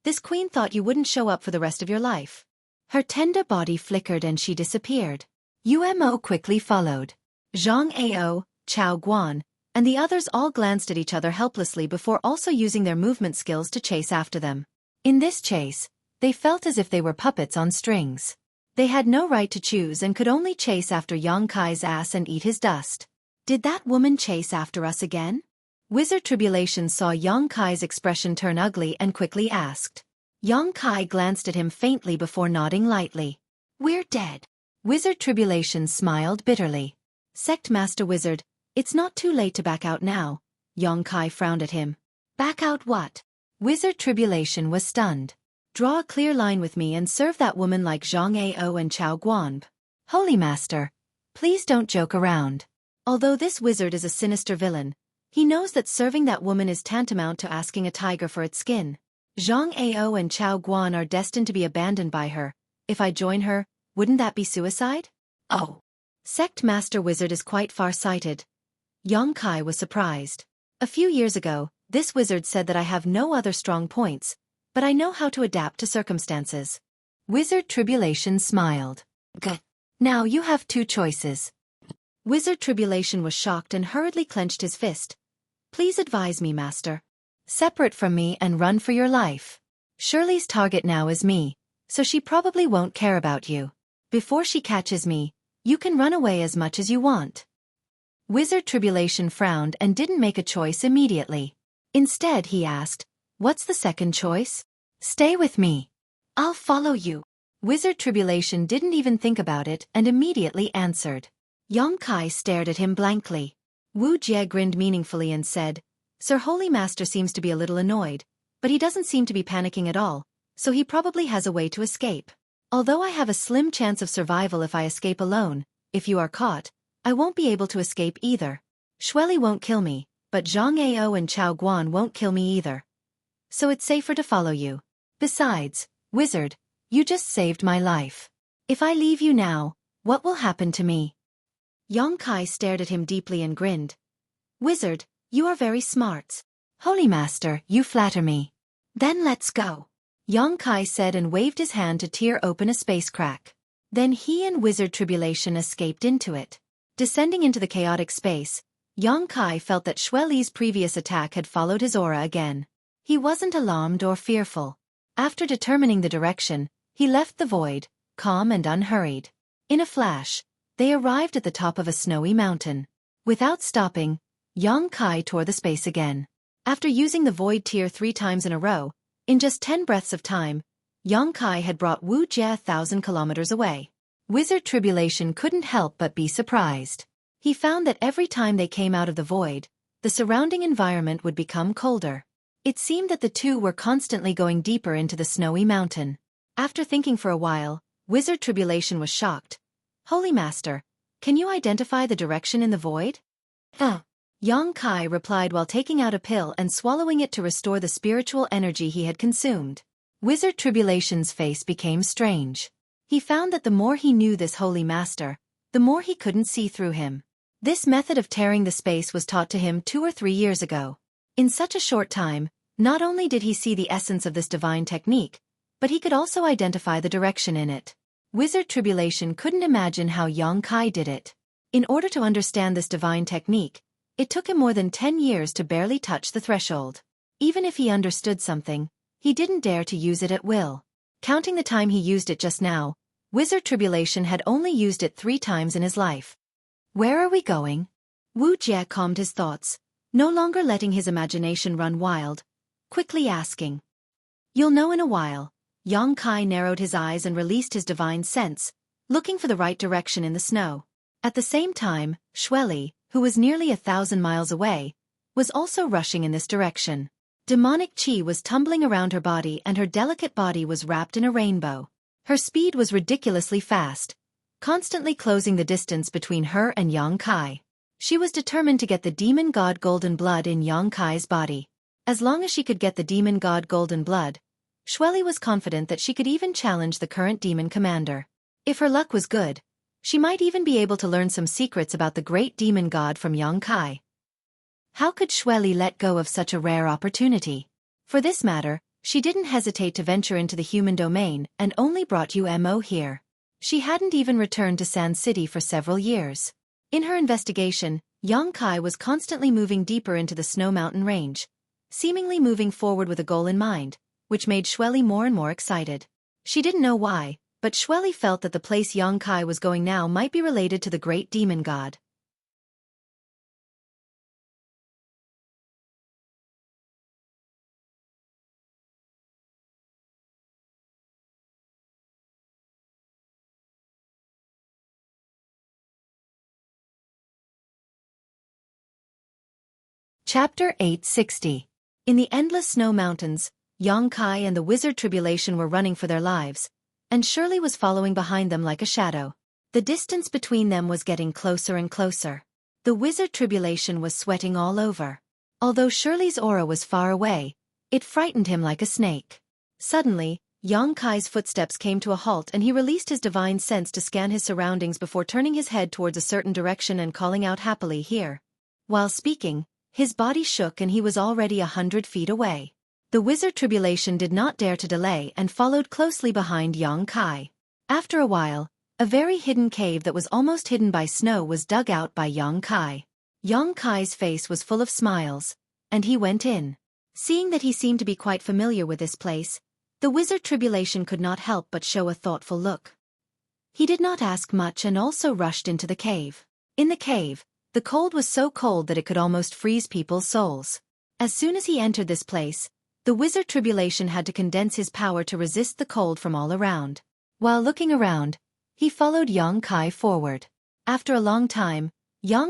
"This queen thought you wouldn't show up for the rest of your life." Her tender body flickered and she disappeared. Umo quickly followed. Zhang Ao, Chao Guan, and the others all glanced at each other helplessly before also using their movement skills to chase after them. In this chase, they felt as if they were puppets on strings. They had no right to choose and could only chase after Yang Kai's ass and eat his dust. "Did that woman chase after us again?" Wizard Tribulation saw Yang Kai's expression turn ugly and quickly asked. Yang Kai glanced at him faintly before nodding lightly. "We're dead." Wizard Tribulation smiled bitterly. "Sect Master Wizard, it's not too late to back out now." Yang Kai frowned at him. "Back out what?" Wizard Tribulation was stunned. "Draw a clear line with me and serve that woman like Zhang Ao and Chao Guan." "Holy Master, please don't joke around." Although this wizard is a sinister villain, he knows that serving that woman is tantamount to asking a tiger for its skin. Zhang Ao and Chao Guan are destined to be abandoned by her. If I join her, wouldn't that be suicide? Oh. Sect Master Wizard is quite far-sighted. Yang Kai was surprised. A few years ago, this wizard said that I have no other strong points, but I know how to adapt to circumstances. Wizard Tribulation smiled. Good. Now you have two choices. Wizard Tribulation was shocked and hurriedly clenched his fist. "Please advise me, Master." "Separate from me and run for your life. Shirley's target now is me, so she probably won't care about you. Before she catches me, you can run away as much as you want." Wizard Tribulation frowned and didn't make a choice immediately. Instead, he asked, "What's the second choice?" "Stay with me. I'll follow you." Wizard Tribulation didn't even think about it and immediately answered. Yang Kai stared at him blankly. Wu Jie grinned meaningfully and said, "Sir Holy Master seems to be a little annoyed, but he doesn't seem to be panicking at all, so he probably has a way to escape. Although I have a slim chance of survival if I escape alone, if you are caught, I won't be able to escape either. Xueqi won't kill me, but Zhang Ao and Chao Guan won't kill me either. So it's safer to follow you. Besides, Wizard, you just saved my life. If I leave you now, what will happen to me?" Yang Kai stared at him deeply and grinned. "Wizard, you are very smart." "Holy Master, you flatter me." "Then let's go," Yang Kai said and waved his hand to tear open a space crack. Then he and Wizard Tribulation escaped into it. Descending into the chaotic space, Kai felt that Xueqi's previous attack had followed his aura again. He wasn't alarmed or fearful. After determining the direction, he left the void, calm and unhurried. In a flash, they arrived at the top of a snowy mountain. Without stopping, Kai tore the space again. After using the void tier 3 times in a row, in just 10 breaths of time, Kai had brought Wu Jie 1,000 kilometers away. Wizard Tribulation couldn't help but be surprised. He found that every time they came out of the void, the surrounding environment would become colder. It seemed that the two were constantly going deeper into the snowy mountain. After thinking for a while, Wizard Tribulation was shocked. Holy Master, can you identify the direction in the void? Kai replied while taking out a pill and swallowing it to restore the spiritual energy he had consumed. Wizard Tribulation's face became strange. He found that the more he knew this Holy Master, the more he couldn't see through him. This method of tearing the space was taught to him 2 or 3 years ago. In such a short time, not only did he see the essence of this divine technique, but he could also identify the direction in it. Wizard Tribulation couldn't imagine how Kai did it. In order to understand this divine technique, it took him more than 10 years to barely touch the threshold. Even if he understood something, he didn't dare to use it at will. Counting the time he used it just now, Wizard Tribulation had only used it 3 times in his life. Where are we going? Wu Jie calmed his thoughts, no longer letting his imagination run wild, quickly asking. You'll know in a while. Kai narrowed his eyes and released his divine sense, looking for the right direction in the snow. At the same time, Xueqi, who was nearly 1,000 miles away, was also rushing in this direction. Demonic chi was tumbling around her body and her delicate body was wrapped in a rainbow. Her speed was ridiculously fast, constantly closing the distance between her and Kai. She was determined to get the demon god golden blood in Kai's body. As long as she could get the demon god golden blood, Xueqi was confident that she could even challenge the current demon commander. If her luck was good, she might even be able to learn some secrets about the great demon god from Kai. How could Xueqi let go of such a rare opportunity? For this matter, she didn't hesitate to venture into the human domain and only brought Umo here. She hadn't even returned to Sand City for several years. In her investigation, Kai was constantly moving deeper into the snow mountain range, seemingly moving forward with a goal in mind, which made Xueqi more and more excited. She didn't know why, but Xueqi felt that the place Kai was going now might be related to the great demon god. Chapter 860. In the endless snow mountains, Kai and the Wizard Tribulation were running for their lives, and Shirley was following behind them like a shadow. The distance between them was getting closer and closer. The Wizard Tribulation was sweating all over. Although Shirley's aura was far away, it frightened him like a snake. Suddenly, Kai's footsteps came to a halt and he released his divine sense to scan his surroundings before turning his head towards a certain direction and calling out happily, "Here." While speaking, his body shook and he was already 100 feet away. The Wizard Tribulation did not dare to delay and followed closely behind Kai. After a while, a very hidden cave that was almost hidden by snow was dug out by Kai. Kai's face was full of smiles, and he went in. Seeing that he seemed to be quite familiar with this place, the Wizard Tribulation could not help but show a thoughtful look. He did not ask much and also rushed into the cave. In the cave, the cold was so cold that it could almost freeze people's souls. As soon as he entered this place, the Wizard Tribulation had to condense his power to resist the cold from all around. While looking around, he followed Kai forward. After a long time,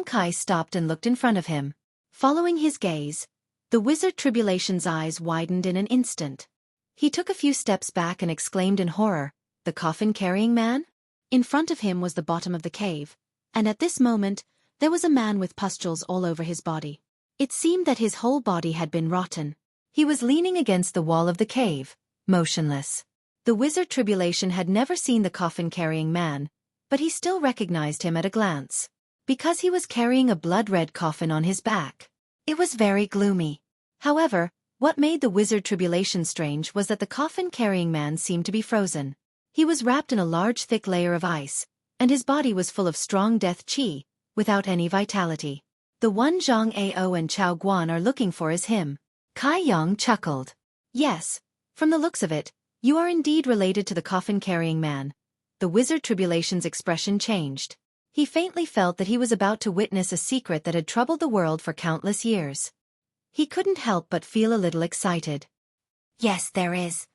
Kai stopped and looked in front of him. Following his gaze, the Wizard Tribulation's eyes widened in an instant. He took a few steps back and exclaimed in horror, "The coffin-carrying man?" In front of him was the bottom of the cave, and at this moment, there was a man with pustules all over his body. It seemed that his whole body had been rotten. He was leaning against the wall of the cave, motionless. The Wizard Tribulation had never seen the coffin-carrying man, but he still recognized him at a glance. Because he was carrying a blood-red coffin on his back. It was very gloomy. However, what made the Wizard Tribulation strange was that the coffin-carrying man seemed to be frozen. He was wrapped in a large thick layer of ice, and his body was full of strong death chi, without any vitality. The one Zhang Ao and Chao Guan are looking for is him. Kai Yang chuckled. Yes, from the looks of it, you are indeed related to the coffin-carrying man. The wizard Tribulation's expression changed. He faintly felt that he was about to witness a secret that had troubled the world for countless years. He couldn't help but feel a little excited. Yes, there is.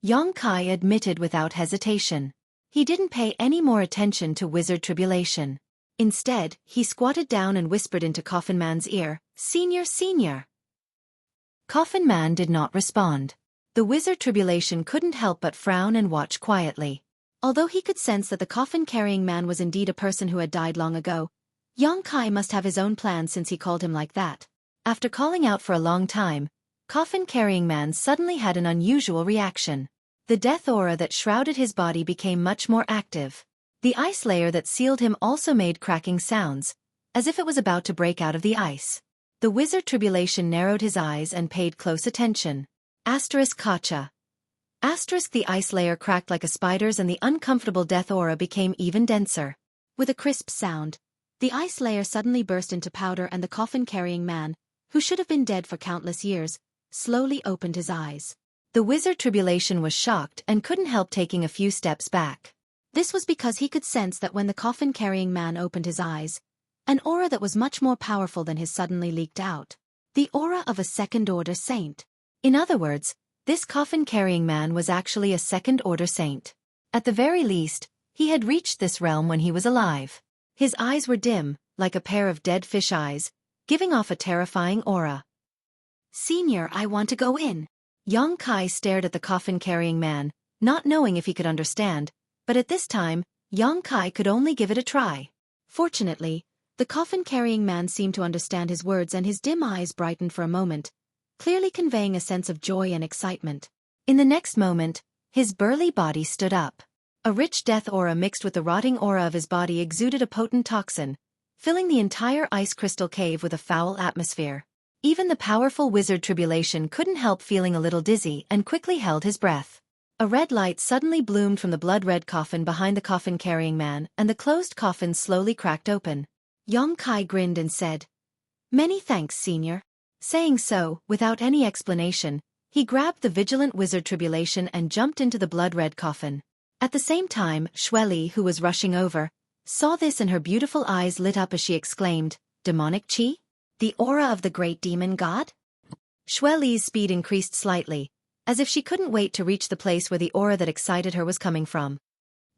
Yang Kai admitted without hesitation. He didn't pay any more attention to wizard Tribulation. Instead, he squatted down and whispered into Coffin Man's ear, "Senior, senior." Coffin Man did not respond. The wizard Tribulation couldn't help but frown and watch quietly. Although he could sense that the coffin-carrying man was indeed a person who had died long ago, Yang Kai must have his own plan since he called him like that. After calling out for a long time, coffin-carrying man suddenly had an unusual reaction. The death aura that shrouded his body became much more active. The ice layer that sealed him also made cracking sounds, as if it was about to break out of the ice. The wizard Tribulation narrowed his eyes and paid close attention. Kacha. The ice layer cracked like a spider's and the uncomfortable death aura became even denser. With a crisp sound, the ice layer suddenly burst into powder and the coffin-carrying man, who should have been dead for countless years, slowly opened his eyes. The wizard Tribulation was shocked and couldn't help taking a few steps back. This was because he could sense that when the coffin-carrying man opened his eyes, an aura that was much more powerful than his suddenly leaked out. The aura of a second-order saint. In other words, this coffin-carrying man was actually a second-order saint. At the very least, he had reached this realm when he was alive. His eyes were dim, like a pair of dead fish eyes, giving off a terrifying aura. "Senior, I want to go in." Yang Kai stared at the coffin-carrying man, not knowing if he could understand, but at this time, Yang Kai could only give it a try. Fortunately, the coffin-carrying man seemed to understand his words and his dim eyes brightened for a moment, clearly conveying a sense of joy and excitement. In the next moment, his burly body stood up. A rich death aura mixed with the rotting aura of his body exuded a potent toxin, filling the entire ice crystal cave with a foul atmosphere. Even the powerful wizard Tribulation couldn't help feeling a little dizzy and quickly held his breath. A red light suddenly bloomed from the blood-red coffin behind the coffin-carrying man, and the closed coffin slowly cracked open. Yang Kai grinned and said, "Many thanks, senior." Saying so, without any explanation, he grabbed the vigilant wizard Tribulation and jumped into the blood-red coffin. At the same time, Xueqi, who was rushing over, saw this and her beautiful eyes lit up as she exclaimed, "Demonic chi? The aura of the great demon god?" Xueqi's speed increased slightly, as if she couldn't wait to reach the place where the aura that excited her was coming from.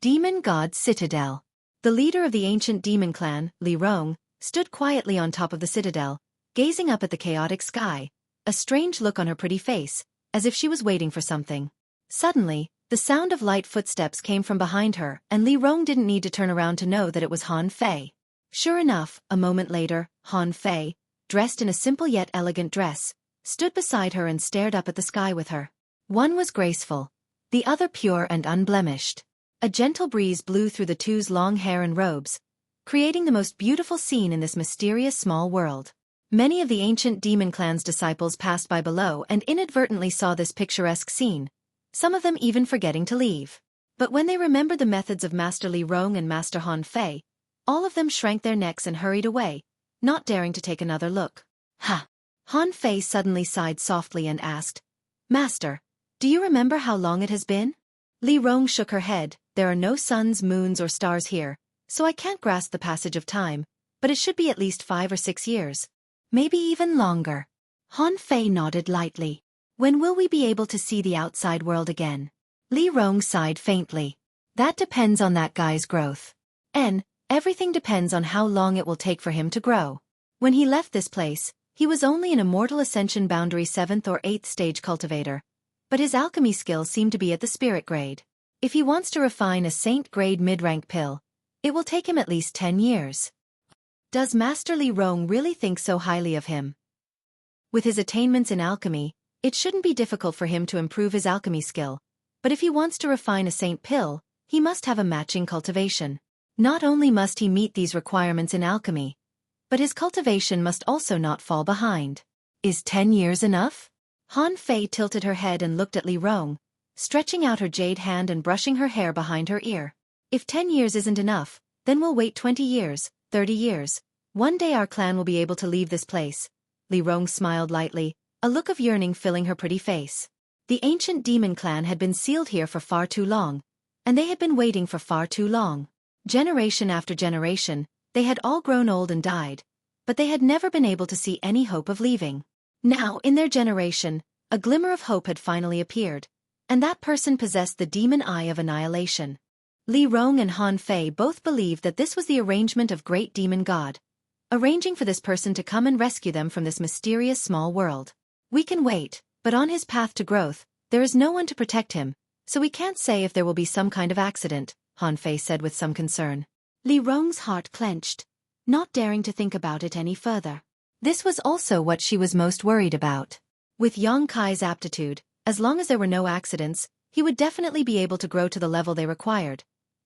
Demon God Citadel. The leader of the ancient demon clan, Li Rong, stood quietly on top of the citadel, gazing up at the chaotic sky, a strange look on her pretty face, as if she was waiting for something. Suddenly, the sound of light footsteps came from behind her, and Li Rong didn't need to turn around to know that it was Han Fei. Sure enough, a moment later, Han Fei, dressed in a simple yet elegant dress, stood beside her and stared up at the sky with her. One was graceful, the other pure and unblemished. A gentle breeze blew through the two's long hair and robes, creating the most beautiful scene in this mysterious small world. Many of the ancient demon clan's disciples passed by below and inadvertently saw this picturesque scene, some of them even forgetting to leave. But when they remembered the methods of Master Li Rong and Master Han Fei, all of them shrank their necks and hurried away, not daring to take another look. "Ha!" Han Fei suddenly sighed softly and asked, "Master, do you remember how long it has been?" Li Rong shook her head. "There are no suns, moons, or stars here, so I can't grasp the passage of time, but it should be at least 5 or 6 years. Maybe even longer." Han Fei nodded lightly. "When will we be able to see the outside world again?" Li Rong sighed faintly. "That depends on that guy's growth. And everything depends on how long it will take for him to grow. When he left this place, he was only an immortal ascension boundary 7th or 8th stage cultivator, but his alchemy skills seem to be at the spirit grade. If he wants to refine a saint-grade mid-rank pill, it will take him at least 10 years. Does Master Li Rong really think so highly of him? With his attainments in alchemy, it shouldn't be difficult for him to improve his alchemy skill, but if he wants to refine a saint pill, he must have a matching cultivation. Not only must he meet these requirements in alchemy, but his cultivation must also not fall behind. Is 10 years enough? Han Fei tilted her head and looked at Li Rong, stretching out her jade hand and brushing her hair behind her ear. "If 10 years isn't enough, then we'll wait 20 years, 30 years. One day our clan will be able to leave this place. Li Rong smiled lightly, a look of yearning filling her pretty face. The ancient demon clan had been sealed here for far too long, and they had been waiting for far too long. Generation after generation, they had all grown old and died, but they had never been able to see any hope of leaving. Now, in their generation, a glimmer of hope had finally appeared, and that person possessed the demon eye of annihilation. Li Rong and Han Fei both believed that this was the arrangement of great demon god, arranging for this person to come and rescue them from this mysterious small world. We can wait, but on his path to growth, there is no one to protect him, so we can't say if there will be some kind of accident, Han Fei said with some concern. Li Rong's heart clenched, not daring to think about it any further. This was also what she was most worried about. With Yang Kai's aptitude, as long as there were no accidents, he would definitely be able to grow to the level they required.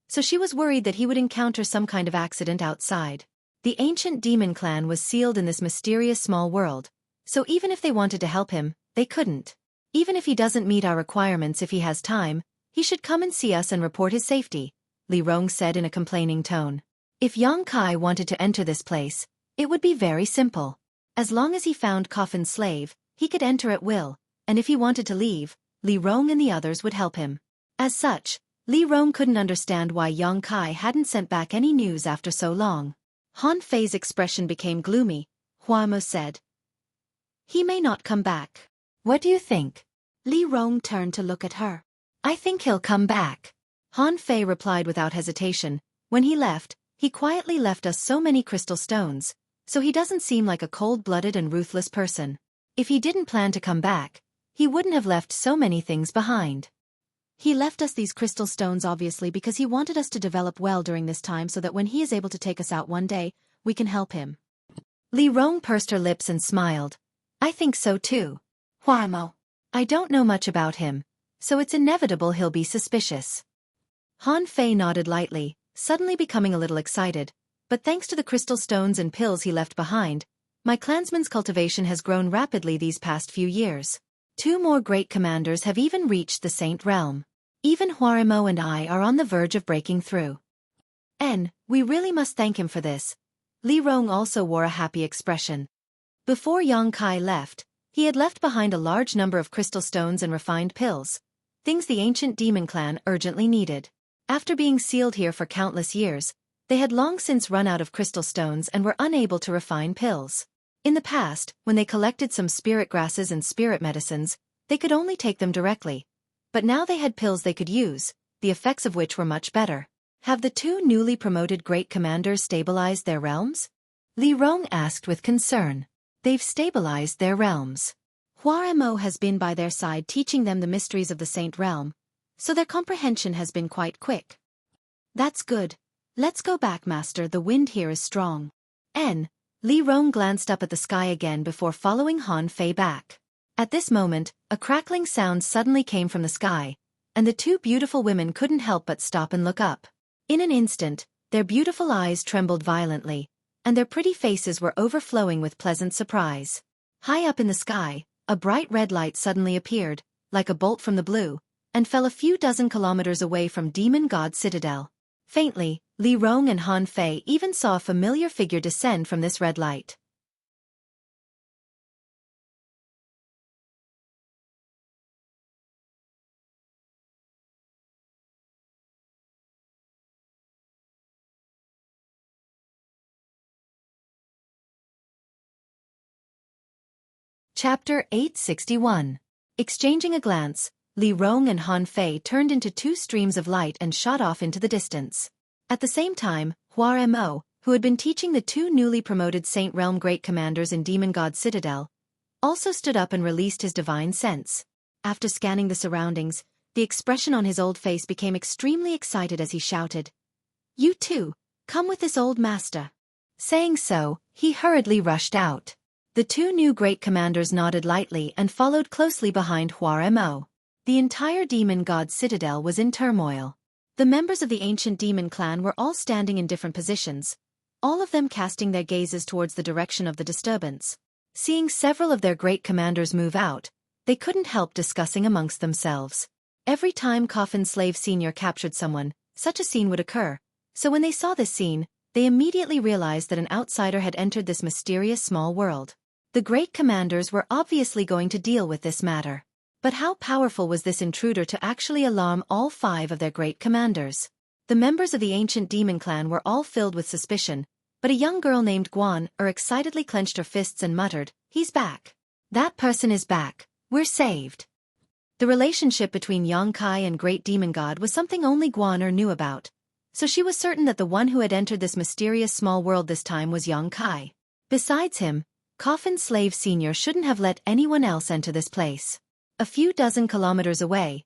So she was worried that he would encounter some kind of accident outside. The ancient demon clan was sealed in this mysterious small world, so even if they wanted to help him, they couldn't. Even if he doesn't meet our requirements if he has time, he should come and see us and report his safety, Li Rong said in a complaining tone. If Yang Kai wanted to enter this place, it would be very simple. As long as he found Coffin's slave, he could enter at will, and if he wanted to leave, Li Rong and the others would help him. As such, Li Rong couldn't understand why Yang Kai hadn't sent back any news after so long. Han Fei's expression became gloomy. Huamo said, "He may not come back. What do you think?" Li Rong turned to look at her. "I think he'll come back." Han Fei replied without hesitation. When he left, he quietly left us so many crystal stones, so he doesn't seem like a cold-blooded and ruthless person. If he didn't plan to come back, he wouldn't have left so many things behind. He left us these crystal stones obviously because he wanted us to develop well during this time so that when he is able to take us out one day, we can help him. Li Rong pursed her lips and smiled. "I think so too. Huamo. I don't know much about him, so it's inevitable he'll be suspicious." Han Fei nodded lightly, suddenly becoming a little excited. "But thanks to the crystal stones and pills he left behind, my clansman's cultivation has grown rapidly these past few years. 2 more great commanders have even reached the Saint Realm. Even Huarimo and I are on the verge of breaking through. We really must thank him for this." Li Rong also wore a happy expression. Before Yang Kai left, he had left behind a large number of crystal stones and refined pills, things the ancient demon clan urgently needed. After being sealed here for countless years, they had long since run out of crystal stones and were unable to refine pills. In the past, when they collected some spirit grasses and spirit medicines, they could only take them directly. But now they had pills they could use, the effects of which were much better. "Have the 2 newly promoted great commanders stabilized their realms?" Li Rong asked with concern. "They've stabilized their realms. Huarimo has been by their side teaching them the mysteries of the Saint Realm, so their comprehension has been quite quick." "That's good. Let's go back, Master, the wind here is strong." Li Rong glanced up at the sky again before following Han Fei back. At this moment, a crackling sound suddenly came from the sky, and the 2 beautiful women couldn't help but stop and look up. In an instant, their beautiful eyes trembled violently, and their pretty faces were overflowing with pleasant surprise. High up in the sky, a bright red light suddenly appeared, like a bolt from the blue, and fell a few dozen kilometers away from Demon God Citadel. Faintly, Li Rong and Han Fei even saw a familiar figure descend from this red light. Chapter 861. Exchanging a glance, Li Rong and Han Fei turned into 2 streams of light and shot off into the distance. At the same time, Huarimo, who had been teaching the 2 newly promoted Saint Realm great commanders in Demon God Citadel, also stood up and released his divine sense. After scanning the surroundings, the expression on his old face became extremely excited as he shouted, "You too, come with this old master." Saying so, he hurriedly rushed out. The 2 new great commanders nodded lightly and followed closely behind Huarimo. The entire Demon God Citadel was in turmoil. The members of the ancient demon clan were all standing in different positions, all of them casting their gazes towards the direction of the disturbance. Seeing several of their great commanders move out, they couldn't help discussing amongst themselves. Every time Coffin Slave Senior captured someone, such a scene would occur, so when they saw this scene, they immediately realized that an outsider had entered this mysterious small world. The great commanders were obviously going to deal with this matter. But how powerful was this intruder to actually alarm all 5 of their great commanders? The members of the ancient demon clan were all filled with suspicion, but a young girl named Guan excitedly clenched her fists and muttered, "He's back. That person is back. We're saved." The relationship between Yongkai and Great Demon God was something only Guan knew about, so she was certain that the one who had entered this mysterious small world this time was Yongkai. Besides him, Coffin Slave Sr. shouldn't have let anyone else enter this place. A few dozen kilometers away,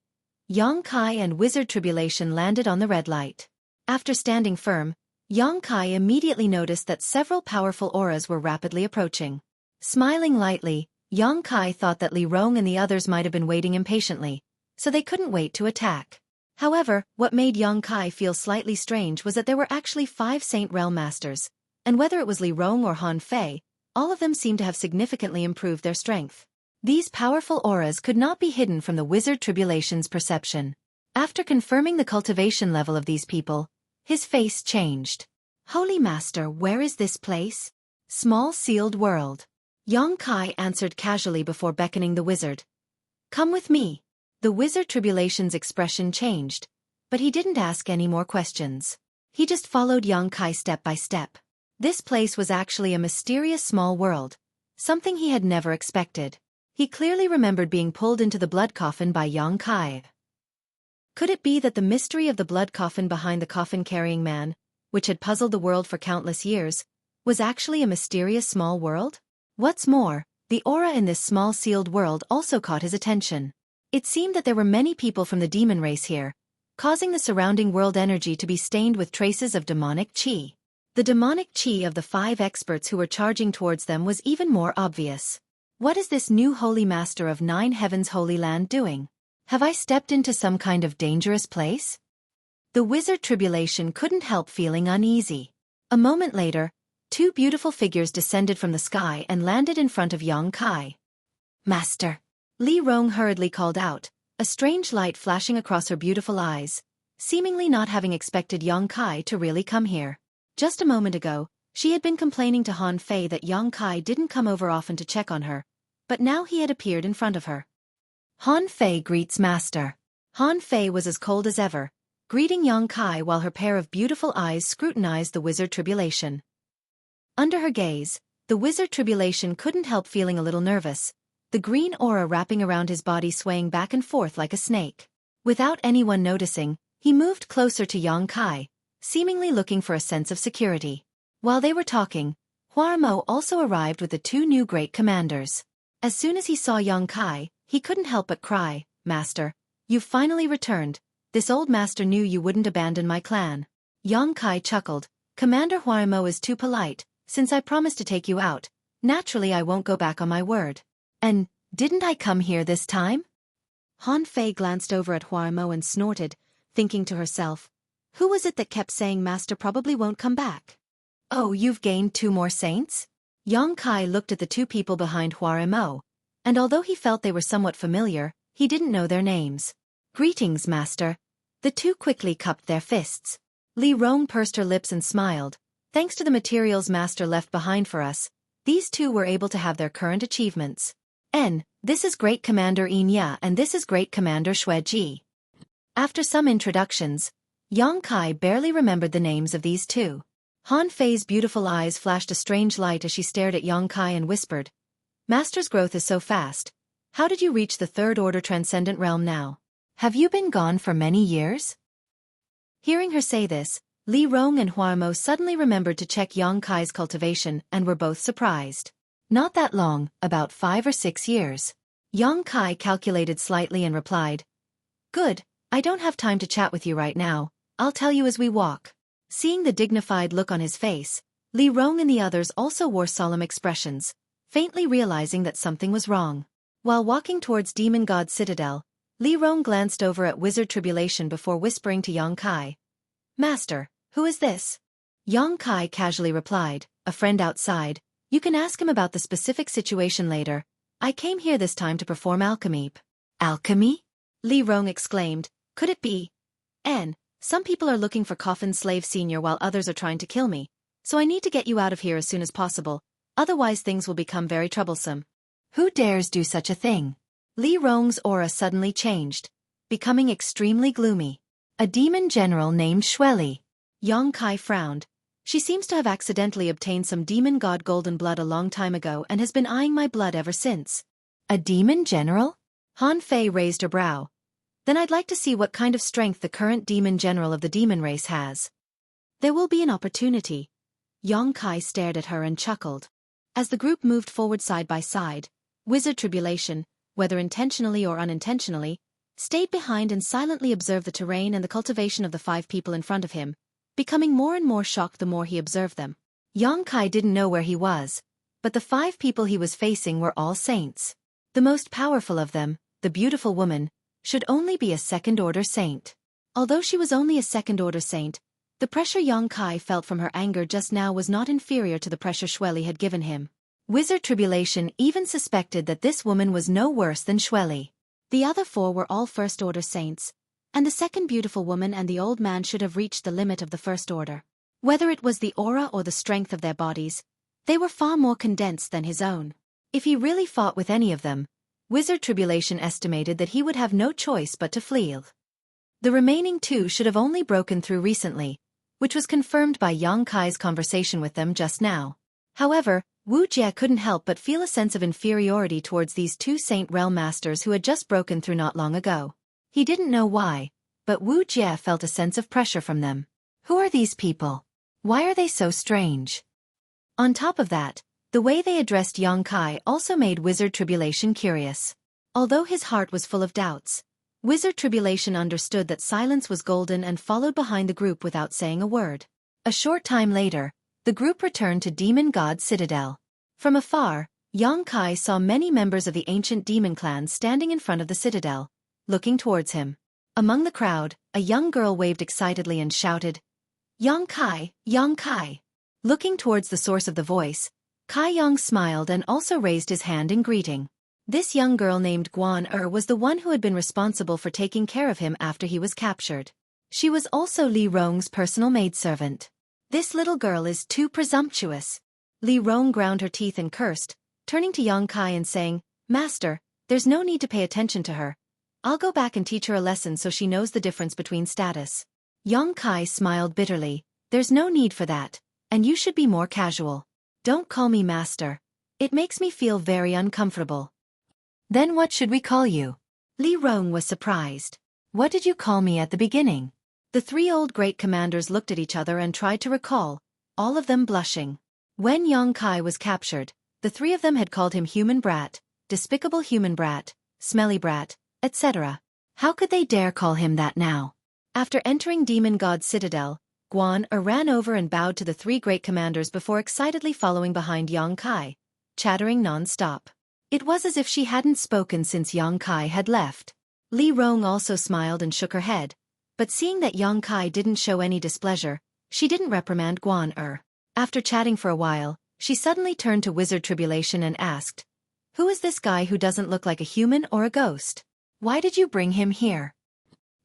Yongkai and Wizard Tribulation landed on the red light. After standing firm, Yongkai immediately noticed that several powerful auras were rapidly approaching. Smiling lightly, Yongkai thought that Li Rong and the others might have been waiting impatiently, so they couldn't wait to attack. However, what made Yongkai feel slightly strange was that there were actually 5 Saint Realm Masters, and whether it was Li Rong or Han Fei, all of them seemed to have significantly improved their strength. These powerful auras could not be hidden from the Wizard Tribulation's perception. After confirming the cultivation level of these people, his face changed. "Holy Master, where is this place?" "Small sealed world." Yongkai answered casually before beckoning the wizard. "Come with me." The Wizard Tribulation's expression changed, but he didn't ask any more questions. He just followed Yongkai step by step. This place was actually a mysterious small world, something he had never expected. He clearly remembered being pulled into the blood coffin by Yongkai. Could it be that the mystery of the blood coffin behind the coffin-carrying man, which had puzzled the world for countless years, was actually a mysterious small world? What's more, the aura in this small sealed world also caught his attention. It seemed that there were many people from the demon race here, causing the surrounding world energy to be stained with traces of demonic qi. The demonic qi of the 5 experts who were charging towards them was even more obvious. What is this new Holy Master of 9 Heavens Holy Land doing? Have I stepped into some kind of dangerous place? The Wizard Tribulation couldn't help feeling uneasy. A moment later, 2 beautiful figures descended from the sky and landed in front of Yongkai. "Master!" Li Rong hurriedly called out, a strange light flashing across her beautiful eyes, seemingly not having expected Yongkai to really come here. Just a moment ago, she had been complaining to Han Fei that Yongkai didn't come over often to check on her, but now he had appeared in front of her. Han Fei greets Master. Han Fei was as cold as ever, greeting Yongkai while her pair of beautiful eyes scrutinized the Wizard Tribulation. Under her gaze, the Wizard Tribulation couldn't help feeling a little nervous, the green aura wrapping around his body swaying back and forth like a snake. Without anyone noticing, he moved closer to Yongkai, seemingly looking for a sense of security. While they were talking, Huarmo also arrived with the 2 new great commanders. As soon as he saw Yongkai, he couldn't help but cry, "Master, you've finally returned. This old master knew you wouldn't abandon my clan." Yongkai chuckled, "Commander Huarmo is too polite. Since I promised to take you out, naturally I won't go back on my word. And, didn't I come here this time?" Han Fei glanced over at Huarmo and snorted, thinking to herself, who was it that kept saying Master probably won't come back? "Oh, you've gained 2 more saints?" Yongkai looked at the 2 people behind Huarmo, and although he felt they were somewhat familiar, he didn't know their names. "Greetings, Master." The 2 quickly cupped their fists. Li Rong pursed her lips and smiled. Thanks to the materials Master left behind for us, these 2 were able to have their current achievements. This is Great Commander Inya and this is Great Commander Xueqi. After some introductions, Yongkai barely remembered the names of these 2. Han Fei's beautiful eyes flashed a strange light as she stared at Yongkai and whispered, "Master's growth is so fast. How did you reach the 3rd Order Transcendent Realm now? Have you been gone for many years?" Hearing her say this, Li Rong and Huarmo suddenly remembered to check Yongkai's cultivation and were both surprised. "Not that long, about 5 or 6 years." Yongkai calculated slightly and replied, "Good, I don't have time to chat with you right now, I'll tell you as we walk." Seeing the dignified look on his face, Li Rong and the others also wore solemn expressions, faintly realizing that something was wrong. While walking towards Demon God's citadel, Li Rong glanced over at Wizard Tribulation before whispering to Yongkai, "Master, who is this?" Yongkai casually replied, "A friend outside. You can ask him about the specific situation later. I came here this time to perform alchemy." "Alchemy?" Li Rong exclaimed. "Could it be Some people are looking for Coffin Slave Senior while others are trying to kill me, so I need to get you out of here as soon as possible, otherwise things will become very troublesome. Who dares do such a thing? Li Rong's aura suddenly changed, becoming extremely gloomy. A demon general named Xueqi. Yang Kai frowned. She seems to have accidentally obtained some demon god golden blood a long time ago and has been eyeing my blood ever since. A demon general? Han Fei raised her brow. Then I'd like to see what kind of strength the current demon general of the demon race has. There will be an opportunity. Yang Kai stared at her and chuckled. As the group moved forward side by side, Wizard Tribulation, whether intentionally or unintentionally, stayed behind and silently observed the terrain and the cultivation of the 5 people in front of him, becoming more and more shocked the more he observed them. Yang Kai didn't know where he was, but the 5 people he was facing were all saints. The most powerful of them, the beautiful woman, should only be a second-order saint. Although she was only a second-order saint, the pressure Yang Kai felt from her anger just now was not inferior to the pressure Xueqi had given him. Wizard Tribulation even suspected that this woman was no worse than Xueqi. The other 4 were all first-order saints, and the second beautiful woman and the old man should have reached the limit of the first order. Whether it was the aura or the strength of their bodies, they were far more condensed than his own. If he really fought with any of them, Wizard Tribulation estimated that he would have no choice but to flee. The remaining 2 should have only broken through recently, which was confirmed by Yang Kai's conversation with them just now. However, Wu Jie couldn't help but feel a sense of inferiority towards these 2 Saint Realm Masters who had just broken through not long ago. He didn't know why, but Wu Jie felt a sense of pressure from them. Who are these people? Why are they so strange? On top of that, the way they addressed Yang Kai also made Wizard Tribulation curious. Although his heart was full of doubts, Wizard Tribulation understood that silence was golden and followed behind the group without saying a word. A short time later, the group returned to Demon God Citadel. From afar, Yang Kai saw many members of the ancient demon clan standing in front of the citadel, looking towards him. Among the crowd, a young girl waved excitedly and shouted, "Yang Kai, Yang Kai!" Looking towards the source of the voice, Kai Yang smiled and also raised his hand in greeting. This young girl named Guan was the one who had been responsible for taking care of him after he was captured. She was also Li Rong's personal maidservant. This little girl is too presumptuous. Li Rong ground her teeth and cursed, turning to Yang Kai and saying, "Master, there's no need to pay attention to her. I'll go back and teach her a lesson so she knows the difference between status." Yang Kai smiled bitterly. "There's no need for that, and you should be more casual. Don't call me master. It makes me feel very uncomfortable." "Then what should we call you?" Li Rong was surprised. "What did you call me at the beginning?" The 3 old great commanders looked at each other and tried to recall, all of them blushing. When Yang Kai was captured, the 3 of them had called him human brat, despicable human brat, smelly brat, etc. How could they dare call him that now? After entering Demon God's citadel, Guan ran over and bowed to the 3 great commanders before excitedly following behind Yang Kai, chattering non-stop. It was as if she hadn't spoken since Yang Kai had left. Li Rong also smiled and shook her head, but seeing that Yang Kai didn't show any displeasure, she didn't reprimand Guan. After chatting for a while, she suddenly turned to Wizard Tribulation and asked, "Who is this guy who doesn't look like a human or a ghost? Why did you bring him here?"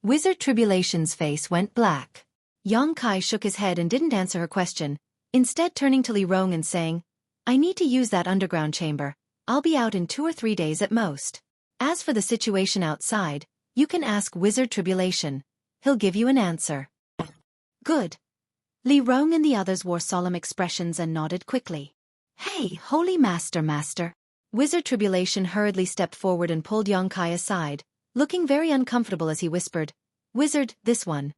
Wizard Tribulation's face went black. Yang Kai shook his head and didn't answer her question, instead turning to Li Rong and saying, "I need to use that underground chamber. I'll be out in 2 or 3 days at most. As for the situation outside, you can ask Wizard Tribulation. He'll give you an answer." "Good." Li Rong and the others wore solemn expressions and nodded quickly. "Hey, Holy Master. Wizard Tribulation hurriedly stepped forward and pulled Yang Kai aside, looking very uncomfortable as he whispered, "Wizard, this one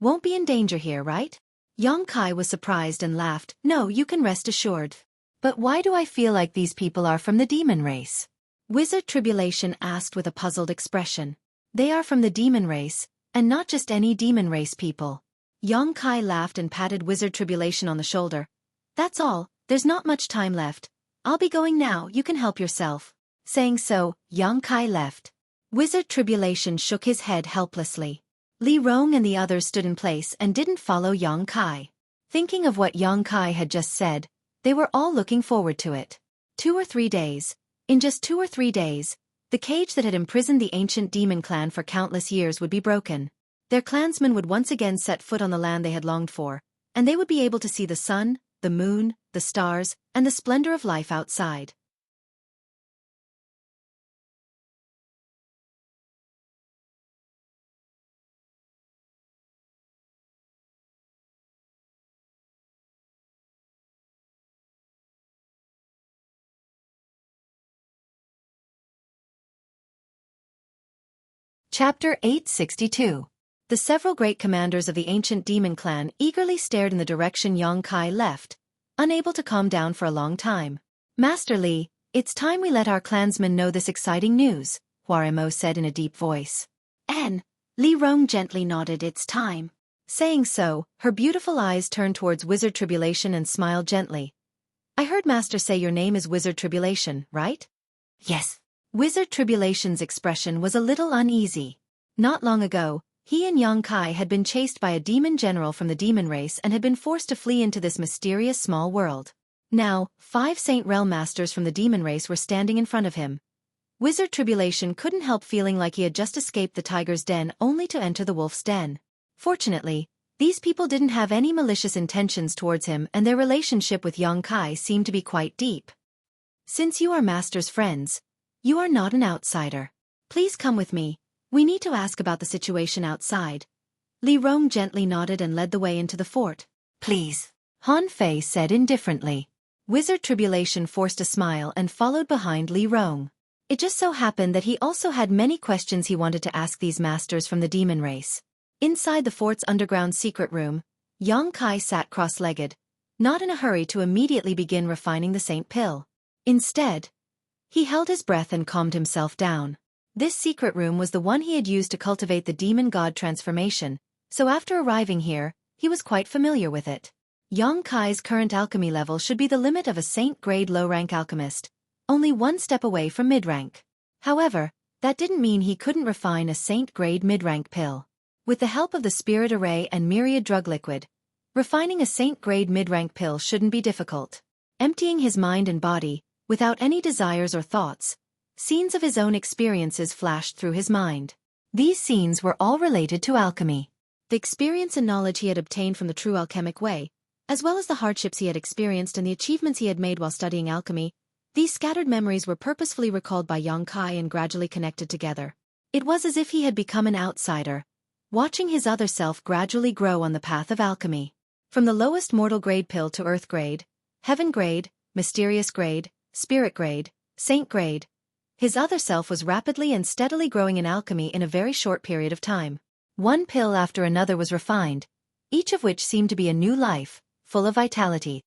won't be in danger here, right?" Yang Kai was surprised and laughed. "No, you can rest assured." "But why do I feel like these people are from the demon race?" Wizard Tribulation asked with a puzzled expression. "They are from the demon race, and not just any demon race people." Yang Kai laughed and patted Wizard Tribulation on the shoulder. "That's all, there's not much time left. I'll be going now, you can help yourself." Saying so, Yang Kai left. Wizard Tribulation shook his head helplessly. Li Rong and the others stood in place and didn't follow Yang Kai. Thinking of what Yang Kai had just said, they were all looking forward to it. 2 or 3 days. In just 2 or 3 days, the cage that had imprisoned the ancient demon clan for countless years would be broken. Their clansmen would once again set foot on the land they had longed for, and they would be able to see the sun, the moon, the stars, and the splendor of life outside. Chapter 862. The several great commanders of the ancient demon clan eagerly stared in the direction Yang Kai left, unable to calm down for a long time. Master Li, it's time we let our clansmen know this exciting news, Huaremo said in a deep voice. Li Rong gently nodded, it's time. Saying so, her beautiful eyes turned towards Wizard Tribulation and smiled gently. I heard Master say your name is Wizard Tribulation, right? Yes. Wizard Tribulation's expression was a little uneasy. Not long ago, he and Yang Kai had been chased by a demon general from the demon race and had been forced to flee into this mysterious small world. Now, 5 Saint Realm Masters from the demon race were standing in front of him. Wizard Tribulation couldn't help feeling like he had just escaped the tiger's den only to enter the wolf's den. Fortunately, these people didn't have any malicious intentions towards him, and their relationship with Yang Kai seemed to be quite deep. Since you are Master's friends, you are not an outsider. Please come with me. We need to ask about the situation outside. Li Rong gently nodded and led the way into the fort. Please, Han Fei said indifferently. Wizard Tribulation forced a smile and followed behind Li Rong. It just so happened that he also had many questions he wanted to ask these masters from the demon race. Inside the fort's underground secret room, Yang Kai sat cross-legged, not in a hurry to immediately begin refining the Saint Pill. Instead, he held his breath and calmed himself down. This secret room was the one he had used to cultivate the demon god transformation, so after arriving here, he was quite familiar with it. Yang Kai's current alchemy level should be the limit of a Saint-grade low-rank alchemist, only one step away from mid-rank. However, that didn't mean he couldn't refine a Saint-grade mid-rank pill. With the help of the Spirit Array and Myriad Drug Liquid, refining a Saint-grade mid-rank pill shouldn't be difficult. Emptying his mind and body, without any desires or thoughts, scenes of his own experiences flashed through his mind. These scenes were all related to alchemy. The experience and knowledge he had obtained from the true alchemic way, as well as the hardships he had experienced and the achievements he had made while studying alchemy, these scattered memories were purposefully recalled by Yang Kai and gradually connected together. It was as if he had become an outsider, watching his other self gradually grow on the path of alchemy. From the lowest mortal grade pill to earth grade, heaven grade, mysterious grade, spirit grade, saint grade, his other self was rapidly and steadily growing in alchemy in a very short period of time. One pill after another was refined, each of which seemed to be a new life, full of vitality.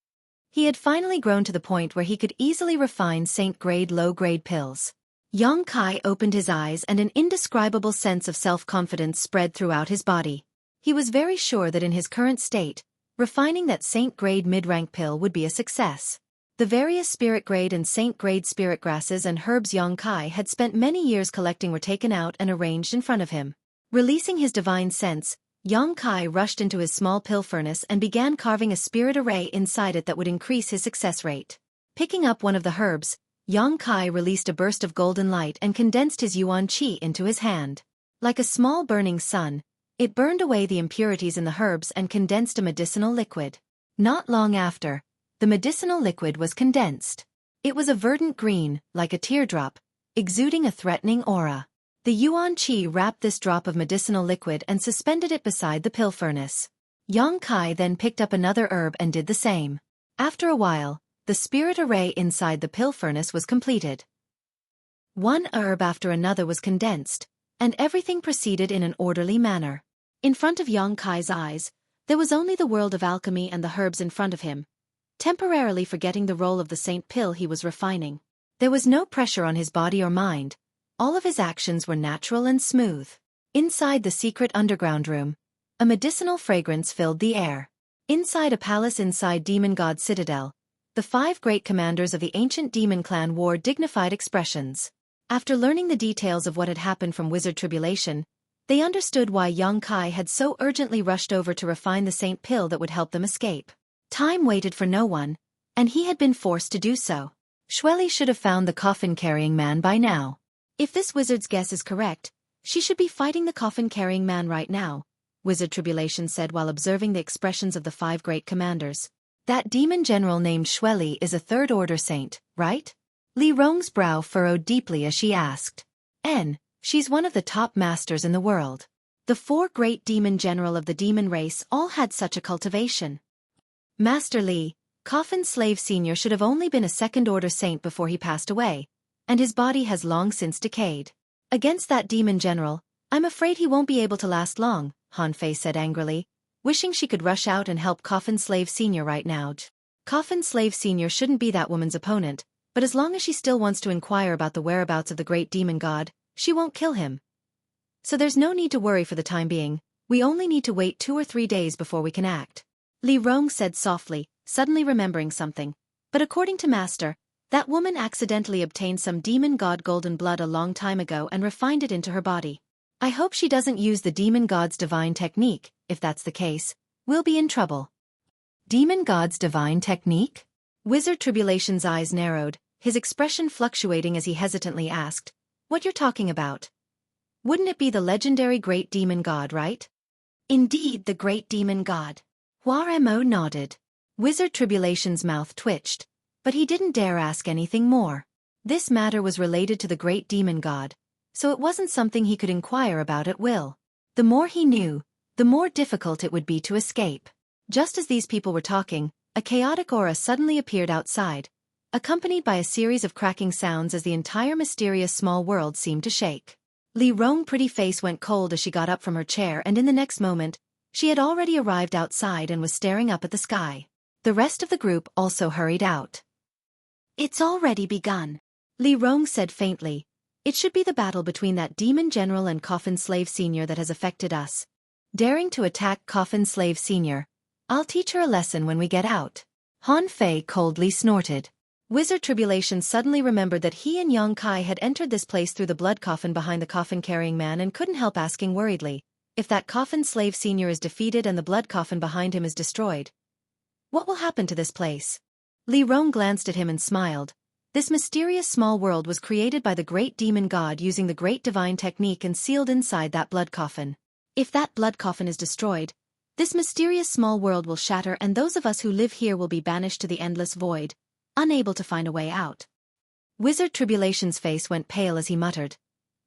He had finally grown to the point where he could easily refine saint-grade low-grade pills. Yang Kai opened his eyes and an indescribable sense of self-confidence spread throughout his body. He was very sure that in his current state, refining that saint-grade mid-rank pill would be a success. The various spirit-grade and saint-grade spirit grasses and herbs Yang Kai had spent many years collecting were taken out and arranged in front of him. Releasing his divine sense, Yang Kai rushed into his small pill furnace and began carving a spirit array inside it that would increase his success rate. Picking up one of the herbs, Yang Kai released a burst of golden light and condensed his yuan qi into his hand. Like a small burning sun, it burned away the impurities in the herbs and condensed a medicinal liquid. Not long after, the medicinal liquid was condensed. It was a verdant green, like a teardrop, exuding a threatening aura. The yuan qi wrapped this drop of medicinal liquid and suspended it beside the pill furnace. Yang Kai then picked up another herb and did the same. After a while, the spirit array inside the pill furnace was completed. One herb after another was condensed, and everything proceeded in an orderly manner. In front of Yang Kai's eyes, there was only the world of alchemy and the herbs in front of him, temporarily forgetting the role of the saint pill he was refining. There was no pressure on his body or mind. All of his actions were natural and smooth. Inside the secret underground room, a medicinal fragrance filled the air. Inside a palace inside Demon God Citadel, the 5 great commanders of the ancient demon clan wore dignified expressions. After learning the details of what had happened from Wizard Tribulation, they understood why Yang Kai had so urgently rushed over to refine the saint pill that would help them escape. Time waited for no one, and he had been forced to do so. Xueqi should have found the coffin-carrying man by now. If this wizard's guess is correct, she should be fighting the coffin-carrying man right now, Wizard Tribulation said while observing the expressions of the 5 great commanders. That demon general named Xueqi is a third-order saint, right? Li Rong's brow furrowed deeply as she asked. She's one of the top masters in the world. The 4 great demon general of the demon race all had such a cultivation. Master Li, Coffin Slave Senior should have only been a second-order saint before he passed away, and his body has long since decayed. Against that demon general, I'm afraid he won't be able to last long, Han Fei said angrily, wishing she could rush out and help Coffin Slave Senior right now. Coffin Slave Senior shouldn't be that woman's opponent, but as long as she still wants to inquire about the whereabouts of the great demon god, she won't kill him. So there's no need to worry for the time being, we only need to wait 2 or 3 days before we can act. Li Rong said softly, suddenly remembering something. But according to Master, that woman accidentally obtained some demon god golden blood a long time ago and refined it into her body. I hope she doesn't use the demon god's divine technique. If that's the case, we'll be in trouble. Demon god's divine technique? Wizard Tribulation's eyes narrowed, his expression fluctuating as he hesitantly asked, what you're talking about? Wouldn't it be the legendary great demon god, right? Indeed, the great demon god. Hua Mo nodded. Wizard Tribulation's mouth twitched, but he didn't dare ask anything more. This matter was related to the great demon god, so it wasn't something he could inquire about at will. The more he knew, the more difficult it would be to escape. Just as these people were talking, a chaotic aura suddenly appeared outside, accompanied by a series of cracking sounds as the entire mysterious small world seemed to shake. Li Rong's pretty face went cold as she got up from her chair, and in the next moment, she had already arrived outside and was staring up at the sky. The rest of the group also hurried out. It's already begun, Li Rong said faintly. It should be the battle between that demon general and Coffin Slave Senior that has affected us. Daring to attack Coffin Slave Senior. I'll teach her a lesson when we get out. Han Fei coldly snorted. Wizard Tribulation suddenly remembered that he and Yang Kai had entered this place through the blood coffin behind the coffin-carrying man and couldn't help asking worriedly, if that Coffin Slave Senior is defeated and the blood coffin behind him is destroyed, what will happen to this place? Li Rong glanced at him and smiled. This mysterious small world was created by the great demon god using the great divine technique and sealed inside that blood coffin. If that blood coffin is destroyed, this mysterious small world will shatter and those of us who live here will be banished to the endless void, unable to find a way out. Wizard Tribulation's face went pale as he muttered,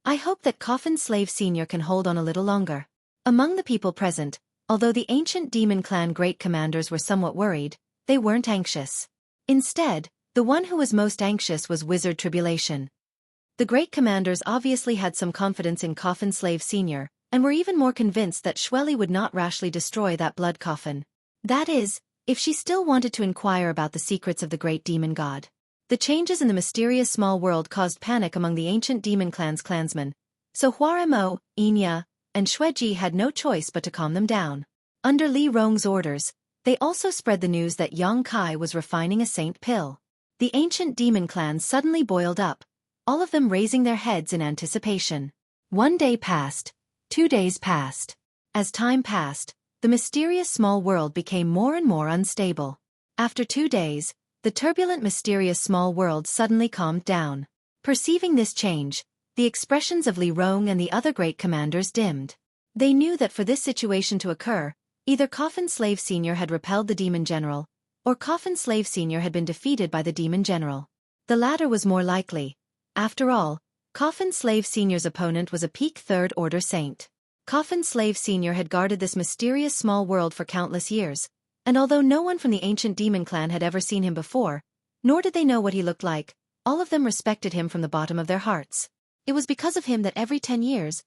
I hope that Coffin Slave Senior can hold on a little longer. Among the people present, although the ancient demon clan great commanders were somewhat worried, they weren't anxious. Instead, the one who was most anxious was Wizard Tribulation. The great commanders obviously had some confidence in Coffin Slave Senior, and were even more convinced that Xueqi would not rashly destroy that blood coffin. That is, if she still wanted to inquire about the secrets of the great demon god. The changes in the mysterious small world caused panic among the ancient demon clan's clansmen, so Hua Mo, Enya, and Xueqi had no choice but to calm them down. Under Li Rong's orders, they also spread the news that Yang Kai was refining a saint pill. The ancient demon clan suddenly boiled up, all of them raising their heads in anticipation. 1 day passed, 2 days passed. As time passed, the mysterious small world became more and more unstable. After 2 days, the turbulent mysterious small world suddenly calmed down. Perceiving this change, the expressions of Li Rong and the other great commanders dimmed. They knew that for this situation to occur, either Coffin Slave Senior had repelled the demon general, or Coffin Slave Senior had been defeated by the demon general. The latter was more likely. After all, Coffin Slave Senior's opponent was a peak third-order saint. Coffin Slave Senior had guarded this mysterious small world for countless years, and although no one from the ancient demon clan had ever seen him before, nor did they know what he looked like, all of them respected him from the bottom of their hearts. It was because of him that every 10 years,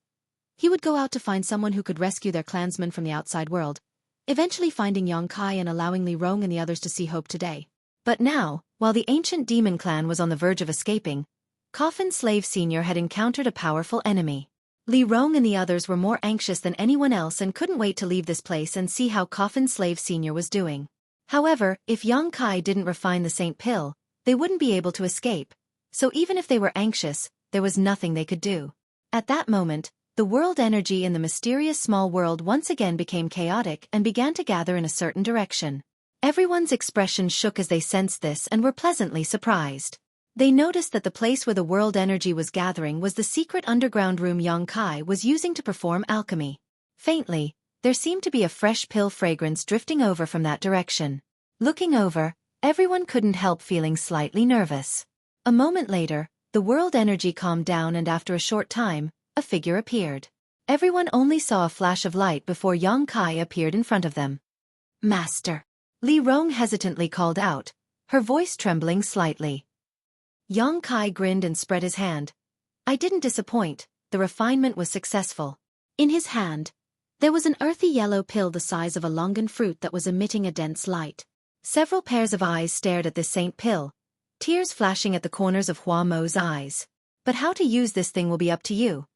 he would go out to find someone who could rescue their clansmen from the outside world, eventually finding Yang Kai and allowing Li Rong and the others to see hope today. But now, while the ancient demon clan was on the verge of escaping, Coffin Slave Senior had encountered a powerful enemy. Li Rong and the others were more anxious than anyone else and couldn't wait to leave this place and see how Coffin Slave Senior was doing. However, if Yang Kai didn't refine the Saint Pill, they wouldn't be able to escape. So even if they were anxious, there was nothing they could do. At that moment, the world energy in the mysterious small world once again became chaotic and began to gather in a certain direction. Everyone's expression shook as they sensed this and were pleasantly surprised. They noticed that the place where the world energy was gathering was the secret underground room Yang Kai was using to perform alchemy. Faintly, There seemed to be a fresh pill fragrance drifting over from that direction. Looking over, everyone couldn't help feeling slightly nervous. A moment later, the world energy calmed down and after a short time, a figure appeared. Everyone only saw a flash of light before Yang Kai appeared in front of them. "Master," Li Rong hesitantly called out, her voice trembling slightly. Yang Kai grinned and spread his hand. "I didn't disappoint, the refinement was successful." In his hand, there was an earthy yellow pill the size of a longan fruit that was emitting a dense light. Several pairs of eyes stared at this saint pill, tears flashing at the corners of Hua Mo's eyes. "But how to use this thing will be up to you."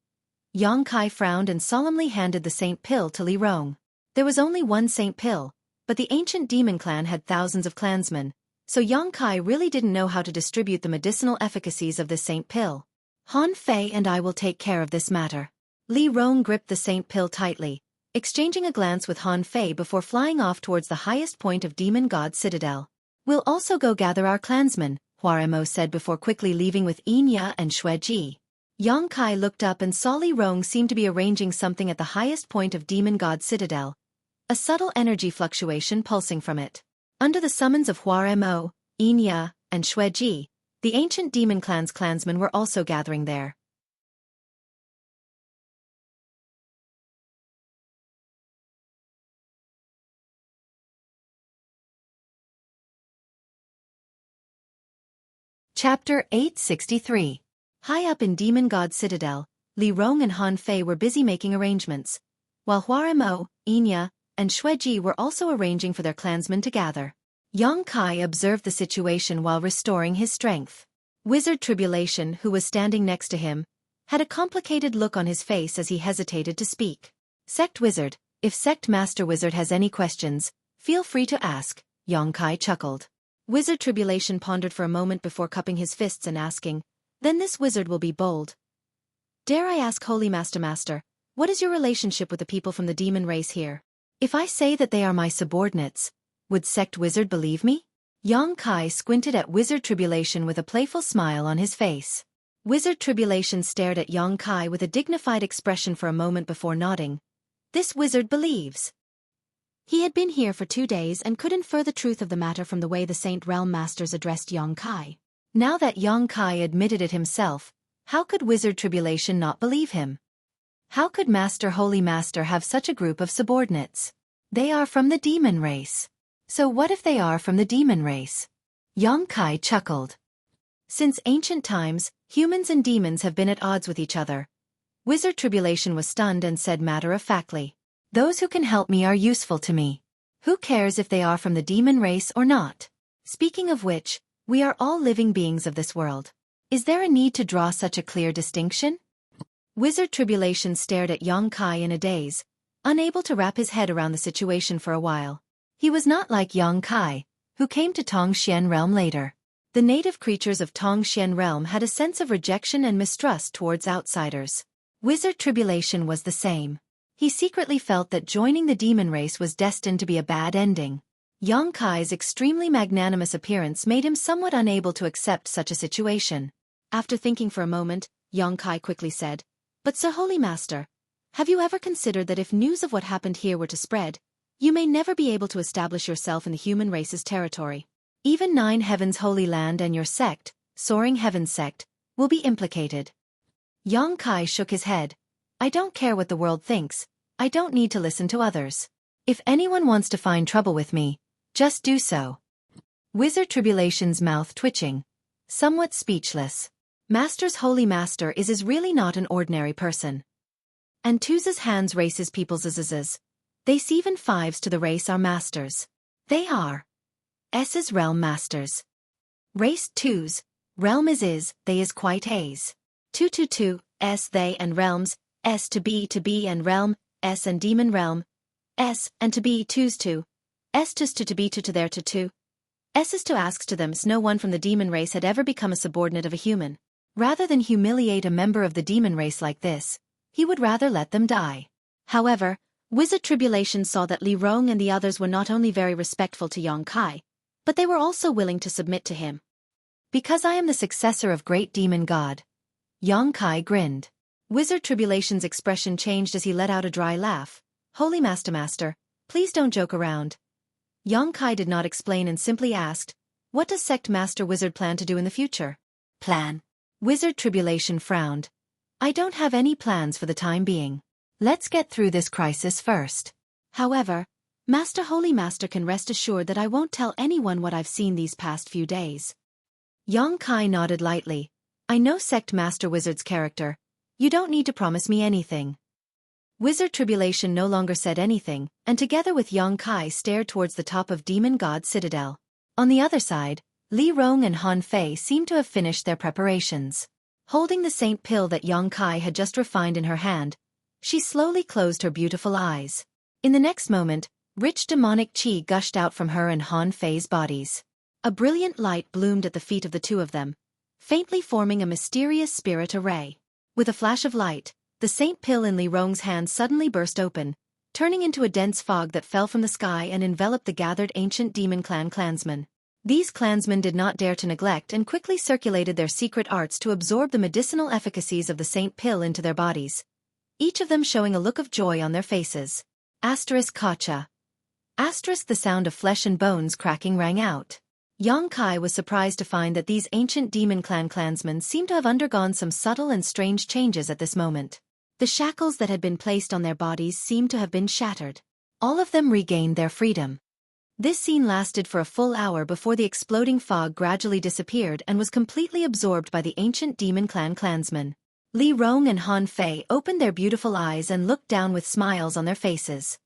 Yang Kai frowned and solemnly handed the saint pill to Li Rong. There was only one saint pill, but the ancient demon clan had thousands of clansmen, so Yang Kai really didn't know how to distribute the medicinal efficacies of this saint pill. "Han Fei and I will take care of this matter." Li Rong gripped the saint pill tightly, exchanging a glance with Han Fei before flying off towards the highest point of Demon God Citadel. "We'll also go gather our clansmen," Hua Mo said before quickly leaving with Enya and Xueqi. Yang Kai looked up and saw Li Rong seem to be arranging something at the highest point of Demon God Citadel, a subtle energy fluctuation pulsing from it. Under the summons of Hua Mo, Enya, and Xueqi, the ancient demon clan's clansmen were also gathering there. Chapter 863. High up in Demon God Citadel, Li Rong and Han Fei were busy making arrangements, while Hua Mo, Enya, and Xueqi were also arranging for their clansmen to gather. Yang Kai observed the situation while restoring his strength. Wizard Tribulation, who was standing next to him, had a complicated look on his face as he hesitated to speak. "Sect Wizard, if Sect Master Wizard has any questions, feel free to ask," Yang Kai chuckled. Wizard Tribulation pondered for a moment before cupping his fists and asking, "Then this wizard will be bold. Dare I ask Holy Master, what is your relationship with the people from the demon race here? If I say that they are my subordinates, would Sect Wizard believe me?" Yang Kai squinted at Wizard Tribulation with a playful smile on his face. Wizard Tribulation stared at Yang Kai with a dignified expression for a moment before nodding. This wizard believes. He had been here for 2 days and could infer the truth of the matter from the way the Saint Realm Masters addressed Yang Kai. Now that Yang Kai admitted it himself, how could Wizard Tribulation not believe him? How could Holy Master have such a group of subordinates? They are from the demon race. So what if they are from the demon race? Yang Kai chuckled. Since ancient times, humans and demons have been at odds with each other. Wizard Tribulation was stunned and said matter-of-factly, "Those who can help me are useful to me. Who cares if they are from the demon race or not? Speaking of which, we are all living beings of this world. Is there a need to draw such a clear distinction?" Wizard Tribulation stared at Yang Kai in a daze, unable to wrap his head around the situation for a while. He was not like Yang Kai, who came to Tongxian Realm later. The native creatures of Tongxian Realm had a sense of rejection and mistrust towards outsiders. Wizard Tribulation was the same. He secretly felt that joining the demon race was destined to be a bad ending. Yang Kai's extremely magnanimous appearance made him somewhat unable to accept such a situation. After thinking for a moment, Yang Kai quickly said, "But Sir Holy Master, have you ever considered that if news of what happened here were to spread, you may never be able to establish yourself in the human race's territory? Even 9 Heavens Holy Land and your sect, Soaring Heavens Sect, will be implicated." Yang Kai shook his head. "I don't care what the world thinks, I don't need to listen to others. If anyone wants to find trouble with me, just do so." Wizard Tribulation's mouth twitching, somewhat speechless. Master's Holy Master is really not an ordinary person. And Tuz's hands races people's zzz's. They 7 5s to the race are masters. They are S's realm masters. Race 2's, realm is, they is quite A's. 2 S they and realms, S to be and realm, S and demon realm, S and to be 2's 2, S to be to there to 2. S's to asks to them no one from the demon race had ever become a subordinate of a human. Rather than humiliate a member of the demon race like this, he would rather let them die. However, Wizard Tribulation saw that Li Rong and the others were not only very respectful to Yang Kai, but they were also willing to submit to him. "Because I am the successor of Great Demon God." Yang Kai grinned. Wizard Tribulation's expression changed as he let out a dry laugh. Holy Master, please don't joke around. Yongkai did not explain and simply asked, what does Sect Master Wizard plan to do in the future? Plan? Wizard Tribulation frowned. I don't have any plans for the time being. Let's get through this crisis first. However, Master Holy Master can rest assured that I won't tell anyone what I've seen these past few days. Yongkai nodded lightly. I know Sect Master Wizard's character. You don't need to promise me anything. Wizard Tribulation no longer said anything, and together with Yongkai stared towards the top of Demon God Citadel. On the other side, Li Rong and Han Fei seemed to have finished their preparations. Holding the saint pill that Yongkai had just refined in her hand, she slowly closed her beautiful eyes. In the next moment, rich demonic qi gushed out from her and Han Fei's bodies. A brilliant light bloomed at the feet of the two of them, faintly forming a mysterious spirit array. With a flash of light, the saint pill in Li Rong's hand suddenly burst open, turning into a dense fog that fell from the sky and enveloped the gathered ancient demon clan clansmen. These clansmen did not dare to neglect and quickly circulated their secret arts to absorb the medicinal efficacies of the saint pill into their bodies, each of them showing a look of joy on their faces. Kacha. The sound of flesh and bones cracking rang out. Yongkai was surprised to find that these ancient demon clan clansmen seemed to have undergone some subtle and strange changes at this moment. The shackles that had been placed on their bodies seemed to have been shattered. All of them regained their freedom. This scene lasted for a full hour before the exploding fog gradually disappeared and was completely absorbed by the ancient demon clan clansmen. Li Rong and Han Fei opened their beautiful eyes and looked down with smiles on their faces.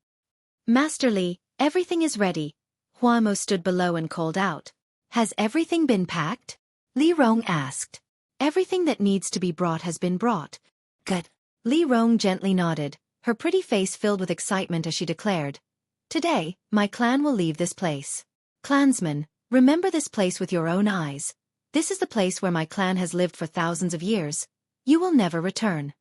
Master Li, everything is ready. Huamo stood below and called out. Has everything been packed? Li Rong asked. Everything that needs to be brought has been brought. Good. Li Rong gently nodded, her pretty face filled with excitement as she declared. Today, my clan will leave this place. Clansmen, remember this place with your own eyes. This is the place where my clan has lived for thousands of years. You will never return.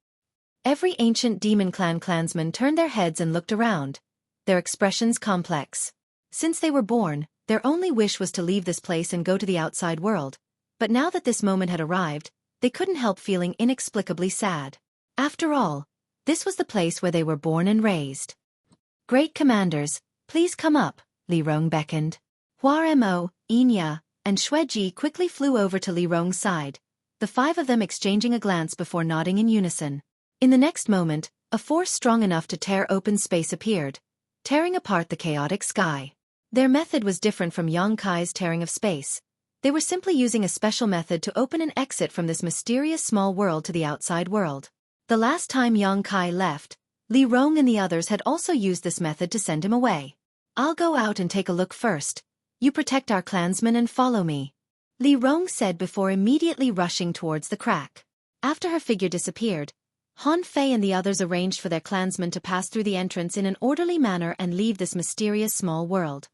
Every ancient demon clan clansman turned their heads and looked around, their expressions complex. Since they were born, their only wish was to leave this place and go to the outside world, but now that this moment had arrived, they couldn't help feeling inexplicably sad. After all, this was the place where they were born and raised. Great commanders, please come up, Li Rong beckoned. Hua Mo, Inya, and Xueqi quickly flew over to Li Rong's side, the five of them exchanging a glance before nodding in unison. In the next moment, a force strong enough to tear open space appeared, tearing apart the chaotic sky. Their method was different from Yongkai's tearing of space. They were simply using a special method to open an exit from this mysterious small world to the outside world. The last time Yongkai left, Li Rong and the others had also used this method to send him away. I'll go out and take a look first. You protect our clansmen and follow me, Li Rong said before immediately rushing towards the crack. After her figure disappeared, Han Fei and the others arranged for their clansmen to pass through the entrance in an orderly manner and leave this mysterious small world.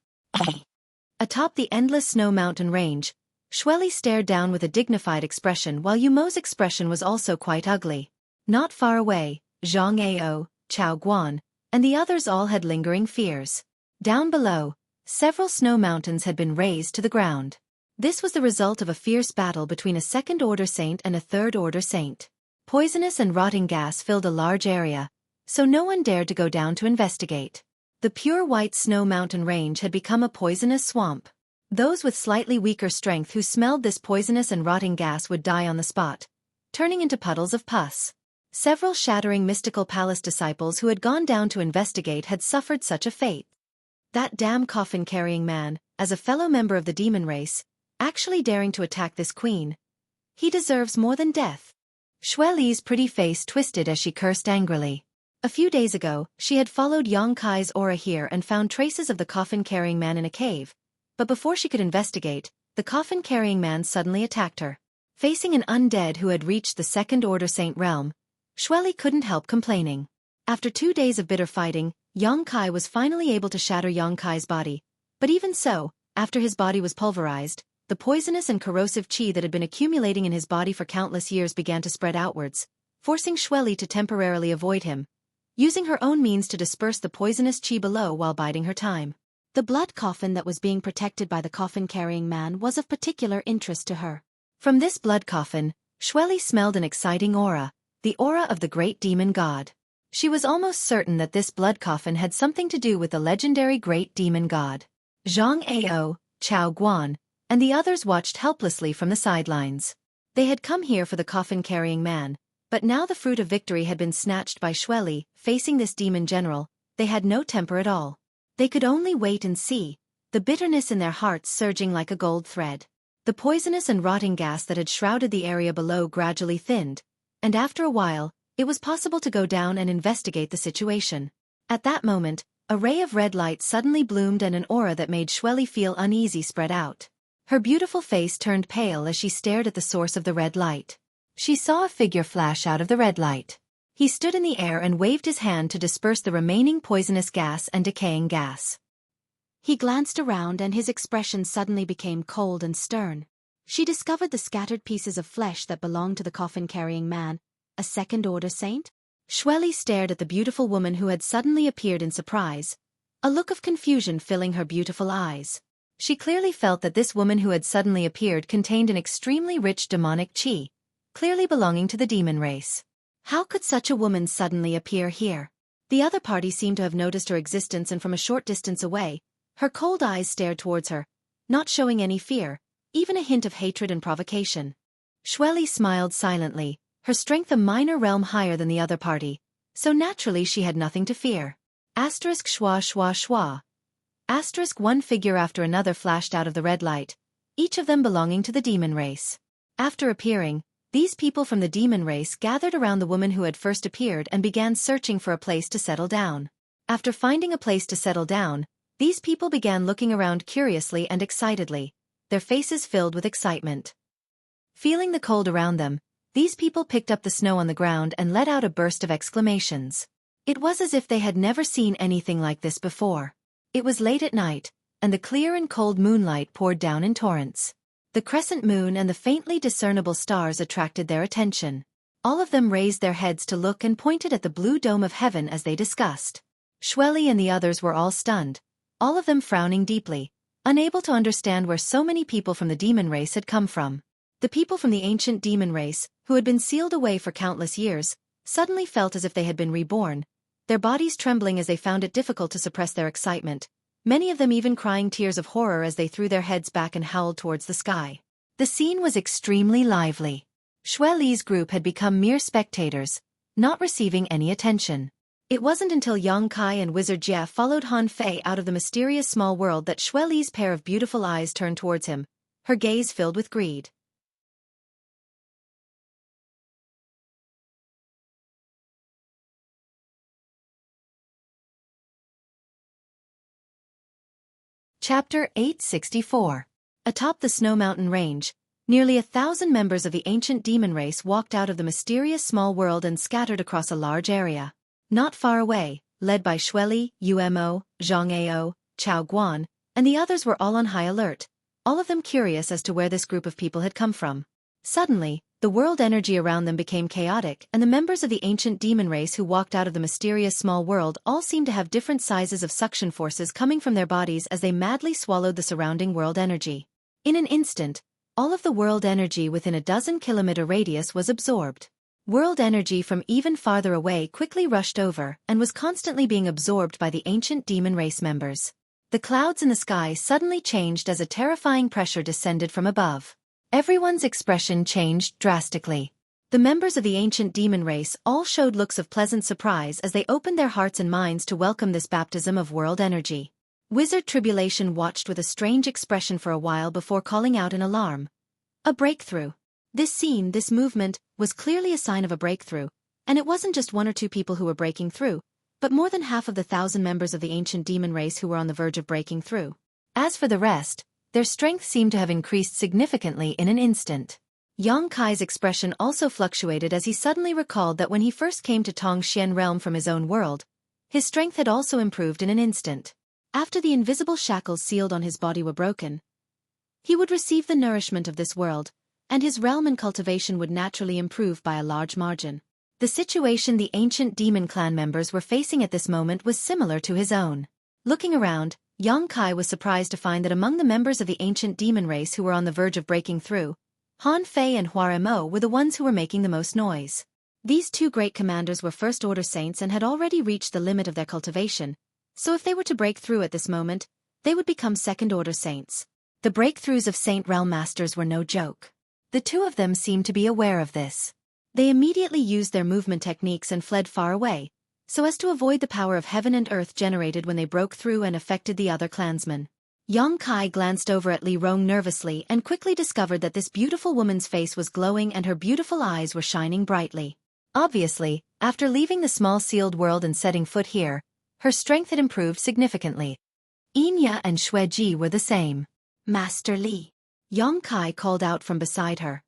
Atop the endless snow mountain range, Xueqi stared down with a dignified expression while Yumo's expression was also quite ugly. Not far away, Zhang Ao, Chao Guan, and the others all had lingering fears. Down below, several snow mountains had been razed to the ground. This was the result of a fierce battle between a second-order saint and a third-order saint. Poisonous and rotting gas filled a large area, so no one dared to go down to investigate. The pure white snow mountain range had become a poisonous swamp. Those with slightly weaker strength who smelled this poisonous and rotting gas would die on the spot, turning into puddles of pus. Several shattering mystical palace disciples who had gone down to investigate had suffered such a fate. That damn coffin-carrying man, as a fellow member of the demon race, actually daring to attack this queen. He deserves more than death. Xueqi's pretty face twisted as she cursed angrily. A few days ago, she had followed Yongkai's aura here and found traces of the coffin-carrying man in a cave, but before she could investigate, the coffin-carrying man suddenly attacked her. Facing an undead who had reached the second-order saint realm, Xueqi couldn't help complaining. After 2 days of bitter fighting, Yongkai was finally able to shatter Yongkai's body, but even so, after his body was pulverized, the poisonous and corrosive qi that had been accumulating in his body for countless years began to spread outwards, forcing Xueqi to temporarily avoid him, using her own means to disperse the poisonous qi below while biding her time. The blood coffin that was being protected by the coffin-carrying man was of particular interest to her. From this blood coffin, Xueqi smelled an exciting aura, the aura of the great demon god. She was almost certain that this blood coffin had something to do with the legendary great demon god. Zhang Ao, Chao Guan, and the others watched helplessly from the sidelines. They had come here for the coffin-carrying man, but now the fruit of victory had been snatched by Xueqi. Facing this demon general, they had no temper at all. They could only wait and see, the bitterness in their hearts surging like a gold thread. The poisonous and rotting gas that had shrouded the area below gradually thinned, and after a while, it was possible to go down and investigate the situation. At that moment, a ray of red light suddenly bloomed and an aura that made Xueqi feel uneasy spread out. Her beautiful face turned pale as she stared at the source of the red light. She saw a figure flash out of the red light. He stood in the air and waved his hand to disperse the remaining poisonous gas and decaying gas. He glanced around and his expression suddenly became cold and stern. She discovered the scattered pieces of flesh that belonged to the coffin-carrying man, a second-order saint? Xueqi stared at the beautiful woman who had suddenly appeared in surprise, a look of confusion filling her beautiful eyes. She clearly felt that this woman who had suddenly appeared contained an extremely rich demonic qi, clearly belonging to the demon race. How could such a woman suddenly appear here? The other party seemed to have noticed her existence, and from a short distance away, her cold eyes stared towards her, not showing any fear, even a hint of hatred and provocation. Xueqi smiled silently, her strength a minor realm higher than the other party, so naturally she had nothing to fear. Asterisk schwa schwa schwa. Asterisk one figure after another flashed out of the red light, each of them belonging to the demon race. After appearing, these people from the demon race gathered around the woman who had first appeared and began searching for a place to settle down. After finding a place to settle down, these people began looking around curiously and excitedly, their faces filled with excitement. Feeling the cold around them, these people picked up the snow on the ground and let out a burst of exclamations. It was as if they had never seen anything like this before. It was late at night, and the clear and cold moonlight poured down in torrents. The crescent moon and the faintly discernible stars attracted their attention. All of them raised their heads to look and pointed at the blue dome of heaven as they discussed. Xueqi and the others were all stunned, all of them frowning deeply, unable to understand where so many people from the demon race had come from. The people from the ancient demon race, who had been sealed away for countless years, suddenly felt as if they had been reborn, their bodies trembling as they found it difficult to suppress their excitement, many of them even crying tears of horror as they threw their heads back and howled towards the sky. The scene was extremely lively. Xueqi's group had become mere spectators, not receiving any attention. It wasn't until Yang Kai and Wizard Jie followed Han Fei out of the mysterious small world that Xueqi's pair of beautiful eyes turned towards him, her gaze filled with greed. Chapter 864. Atop the Snow Mountain Range, nearly 1,000 members of the ancient demon race walked out of the mysterious small world and scattered across a large area. Not far away, led by Xueqi, Umo, Zhang Ao, Chao Guan, and the others were all on high alert, all of them curious as to where this group of people had come from. Suddenly, the world energy around them became chaotic, and the members of the ancient demon race who walked out of the mysterious small world all seemed to have different sizes of suction forces coming from their bodies as they madly swallowed the surrounding world energy. In an instant, all of the world energy within a dozen-kilometer radius was absorbed. World energy from even farther away quickly rushed over and was constantly being absorbed by the ancient demon race members. The clouds in the sky suddenly changed as a terrifying pressure descended from above. Everyone's expression changed drastically. The members of the ancient demon race all showed looks of pleasant surprise as they opened their hearts and minds to welcome this baptism of world energy. Wizard Tribulation watched with a strange expression for a while before calling out in alarm. A breakthrough. This scene, this movement, was clearly a sign of a breakthrough, and it wasn't just one or two people who were breaking through, but more than half of the 1,000 members of the ancient demon race who were on the verge of breaking through. As for the rest, their strength seemed to have increased significantly in an instant. Yang Kai's expression also fluctuated as he suddenly recalled that when he first came to Tongxian realm from his own world, his strength had also improved in an instant. After the invisible shackles sealed on his body were broken, he would receive the nourishment of this world, and his realm and cultivation would naturally improve by a large margin. The situation the ancient demon clan members were facing at this moment was similar to his own. Looking around, Yang Kai was surprised to find that among the members of the ancient demon race who were on the verge of breaking through, Han Fei and Hua Mo were the ones who were making the most noise. These two great commanders were first-order saints and had already reached the limit of their cultivation, so if they were to break through at this moment, they would become second-order saints. The breakthroughs of Saint Realm Masters were no joke. The two of them seemed to be aware of this. They immediately used their movement techniques and fled far away, so as to avoid the power of heaven and earth generated when they broke through and affected the other clansmen. Yang Kai glanced over at Li Rong nervously and quickly discovered that this beautiful woman's face was glowing and her beautiful eyes were shining brightly. Obviously, after leaving the small sealed world and setting foot here, her strength had improved significantly. Enya and Xueqi were the same. Master Li. Yang Kai called out from beside her.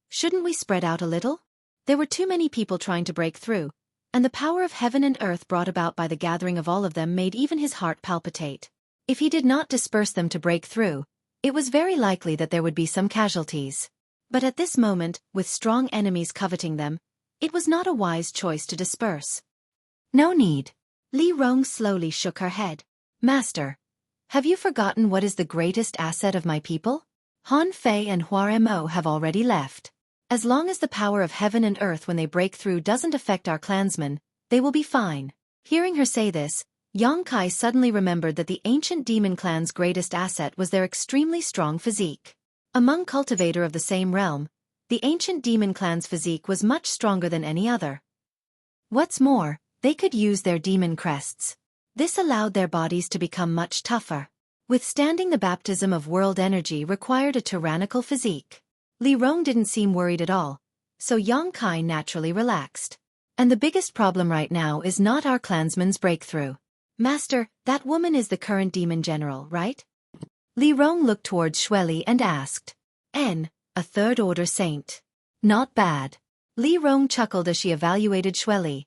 Shouldn't we spread out a little? There were too many people trying to break through, and the power of heaven and earth brought about by the gathering of all of them made even his heart palpitate. If he did not disperse them to break through, it was very likely that there would be some casualties. But at this moment, with strong enemies coveting them, it was not a wise choice to disperse. No need. Li Rong slowly shook her head. Master, have you forgotten what is the greatest asset of my people? Han Fei and Hua Mo have already left. As long as the power of heaven and earth when they break through doesn't affect our clansmen, they will be fine. Hearing her say this, Yang Kai suddenly remembered that the ancient demon clan's greatest asset was their extremely strong physique. Among cultivator of the same realm, the ancient demon clan's physique was much stronger than any other. What's more, they could use their demon crests. This allowed their bodies to become much tougher. Withstanding the baptism of world energy required a tyrannical physique. Li Rong didn't seem worried at all, so Yang Kai naturally relaxed. And the biggest problem right now is not our clansman's breakthrough. Master, that woman is the current demon general, right? Li Rong looked towards Xueqi and asked. A third-order saint. Not bad. Li Rong chuckled as she evaluated Xueqi.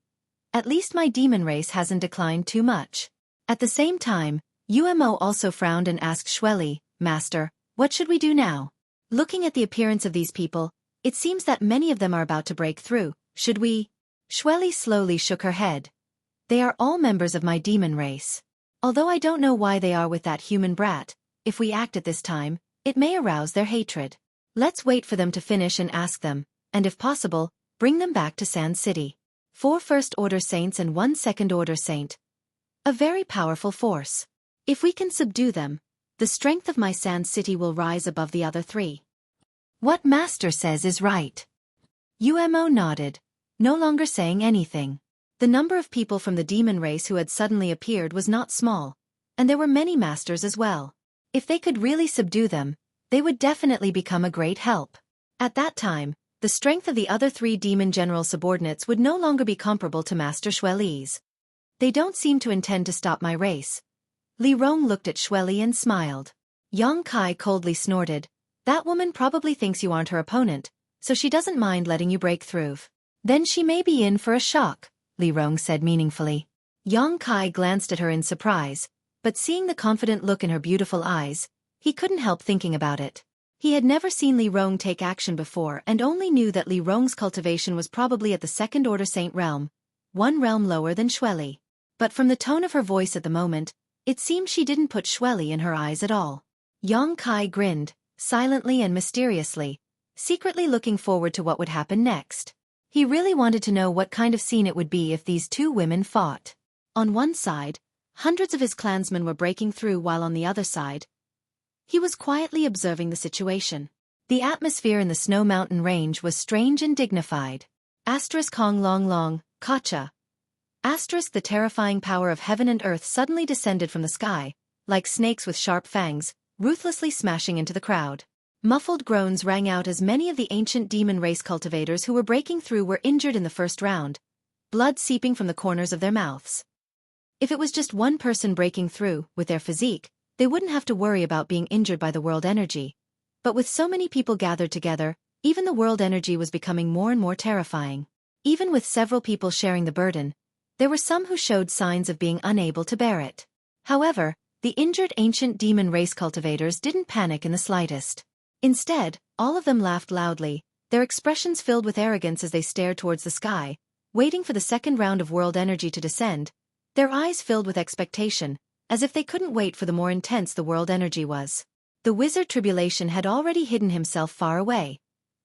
At least my demon race hasn't declined too much. At the same time, Umo also frowned and asked Xueqi, Master, what should we do now? Looking at the appearance of these people, it seems that many of them are about to break through. Should we? Xueqi slowly shook her head. They are all members of my demon race. Although I don't know why they are with that human brat, if we act at this time, it may arouse their hatred. Let's wait for them to finish and ask them, and if possible, bring them back to Sand City. 4 first-order saints and 1 second-order saint. A very powerful force. If we can subdue them, the strength of my Sand City will rise above the other 3. What Master says is right. Umo nodded, no longer saying anything. The number of people from the demon race who had suddenly appeared was not small, and there were many masters as well. If they could really subdue them, they would definitely become a great help. At that time, the strength of the other 3 demon general subordinates would no longer be comparable to Master Xueqi's. They don't seem to intend to stop my race. Li Rong looked at Xueqi and smiled. Yang Kai coldly snorted. That woman probably thinks you aren't her opponent, so she doesn't mind letting you break through. Then she may be in for a shock, Li Rong said meaningfully. Yang Kai glanced at her in surprise, but seeing the confident look in her beautiful eyes, he couldn't help thinking about it. He had never seen Li Rong take action before and only knew that Li Rong's cultivation was probably at the second-order saint realm, 1 realm lower than Xueqi. But from the tone of her voice at the moment, it seemed she didn't put Xueqi in her eyes at all. Yang Kai grinned, silently and mysteriously, secretly looking forward to what would happen next. He really wanted to know what kind of scene it would be if these 2 women fought. On one side, hundreds of his clansmen were breaking through while on the other side, he was quietly observing the situation. The atmosphere in the Snow Mountain range was strange and dignified. Hong long long, Kacha. The terrifying power of heaven and earth suddenly descended from the sky, like snakes with sharp fangs, ruthlessly smashing into the crowd. Muffled groans rang out as many of the ancient demon race cultivators who were breaking through were injured in the first round, blood seeping from the corners of their mouths. If it was just one person breaking through, with their physique, they wouldn't have to worry about being injured by the world energy. But with so many people gathered together, even the world energy was becoming more and more terrifying. Even with several people sharing the burden, there were some who showed signs of being unable to bear it. However, the injured ancient demon race cultivators didn't panic in the slightest. Instead, all of them laughed loudly, their expressions filled with arrogance as they stared towards the sky, waiting for the second round of world energy to descend, their eyes filled with expectation, as if they couldn't wait for the more intense the world energy was. The wizard Tribulation had already hidden himself far away,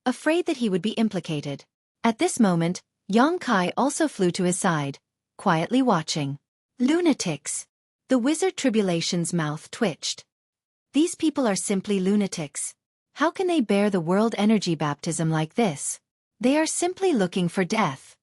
afraid that he would be implicated. At this moment, Yang Kai also flew to his side, quietly watching. Lunatics. The wizard Tribulation's mouth twitched. These people are simply lunatics. How can they bear the world energy baptism like this? They are simply looking for death.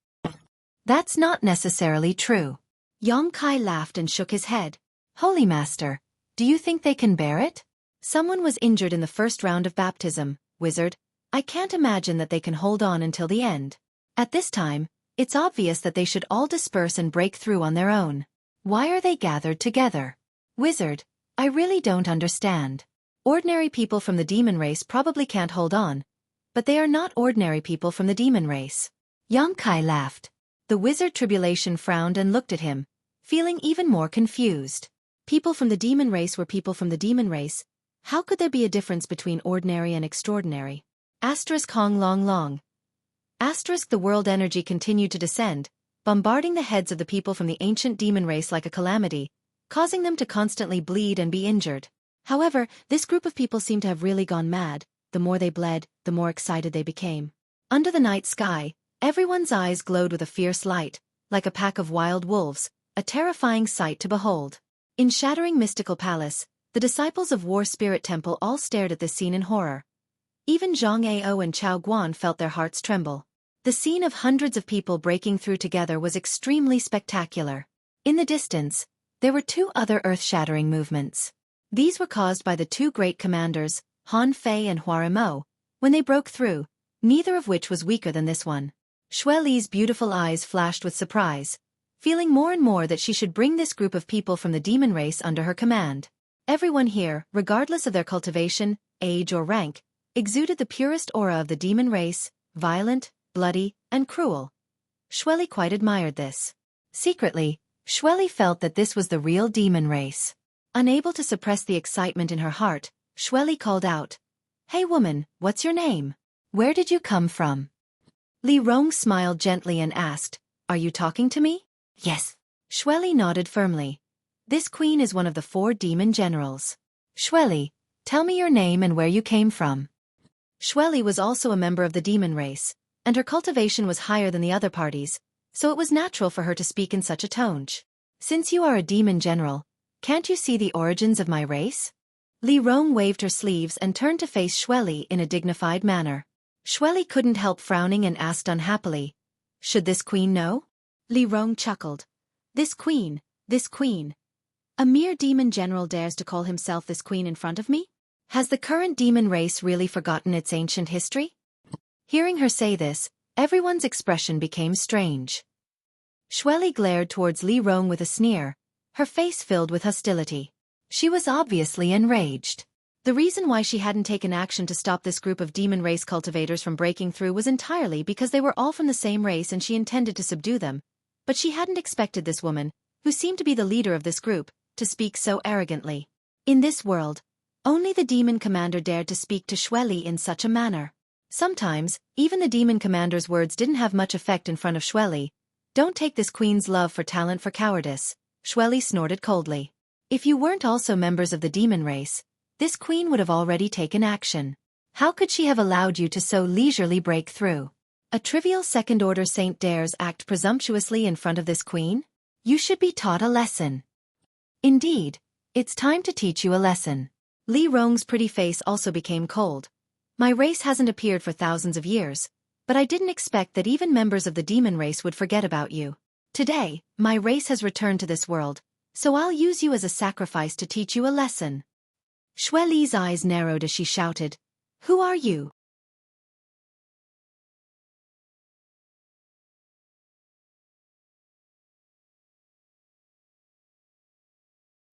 That's not necessarily true. Yang Kai laughed and shook his head. Holy Master, do you think they can bear it? Someone was injured in the first round of baptism, wizard. I can't imagine that they can hold on until the end. At this time, it's obvious that they should all disperse and break through on their own. Why are they gathered together? Wizard, I really don't understand. Ordinary people from the demon race probably can't hold on, but they are not ordinary people from the demon race. Yang Kai laughed. The wizard Tribulation frowned and looked at him, feeling even more confused. People from the demon race were people from the demon race. How could there be a difference between ordinary and extraordinary? Asterisk Hong Long Long. Asterisk the world energy continued to descend, bombarding the heads of the people from the ancient demon race like a calamity, causing them to constantly bleed and be injured. However, this group of people seemed to have really gone mad. The more they bled, the more excited they became. Under the night sky, everyone's eyes glowed with a fierce light, like a pack of wild wolves, a terrifying sight to behold. In Shattering Mystical Palace, the disciples of War Spirit Temple all stared at this scene in horror. Even Zhang Ao and Chao Guan felt their hearts tremble. The scene of hundreds of people breaking through together was extremely spectacular. In the distance, there were two other earth-shattering movements. These were caused by the two great commanders, Han Fei and Hua Mo, when they broke through, neither of which was weaker than this one. Xueqi's beautiful eyes flashed with surprise, feeling more and more that she should bring this group of people from the demon race under her command. Everyone here, regardless of their cultivation, age or rank, exuded the purest aura of the demon race, violent, bloody, and cruel. Xueqi quite admired this. Secretly, Xueqi felt that this was the real demon race. Unable to suppress the excitement in her heart, Xueqi called out, "Hey woman, what's your name? Where did you come from?" Li Rong smiled gently and asked, "Are you talking to me?" "Yes." Xueqi nodded firmly. "This queen is one of the 4 demon generals. Xueqi, tell me your name and where you came from." Xueqi was also a member of the demon race, and her cultivation was higher than the other parties, so it was natural for her to speak in such a tone. "Since you are a demon general, can't you see the origins of my race?" Li Rong waved her sleeves and turned to face Xueqi in a dignified manner. Xueqi couldn't help frowning and asked unhappily, "Should this queen know?" Li Rong chuckled. This queen. A mere demon general dares to call himself this queen in front of me? Has the current demon race really forgotten its ancient history?" Hearing her say this, everyone's expression became strange. Xueqi glared towards Li Rong with a sneer, her face filled with hostility. She was obviously enraged. The reason why she hadn't taken action to stop this group of demon race cultivators from breaking through was entirely because they were all from the same race and she intended to subdue them, but she hadn't expected this woman, who seemed to be the leader of this group, to speak so arrogantly. In this world, only the demon commander dared to speak to Xueqi in such a manner. Sometimes, even the demon commander's words didn't have much effect in front of Xueqi. "Don't take this queen's love for talent for cowardice," Xueqi snorted coldly. "If you weren't also members of the demon race, this queen would have already taken action. How could she have allowed you to so leisurely break through? A trivial second-order saint dares act presumptuously in front of this queen? You should be taught a lesson." "Indeed, it's time to teach you a lesson." Li Rong's pretty face also became cold. "My race hasn't appeared for thousands of years, but I didn't expect that even members of the demon race would forget about you. Today, my race has returned to this world, so I'll use you as a sacrifice to teach you a lesson." Xueqi's eyes narrowed as she shouted, "Who are you?"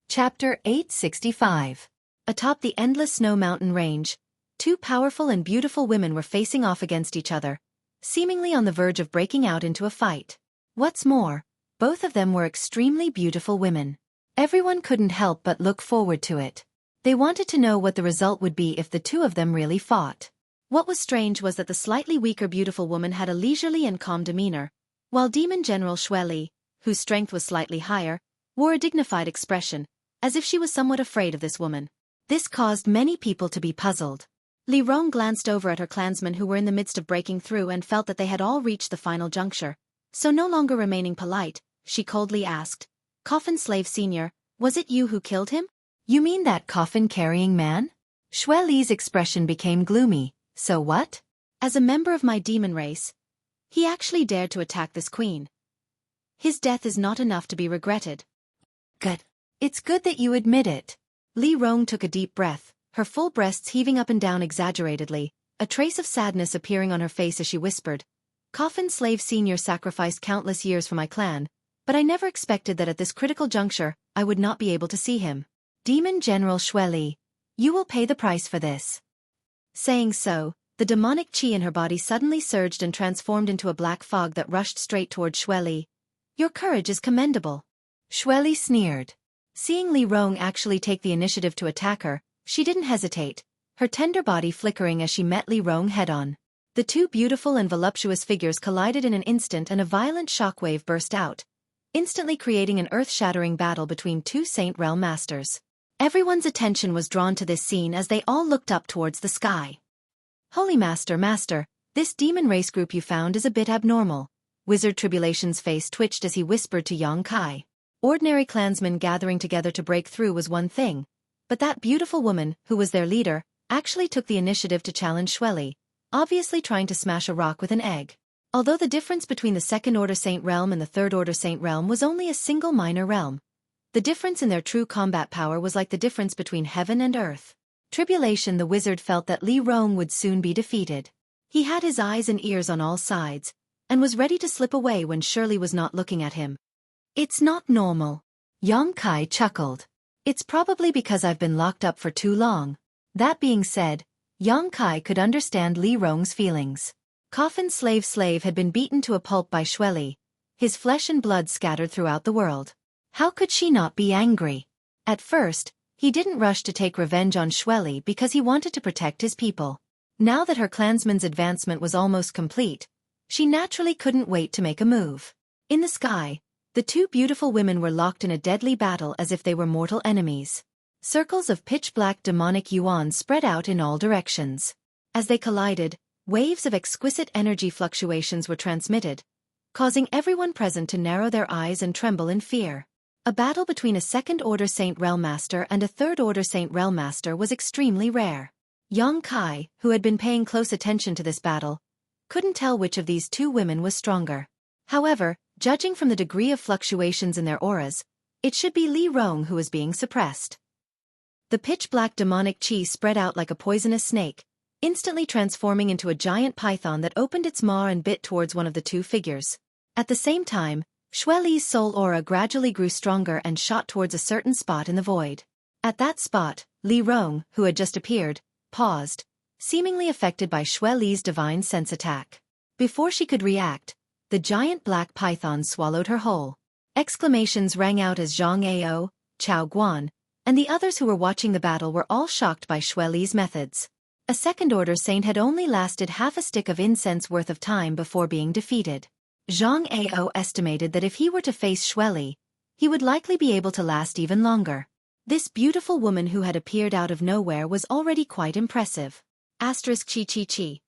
Chapter 865. Atop the endless snow mountain range, 2 powerful and beautiful women were facing off against each other, seemingly on the verge of breaking out into a fight. What's more, both of them were extremely beautiful women. Everyone couldn't help but look forward to it. They wanted to know what the result would be if the 2 of them really fought. What was strange was that the slightly weaker beautiful woman had a leisurely and calm demeanor, while Demon General Xueqi, whose strength was slightly higher, wore a dignified expression, as if she was somewhat afraid of this woman. This caused many people to be puzzled. Li Rong glanced over at her clansmen who were in the midst of breaking through and felt that they had all reached the final juncture. So no longer remaining polite, she coldly asked, "Coffin Slave Senior, was it you who killed him?" "You mean that coffin-carrying man?" Xueqi's expression became gloomy. "So what?" "As a member of my demon race, he actually dared to attack this queen. His death is not enough to be regretted." "Good. It's good that you admit it." Li Rong took a deep breath, her full breasts heaving up and down exaggeratedly, a trace of sadness appearing on her face as she whispered, "Coffin Slave Senior sacrificed countless years for my clan, but I never expected that at this critical juncture, I would not be able to see him. Demon General Xueqi, you will pay the price for this." Saying so, the demonic qi in her body suddenly surged and transformed into a black fog that rushed straight toward Xueqi. "Your courage is commendable." Xueqi sneered. Seeing Li Rong actually take the initiative to attack her, she didn't hesitate, her tender body flickering as she met Li Rong head-on. The two beautiful and voluptuous figures collided in an instant and a violent shockwave burst out, instantly creating an earth-shattering battle between two Saint Realm masters. Everyone's attention was drawn to this scene as they all looked up towards the sky. "Holy Master, this demon race group you found is a bit abnormal." Wizard Tribulation's face twitched as he whispered to Yang Kai. Ordinary clansmen gathering together to break through was one thing, but that beautiful woman, who was their leader, actually took the initiative to challenge Xueqi, obviously trying to smash a rock with an egg. Although the difference between the Second-Order Saint Realm and the Third-Order Saint Realm was only a single minor realm, the difference in their true combat power was like the difference between heaven and earth. Tribulation, the wizard felt that Li Rong would soon be defeated. He had his eyes and ears on all sides, and was ready to slip away when Shirley was not looking at him. "It's not normal." Yang Kai chuckled. "It's probably because I've been locked up for too long." That being said, Yang Kai could understand Li Rong's feelings. Coffin Slave had been beaten to a pulp by Xueqi, his flesh and blood scattered throughout the world. How could she not be angry? At first, he didn't rush to take revenge on Xueqi because he wanted to protect his people. Now that her clansman's advancement was almost complete, she naturally couldn't wait to make a move. In the sky, the two beautiful women were locked in a deadly battle as if they were mortal enemies. Circles of pitch-black demonic yuan spread out in all directions. As they collided, waves of exquisite energy fluctuations were transmitted, causing everyone present to narrow their eyes and tremble in fear. A battle between a Second-Order Saint Realm Master and a Third-Order Saint Realm Master was extremely rare. Yang Kai, who had been paying close attention to this battle, couldn't tell which of these two women was stronger. However, judging from the degree of fluctuations in their auras, it should be Li Rong who was being suppressed. The pitch-black demonic qi spread out like a poisonous snake, instantly transforming into a giant python that opened its maw and bit towards one of the two figures. At the same time, Xueqi's soul aura gradually grew stronger and shot towards a certain spot in the void. At that spot, Li Rong, who had just appeared, paused, seemingly affected by Xueqi's divine sense attack. Before she could react, the giant black python swallowed her whole. Exclamations rang out as Zhang Ao, Chao Guan, and the others who were watching the battle were all shocked by Xueqi's methods. A second-order saint had only lasted half a stick of incense worth of time before being defeated. Zhang Ao estimated that if he were to face Xueqi, he would likely be able to last even longer. This beautiful woman who had appeared out of nowhere was already quite impressive. Chi.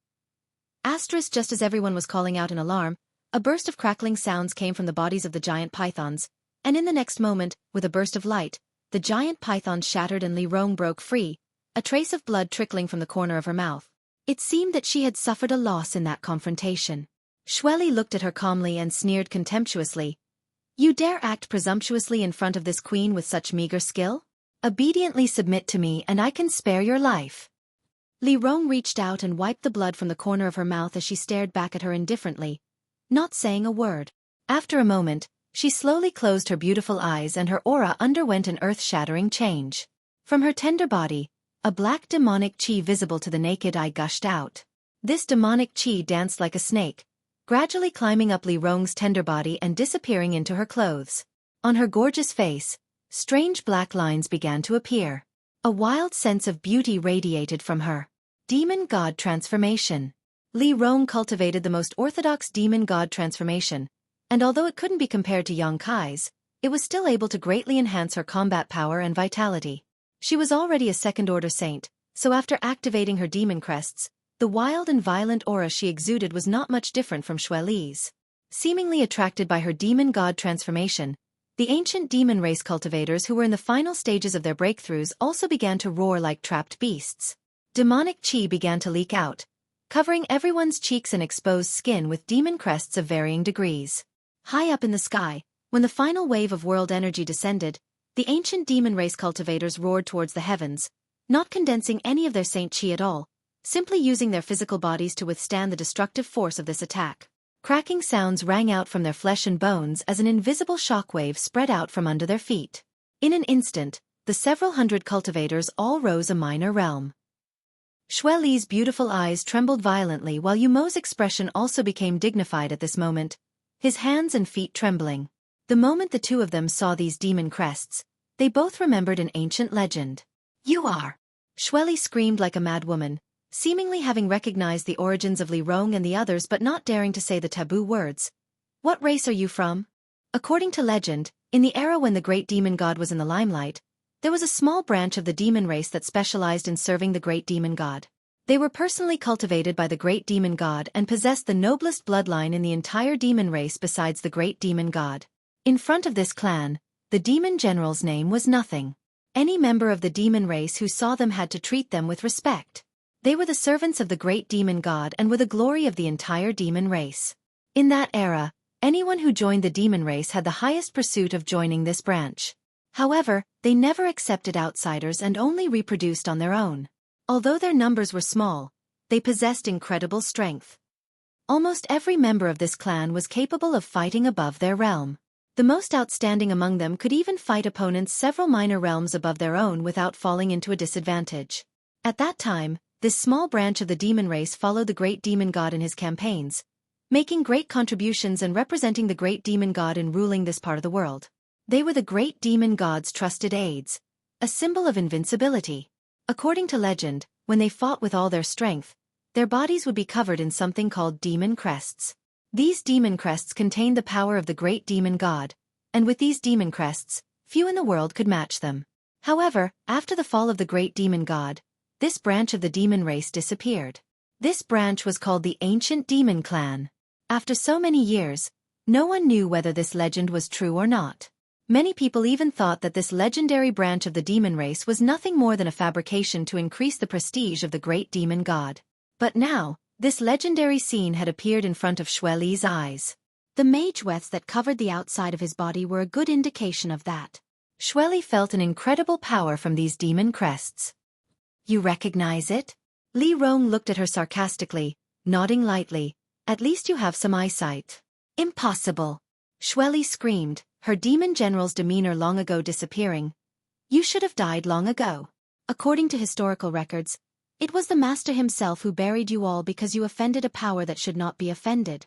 Just as everyone was calling out in alarm, a burst of crackling sounds came from the bodies of the giant pythons, and in the next moment, with a burst of light, the giant python shattered and Li Rong broke free, a trace of blood trickling from the corner of her mouth. It seemed that she had suffered a loss in that confrontation. Xueqi looked at her calmly and sneered contemptuously. "You dare act presumptuously in front of this queen with such meager skill? Obediently submit to me and I can spare your life." Li Rong reached out and wiped the blood from the corner of her mouth as she stared back at her indifferently, not saying a word. After a moment, she slowly closed her beautiful eyes and her aura underwent an earth-shattering change. From her tender body, a black demonic qi visible to the naked eye gushed out. This demonic qi danced like a snake, gradually climbing up Li Rong's tender body and disappearing into her clothes. On her gorgeous face, strange black lines began to appear. A wild sense of beauty radiated from her. Demon God transformation. Li Rong cultivated the most orthodox demon god transformation, and although it couldn't be compared to Yang Kai's, it was still able to greatly enhance her combat power and vitality. She was already a second-order saint, So after activating her demon crests, the wild and violent aura she exuded was not much different from Xueqi's. Seemingly attracted by her demon god transformation, the ancient demon race cultivators who were in the final stages of their breakthroughs also began to roar like trapped beasts. Demonic chi began to leak out, covering everyone's cheeks and exposed skin with demon crests of varying degrees. High up in the sky, when the final wave of world energy descended, the ancient demon race cultivators roared towards the heavens, not condensing any of their saint chi at all, simply using their physical bodies to withstand the destructive force of this attack. Cracking sounds rang out from their flesh and bones as an invisible shockwave spread out from under their feet. In an instant, the several hundred cultivators all rose a minor realm. Xueqi's beautiful eyes trembled violently while Yumo's expression also became dignified at this moment, his hands and feet trembling. The moment the two of them saw these demon crests, they both remembered an ancient legend. "You are!" Xueqi screamed like a mad woman, seemingly having recognized the origins of Li Rong and the others but not daring to say the taboo words. "What race are you from?" According to legend, in the era when the great demon god was in the limelight, there was a small branch of the demon race that specialized in serving the great demon god. They were personally cultivated by the great demon god and possessed the noblest bloodline in the entire demon race besides the great demon god. In front of this clan, the demon general's name was nothing. Any member of the demon race who saw them had to treat them with respect. They were the servants of the great demon god and were the glory of the entire demon race. In that era, anyone who joined the demon race had the highest pursuit of joining this branch. However, they never accepted outsiders and only reproduced on their own. Although their numbers were small, they possessed incredible strength. Almost every member of this clan was capable of fighting above their realm. The most outstanding among them could even fight opponents several minor realms above their own without falling into a disadvantage. At that time, this small branch of the demon race followed the great demon god in his campaigns, making great contributions and representing the great demon god in ruling this part of the world. They were the great demon god's trusted aides, a symbol of invincibility. According to legend, when they fought with all their strength, their bodies would be covered in something called demon crests. These demon crests contained the power of the great demon god, and with these demon crests, few in the world could match them. However, after the fall of the great demon god, this branch of the demon race disappeared. This branch was called the Ancient Demon Clan. After so many years, no one knew whether this legend was true or not. Many people even thought that this legendary branch of the demon race was nothing more than a fabrication to increase the prestige of the great demon god. But now, this legendary scene had appeared in front of Xueqi's eyes. The mage wefts that covered the outside of his body were a good indication of that. Xueqi felt an incredible power from these demon crests. "You recognize it?" Li Rong looked at her sarcastically, nodding lightly. "At least you have some eyesight." "Impossible!" Xueqi screamed, her demon general's demeanor long ago disappearing. "You should have died long ago. According to historical records, it was the master himself who buried you all because you offended a power that should not be offended."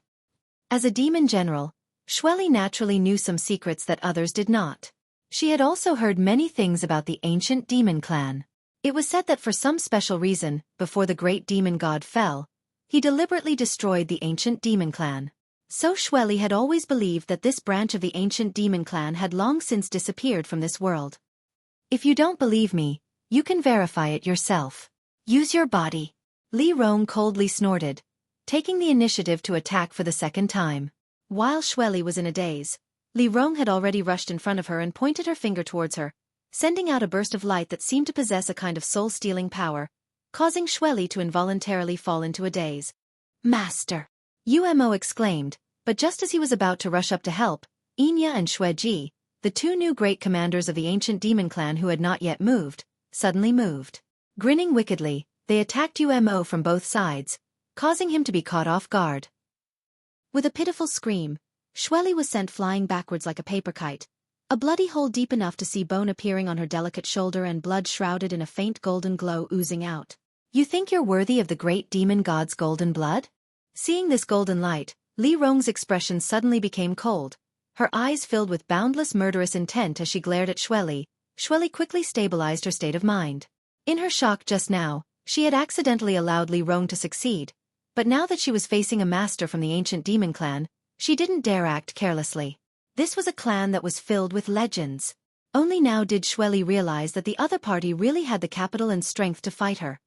As a demon general, Xueqi naturally knew some secrets that others did not. She had also heard many things about the ancient demon clan. It was said that for some special reason, before the great demon god fell, he deliberately destroyed the ancient demon clan. So Xueqi had always believed that this branch of the ancient demon clan had long since disappeared from this world. "If you don't believe me, you can verify it yourself. Use your body." Li Rong coldly snorted, taking the initiative to attack for the second time. While Xueqi was in a daze, Li Rong had already rushed in front of her and pointed her finger towards her, sending out a burst of light that seemed to possess a kind of soul-stealing power, causing Xueqi to involuntarily fall into a daze. "Master!" Yumo exclaimed, but just as he was about to rush up to help, Enya and Xueqi, the two new great commanders of the ancient demon clan who had not yet moved, suddenly moved. Grinning wickedly, they attacked Yumo from both sides, causing him to be caught off guard. With a pitiful scream, Xueqi was sent flying backwards like a paper kite, a bloody hole deep enough to see bone appearing on her delicate shoulder and blood shrouded in a faint golden glow oozing out. "You think you're worthy of the great demon god's golden blood?" Seeing this golden light, Li Rong's expression suddenly became cold, her eyes filled with boundless murderous intent as she glared at Xueqi. Xueqi quickly stabilized her state of mind. In her shock just now, she had accidentally allowed Li Rong to succeed, but now that she was facing a master from the ancient demon clan, she didn't dare act carelessly. This was a clan that was filled with legends. Only now did Xueqi realize that the other party really had the capital and strength to fight her,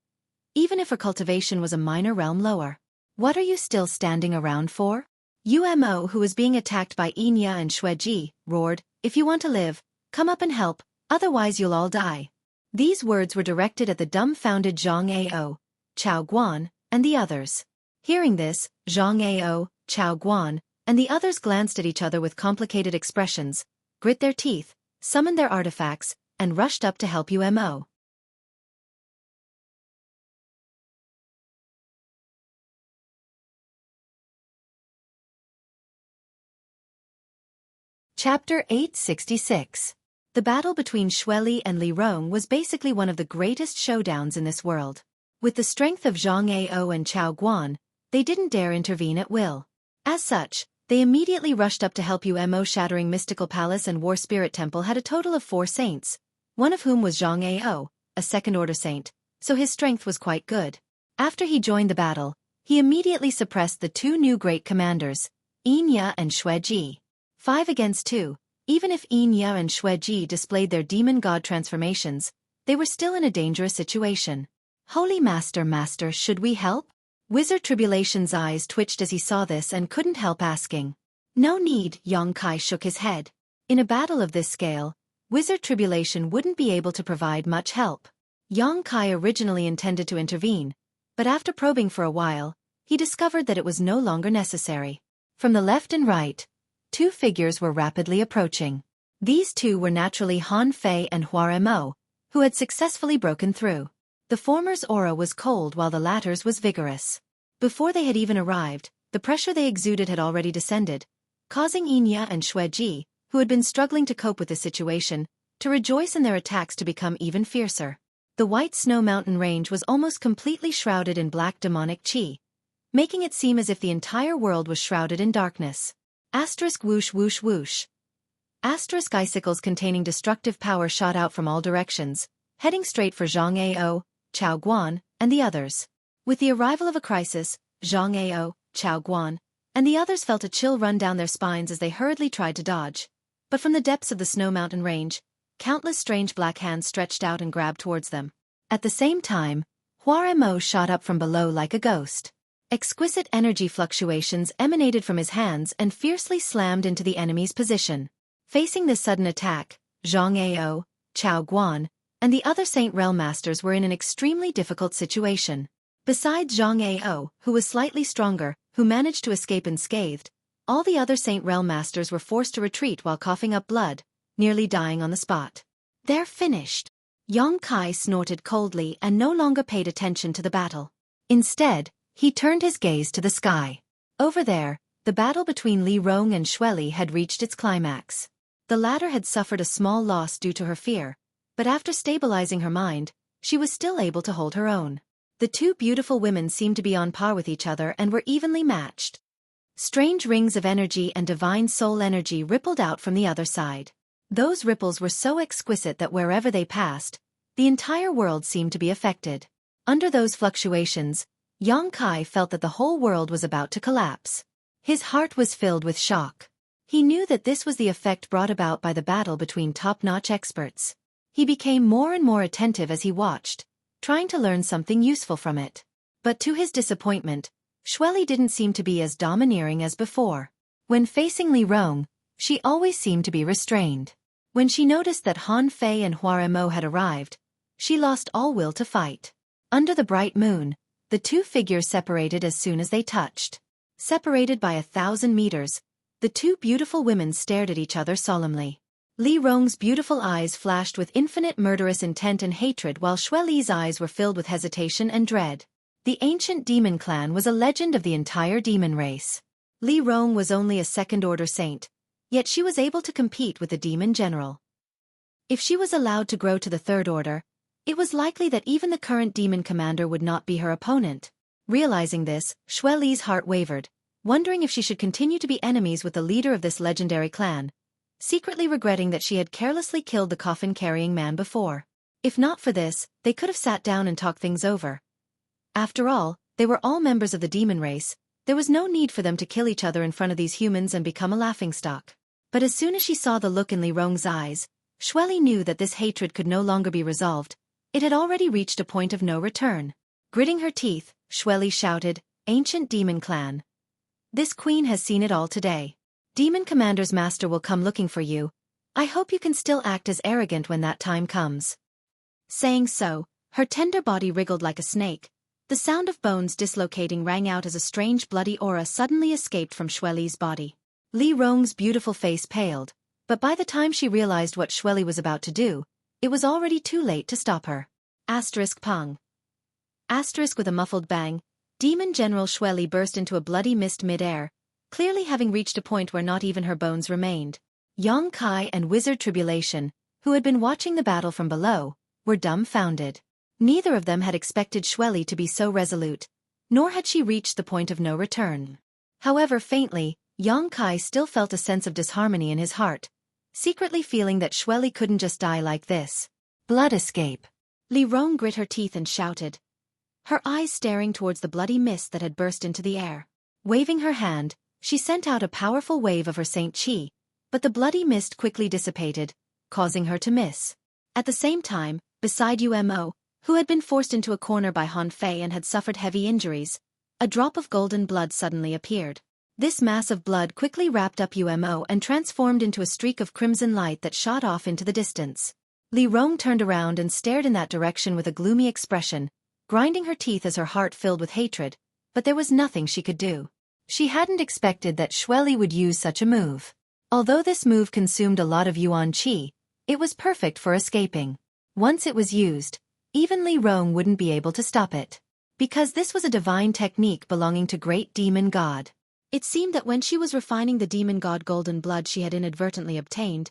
even if her cultivation was a minor realm lower. What are you still standing around for? Umo, who was being attacked by Enya and Xueqi, roared, "If you want to live, come up and help, otherwise you'll all die." These words were directed at the dumbfounded Zhang Ao, Chao Guan, and the others. Hearing this, Zhang Ao, Chao Guan, and the others glanced at each other with complicated expressions, grit their teeth, summoned their artifacts, and rushed up to help Umo. Chapter 866. The battle between Xueqi and Li Rong was basically one of the greatest showdowns in this world. With the strength of Zhang Ao and Chao Guan, they didn't dare intervene at will. As such, they immediately rushed up to help Umo. Shattering Mystical Palace and War Spirit Temple had a total of 4 saints, one of whom was Zhang Ao, a second-order saint, so his strength was quite good. After he joined the battle, he immediately suppressed the 2 new great commanders, Enya and Xueqi. 5 against 2, even if Enya and Xueqi displayed their demon god transformations, they were still in a dangerous situation. Holy Master, should we help? Wizard Tribulation's eyes twitched as he saw this and couldn't help asking. No need, Yang Kai shook his head. In a battle of this scale, Wizard Tribulation wouldn't be able to provide much help. Yang Kai originally intended to intervene, but after probing for a while, he discovered that it was no longer necessary. From the left and right, 2 figures were rapidly approaching. These 2 were naturally Han Fei and Hua Mo, who had successfully broken through. The former's aura was cold while the latter's was vigorous. Before they had even arrived, the pressure they exuded had already descended, causing Enya and Xueqi, who had been struggling to cope with the situation, to rejoice in their attacks to become even fiercer. The White Snow Mountain range was almost completely shrouded in black demonic chi, making it seem as if the entire world was shrouded in darkness. Asterisk whoosh whoosh whoosh. Asterisk icicles containing destructive power shot out from all directions, heading straight for Zhang Ao, Chao Guan, and the others. With the arrival of a crisis, Zhang Ao, Chao Guan, and the others felt a chill run down their spines as they hurriedly tried to dodge. But from the depths of the Snow Mountain range, countless strange black hands stretched out and grabbed towards them. At the same time, Hua Mo shot up from below like a ghost. Exquisite energy fluctuations emanated from his hands and fiercely slammed into the enemy's position. Facing this sudden attack, Zhang Ao, Chao Guan, and the other Saint Realm Masters were in an extremely difficult situation. Besides Zhang Ao, who was slightly stronger, who managed to escape unscathed, all the other Saint Realm Masters were forced to retreat while coughing up blood, nearly dying on the spot. They're finished. Yang Kai snorted coldly and no longer paid attention to the battle. Instead, he turned his gaze to the sky. Over there, the battle between Li Rong and Xueqi had reached its climax. The latter had suffered a small loss due to her fear, but after stabilizing her mind, she was still able to hold her own. The 2 beautiful women seemed to be on par with each other and were evenly matched. Strange rings of energy and divine soul energy rippled out from the other side. Those ripples were so exquisite that wherever they passed, the entire world seemed to be affected. Under those fluctuations, Yang Kai felt that the whole world was about to collapse. His heart was filled with shock. He knew that this was the effect brought about by the battle between top-notch experts. He became more and more attentive as he watched, trying to learn something useful from it. But to his disappointment, Xueqi didn't seem to be as domineering as before. When facing Li Rong, she always seemed to be restrained. When she noticed that Han Fei and Hua Mo had arrived, she lost all will to fight. Under the bright moon, the 2 figures separated as soon as they touched. Separated by 1,000 meters, the 2 beautiful women stared at each other solemnly. Li Rong's beautiful eyes flashed with infinite murderous intent and hatred while Xueqi's eyes were filled with hesitation and dread. The ancient demon clan was a legend of the entire demon race. Li Rong was only a second-order saint, yet she was able to compete with the demon general. If she was allowed to grow to the 3rd order, it was likely that even the current demon commander would not be her opponent. Realizing this, Xueqi's heart wavered, wondering if she should continue to be enemies with the leader of this legendary clan, secretly regretting that she had carelessly killed the coffin-carrying man before. If not for this, they could have sat down and talked things over. After all, they were all members of the demon race. There was no need for them to kill each other in front of these humans and become a laughingstock. But as soon as she saw the look in Li Rong's eyes, Xueqi knew that this hatred could no longer be resolved. It had already reached a point of no return. Gritting her teeth, Xueqi shouted, "Ancient demon clan. This queen has seen it all today. Demon Commander's master will come looking for you. I hope you can still act as arrogant when that time comes." Saying so, her tender body wriggled like a snake. The sound of bones dislocating rang out as a strange bloody aura suddenly escaped from Xueqi's body. Li Rong's beautiful face paled, but by the time she realized what Xueqi was about to do, it was already too late to stop her. Pong. With a muffled bang, Demon General Xueqi burst into a bloody mist mid-air, clearly having reached a point where not even her bones remained. Yang Kai and Wizard Tribulation, who had been watching the battle from below, were dumbfounded. Neither of them had expected Xueqi to be so resolute, nor had she reached the point of no return. However faintly, Yang Kai still felt a sense of disharmony in his heart, secretly feeling that Xueqi couldn't just die like this. Blood escape. Li Rong grit her teeth and shouted, her eyes staring towards the bloody mist that had burst into the air. Waving her hand, she sent out a powerful wave of her Saint Qi, but the bloody mist quickly dissipated, causing her to miss. At the same time, beside Umo, who had been forced into a corner by Han Fei and had suffered heavy injuries, a drop of golden blood suddenly appeared. This mass of blood quickly wrapped up Umo and transformed into a streak of crimson light that shot off into the distance. Li Rong turned around and stared in that direction with a gloomy expression, grinding her teeth as her heart filled with hatred, but there was nothing she could do. She hadn't expected that Xueqi would use such a move. Although this move consumed a lot of Yuan Qi, it was perfect for escaping. Once it was used, even Li Rong wouldn't be able to stop it. Because this was a divine technique belonging to Great Demon God. It seemed that when she was refining the Demon God golden blood she had inadvertently obtained,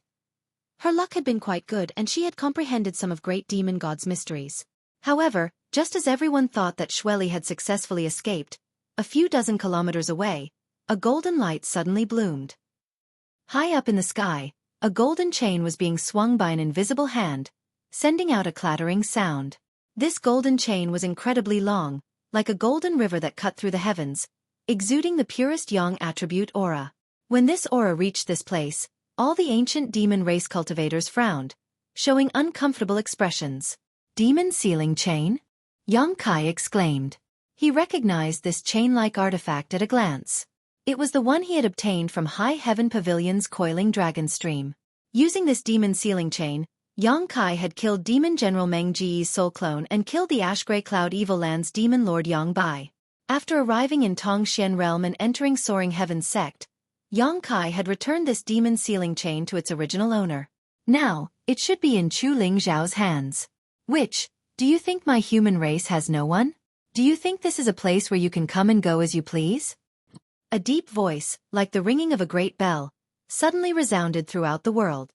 her luck had been quite good and she had comprehended some of Great Demon God's mysteries. However, just as everyone thought that Xueqi had successfully escaped, a few dozen kilometers away, a golden light suddenly bloomed. High up in the sky, a golden chain was being swung by an invisible hand, sending out a clattering sound. This golden chain was incredibly long, like a golden river that cut through the heavens, exuding the purest yang attribute aura. When this aura reached this place, all the ancient demon race cultivators frowned, showing uncomfortable expressions. Demon sealing chain? Yang Kai exclaimed. He recognized this chain-like artifact at a glance. It was the one he had obtained from High Heaven Pavilion's coiling dragon stream. Using this demon sealing chain, Yang Kai had killed Demon General Meng Ji's soul clone and killed the Ash-Grey Cloud Evil Land's Demon Lord Yang Bai. After arriving in Tongxian Realm and entering Soaring Heaven's sect, Yang Kai had returned this demon sealing chain to its original owner. Now, it should be in Chu Ling Zhao's hands. Which, do you think my human race has no one? Do you think this is a place where you can come and go as you please? A deep voice, like the ringing of a great bell, suddenly resounded throughout the world.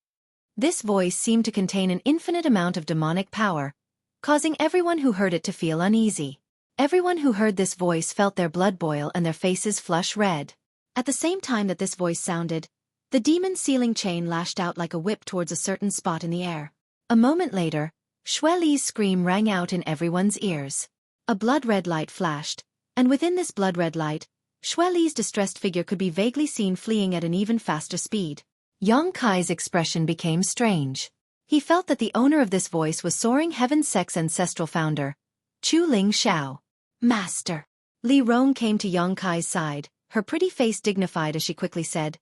This voice seemed to contain an infinite amount of demonic power, causing everyone who heard it to feel uneasy. Everyone who heard this voice felt their blood boil and their faces flush red. At the same time that this voice sounded, the demon sealing chain lashed out like a whip towards a certain spot in the air. A moment later, Xueqi's scream rang out in everyone's ears. A blood-red light flashed, and within this blood-red light, Xueqi's distressed figure could be vaguely seen fleeing at an even faster speed. Yang Kai's expression became strange. He felt that the owner of this voice was Soaring Heaven Sect's ancestral founder, Chu Ling Zhao. Master. Li Rong came to Yang Kai's side, her pretty face dignified as she quickly said,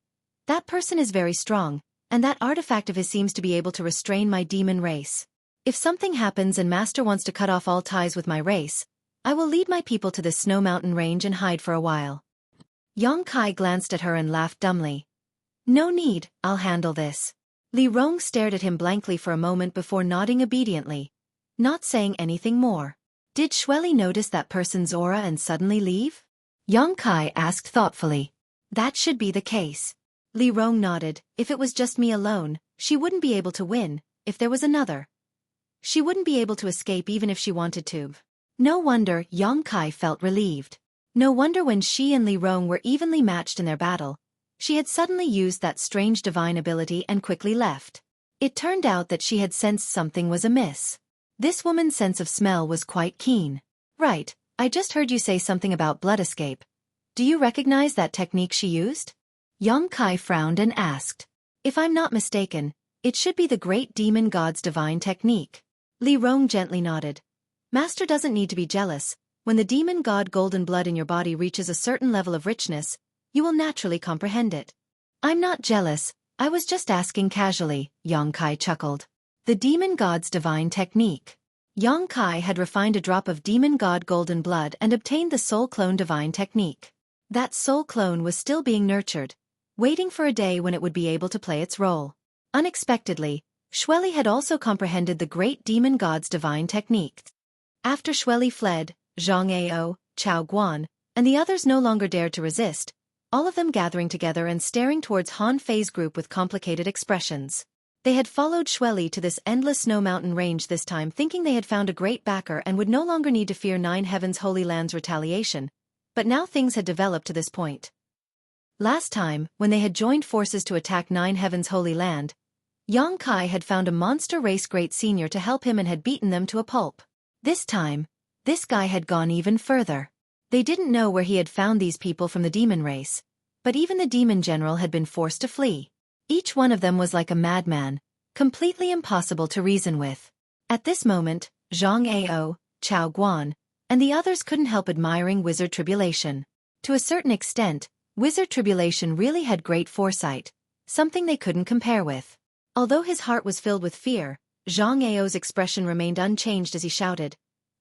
"That person is very strong, and that artifact of his seems to be able to restrain my demon race. If something happens and Master wants to cut off all ties with my race, I will lead my people to this snow mountain range and hide for a while." Yang Kai glanced at her and laughed dumbly. "No need, I'll handle this." Li Rong stared at him blankly for a moment before nodding obediently, not saying anything more. Did Xueqi notice that person's aura and suddenly leave? Yang Kai asked thoughtfully. That should be the case. Li Rong nodded. If it was just me alone, she wouldn't be able to win. If there was another, she wouldn't be able to escape even if she wanted to. No wonder Yang Kai felt relieved. No wonder when she and Li Rong were evenly matched in their battle, she had suddenly used that strange divine ability and quickly left. It turned out that she had sensed something was amiss. This woman's sense of smell was quite keen. Right, I just heard you say something about blood escape. Do you recognize that technique she used? Yang Kai frowned and asked. If I'm not mistaken, it should be the great demon god's divine technique. Li Rong gently nodded. Master doesn't need to be jealous. When the demon god golden blood in your body reaches a certain level of richness, you will naturally comprehend it. I'm not jealous, I was just asking casually, Xueqi chuckled. The demon god's divine technique. Xueqi had refined a drop of demon god golden blood and obtained the soul clone divine technique. That soul clone was still being nurtured, waiting for a day when it would be able to play its role. Unexpectedly, Xueqi had also comprehended the great demon god's divine technique. After Xueqi fled, Zhang Ao, Chao Guan, and the others no longer dared to resist, all of them gathering together and staring towards Han Fei's group with complicated expressions. They had followed Xueqi to this endless snow mountain range this time thinking they had found a great backer and would no longer need to fear Nine Heavens Holy Land's retaliation, but now things had developed to this point. Last time, when they had joined forces to attack Nine Heavens Holy Land, Xueqi had found a monster race great senior to help him and had beaten them to a pulp. This time, this guy had gone even further. They didn't know where he had found these people from the demon race, but even the demon general had been forced to flee. Each one of them was like a madman, completely impossible to reason with. At this moment, Zhang Ao, Chao Guan, and the others couldn't help admiring Wizard Tribulation. To a certain extent, Wizard Tribulation really had great foresight, something they couldn't compare with. Although his heart was filled with fear, Zhang Ao's expression remained unchanged as he shouted,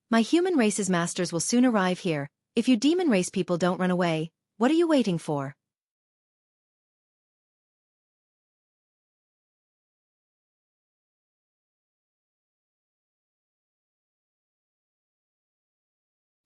"My human race's masters will soon arrive here. If you demon race people don't run away, what are you waiting for?"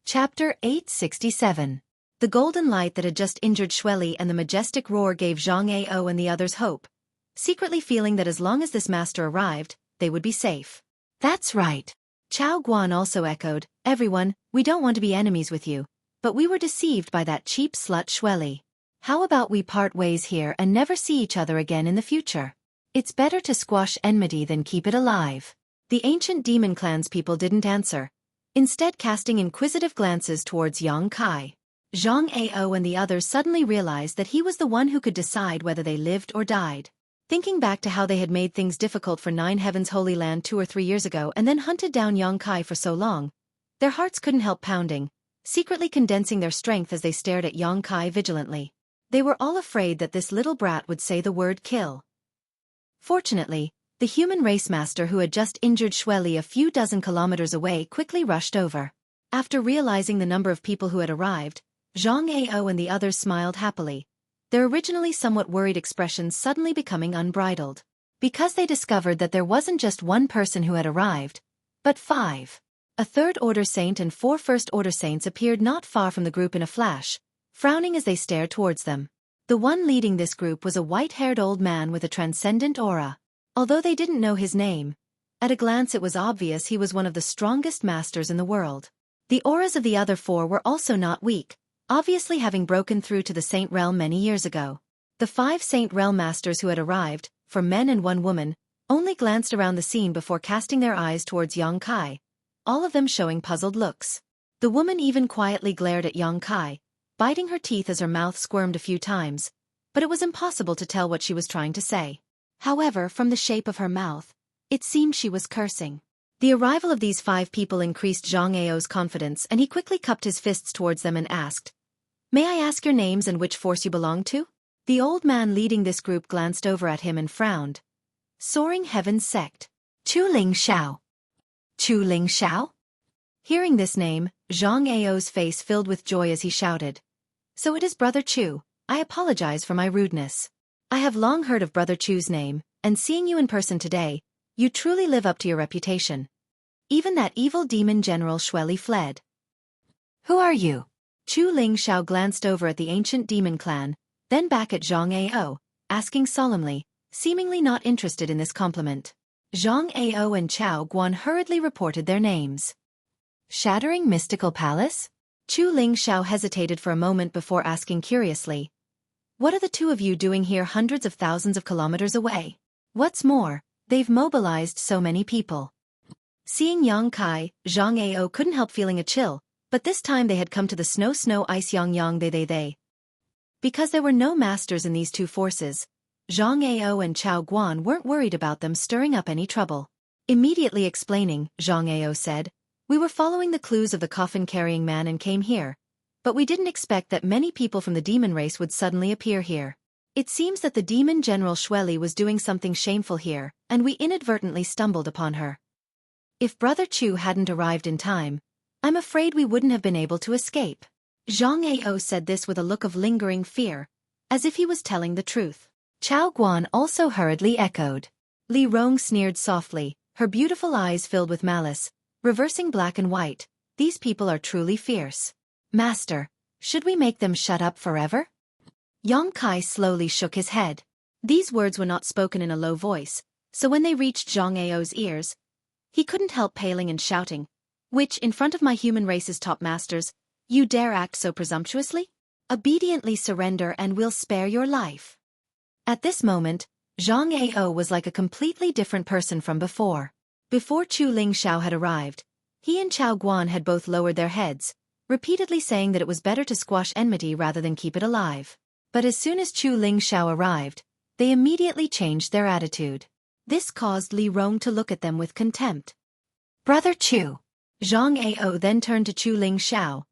Chapter 867. The golden light that had just injured Xueqi and the majestic roar gave Zhang Ao and the others hope, secretly feeling that as long as this master arrived, they would be safe. That's right. Chao Guan also echoed, "Everyone, we don't want to be enemies with you, but we were deceived by that cheap slut Xueqi. How about we part ways here and never see each other again in the future? It's better to squash enmity than keep it alive." The ancient demon clan's people didn't answer, instead casting inquisitive glances towards Xueqi. Zhang Ao and the others suddenly realized that he was the one who could decide whether they lived or died. Thinking back to how they had made things difficult for Nine Heavens Holy Land 2 or 3 years ago and then hunted down Xueqi for so long, their hearts couldn't help pounding, secretly condensing their strength as they stared at Xueqi vigilantly. They were all afraid that this little brat would say the word kill. Fortunately, the human race master who had just injured Xueqi a few dozen kilometers away quickly rushed over. After realizing the number of people who had arrived, Zhang Ao and the others smiled happily, their originally somewhat worried expressions suddenly becoming unbridled. Because they discovered that there wasn't just one person who had arrived, but 5. A third-order saint and 4 first-order saints appeared not far from the group in a flash, frowning as they stared towards them. The one leading this group was a white-haired old man with a transcendent aura. Although they didn't know his name, at a glance it was obvious he was one of the strongest masters in the world. The auras of the other 4 were also not weak, obviously having broken through to the Saint Realm many years ago. The 5 Saint Realm masters who had arrived, 4 men and 1 woman, only glanced around the scene before casting their eyes towards Xueqi, all of them showing puzzled looks. The woman even quietly glared at Xueqi, biting her teeth as her mouth squirmed a few times, but it was impossible to tell what she was trying to say. However, from the shape of her mouth, it seemed she was cursing. The arrival of these 5 people increased Zhang Ao's confidence and he quickly cupped his fists towards them and asked, "May I ask your names and which force you belong to?" The old man leading this group glanced over at him and frowned. Soaring Heavens Sect. Chuling Xiao. Chuling Xiao? Hearing this name, Zhang Ao's face filled with joy as he shouted, "So it is Brother Chu, I apologize for my rudeness. I have long heard of Brother Chu's name, and seeing you in person today, you truly live up to your reputation. Even that evil demon general Xueqi fled. Who are you?" Chuling Xiao glanced over at the ancient demon clan, then back at Zhang Ao, asking solemnly, seemingly not interested in this compliment. Zhang Ao and Chao Guan hurriedly reported their names. Shattering Mystical Palace? Chuling Xiao hesitated for a moment before asking curiously, "What are the 2 of you doing here hundreds of thousands of kilometers away? What's more, they've mobilized so many people." Seeing Xueqi, Zhang Ao couldn't help feeling a chill, but this time they had come to the snow ice yang they. Because there were no masters in these 2 forces, Zhang Ao and Chao Guan weren't worried about them stirring up any trouble. Immediately explaining, Zhang Ao said, We were following the clues of the coffin-carrying man and came here, but we didn't expect that many people from the demon race would suddenly appear here. It seems that the demon general Xueqi was doing something shameful here, and we inadvertently stumbled upon her. If Brother Chu hadn't arrived in time, I'm afraid we wouldn't have been able to escape. Zhang Ao said this with a look of lingering fear, as if he was telling the truth. Chao Guan also hurriedly echoed. Li Rong sneered softly, her beautiful eyes filled with malice, reversing black and white. These people are truly fierce. Master, should we make them shut up forever? Yang Kai slowly shook his head. These words were not spoken in a low voice, so when they reached Zhang Ao's ears, he couldn't help paling and shouting, "Which, in front of my human race's top masters, you dare act so presumptuously? Obediently surrender and we'll spare your life." At this moment, Zhang Ao was like a completely different person from before. Before Chu Ling Xiao had arrived, he and Chao Guan had both lowered their heads, repeatedly saying that it was better to squash enmity rather than keep it alive. But as soon as Chu Ling Xiao arrived, they immediately changed their attitude. This caused Li Rong to look at them with contempt. "Brother Chu." Zhang Ao then turned to Chu Ling Xiao.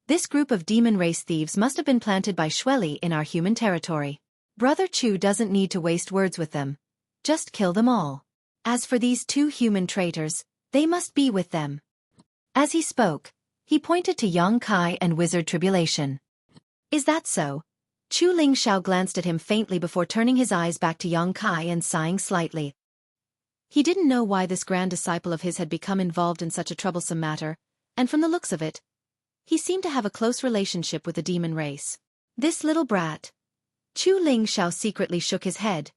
"This group of demon race thieves must have been planted by Xueqi in our human territory. Brother Chu doesn't need to waste words with them. Just kill them all. As for these two human traitors, they must be with them." As he spoke, he pointed to Yang Kai and Wizard Tribulation. "Is that so?" Chu Ling Xiao glanced at him faintly before turning his eyes back to Yang Kai and sighing slightly. He didn't know why this grand disciple of his had become involved in such a troublesome matter, and from the looks of it, he seemed to have a close relationship with the demon race. This little brat. Chu Ling Xiao secretly shook his head,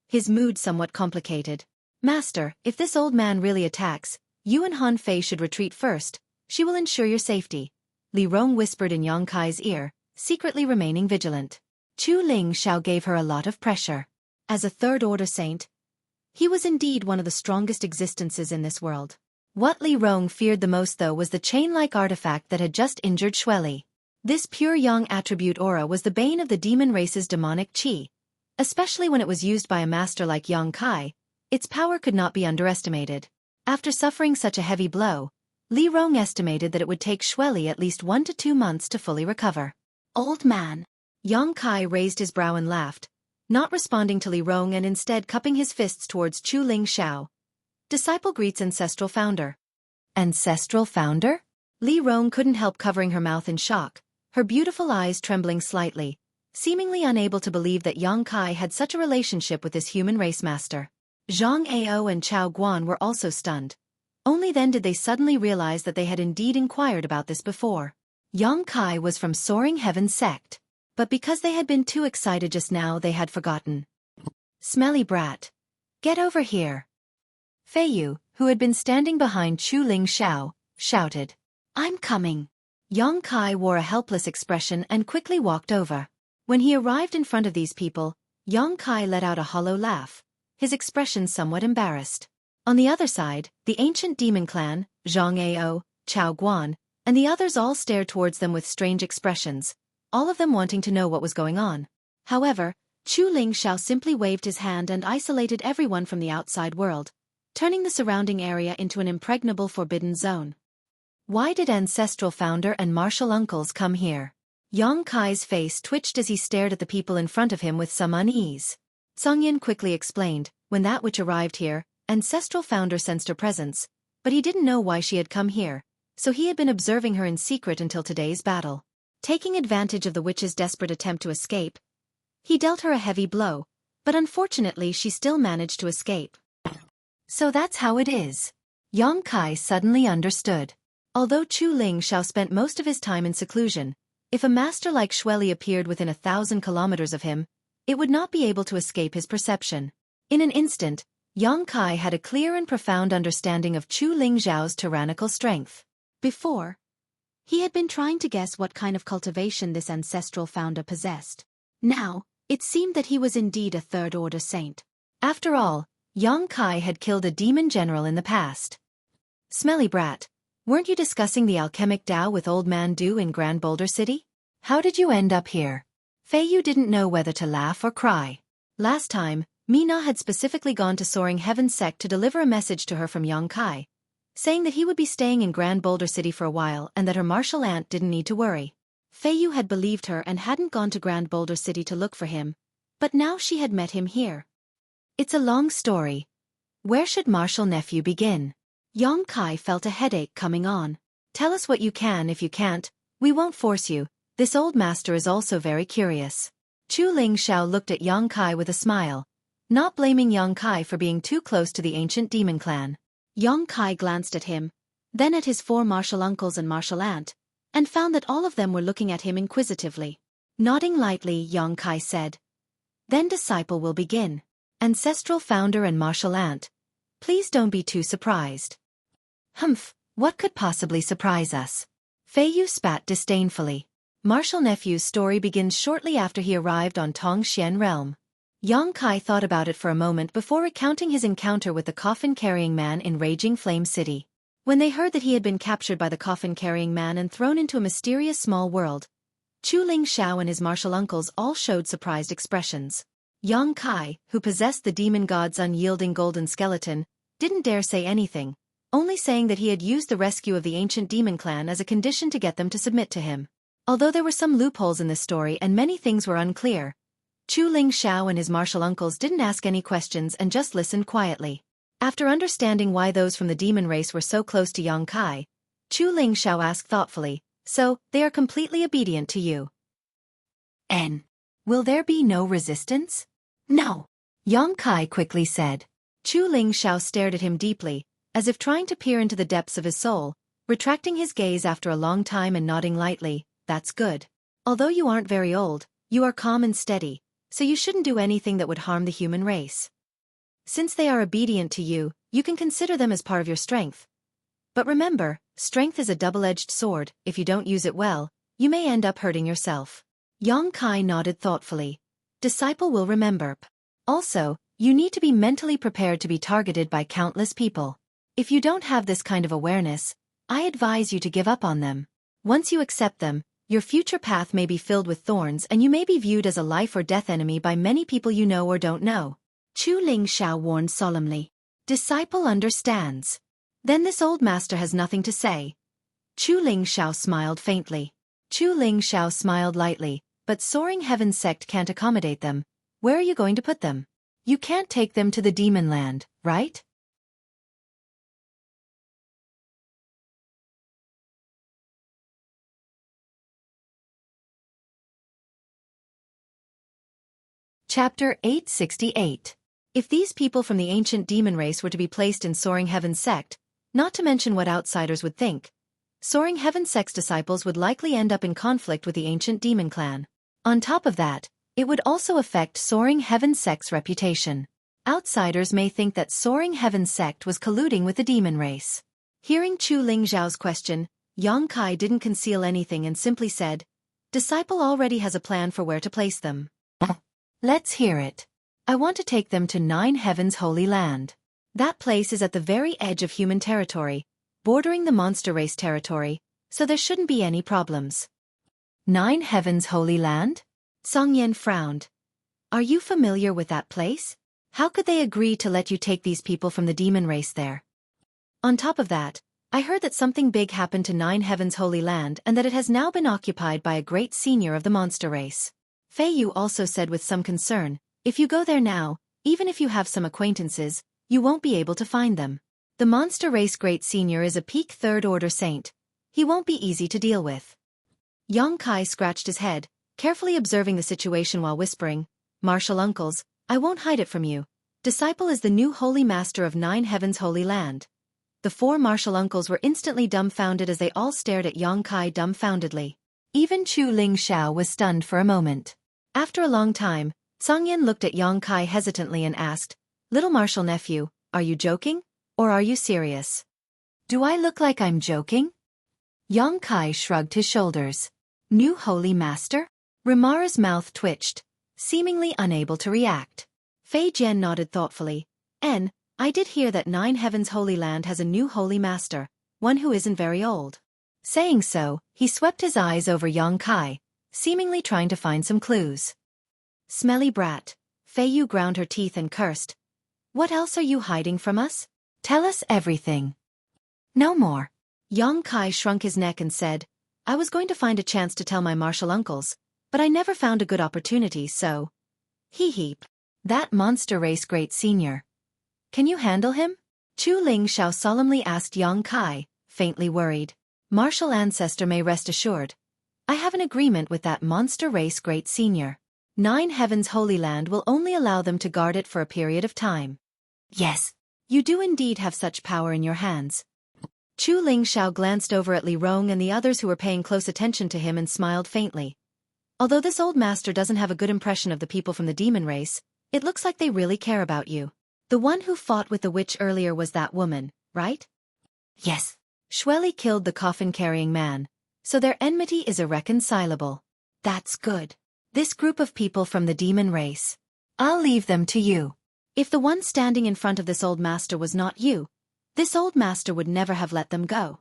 his mood somewhat complicated. "Master, if this old man really attacks, you and Han Fei should retreat first. She will ensure your safety," Li Rong whispered in Yang Kai's ear, secretly remaining vigilant. Chu Ling Xiao gave her a lot of pressure. As a third-order saint, he was indeed one of the strongest existences in this world. What Li Rong feared the most though was the chain-like artifact that had just injured Xueqi. This pure yang attribute aura was the bane of the demon race's demonic qi. Especially when it was used by a master like Yang Kai, its power could not be underestimated. After suffering such a heavy blow, Li Rong estimated that it would take Xueqi at least 1 to 2 months to fully recover. "Old man." Yang Kai raised his brow and laughed, not responding to Li Rong and instead cupping his fists towards Chu Ling Xiao. Disciple greets ancestral founder. Ancestral founder? Li Rong couldn't help covering her mouth in shock, her beautiful eyes trembling slightly, seemingly unable to believe that Yang Kai had such a relationship with this human race master. Zhang Ao and Chao Guan were also stunned. Only then did they suddenly realize that they had indeed inquired about this before. Yang Kai was from Soaring Heaven's sect. But because they had been too excited just now they had forgotten. "Smelly brat. Get over here." Fei Yu, who had been standing behind Chu Ling Xiao, shouted. "I'm coming." Yang Kai wore a helpless expression and quickly walked over. When he arrived in front of these people, Yang Kai let out a hollow laugh, his expression somewhat embarrassed. On the other side, the ancient demon clan, Zhang Ao, Chao Guan, and the others all stared towards them with strange expressions, all of them wanting to know what was going on. However, Chu Ling Xiao simply waved his hand and isolated everyone from the outside world, turning the surrounding area into an impregnable forbidden zone. Why did ancestral founder and martial uncles come here? Yang Kai's face twitched as he stared at the people in front of him with some unease. Songyan quickly explained, when that witch arrived here, ancestral founder sensed her presence, but he didn't know why she had come here, so he had been observing her in secret until today's battle. Taking advantage of the witch's desperate attempt to escape, he dealt her a heavy blow, but unfortunately she still managed to escape. So that's how it is. Yang Kai suddenly understood. Although Chu Ling Xiao spent most of his time in seclusion, if a master like Xueqi appeared within 1,000 kilometers of him, it would not be able to escape his perception. In an instant, Yang Kai had a clear and profound understanding of Chu Ling Xiao's tyrannical strength. Before, he had been trying to guess what kind of cultivation this ancestral founder possessed. Now, it seemed that he was indeed a third-order saint. After all, Yang Kai had killed a demon general in the past. "Smelly brat, weren't you discussing the alchemic Tao with Old Man Du in Grand Boulder City? How did you end up here?" Fei Yu didn't know whether to laugh or cry. Last time, Mina had specifically gone to Soaring Heaven's sect to deliver a message to her from Yang Kai, saying that he would be staying in Grand Boulder City for a while and that her martial aunt didn't need to worry. Fei Yu had believed her and hadn't gone to Grand Boulder City to look for him, but now she had met him here. It's a long story. Where should martial nephew begin? Yong Kai felt a headache coming on. Tell us what you can. If you can't, we won't force you. This old master is also very curious. Chu Ling Xiao looked at Yong Kai with a smile, not blaming Yong Kai for being too close to the ancient demon clan. Yong Kai glanced at him, then at his 4 martial uncles and martial aunt, and found that all of them were looking at him inquisitively. Nodding lightly, Yong Kai said, "Then disciple will begin. Ancestral founder and martial aunt, please don't be too surprised." Humph, what could possibly surprise us? Fei Yu spat disdainfully. Martial nephew's story begins shortly after he arrived on Tongxian realm. Yong Kai thought about it for a moment before recounting his encounter with the coffin-carrying man in Raging Flame City. When they heard that he had been captured by the coffin-carrying man and thrown into a mysterious small world, Chu Ling Xiao and his martial uncles all showed surprised expressions. Yong Kai, who possessed the demon god's unyielding golden skeleton, didn't dare say anything, only saying that he had used the rescue of the ancient demon clan as a condition to get them to submit to him. Although there were some loopholes in this story and many things were unclear, Chu Ling Xiao and his martial uncles didn't ask any questions and just listened quietly. After understanding why those from the demon race were so close to Yong Kai, Chu Ling Xiao asked thoughtfully, "So, they are completely obedient to you? N. Will there be no resistance?" "No," Yong Kai quickly said. Chu Ling Xiao stared at him deeply, as if trying to peer into the depths of his soul, retracting his gaze after a long time and nodding lightly. "That's good. Although you aren't very old, you are calm and steady, so you shouldn't do anything that would harm the human race. Since they are obedient to you, you can consider them as part of your strength. But remember, strength is a double-edged sword. If you don't use it well, you may end up hurting yourself." Yong Kai nodded thoughtfully. "Disciple will remember. Also, you need to be mentally prepared to be targeted by countless people. If you don't have this kind of awareness, I advise you to give up on them. Once you accept them, your future path may be filled with thorns and you may be viewed as a life-or-death enemy by many people you know or don't know." Chu Ling Xiao warned solemnly. "Disciple understands. Then this old master has nothing to say." Chu Ling Xiao smiled faintly. Chu Ling Xiao smiled lightly, "But Soaring Heaven sect can't accommodate them. Where are you going to put them? You can't take them to the demon land, right?" Chapter 868. If these people from the ancient demon race were to be placed in Soaring Heaven sect, not to mention what outsiders would think, Soaring Heaven sect's disciples would likely end up in conflict with the ancient demon clan. On top of that, it would also affect Soaring Heaven sect's reputation. Outsiders may think that Soaring Heaven sect was colluding with the demon race. Hearing Chu Ling Zhao's question, Yong Kai didn't conceal anything and simply said, "Disciple already has a plan for where to place them." "Let's hear it. I want to take them to 9 Heaven's Holy Land. That place is at the very edge of human territory, bordering the monster race territory, so there shouldn't be any problems." 9 Heaven's Holy Land? Song Yan frowned. "Are you familiar with that place? How could they agree to let you take these people from the demon race there? On top of that, I heard that something big happened to 9 Heaven's Holy Land and that it has now been occupied by a great senior of the monster race." Fei Yu also said with some concern, "If you go there now, even if you have some acquaintances, you won't be able to find them. The monster race great senior is a peak third-order saint. He won't be easy to deal with." Yong Kai scratched his head, carefully observing the situation while whispering, "Martial uncles, I won't hide it from you. Disciple is the new holy master of 9 Heaven's Holy Land." The 4 martial uncles were instantly dumbfounded as they all stared at Yong Kai dumbfoundedly. Even Chu Ling Xiao was stunned for a moment. After a long time, Songyan looked at Yong Kai hesitantly and asked, "Little martial nephew, are you joking? Or are you serious?" "Do I look like I'm joking?" Yong Kai shrugged his shoulders. "New holy master?" Rimara's mouth twitched, seemingly unable to react. Fei Jian nodded thoughtfully. I did hear that 9 Heaven's Holy Land has a new holy master, one who isn't very old." Saying so, he swept his eyes over Yong Kai, seemingly trying to find some clues. "Smelly brat." Fei Yu ground her teeth and cursed. "What else are you hiding from us? Tell us everything." No more. Yang Kai shrunk his neck and said, I was going to find a chance to tell my martial uncles, but I never found a good opportunity, so. Heap. That monster race great senior. Can you handle him? Chu Ling Xiao solemnly asked Yang Kai, faintly worried. Martial ancestor may rest assured. I have an agreement with that monster race great senior. 9 Heavens Holy Land will only allow them to guard it for a period of time. Yes. You do indeed have such power in your hands. Chu Ling Xiao glanced over at Li Rong and the others who were paying close attention to him and smiled faintly. Although this old master doesn't have a good impression of the people from the demon race, it looks like they really care about you. The one who fought with the witch earlier was that woman, right? Yes. Xueqi killed the coffin-carrying man, so their enmity is irreconcilable. That's good. This group of people from the demon race. I'll leave them to you. If the one standing in front of this old master was not you, this old master would never have let them go.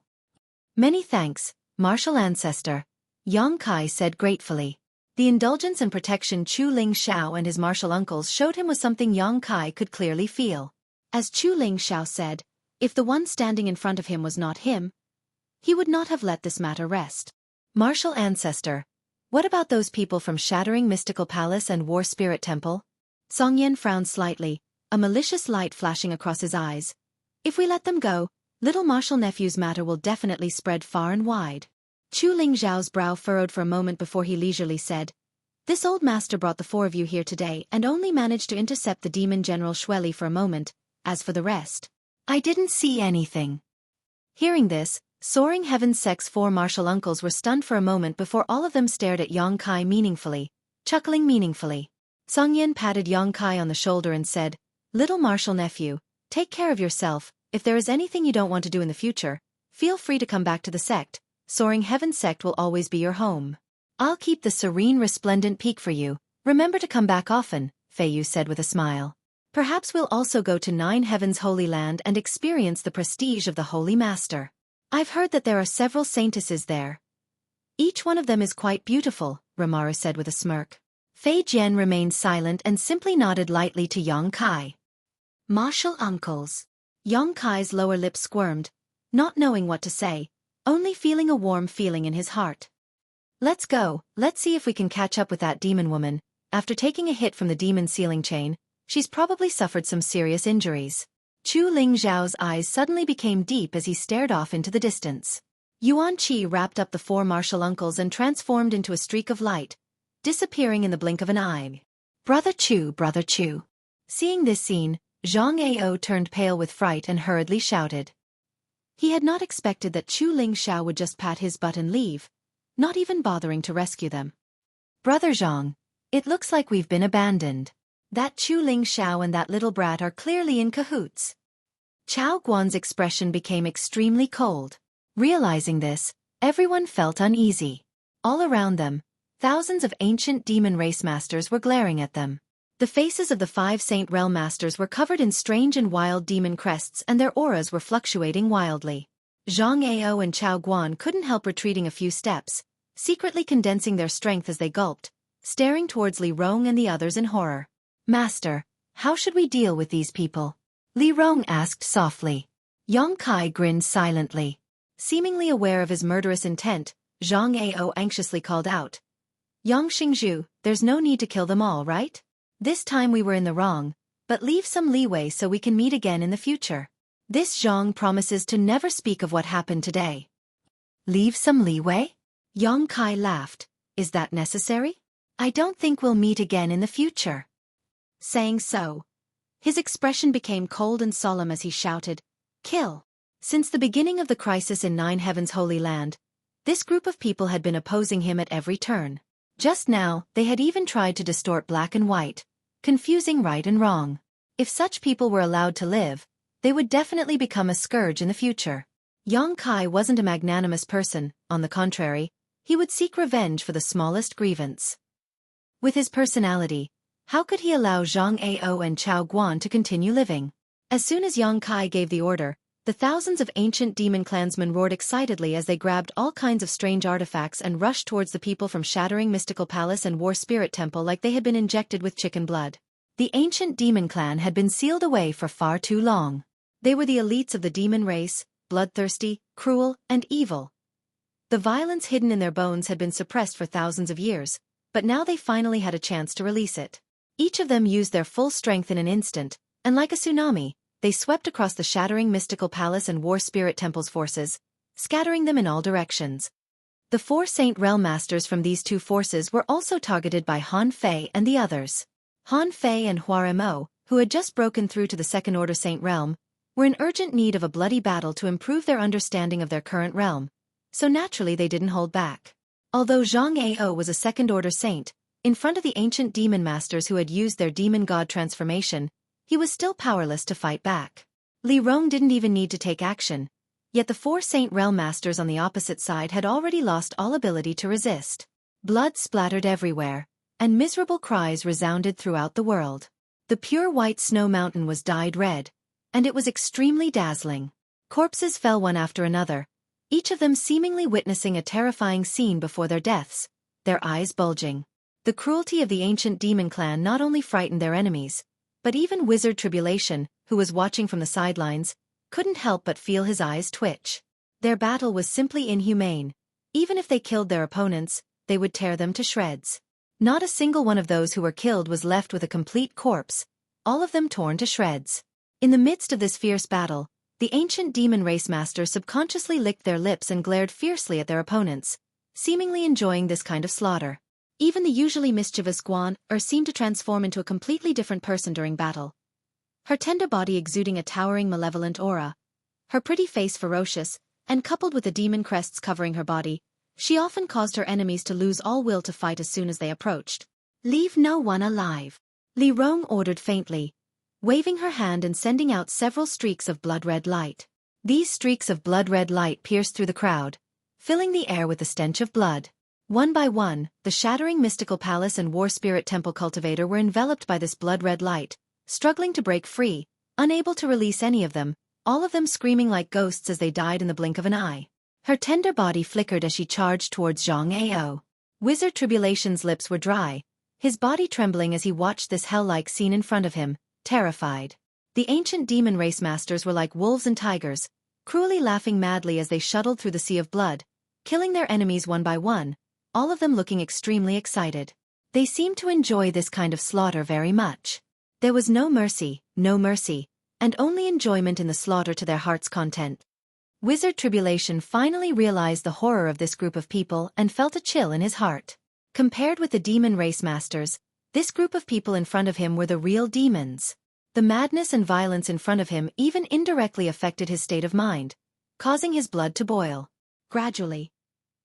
Many thanks, martial ancestor, Yang Kai said gratefully. The indulgence and protection Chu Ling Xiao and his martial uncles showed him was something Yang Kai could clearly feel. As Chu Ling Xiao said, if the one standing in front of him was not him, he would not have let this matter rest. Martial ancestor, what about those people from Shattering Mystical Palace and War Spirit Temple? Song Yen frowned slightly, a malicious light flashing across his eyes. If we let them go, little martial nephew's matter will definitely spread far and wide. Chu Ling Zhao's brow furrowed for a moment before he leisurely said, This old master brought the 4 of you here today and only managed to intercept the demon general Xueqi for a moment. As for the rest, I didn't see anything. Hearing this, Soaring Heaven's Sect's 4 martial uncles were stunned for a moment before all of them stared at Yang Kai meaningfully, chuckling meaningfully. Song Yen patted Yang Kai on the shoulder and said, Little martial nephew, take care of yourself. If there is anything you don't want to do in the future, feel free to come back to the sect. Soaring Heaven's Sect will always be your home. I'll keep the serene resplendent peak for you. Remember to come back often, Fei Yu said with a smile. Perhaps we'll also go to 9 Heavens Holy Land and experience the prestige of the Holy Master. I've heard that there are several saintesses there. Each one of them is quite beautiful, Ramaru said with a smirk. Fei Jian remained silent and simply nodded lightly to Yang Kai. Martial uncles. Yang Kai's lower lip squirmed, not knowing what to say, only feeling a warm feeling in his heart. Let's go, let's see if we can catch up with that demon woman. After taking a hit from the demon sealing chain, she's probably suffered some serious injuries. Chu Ling Zhao's eyes suddenly became deep as he stared off into the distance. Yuan Qi wrapped up the 4 martial uncles and transformed into a streak of light, disappearing in the blink of an eye. Brother Chu, Brother Chu. Seeing this scene, Zhang Ao turned pale with fright and hurriedly shouted. He had not expected that Chu Ling Xiao would just pat his butt and leave, not even bothering to rescue them. Brother Zhang, it looks like we've been abandoned. That Chu Ling Xiao and that little brat are clearly in cahoots. Chao Guan's expression became extremely cold. Realizing this, everyone felt uneasy. All around them, thousands of ancient demon race masters were glaring at them. The faces of the 5 Saint Realm Masters were covered in strange and wild demon crests and their auras were fluctuating wildly. Zhang Ao and Chao Guan couldn't help retreating a few steps, secretly condensing their strength as they gulped, staring towards Li Rong and the others in horror. Master, how should we deal with these people? Li Rong asked softly. Yang Kai grinned silently. Seemingly aware of his murderous intent, Zhang Ao anxiously called out. Yang Xingzhu, there's no need to kill them all, right? This time we were in the wrong, but leave some leeway so we can meet again in the future. This Zhang promises to never speak of what happened today. Leave some leeway? Yang Kai laughed. Is that necessary? I don't think we'll meet again in the future. Saying so, his expression became cold and solemn as he shouted, Kill! Since the beginning of the crisis in 9 Heavens Holy Land, this group of people had been opposing him at every turn. Just now, they had even tried to distort black and white, confusing right and wrong. If such people were allowed to live, they would definitely become a scourge in the future. Yang Kai wasn't a magnanimous person, on the contrary, he would seek revenge for the smallest grievance. With his personality, how could he allow Zhang Ao and Chao Guan to continue living? As soon as Yang Kai gave the order, the thousands of ancient demon clansmen roared excitedly as they grabbed all kinds of strange artifacts and rushed towards the people from Shattering Mystical Palace and War Spirit Temple like they had been injected with chicken blood. The ancient demon clan had been sealed away for far too long. They were the elites of the demon race, bloodthirsty, cruel, and evil. The violence hidden in their bones had been suppressed for thousands of years, but now they finally had a chance to release it. Each of them used their full strength in an instant, and like a tsunami, they swept across the shattering mystical palace and war spirit temple's forces, scattering them in all directions. The 4 Saint Realm Masters from these 2 forces were also targeted by Han Fei and the others. Han Fei and Hua Mo, who had just broken through to the Second Order Saint Realm, were in urgent need of a bloody battle to improve their understanding of their current realm, so naturally they didn't hold back. Although Zhang Ao was a Second Order Saint, in front of the ancient demon masters who had used their demon god transformation, he was still powerless to fight back. Li Rong didn't even need to take action, yet the 4 Saint Realm Masters on the opposite side had already lost all ability to resist. Blood splattered everywhere, and miserable cries resounded throughout the world. The pure white snow mountain was dyed red, and it was extremely dazzling. Corpses fell one after another, each of them seemingly witnessing a terrifying scene before their deaths, their eyes bulging. The cruelty of the ancient demon clan not only frightened their enemies, but even Wizard Tribulation, who was watching from the sidelines, couldn't help but feel his eyes twitch. Their battle was simply inhumane. Even if they killed their opponents, they would tear them to shreds. Not a single one of those who were killed was left with a complete corpse, all of them torn to shreds. In the midst of this fierce battle, the ancient demon race masters subconsciously licked their lips and glared fiercely at their opponents, seemingly enjoying this kind of slaughter. Even the usually mischievous Guan seemed to transform into a completely different person during battle. Her tender body exuding a towering malevolent aura, her pretty face ferocious, and coupled with the demon crests covering her body, she often caused her enemies to lose all will to fight as soon as they approached. "Leave no one alive," Li Rong ordered faintly, waving her hand and sending out several streaks of blood-red light. These streaks of blood-red light pierced through the crowd, filling the air with the stench of blood. One by one, the shattering mystical palace and war spirit temple cultivator were enveloped by this blood-red light, struggling to break free, unable to release any of them, all of them screaming like ghosts as they died in the blink of an eye. Her tender body flickered as she charged towards Zhang Ao. Wizard Tribulation's lips were dry, his body trembling as he watched this hell-like scene in front of him, terrified. The ancient demon race masters were like wolves and tigers, cruelly laughing madly as they shuttled through the sea of blood, killing their enemies one by one, all of them looking extremely excited. They seemed to enjoy this kind of slaughter very much. There was no mercy, and only enjoyment in the slaughter to their heart's content. Wizard Tribulation finally realized the horror of this group of people and felt a chill in his heart. Compared with the demon race masters, this group of people in front of him were the real demons. The madness and violence in front of him even indirectly affected his state of mind, causing his blood to boil. Gradually,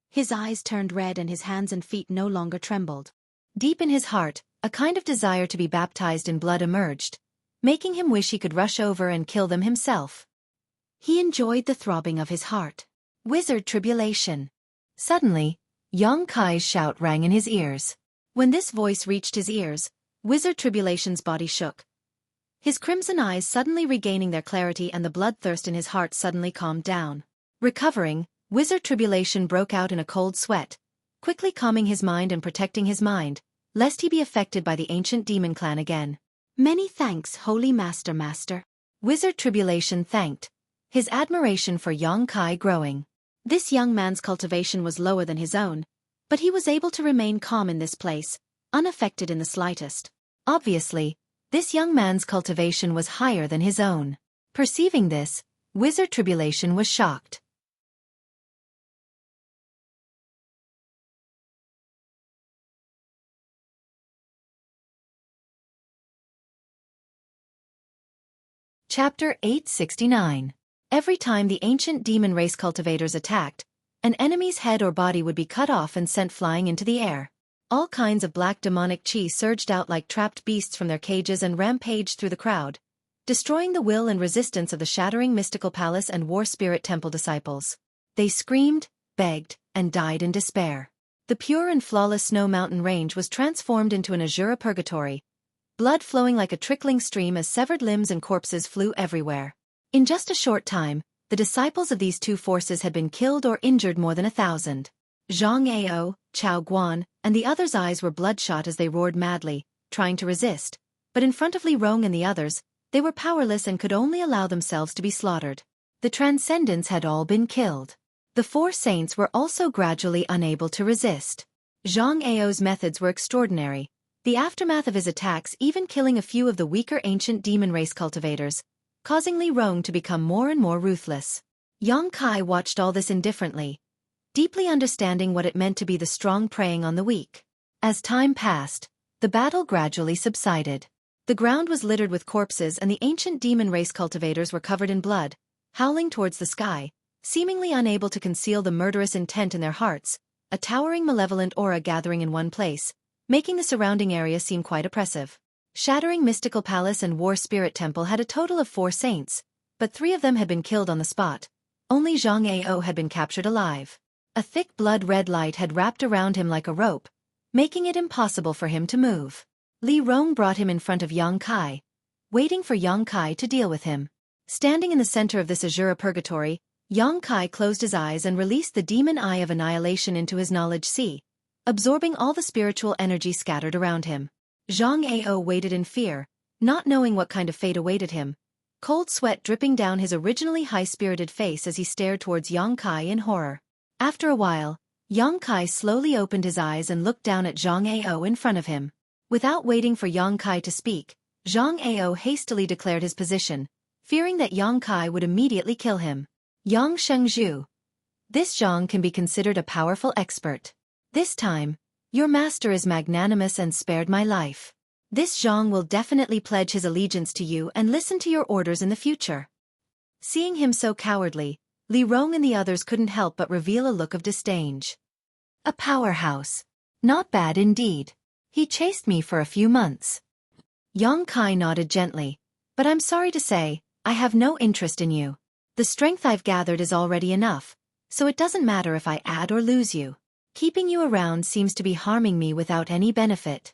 his eyes turned red and his hands and feet no longer trembled. Deep in his heart, a kind of desire to be baptized in blood emerged, making him wish he could rush over and kill them himself. He enjoyed the throbbing of his heart. Wizard Tribulation. Suddenly, Yang Kai's shout rang in his ears. When this voice reached his ears, Wizard Tribulation's body shook. His crimson eyes suddenly regaining their clarity and the bloodthirst in his heart suddenly calmed down. Recovering, Wizard Tribulation broke out in a cold sweat, quickly calming his mind and protecting his mind, lest he be affected by the ancient demon clan again. "Many thanks, Holy Master. Wizard Tribulation thanked, his admiration for Yang Kai growing. This young man's cultivation was lower than his own, but he was able to remain calm in this place, unaffected in the slightest. Obviously, this young man's cultivation was higher than his own. Perceiving this, Wizard Tribulation was shocked. Chapter 869. Every time the ancient demon race cultivators attacked, an enemy's head or body would be cut off and sent flying into the air. All kinds of black demonic chi surged out like trapped beasts from their cages and rampaged through the crowd, destroying the will and resistance of the shattering mystical palace and war spirit temple disciples. They screamed, begged, and died in despair. The pure and flawless snow mountain range was transformed into an azure purgatory, blood flowing like a trickling stream as severed limbs and corpses flew everywhere. In just a short time, the disciples of these two forces had been killed or injured more than 1,000. Zhang Ao, Chao Guan, and the others' eyes were bloodshot as they roared madly, trying to resist, but in front of Li Rong and the others, they were powerless and could only allow themselves to be slaughtered. The transcendents had all been killed. The four saints were also gradually unable to resist. Zhang Ao's methods were extraordinary, the aftermath of his attacks even killing a few of the weaker ancient demon race cultivators, causing Li Rong to become more and more ruthless. Yang Kai watched all this indifferently, deeply understanding what it meant to be the strong preying on the weak. As time passed, the battle gradually subsided. The ground was littered with corpses and the ancient demon race cultivators were covered in blood, howling towards the sky, seemingly unable to conceal the murderous intent in their hearts, a towering malevolent aura gathering in one place, making the surrounding area seem quite oppressive. Shattering Mystical Palace and War Spirit Temple had a total of 4 saints, but 3 of them had been killed on the spot. Only Zhang Ao had been captured alive. A thick blood-red light had wrapped around him like a rope, making it impossible for him to move. Li Rong brought him in front of Yang Kai, waiting for Yang Kai to deal with him. Standing in the center of this Azura purgatory, Yang Kai closed his eyes and released the demon eye of annihilation into his knowledge sea, absorbing all the spiritual energy scattered around him. Zhang Ao waited in fear, not knowing what kind of fate awaited him, cold sweat dripping down his originally high-spirited face as he stared towards Yang Kai in horror. After a while, Yang Kai slowly opened his eyes and looked down at Zhang Ao in front of him. Without waiting for Yang Kai to speak, Zhang Ao hastily declared his position, fearing that Yang Kai would immediately kill him. Yang Shengzhu. This Zhang can be considered a powerful expert. This time, your master is magnanimous and spared my life. This Zhang will definitely pledge his allegiance to you and listen to your orders in the future. Seeing him so cowardly, Li Rong and the others couldn't help but reveal a look of disdain. A powerhouse. Not bad indeed. He chased me for a few months. Yang Kai nodded gently, but I'm sorry to say, I have no interest in you. The strength I've gathered is already enough, so it doesn't matter if I add or lose you. Keeping you around seems to be harming me without any benefit.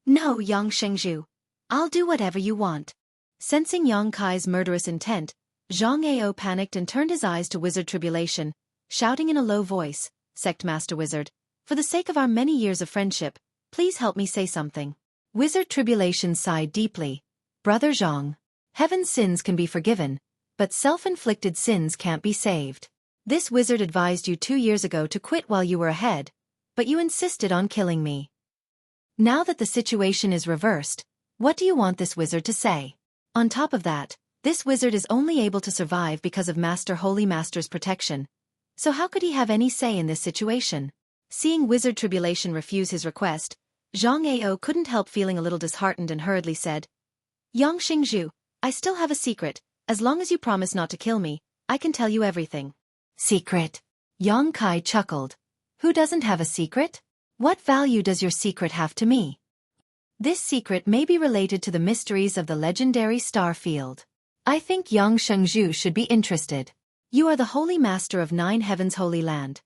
No, Yang Shengzhu. I'll do whatever you want. Sensing Yang Kai's murderous intent, Zhang Ao panicked and turned his eyes to Wizard Tribulation, shouting in a low voice, Sect Master Wizard, for the sake of our many years of friendship, please help me say something. Wizard Tribulation sighed deeply. Brother Zhang. Heaven's sins can be forgiven, but self-inflicted sins can't be saved. This wizard advised you 2 years ago to quit while you were ahead, but you insisted on killing me. Now that the situation is reversed, what do you want this wizard to say? On top of that, this wizard is only able to survive because of Master Holy Master's protection. So how could he have any say in this situation? Seeing Wizard Tribulation refuse his request, Zhang Ao couldn't help feeling a little disheartened and hurriedly said, Yang Xingzhu, I still have a secret. As long as you promise not to kill me, I can tell you everything. Secret? Yang Kai chuckled. Who doesn't have a secret? What value does your secret have to me? This secret may be related to the mysteries of the legendary star field. I think Yang Shengzhu should be interested. You are the Holy Master of 9 Heavens Holy Land.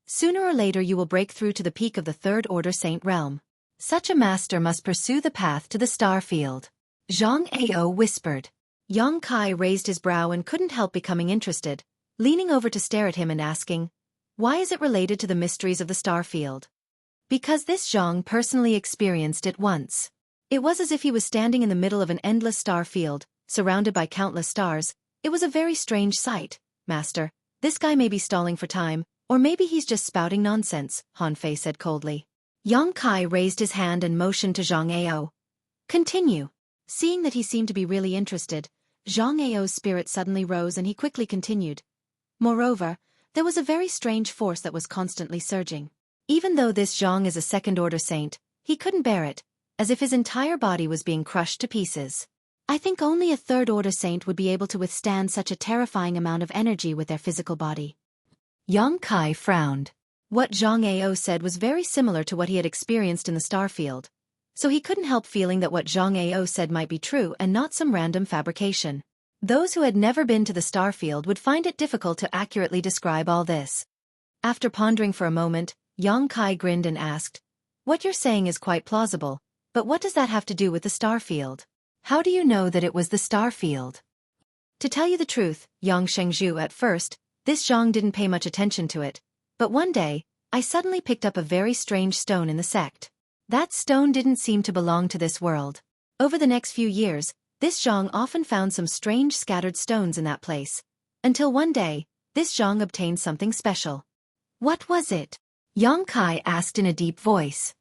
Sooner or later you will break through to the peak of the Third Order Saint Realm. Such a master must pursue the path to the star field. Zhang Ao whispered. Yang Kai raised his brow and couldn't help becoming interested, leaning over to stare at him and asking, why is it related to the mysteries of the star field? Because this Zhang personally experienced it once. It was as if he was standing in the middle of an endless star field, surrounded by countless stars. It was a very strange sight. Master, this guy may be stalling for time, or maybe he's just spouting nonsense, Han Fei said coldly. Yang Kai raised his hand and motioned to Zhang Ao. Continue. Seeing that he seemed to be really interested, Zhang Ao's spirit suddenly rose and he quickly continued. Moreover, there was a very strange force that was constantly surging. Even though this Zhang is a second-order saint, he couldn't bear it, as if his entire body was being crushed to pieces. I think only a third-order saint would be able to withstand such a terrifying amount of energy with their physical body. Yang Kai frowned. What Zhang Ao said was very similar to what he had experienced in the star field, so he couldn't help feeling that what Zhang Ao said might be true and not some random fabrication. Those who had never been to the star field would find it difficult to accurately describe all this. After pondering for a moment, Yang Kai grinned and asked, what you're saying is quite plausible, but what does that have to do with the star field? How do you know that it was the star field? To tell you the truth, Yang Shengzhu, at first, this Zhang didn't pay much attention to it, but one day, I suddenly picked up a very strange stone in the sect. That stone didn't seem to belong to this world. Over the next few years, this Zhang often found some strange scattered stones in that place, Until one day, this Zhang obtained something special. What was it? Yang Kai asked in a deep voice.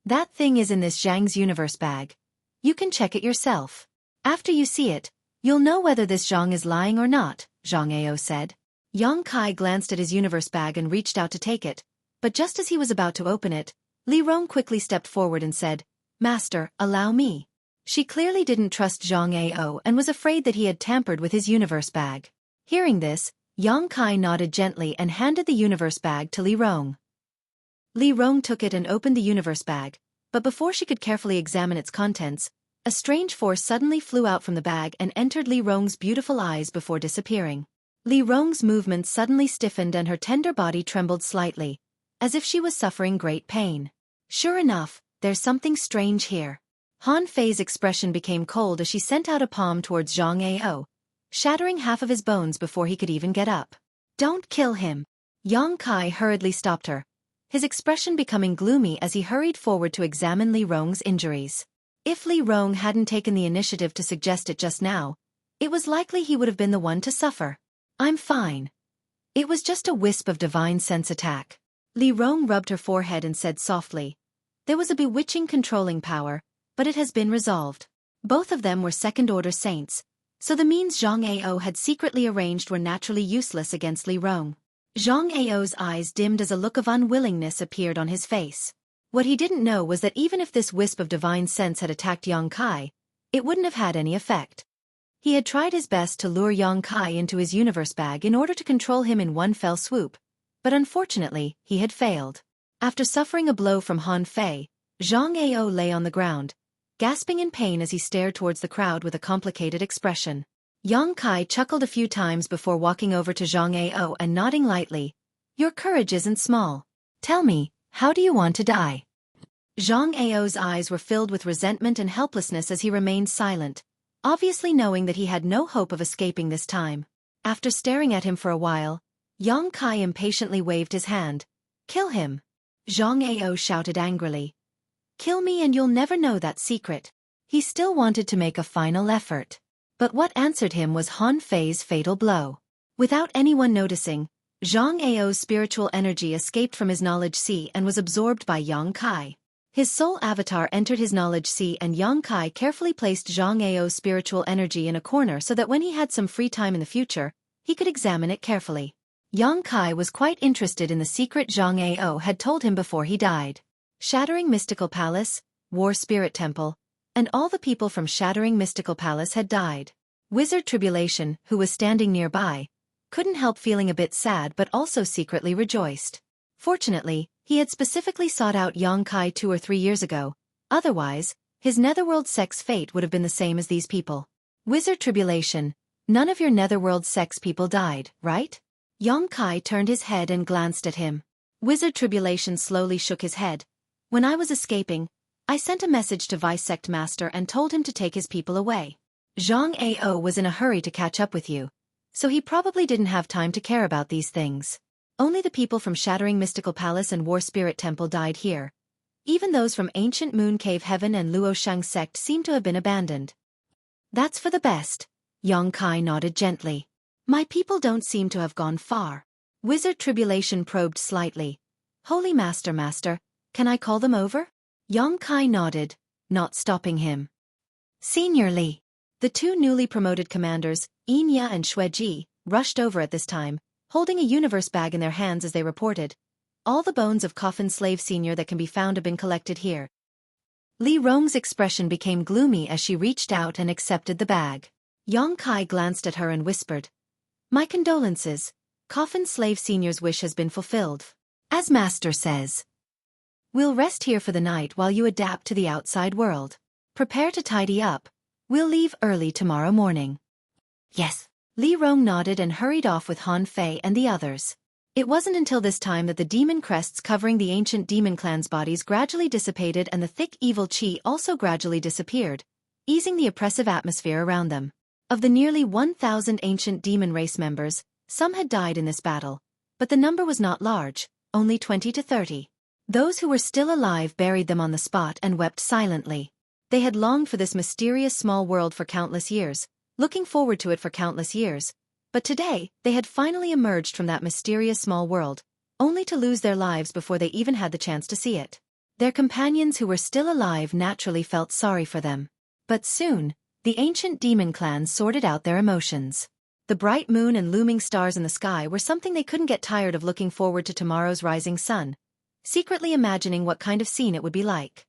That thing is in this Zhang's universe bag. You can check it yourself. After you see it, you'll know whether this Zhang is lying or not, Zhang Ao said. Yang Kai glanced at his universe bag and reached out to take it, but just as he was about to open it, Li Rong quickly stepped forward and said, Master, allow me. She clearly didn't trust Zhang Ao and was afraid that he had tampered with his universe bag. Hearing this, Yang Kai nodded gently and handed the universe bag to Li Rong. Li Rong took it and opened the universe bag, but before she could carefully examine its contents, a strange force suddenly flew out from the bag and entered Li Rong's beautiful eyes before disappearing. Li Rong's movements suddenly stiffened and her tender body trembled slightly, as if she was suffering great pain. Sure enough, there's something strange here. Han Fei's expression became cold as she sent out a palm towards Zhang Ao, shattering half of his bones before he could even get up. Don't kill him. Yang Kai hurriedly stopped her, his expression becoming gloomy as he hurried forward to examine Li Rong's injuries. If Li Rong hadn't taken the initiative to suggest it just now, it was likely he would have been the one to suffer. I'm fine. It was just a wisp of divine sense attack. Li Rong rubbed her forehead and said softly, there was a bewitching controlling power, but it has been resolved. Both of them were second-order saints, so the means Zhang Ao had secretly arranged were naturally useless against Li Rong. Zhang Ao's eyes dimmed as a look of unwillingness appeared on his face. What he didn't know was that even if this wisp of divine sense had attacked Yang Kai, it wouldn't have had any effect. He had tried his best to lure Yang Kai into his universe bag in order to control him in one fell swoop, but unfortunately, he had failed. After suffering a blow from Han Fei, Zhang Ao lay on the ground, gasping in pain as he stared towards the crowd with a complicated expression. Yang Kai chuckled a few times before walking over to Zhang Ao and nodding lightly. Your courage isn't small. Tell me, how do you want to die? Zhang Ao's eyes were filled with resentment and helplessness as he remained silent, obviously knowing that he had no hope of escaping this time. After staring at him for a while, Yang Kai impatiently waved his hand. Kill him. Zhang Ao shouted angrily. Kill me and you'll never know that secret. He still wanted to make a final effort. But what answered him was Han Fei's fatal blow. Without anyone noticing, Zhang Ao's spiritual energy escaped from his knowledge sea and was absorbed by Yang Kai. His soul avatar entered his knowledge sea and Yang Kai carefully placed Zhang Ao's spiritual energy in a corner so that when he had some free time in the future, he could examine it carefully. Yang Kai was quite interested in the secret Zhang Ao had told him before he died. Shattering Mystical Palace, War Spirit Temple, and all the people from Shattering Mystical Palace had died. Wizard Tribulation, who was standing nearby, couldn't help feeling a bit sad but also secretly rejoiced. Fortunately, he had specifically sought out Yang Kai 2 or 3 years ago, otherwise, his Netherworld sex fate would have been the same as these people. Wizard Tribulation, none of your Netherworld sex people died, right? Yang Kai turned his head and glanced at him. Wizard Tribulation slowly shook his head. When I was escaping, I sent a message to Vice Sect Master and told him to take his people away. Zhang Ao was in a hurry to catch up with you, so he probably didn't have time to care about these things. Only the people from Shattering Mystical Palace and War Spirit Temple died here. Even those from Ancient Moon Cave Heaven and Luoshang Sect seem to have been abandoned. That's for the best. Yang Kai nodded gently. My people don't seem to have gone far. Wizard Tribulation probed slightly. Holy Master, can I call them over? Yang Kai nodded, not stopping him. Senior Li. The two newly promoted commanders, Inya and Xueqi, rushed over at this time, holding a universe bag in their hands as they reported. All the bones of Coffin Slave Senior that can be found have been collected here. Li Rong's expression became gloomy as she reached out and accepted the bag. Yang Kai glanced at her and whispered. My condolences. Coffin Slave Senior's wish has been fulfilled. As Master says. We'll rest here for the night while you adapt to the outside world. Prepare to tidy up. We'll leave early tomorrow morning. Yes. Li Rong nodded and hurried off with Han Fei and the others. It wasn't until this time that the demon crests covering the ancient demon clan's bodies gradually dissipated and the thick evil chi also gradually disappeared, easing the oppressive atmosphere around them. Of the nearly 1,000 ancient demon race members, some had died in this battle, but the number was not large, only 20 to 30. Those who were still alive buried them on the spot and wept silently. They had longed for this mysterious small world for countless years, looking forward to it for countless years, But today, they had finally emerged from that mysterious small world, only to lose their lives before they even had the chance to see it. Their companions who were still alive naturally felt sorry for them. But soon, the ancient demon clans sorted out their emotions. The bright moon and looming stars in the sky were something they couldn't get tired of looking forward to tomorrow's rising sun, secretly imagining what kind of scene it would be like.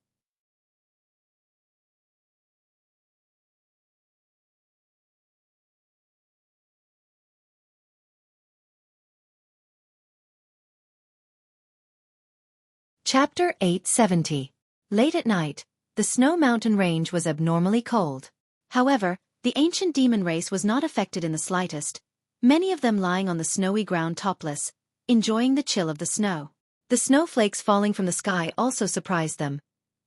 Chapter 870. Late at night, the snow mountain range was abnormally cold. However, the ancient demon race was not affected in the slightest, many of them lying on the snowy ground topless, enjoying the chill of the snow. The snowflakes falling from the sky also surprised them,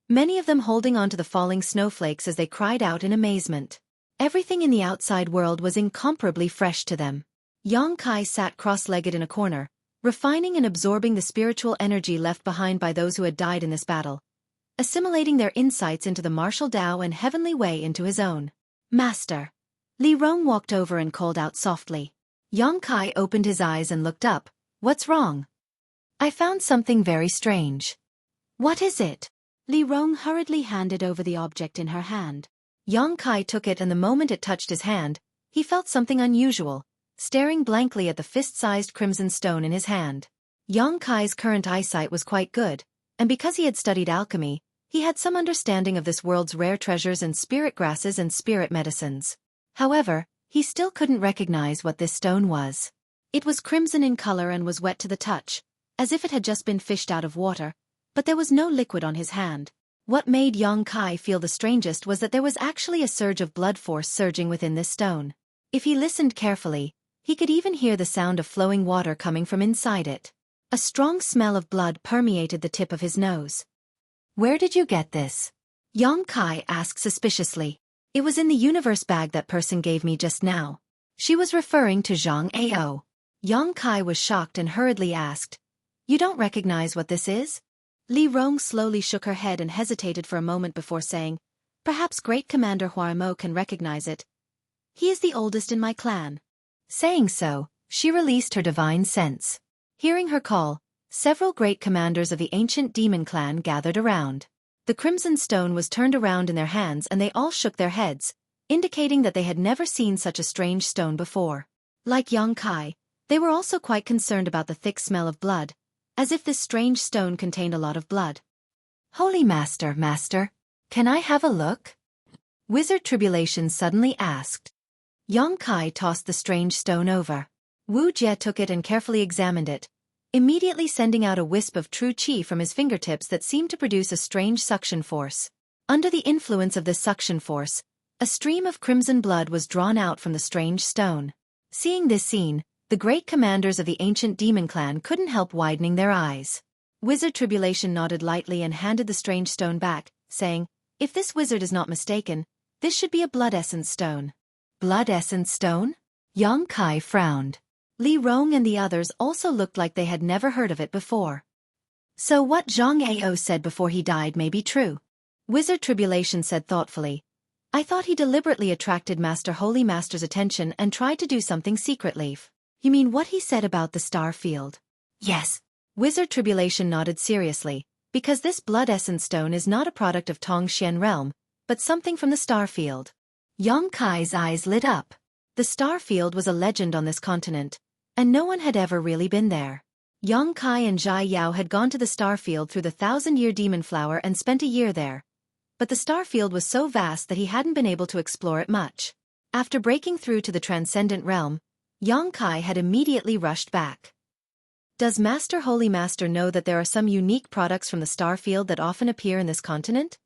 many of them holding on to the falling snowflakes as they cried out in amazement. Everything in the outside world was incomparably fresh to them. Xueqi sat cross-legged in a corner, refining and absorbing the spiritual energy left behind by those who had died in this battle, assimilating their insights into the martial Tao and heavenly way into his own. Master. Li Rong walked over and called out softly. Xueqi opened his eyes and looked up. What's wrong? I found something very strange. What is it? Li Rong hurriedly handed over the object in her hand. Xueqi took it, and the moment it touched his hand, he felt something unusual, staring blankly at the fist-sized crimson stone in his hand. Xueqi's current eyesight was quite good, and because he had studied alchemy, he had some understanding of this world's rare treasures and spirit grasses and spirit medicines. However, he still couldn't recognize what this stone was. It was crimson in color and was wet to the touch, as if it had just been fished out of water, but there was no liquid on his hand. What made Xueqi feel the strangest was that there was actually a surge of blood force surging within this stone. If he listened carefully, he could even hear the sound of flowing water coming from inside it. A strong smell of blood permeated the tip of his nose. Where did you get this? Xueqi asked suspiciously. It was in the universe bag that person gave me just now. She was referring to Zhang Ao. Xueqi was shocked and hurriedly asked, You don't recognize what this is? Li Rong slowly shook her head and hesitated for a moment before saying, Perhaps Great Commander Huarmo can recognize it. He is the oldest in my clan. Saying so, she released her divine sense. Hearing her call, several great commanders of the ancient demon clan gathered around. The crimson stone was turned around in their hands and they all shook their heads, indicating that they had never seen such a strange stone before. Like Xueqi, they were also quite concerned about the thick smell of blood, as if this strange stone contained a lot of blood. Holy Master, can I have a look? Wizard Tribulation suddenly asked. Xueqi tossed the strange stone over. Wu Jie took it and carefully examined it, immediately sending out a wisp of true qi from his fingertips that seemed to produce a strange suction force. Under the influence of this suction force, a stream of crimson blood was drawn out from the strange stone. Seeing this scene, the great commanders of the ancient demon clan couldn't help widening their eyes. Wizard Tribulation nodded lightly and handed the strange stone back, saying, If this wizard is not mistaken, this should be a blood essence stone. Blood essence stone? Xueqi frowned. Li Rong and the others also looked like they had never heard of it before. So what Zhang Ao said before he died may be true. Wizard Tribulation said thoughtfully. I thought he deliberately attracted Holy Master's attention and tried to do something secretly. You mean what he said about the star field? Yes. Wizard Tribulation nodded seriously, because this blood essence stone is not a product of Tongxian realm, but something from the star field. Xueqi's eyes lit up. The star field was a legend on this continent, and no one had ever really been there. Xueqi and Zhai Yao had gone to the star field through the 1,000-year demon flower and spent a year there. But the star field was so vast that he hadn't been able to explore it much. After breaking through to the transcendent realm, Xueqi had immediately rushed back. Does Holy Master know that there are some unique products from the star field that often appear in this continent?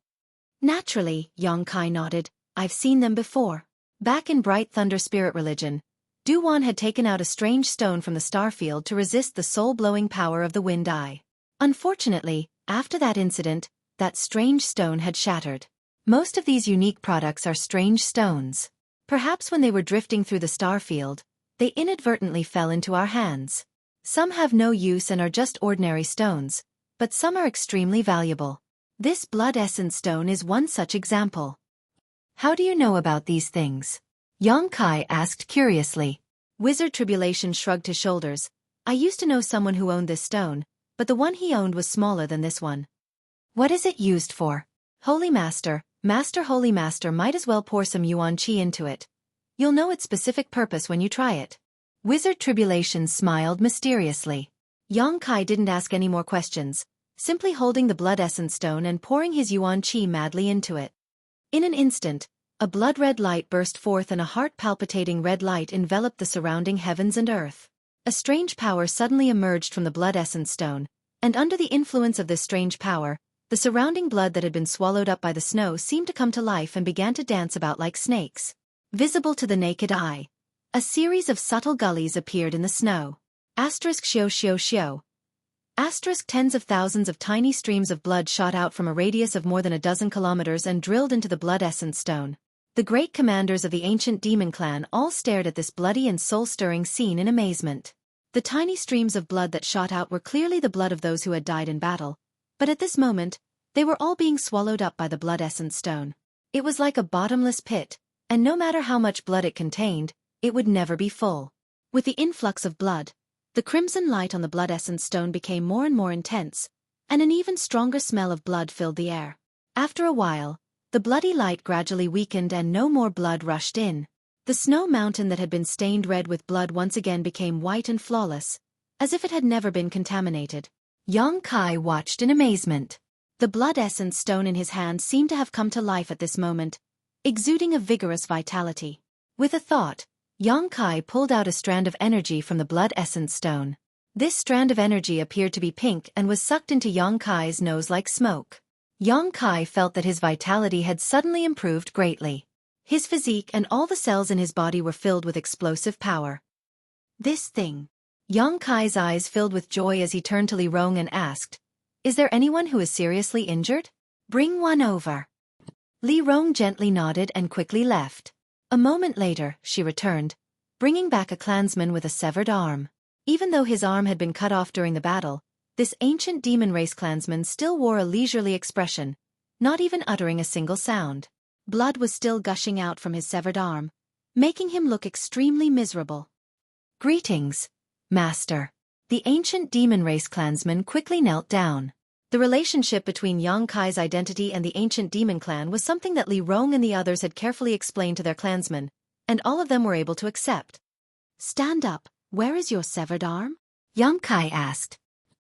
Naturally, Xueqi nodded. I've seen them before. Back in Bright Thunder Spirit Religion, Duwan had taken out a strange stone from the star field to resist the soul-blowing power of the Wind Eye. Unfortunately, after that incident, that strange stone had shattered. Most of these unique products are strange stones. Perhaps when they were drifting through the star field, they inadvertently fell into our hands. Some have no use and are just ordinary stones, but some are extremely valuable. This blood essence stone is one such example. How do you know about these things? Xueqi asked curiously. Wizard Tribulation shrugged his shoulders. I used to know someone who owned this stone, but the one he owned was smaller than this one. What is it used for? Holy Master, Holy Master, might as well pour some yuan qi into it. You'll know its specific purpose when you try it. Wizard Tribulation smiled mysteriously. Yang Kai didn't ask any more questions, simply holding the blood essence stone and pouring his yuan qi madly into it. In an instant, a blood-red light burst forth and a heart-palpitating red light enveloped the surrounding heavens and earth. A strange power suddenly emerged from the blood essence stone, and under the influence of this strange power, the surrounding blood that had been swallowed up by the snow seemed to come to life and began to dance about like snakes. Visible to the naked eye, a series of subtle gullies appeared in the snow. Xiao. Tens of thousands of tiny streams of blood shot out from a radius of more than a dozen kilometers and drilled into the blood essence stone. The great commanders of the ancient demon clan all stared at this bloody and soul-stirring scene in amazement. The tiny streams of blood that shot out were clearly the blood of those who had died in battle, but at this moment, they were all being swallowed up by the blood essence stone. It was like a bottomless pit, and no matter how much blood it contained, it would never be full. With the influx of blood, the crimson light on the blood essence stone became more and more intense, and an even stronger smell of blood filled the air. After a while, the bloody light gradually weakened and no more blood rushed in. The snow mountain that had been stained red with blood once again became white and flawless, as if it had never been contaminated. Yang Kai watched in amazement. The blood essence stone in his hand seemed to have come to life at this moment, exuding a vigorous vitality. With a thought, Yang Kai pulled out a strand of energy from the blood essence stone. This strand of energy appeared to be pink and was sucked into Yang Kai's nose like smoke. Yang Kai felt that his vitality had suddenly improved greatly. His physique and all the cells in his body were filled with explosive power. This thing. Yang Kai's eyes filled with joy as he turned to Li Rong and asked, "Is there anyone who is seriously injured? Bring one over." Li Rong gently nodded and quickly left. A moment later, she returned, bringing back a clansman with a severed arm. Even though his arm had been cut off during the battle, this ancient demon race clansman still wore a leisurely expression, not even uttering a single sound. Blood was still gushing out from his severed arm, making him look extremely miserable. "Greetings, Master." The ancient demon race clansman quickly knelt down. The relationship between Yang Kai's identity and the ancient demon clan was something that Li Rong and the others had carefully explained to their clansmen, and all of them were able to accept. "Stand up, where is your severed arm?" Yang Kai asked.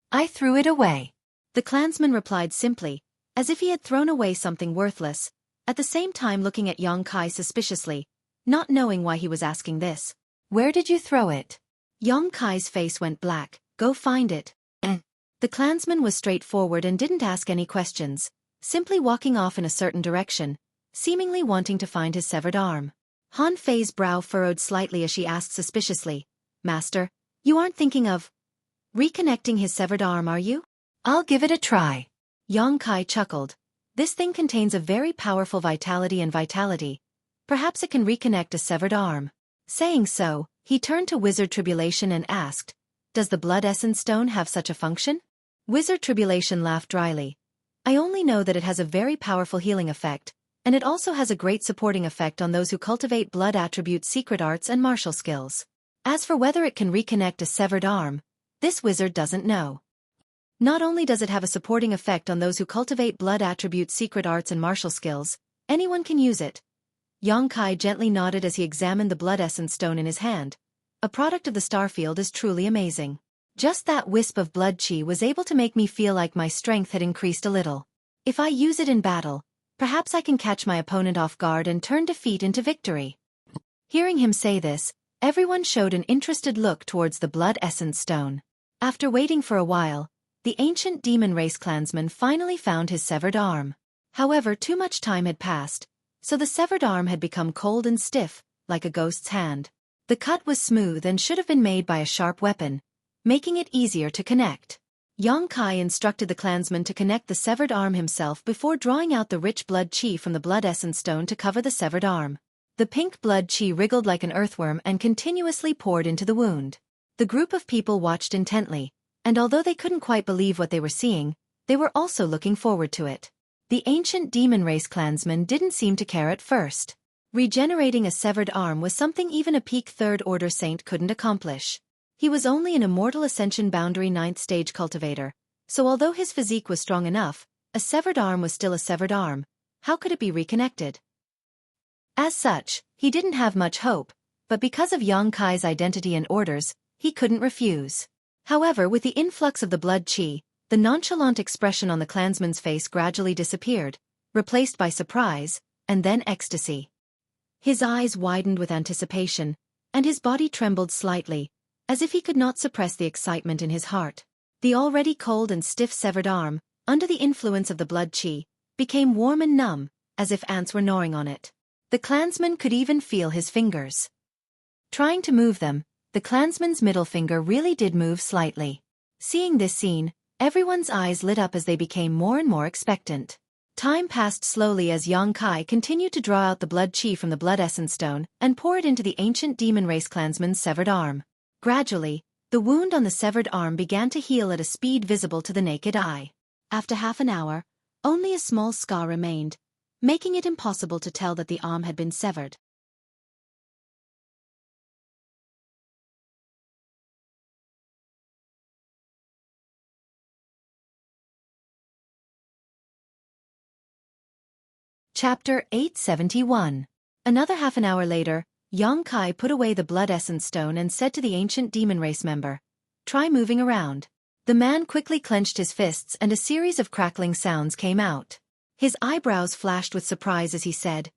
"I threw it away." The clansman replied simply, as if he had thrown away something worthless, at the same time looking at Yang Kai suspiciously, not knowing why he was asking this. "Where did you throw it?" Yang Kai's face went black. "Go find it." The clansman was straightforward and didn't ask any questions, simply walking off in a certain direction, seemingly wanting to find his severed arm. Han Fei's brow furrowed slightly as she asked suspiciously, "Master, you aren't thinking of reconnecting his severed arm, are you?" "I'll give it a try." Yang Kai chuckled. "This thing contains a very powerful vitality. Perhaps it can reconnect a severed arm." Saying so, he turned to Wizard Tribulation and asked, "Does the blood essence stone have such a function?" Wizard Tribulation laughed dryly. "I only know that it has a very powerful healing effect, and it also has a great supporting effect on those who cultivate blood attributes, secret arts and martial skills. As for whether it can reconnect a severed arm, this wizard doesn't know. Not only does it have a supporting effect on those who cultivate blood attributes, secret arts and martial skills, anyone can use it." Yang Kai gently nodded as he examined the blood essence stone in his hand. "A product of the starfield is truly amazing. Just that wisp of blood chi was able to make me feel like my strength had increased a little. If I use it in battle, perhaps I can catch my opponent off guard and turn defeat into victory." Hearing him say this, everyone showed an interested look towards the blood essence stone. After waiting for a while, the ancient demon race clansman finally found his severed arm. However, too much time had passed, so the severed arm had become cold and stiff, like a ghost's hand. The cut was smooth and should have been made by a sharp weapon, making it easier to connect. Yang Kai instructed the clansman to connect the severed arm himself before drawing out the rich blood chi from the blood essence stone to cover the severed arm. The pink blood chi wriggled like an earthworm and continuously poured into the wound. The group of people watched intently, and although they couldn't quite believe what they were seeing, they were also looking forward to it. The ancient demon race clansman didn't seem to care at first. Regenerating a severed arm was something even a peak third-order saint couldn't accomplish. He was only an immortal ascension boundary 9th stage cultivator, so although his physique was strong enough, a severed arm was still a severed arm. How could it be reconnected? As such, he didn't have much hope, but because of Yang Kai's identity and orders, he couldn't refuse. However, with the influx of the blood qi, the nonchalant expression on the clansman's face gradually disappeared, replaced by surprise, and then ecstasy. His eyes widened with anticipation, and his body trembled slightly, as if he could not suppress the excitement in his heart. The already cold and stiff severed arm, under the influence of the blood qi, became warm and numb, as if ants were gnawing on it. The clansman could even feel his fingers. Trying to move them, the clansman's middle finger really did move slightly. Seeing this scene, everyone's eyes lit up as they became more and more expectant. Time passed slowly as Yang Kai continued to draw out the blood qi from the blood essence stone and pour it into the ancient demon race clansman's severed arm. Gradually, the wound on the severed arm began to heal at a speed visible to the naked eye. After half an hour, only a small scar remained, making it impossible to tell that the arm had been severed. Chapter 871. Another half an hour later, Yang Kai put away the blood essence stone and said to the ancient demon race member, "Try moving around." The man quickly clenched his fists and a series of crackling sounds came out. His eyebrows flashed with surprise as he said,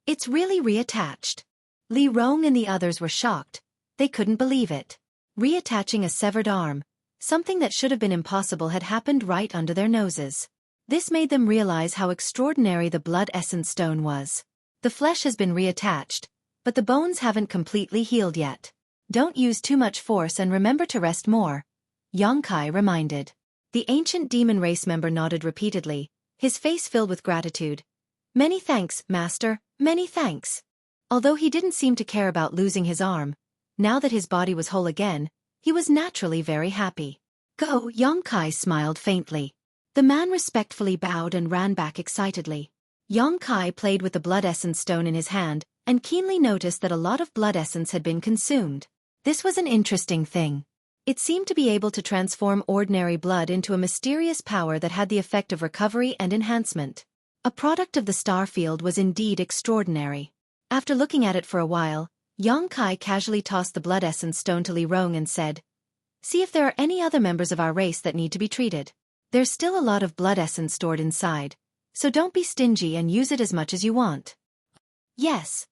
"It's really reattached." Li Rong and the others were shocked. They couldn't believe it. Reattaching a severed arm, something that should have been impossible, had happened right under their noses. This made them realize how extraordinary the blood essence stone was. The flesh has been reattached, but the bones haven't completely healed yet. Don't use too much force and remember to rest more, Yang Kai reminded. The ancient demon race member nodded repeatedly, his face filled with gratitude. "Many thanks, Master, many thanks." Although he didn't seem to care about losing his arm, now that his body was whole again, he was naturally very happy. "Go," Yang Kai smiled faintly. The man respectfully bowed and ran back excitedly. Yang Kai played with the blood essence stone in his hand and keenly noticed that a lot of blood essence had been consumed. This was an interesting thing. It seemed to be able to transform ordinary blood into a mysterious power that had the effect of recovery and enhancement. A product of the star field was indeed extraordinary. After looking at it for a while, Yang Kai casually tossed the blood essence stone to Li Rong and said, "See if there are any other members of our race that need to be treated. There's still a lot of blood essence stored inside, so don't be stingy and use it as much as you want." "Yes,"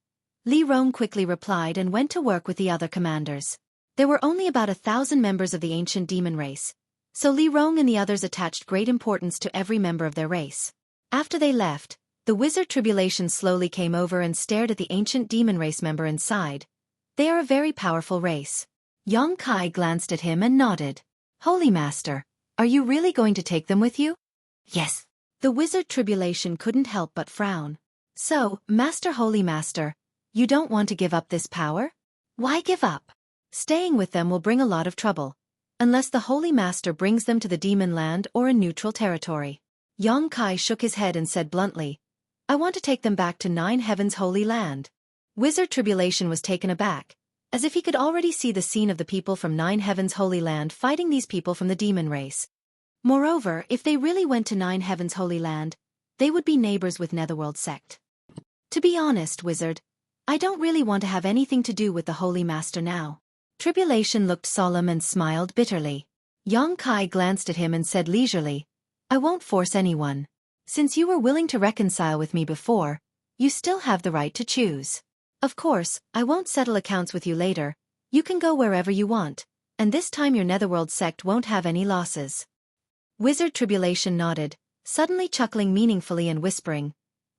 Li Rong quickly replied and went to work with the other commanders. There were only about 1,000 members of the ancient demon race, so Li Rong and the others attached great importance to every member of their race. After they left, the wizard Tribulation slowly came over and stared at the ancient demon race member and sighed. "They are a very powerful race." Yang Kai glanced at him and nodded. "Holy Master, are you really going to take them with you?" "Yes." The wizard Tribulation couldn't help but frown. "So, Master, Holy Master, you don't want to give up this power?" "Why give up? Staying with them will bring a lot of trouble, unless the Holy Master brings them to the demon land or a neutral territory." Yang Kai shook his head and said bluntly, "I want to take them back to 9 Heavens' Holy Land." Wizard Tribulation was taken aback, as if he could already see the scene of the people from 9 Heavens' Holy Land fighting these people from the demon race. Moreover, if they really went to 9 Heavens' Holy Land, they would be neighbors with Netherworld sect. "To be honest, Wizard, I don't really want to have anything to do with the Holy Master now." Tribulation looked solemn and smiled bitterly. Yang Kai glanced at him and said leisurely, "I won't force anyone. Since you were willing to reconcile with me before, you still have the right to choose. Of course, I won't settle accounts with you later. You can go wherever you want, and this time your Netherworld sect won't have any losses." Wizard Tribulation nodded, suddenly chuckling meaningfully and whispering,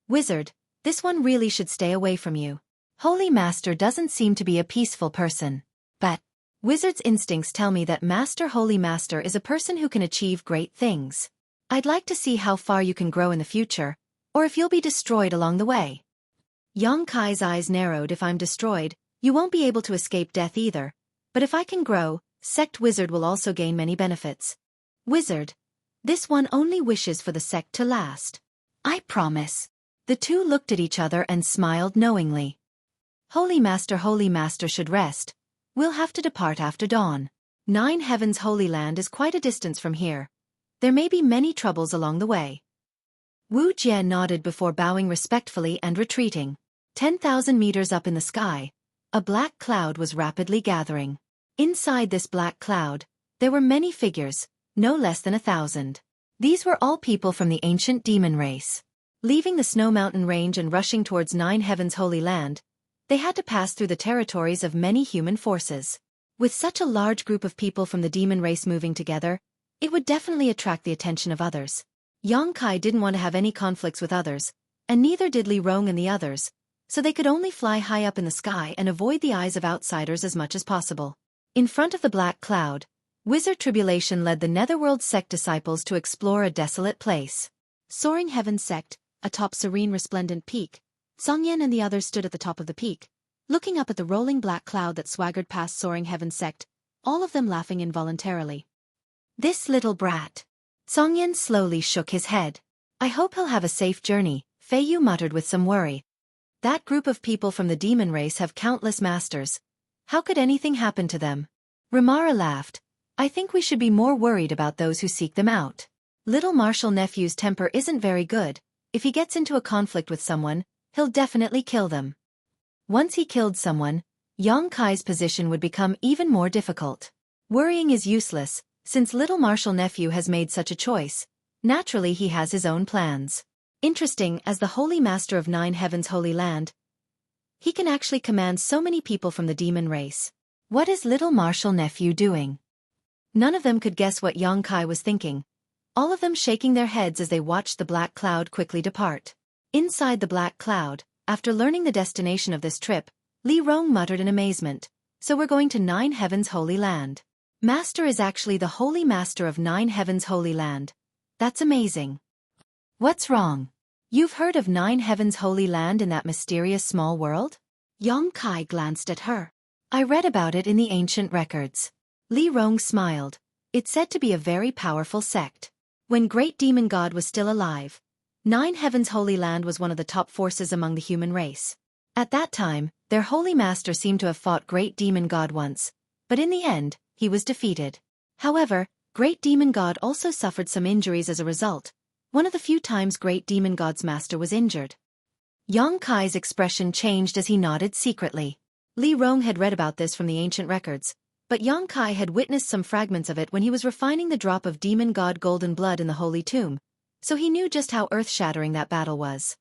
"Wizard, this one really should stay away from you. Holy Master doesn't seem to be a peaceful person. But Wizard's instincts tell me that Master Holy Master is a person who can achieve great things. I'd like to see how far you can grow in the future, or if you'll be destroyed along the way." Yang Kai's eyes narrowed. "If I'm destroyed, you won't be able to escape death either. But if I can grow, Sect Wizard will also gain many benefits. Wizard, this one only wishes for the sect to last." "I promise." The two looked at each other and smiled knowingly. Holy Master should rest. We'll have to depart after dawn. 9 Heavens Holy Land is quite a distance from here. There may be many troubles along the way. Wu Jie nodded before bowing respectfully and retreating. 10,000 meters up in the sky, a black cloud was rapidly gathering. Inside this black cloud, there were many figures, no less than 1,000. These were all people from the ancient demon race. Leaving the snow mountain range and rushing towards 9 Heavens Holy Land, they had to pass through the territories of many human forces. With such a large group of people from the demon race moving together, it would definitely attract the attention of others. Yang Kai didn't want to have any conflicts with others, and neither did Li Rong and the others, so they could only fly high up in the sky and avoid the eyes of outsiders as much as possible. In front of the black cloud, Wizard Tribulation led the Netherworld sect disciples to explore a desolate place. Soaring Heaven sect, atop serene resplendent peak, Songyan and the others stood at the top of the peak, looking up at the rolling black cloud that swaggered past Soaring Heaven sect, all of them laughing involuntarily. This little brat. Songyan slowly shook his head. I hope he'll have a safe journey, Fei Yu muttered with some worry. That group of people from the demon race have countless masters. How could anything happen to them? Ramara laughed. I think we should be more worried about those who seek them out. Little Marshal Nephew's temper isn't very good. If he gets into a conflict with someone, he'll definitely kill them. Once he killed someone, Yang Kai's position would become even more difficult. Worrying is useless, since Little Marshal Nephew has made such a choice. Naturally he has his own plans. Interesting, as the Holy Master of 9 Heavens Holy Land, he can actually command so many people from the demon race. What is Little Marshal Nephew doing? None of them could guess what Yang Kai was thinking, all of them shaking their heads as they watched the black cloud quickly depart. Inside the black cloud, after learning the destination of this trip, Li Rong muttered in amazement, so we're going to 9 Heavens Holy Land. Master is actually the Holy Master of 9 Heavens Holy Land. That's amazing. What's wrong? You've heard of 9 Heavens Holy Land in that mysterious small world? Yang Kai glanced at her. I read about it in the ancient records. Li Rong smiled. It's said to be a very powerful sect. When Great Demon God was still alive, 9 Heavens Holy Land was one of the top forces among the human race. At that time, their Holy Master seemed to have fought Great Demon God once, but in the end, he was defeated. However, Great Demon God also suffered some injuries as a result, one of the few times Great Demon God's master was injured. Yang Kai's expression changed as he nodded secretly. Li Rong had read about this from the ancient records, but Yang Kai had witnessed some fragments of it when he was refining the drop of Demon God golden blood in the Holy Tomb, so he knew just how earth-shattering that battle was.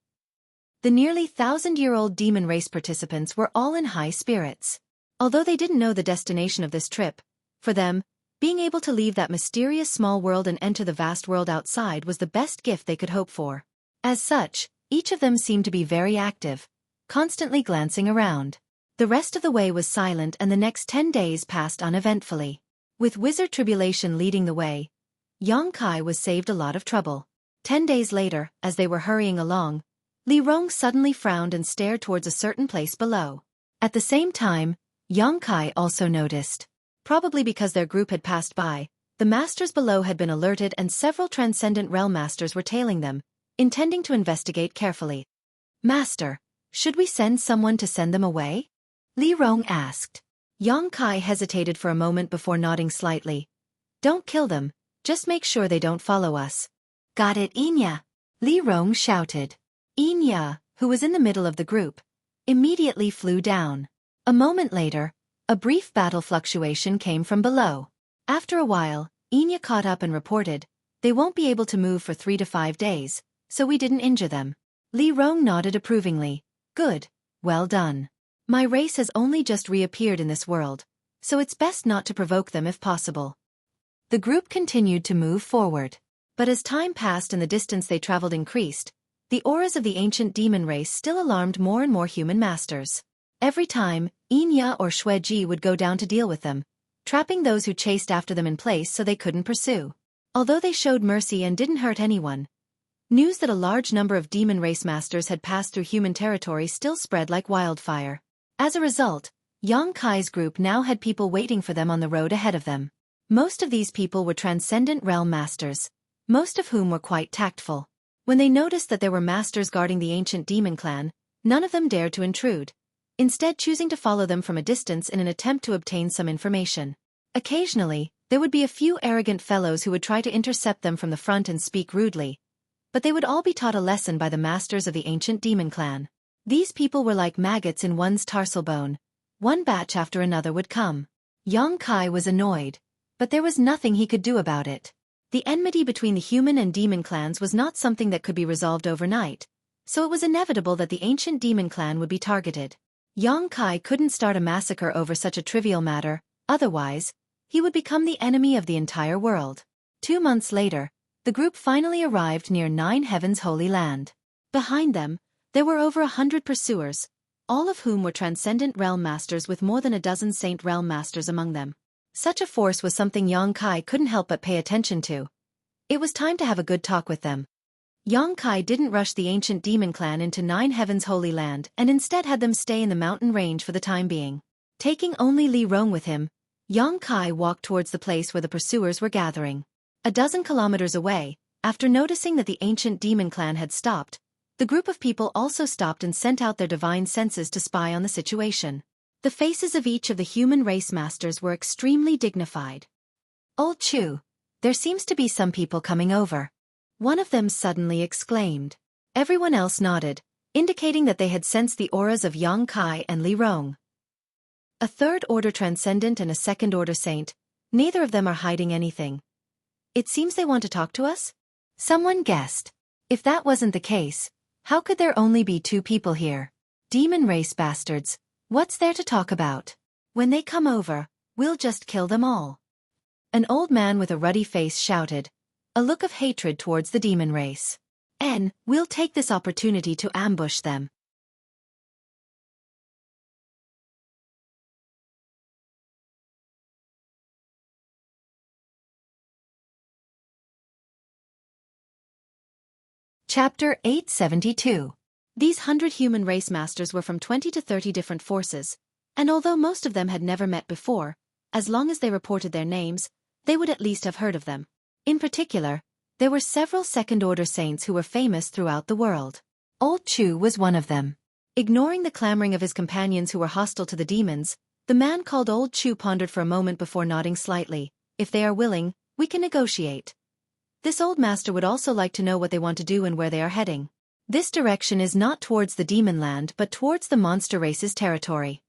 The nearly 1,000-year-old demon race participants were all in high spirits. Although they didn't know the destination of this trip, for them, being able to leave that mysterious small world and enter the vast world outside was the best gift they could hope for. As such, each of them seemed to be very active, constantly glancing around. The rest of the way was silent and the next 10 days passed uneventfully. With Wizard Tribulation leading the way, Yang Kai was saved a lot of trouble. 10 days later, as they were hurrying along, Li Rong suddenly frowned and stared towards a certain place below. At the same time, Yang Kai also noticed. Probably because their group had passed by, the masters below had been alerted and several transcendent realm masters were tailing them, intending to investigate carefully. Master, should we send someone to send them away? Li Rong asked. Yang Kai hesitated for a moment before nodding slightly. Don't kill them, just make sure they don't follow us. Got it, Inya? Li Rong shouted. Inya, who was in the middle of the group, immediately flew down. A moment later, a brief battle fluctuation came from below. After a while, Inya caught up and reported, they won't be able to move for 3 to 5 days, so we didn't injure them. Li Rong nodded approvingly. Good, well done. My race has only just reappeared in this world, so it's best not to provoke them if possible. The group continued to move forward. But as time passed and the distance they traveled increased, the auras of the ancient demon race still alarmed more and more human masters. Every time, Inya or Xueqi would go down to deal with them, trapping those who chased after them in place so they couldn't pursue. Although they showed mercy and didn't hurt anyone, news that a large number of demon race masters had passed through human territory still spread like wildfire. As a result, Yang Kai's group now had people waiting for them on the road ahead of them. Most of these people were transcendent realm masters, most of whom were quite tactful. When they noticed that there were masters guarding the ancient demon clan, none of them dared to intrude, instead choosing to follow them from a distance in an attempt to obtain some information. Occasionally, there would be a few arrogant fellows who would try to intercept them from the front and speak rudely, but they would all be taught a lesson by the masters of the ancient demon clan. These people were like maggots in one's tarsal bone. One batch after another would come. Xueqi was annoyed, but there was nothing he could do about it. The enmity between the human and demon clans was not something that could be resolved overnight, so it was inevitable that the ancient demon clan would be targeted. Xueqi couldn't start a massacre over such a trivial matter, otherwise, he would become the enemy of the entire world. 2 months later, the group finally arrived near Nine Heavens' Holy Land. Behind them, there were over 100 pursuers, all of whom were transcendent realm masters with more than a dozen saint realm masters among them. Such a force was something Xueqi couldn't help but pay attention to. It was time to have a good talk with them. Xueqi didn't rush the ancient demon clan into Nine Heavens' Holy Land and instead had them stay in the mountain range for the time being. Taking only Li Rong with him, Xueqi walked towards the place where the pursuers were gathering. A dozen kilometers away, after noticing that the ancient demon clan had stopped, the group of people also stopped and sent out their divine senses to spy on the situation. The faces of each of the human race masters were extremely dignified. "Old Chu, there seems to be some people coming over," one of them suddenly exclaimed. Everyone else nodded, indicating that they had sensed the auras of Xueqi and Li Rong. A third-order transcendent and a second-order saint, neither of them are hiding anything. "It seems they want to talk to us?" someone guessed. If that wasn't the case, how could there only be 2 people here? Demon race bastards, what's there to talk about? When they come over, we'll just kill them all. An old man with a ruddy face shouted, a look of hatred towards the demon race. We'll take this opportunity to ambush them. Chapter 872. These 100 human race masters were from 20 to 30 different forces, and although most of them had never met before, as long as they reported their names, they would at least have heard of them. In particular, there were several second-order saints who were famous throughout the world. Old Chu was one of them. Ignoring the clamoring of his companions who were hostile to the demons, the man called Old Chu pondered for a moment before nodding slightly. "If they are willing, we can negotiate." This old master would also like to know what they want to do and where they are heading. This direction is not towards the demon land but towards the monster race's territory.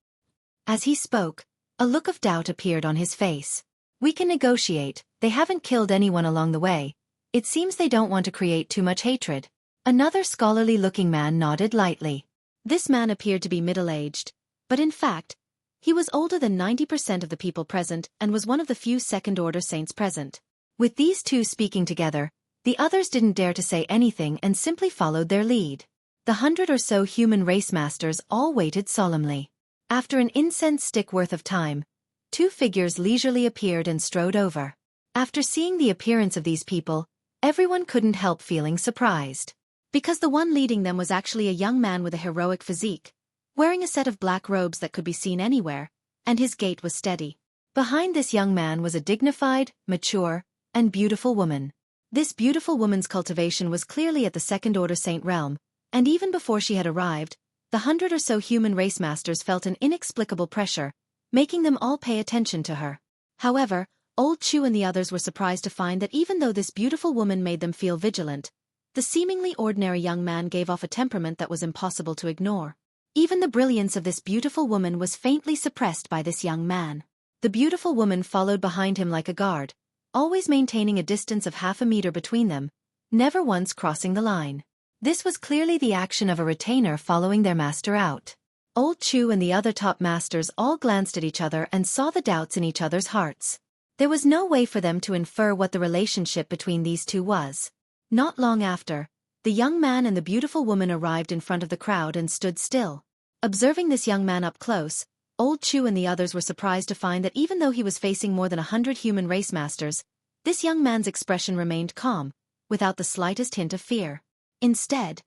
As he spoke, a look of doubt appeared on his face. "We can negotiate, they haven't killed anyone along the way. It seems they don't want to create too much hatred." Another scholarly-looking man nodded lightly. This man appeared to be middle-aged, but in fact, he was older than 90% of the people present and was one of the few second-order saints present. With these 2 speaking together, the others didn't dare to say anything and simply followed their lead. The 100 or so human race masters all waited solemnly. After an incense stick worth of time, 2 figures leisurely appeared and strode over. After seeing the appearance of these people, everyone couldn't help feeling surprised. Because the one leading them was actually a young man with a heroic physique, wearing a set of black robes that could be seen anywhere, and his gait was steady. Behind this young man was a dignified, mature, and beautiful woman. This beautiful woman's cultivation was clearly at the second-order saint realm, and even before she had arrived, the 100 or so human race masters felt an inexplicable pressure, making them all pay attention to her. However, Old Chu and the others were surprised to find that even though this beautiful woman made them feel vigilant, the seemingly ordinary young man gave off a temperament that was impossible to ignore. Even the brilliance of this beautiful woman was faintly suppressed by this young man. The beautiful woman followed behind him like a guard, always maintaining a distance of half a meter between them, never once crossing the line. This was clearly the action of a retainer following their master out. Old Chu and the other top masters all glanced at each other and saw the doubts in each other's hearts. There was no way for them to infer what the relationship between these 2 was. Not long after, the young man and the beautiful woman arrived in front of the crowd and stood still. Observing this young man up close, Old Chu and the others were surprised to find that even though he was facing more than 100 human race masters, this young man's expression remained calm, without the slightest hint of fear. Instead,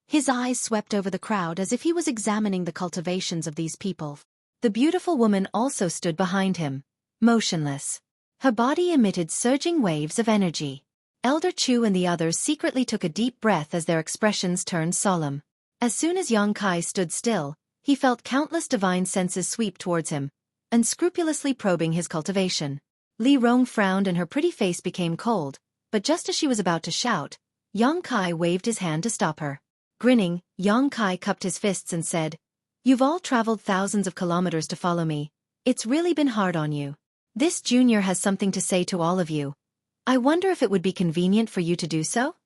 his eyes swept over the crowd as if he was examining the cultivations of these people. The beautiful woman also stood behind him, motionless. Her body emitted surging waves of energy. Elder Chu and the others secretly took a deep breath as their expressions turned solemn. As soon as Yang Kai stood still, he felt countless divine senses sweep towards him, unscrupulously probing his cultivation. Li Rong frowned and her pretty face became cold, but just as she was about to shout, Yang Kai waved his hand to stop her. Grinning, Yang Kai cupped his fists and said, "You've all traveled thousands of kilometers to follow me. It's really been hard on you. This junior has something to say to all of you. I wonder if it would be convenient for you to do so?"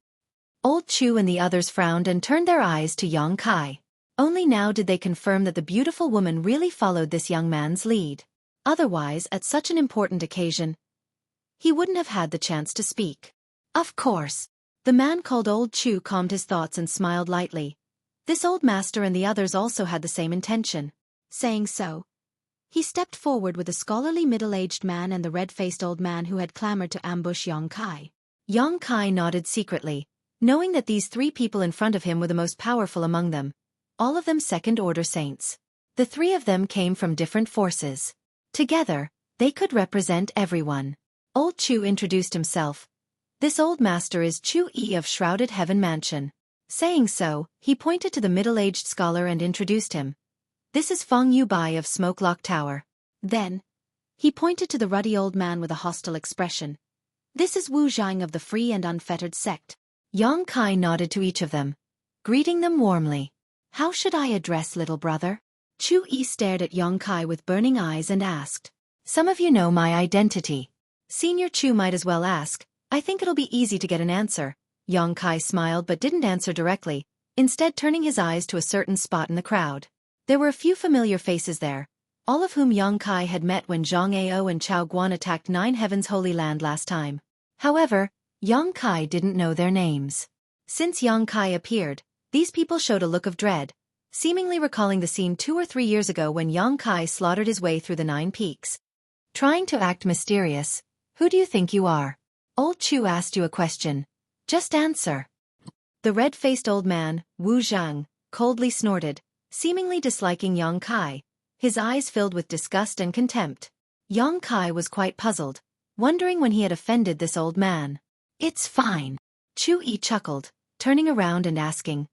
Old Chu and the others frowned and turned their eyes to Yang Kai. Only now did they confirm that the beautiful woman really followed this young man's lead. Otherwise, at such an important occasion, he wouldn't have had the chance to speak. Of course. The man called Old Chu calmed his thoughts and smiled lightly. This old master and the others also had the same intention. Saying so, he stepped forward with the scholarly middle-aged man and the red-faced old man who had clamored to ambush Yang Kai. Yang Kai nodded secretly, knowing that these three people in front of him were the most powerful among them, all of them second-order saints. The three of them came from different forces. Together, they could represent everyone. Old Chu introduced himself. "This old master is Xueqi of Shrouded Heaven Mansion." Saying so, he pointed to the middle-aged scholar and introduced him. "This is Feng Yubai of Smokelock Tower." Then, he pointed to the ruddy old man with a hostile expression. "This is Wu Zhang of the Free and Unfettered Sect." Yang Kai nodded to each of them, greeting them warmly. "How should I address little brother?" Xueqi stared at Yang Kai with burning eyes and asked. "Some of you know my identity. Senior Chu might as well ask. I think it'll be easy to get an answer." Yang Kai smiled but didn't answer directly, instead turning his eyes to a certain spot in the crowd. There were a few familiar faces there, all of whom Yang Kai had met when Zhang Ao and Chao Guan attacked Nine Heavens Holy Land last time. However, Yang Kai didn't know their names. Since Yang Kai appeared, these people showed a look of dread, seemingly recalling the scene 2 or 3 years ago when Yang Kai slaughtered his way through the 9 peaks. Trying to act mysterious, "Who do you think you are? Old Chu asked you a question. Just answer." The red-faced old man, Wu Zhang, coldly snorted, seemingly disliking Yang Kai, his eyes filled with disgust and contempt. Yang Kai was quite puzzled, wondering when he had offended this old man. "It's fine." Xueqi chuckled, turning around and asking,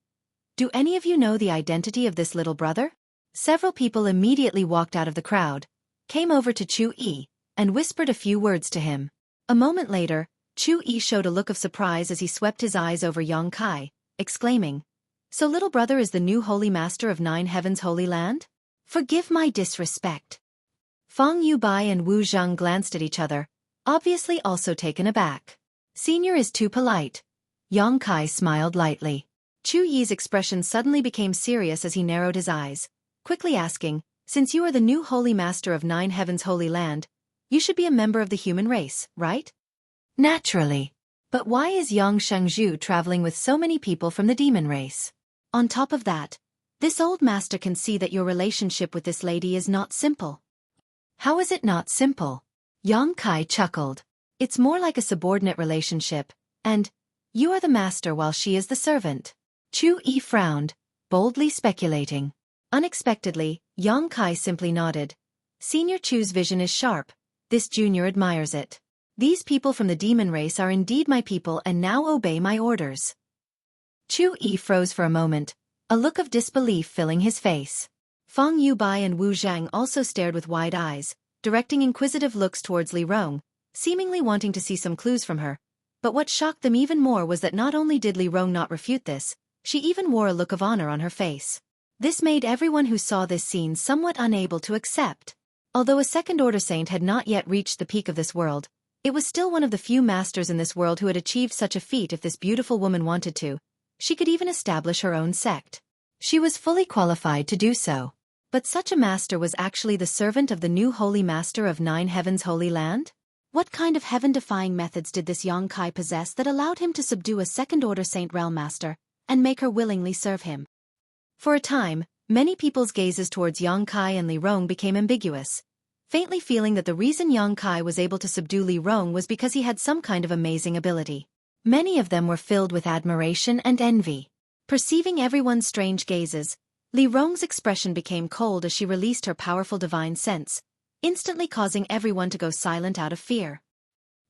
"Do any of you know the identity of this little brother?" Several people immediately walked out of the crowd, came over to Xueqi, and whispered a few words to him. A moment later, Xueqi showed a look of surprise as he swept his eyes over Yang Kai, exclaiming, "So little brother is the new holy master of Nine Heavens Holy Land? Forgive my disrespect." Feng Yubai and Wu Zhang glanced at each other, obviously also taken aback. "Senior is too polite." Yang Kai smiled lightly. Xueqi's expression suddenly became serious as he narrowed his eyes, quickly asking, "Since you are the new holy master of Nine Heavens Holy Land, you should be a member of the human race, right?" "Naturally. But why is Yang Shengzhu traveling with so many people from the demon race? On top of that, this old master can see that your relationship with this lady is not simple." "How is it not simple?" Yang Kai chuckled. "It's more like a subordinate relationship, and you are the master while she is the servant." Xueqi frowned, boldly speculating. Unexpectedly, Yang Kai simply nodded. "Senior Chu's vision is sharp. This junior admires it. These people from the demon race are indeed my people and now obey my orders." Xueqi froze for a moment, a look of disbelief filling his face. Feng Yubai and Wu Zhang also stared with wide eyes, directing inquisitive looks towards Li Rong, seemingly wanting to see some clues from her. But what shocked them even more was that not only did Li Rong not refute this, she even wore a look of honor on her face. This made everyone who saw this scene somewhat unable to accept. Although a second-order saint had not yet reached the peak of this world, it was still one of the few masters in this world who had achieved such a feat if this beautiful woman wanted to. She could even establish her own sect. She was fully qualified to do so. But such a master was actually the servant of the new holy master of Nine Heavens Holy Land? What kind of heaven-defying methods did this Yang Kai possess that allowed him to subdue a second-order Saint Realm Master and make her willingly serve him? For a time, many people's gazes towards Yang Kai and Li Rong became ambiguous, faintly feeling that the reason Yang Kai was able to subdue Li Rong was because he had some kind of amazing ability. Many of them were filled with admiration and envy. Perceiving everyone's strange gazes, Li Rong's expression became cold as she released her powerful divine sense, instantly causing everyone to go silent out of fear.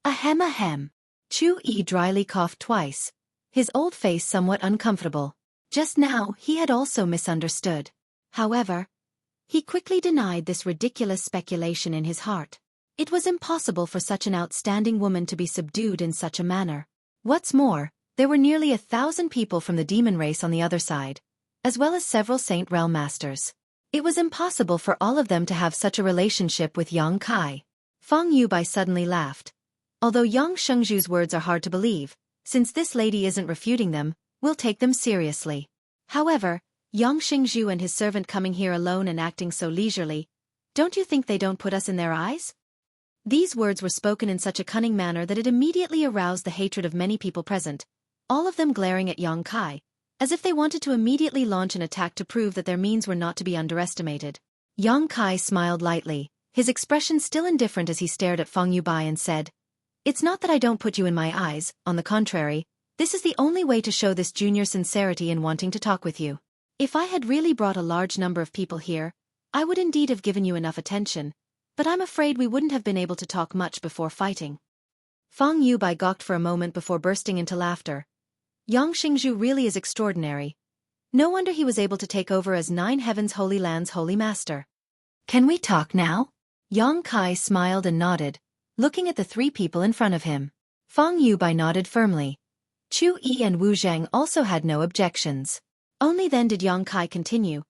Ahem ahem. Xueqi dryly coughed twice, his old face somewhat uncomfortable. Just now, he had also misunderstood. However, he quickly denied this ridiculous speculation in his heart. It was impossible for such an outstanding woman to be subdued in such a manner. What's more, there were nearly 1,000 people from the demon race on the other side, as well as several Saint Realm masters. It was impossible for all of them to have such a relationship with Yang Kai. Feng Yubai suddenly laughed. Although Yang Shengzhu's words are hard to believe, since this lady isn't refuting them, we'll take them seriously. However, Yang Shengzhu and his servant coming here alone and acting so leisurely, don't you think they don't put us in their eyes? These words were spoken in such a cunning manner that it immediately aroused the hatred of many people present, all of them glaring at Yang Kai, as if they wanted to immediately launch an attack to prove that their means were not to be underestimated. Yang Kai smiled lightly, his expression still indifferent as he stared at Feng Yubai and said, "It's not that I don't put you in my eyes, on the contrary, this is the only way to show this junior sincerity in wanting to talk with you. If I had really brought a large number of people here, I would indeed have given you enough attention, but I'm afraid we wouldn't have been able to talk much before fighting." Feng Yubai gawked for a moment before bursting into laughter. Yang Shengzhu really is extraordinary. No wonder he was able to take over as 9 Heavens Holy Land's Holy Master. "Can we talk now?" Yang Kai smiled and nodded, looking at the 3 people in front of him. Feng Yubai nodded firmly. Xueqi and Wu Zhang also had no objections. Only then did Yang Kai continue.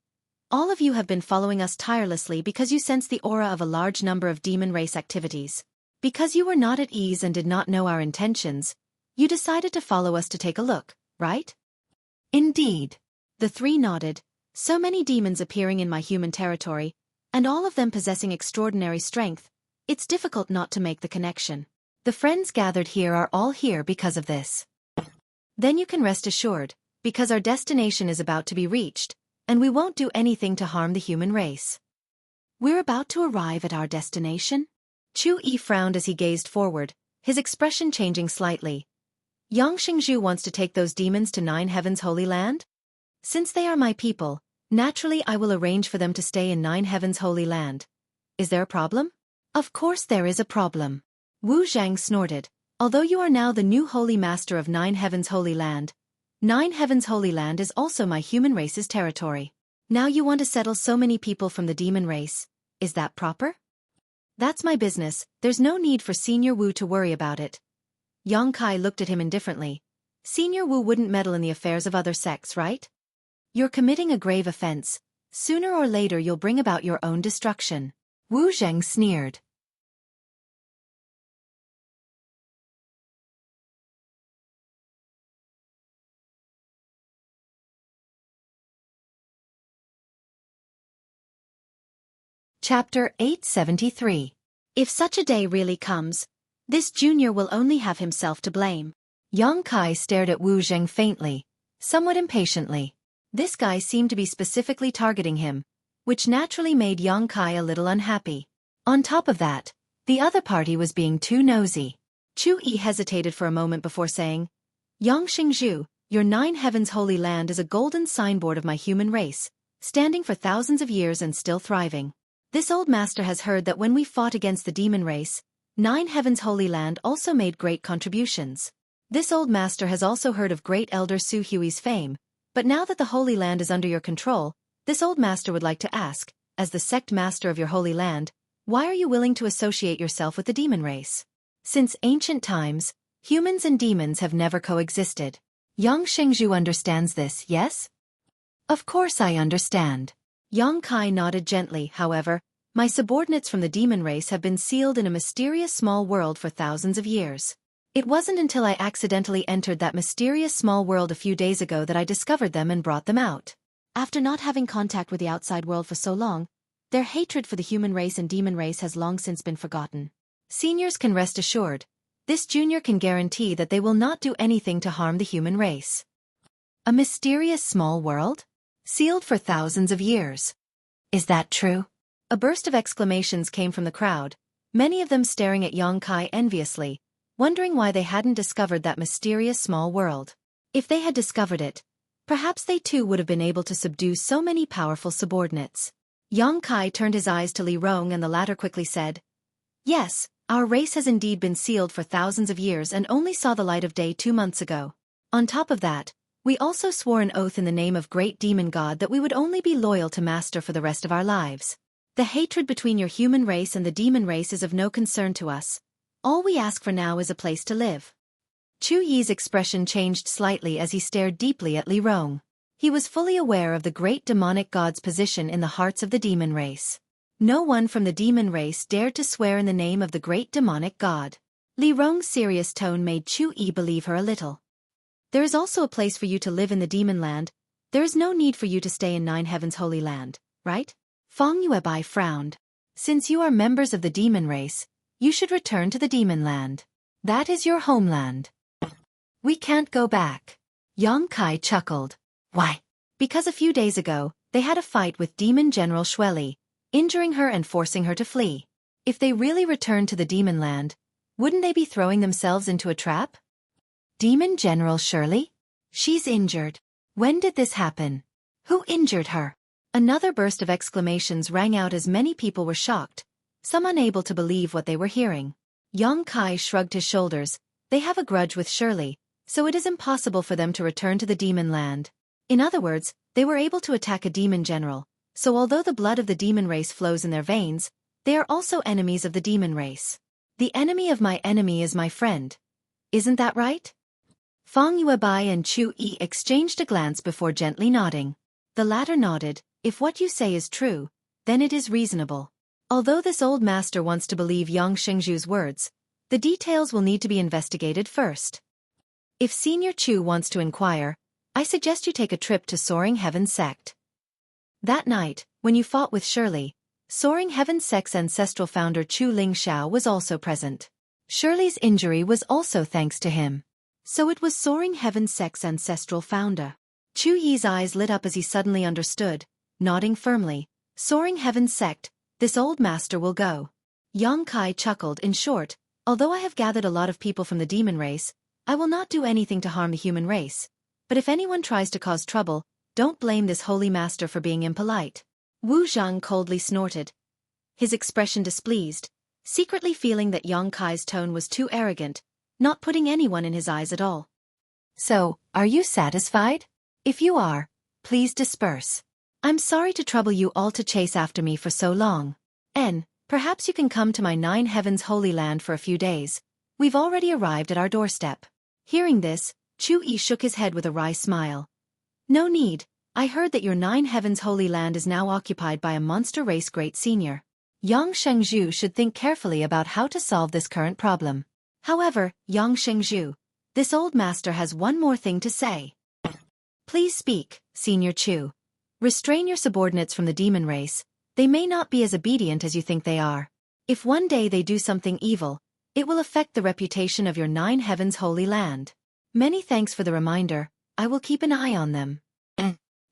"All of you have been following us tirelessly because you sense the aura of a large number of demon race activities. Because you were not at ease and did not know our intentions, you decided to follow us to take a look, right?" "Indeed." The 3 nodded. So many demons appearing in my human territory, and all of them possessing extraordinary strength, it's difficult not to make the connection. The friends gathered here are all here because of this. Then you can rest assured, because our destination is about to be reached, and we won't do anything to harm the human race. We're about to arrive at our destination? Xueqi frowned as he gazed forward, his expression changing slightly. Yang Shengzhu wants to take those demons to 9 Heavens Holy Land? Since they are my people, naturally I will arrange for them to stay in 9 Heavens Holy Land. Is there a problem? Of course there is a problem. Wu Zhang snorted. Although you are now the new Holy Master of 9 Heavens Holy Land, 9 Heavens Holy Land is also my human race's territory. Now you want to settle so many people from the demon race, is that proper? That's my business, there's no need for Senior Wu to worry about it. Yang Kai looked at him indifferently. Senior Wu wouldn't meddle in the affairs of other sects, right? You're committing a grave offense. Sooner or later you'll bring about your own destruction. Wu Zheng sneered. Chapter 873. If such a day really comes, this junior will only have himself to blame. Yang Kai stared at Wu Zheng faintly, somewhat impatiently. This guy seemed to be specifically targeting him, which naturally made Yang Kai a little unhappy. On top of that, the other party was being too nosy. Xueqi hesitated for a moment before saying, Yang Shengzhu, your 9 Heavens Holy Land is a golden signboard of my human race, standing for thousands of years and still thriving. This old master has heard that when we fought against the demon race, 9 Heavens Holy Land also made great contributions. This old master has also heard of great elder Xueqi's fame, but now that the Holy Land is under your control, this old master would like to ask, as the sect master of your Holy Land, why are you willing to associate yourself with the demon race? Since ancient times, humans and demons have never coexisted. Yang Shengzhu understands this, yes? Of course I understand. Yang Kai nodded gently, however, my subordinates from the demon race have been sealed in a mysterious small world for thousands of years. It wasn't until I accidentally entered that mysterious small world a few days ago that I discovered them and brought them out. After not having contact with the outside world for so long, their hatred for the human race and demon race has long since been forgotten. Seniors can rest assured, this junior can guarantee that they will not do anything to harm the human race. A mysterious small world? Sealed for thousands of years. Is that true? A burst of exclamations came from the crowd, many of them staring at Yang Kai enviously, wondering why they hadn't discovered that mysterious small world. If they had discovered it, perhaps they too would have been able to subdue so many powerful subordinates. Yang Kai turned his eyes to Li Rong and the latter quickly said, Yes, Our race has indeed been sealed for thousands of years and only saw the light of day 2 months ago. On top of that, we also swore an oath in the name of great demon god that we would only be loyal to Master for the rest of our lives. The hatred between your human race and the demon race is of no concern to us. All we ask for now is a place to live. Xueqi's expression changed slightly as he stared deeply at Li Rong. He was fully aware of the great demonic god's position in the hearts of the demon race. No one from the demon race dared to swear in the name of the great demonic god. Li Rong's serious tone made Xueqi believe her a little. There is also a place for you to live in the demon land. There is no need for you to stay in Nine Heavens Holy Land, right? Feng Yuebai frowned. Since you are members of the demon race, you should return to the demon land. That is your homeland. We can't go back. Yang Kai chuckled. Why? Because a few days ago, they had a fight with Demon General Xueqi, injuring her and forcing her to flee. If they really returned to the demon land, wouldn't they be throwing themselves into a trap? Demon General Xueqi? She's injured. When did this happen? Who injured her? Another burst of exclamations rang out as many people were shocked, some unable to believe what they were hearing. Yang Kai shrugged his shoulders. They have a grudge with Xueqi, so it is impossible for them to return to the demon land. In other words, they were able to attack a demon general, so although the blood of the demon race flows in their veins, they are also enemies of the demon race. The enemy of my enemy is my friend. Isn't that right? Feng Yuebai and Xueqi exchanged a glance before gently nodding. The latter nodded. If what you say is true, then it is reasonable. Although this old master wants to believe Yang Shengzhu's words, the details will need to be investigated first. If Senior Chu wants to inquire, I suggest you take a trip to Soaring Heaven's sect. That night, when you fought with Xueqi, Soaring Heaven's sect's ancestral founder Chu Lingxiao was also present. Xueqi's injury was also thanks to him. So it was Soaring Heaven's sect's ancestral founder. Xueqi's eyes lit up as he suddenly understood, nodding firmly. Soaring Heaven's sect, this old master will go. Yang Kai chuckled. In short, although I have gathered a lot of people from the demon race, I will not do anything to harm the human race. But if anyone tries to cause trouble, don't blame this holy master for being impolite. Wu Zhang coldly snorted, his expression displeased, secretly feeling that Yang Kai's tone was too arrogant, not putting anyone in his eyes at all. So, are you satisfied? If you are, please disperse. I'm sorry to trouble you all to chase after me for so long. Perhaps you can come to my Nine Heavens Holy Land for a few days. We've already arrived at our doorstep. Hearing this, Xueqi shook his head with a wry smile. No need. I heard that your Nine Heavens Holy Land is now occupied by a monster race great senior. Yang Shengzhu should think carefully about how to solve this current problem. However, Yang Shengzhu, this old master has one more thing to say. Please speak, Senior Chu. Restrain your subordinates from the demon race. They may not be as obedient as you think they are. If one day they do something evil, it will affect the reputation of your Nine Heavens Holy Land. Many thanks for the reminder. I will keep an eye on them.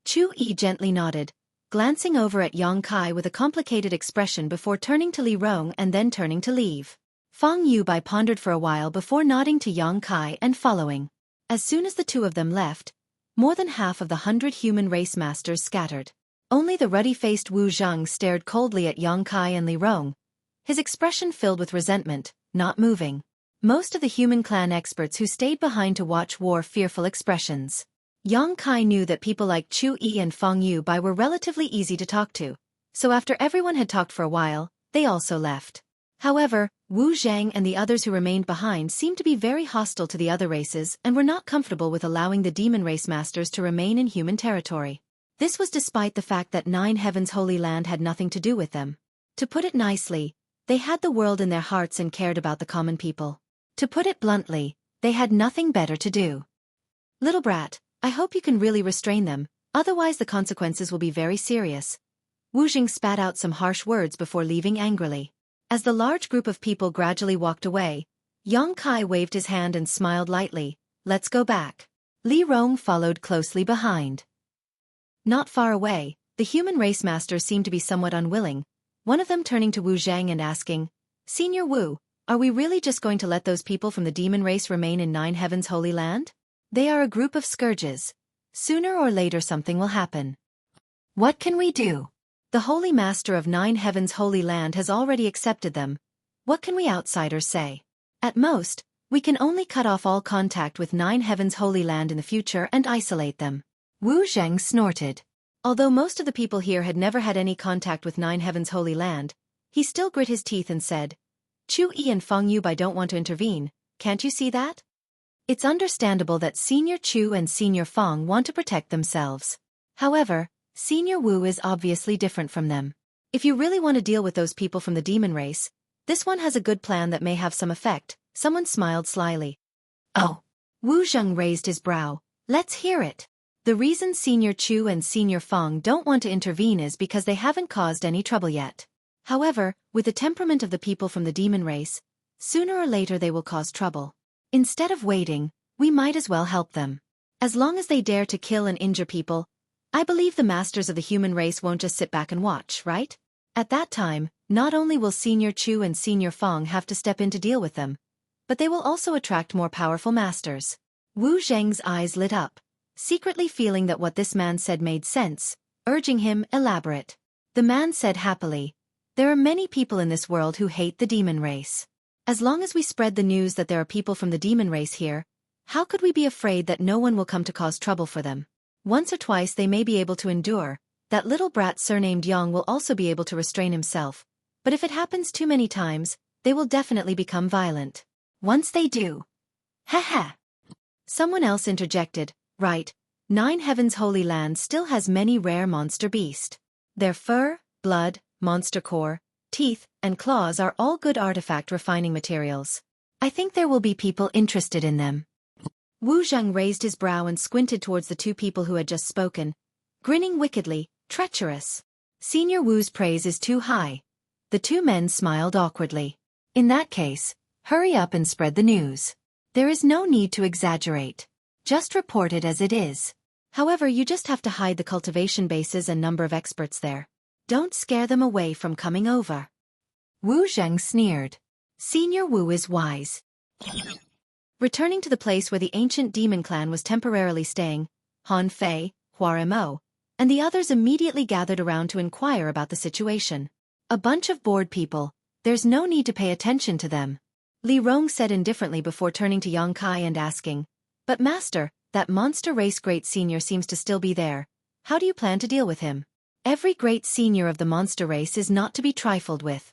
Xueqi gently nodded, glancing over at Yang Kai with a complicated expression before turning to Li Rong and then turning to leave. Feng Yuebai pondered for a while before nodding to Yang Kai and following. As soon as the two of them left, more than half of the 100 human race masters scattered. Only the ruddy-faced Wu Zhang stared coldly at Yang Kai and Li Rong, his expression filled with resentment, not moving. Most of the human clan experts who stayed behind to watch wore fearful expressions. Yang Kai knew that people like Xueqi and Feng Yuebai were relatively easy to talk to, so after everyone had talked for a while, they also left. However, Wu Zhang and the others who remained behind seemed to be very hostile to the other races and were not comfortable with allowing the demon race masters to remain in human territory. This was despite the fact that Nine Heavens Holy Land had nothing to do with them. To put it nicely, they had the world in their hearts and cared about the common people. To put it bluntly, they had nothing better to do. Little brat, I hope you can really restrain them, otherwise the consequences will be very serious. Wu Jing spat out some harsh words before leaving angrily. As the large group of people gradually walked away, Yang Kai waved his hand and smiled lightly. Let's go back. Li Rong followed closely behind. Not far away, the human race masters seemed to be somewhat unwilling, one of them turning to Wu Zhang and asking, Senior Wu, are we really just going to let those people from the demon race remain in Nine Heavens Holy Land? They are a group of scourges. Sooner or later something will happen. What can we do? The Holy Master of Nine Heavens Holy Land has already accepted them. What can we outsiders say? At most, we can only cut off all contact with Nine Heavens Holy Land in the future and isolate them. Wu Zheng snorted. Although most of the people here had never had any contact with Nine Heavens Holy Land, he still grit his teeth and said, Xueqi and Feng Yubai don't want to intervene, can't you see that? It's understandable that Senior Chu and Senior Feng want to protect themselves. However, Senior Wu is obviously different from them. If you really want to deal with those people from the demon race, this one has a good plan that may have some effect. Someone smiled slyly. Oh. Wu Zheng raised his brow. Let's hear it. The reason Senior Chu and Senior Feng don't want to intervene is because they haven't caused any trouble yet. However, with the temperament of the people from the demon race, sooner or later they will cause trouble. Instead of waiting, we might as well help them. As long as they dare to kill and injure people, I believe the masters of the human race won't just sit back and watch, right? At that time, not only will Senior Chu and Senior Feng have to step in to deal with them, but they will also attract more powerful masters. Wu Zheng's eyes lit up, secretly feeling that what this man said made sense, urging him elaborate. The man said happily, there are many people in this world who hate the demon race. As long as we spread the news that there are people from the demon race here, how could we be afraid that no one will come to cause trouble for them? Once or twice they may be able to endure, that little brat surnamed Yang will also be able to restrain himself, but if it happens too many times, they will definitely become violent. Once they do. Ha. Someone else interjected, right, Nine Heavens Holy Land still has many rare monster beasts. Their fur, blood, monster core, teeth, and claws are all good artifact refining materials. I think there will be people interested in them. Wu Zheng raised his brow and squinted towards the two people who had just spoken, grinning wickedly, treacherous. Senior Wu's praise is too high. The two men smiled awkwardly. In that case, hurry up and spread the news. There is no need to exaggerate. Just report it as it is. However, you just have to hide the cultivation bases and number of experts there. Don't scare them away from coming over. Wu Zheng sneered. Senior Wu is wise. Returning to the place where the ancient demon clan was temporarily staying, Han Fei, Hua Mo, and the others immediately gathered around to inquire about the situation. A bunch of bored people, there's no need to pay attention to them. Li Rong said indifferently before turning to Yang Kai and asking, But master, that monster race great senior seems to still be there. How do you plan to deal with him? Every great senior of the monster race is not to be trifled with.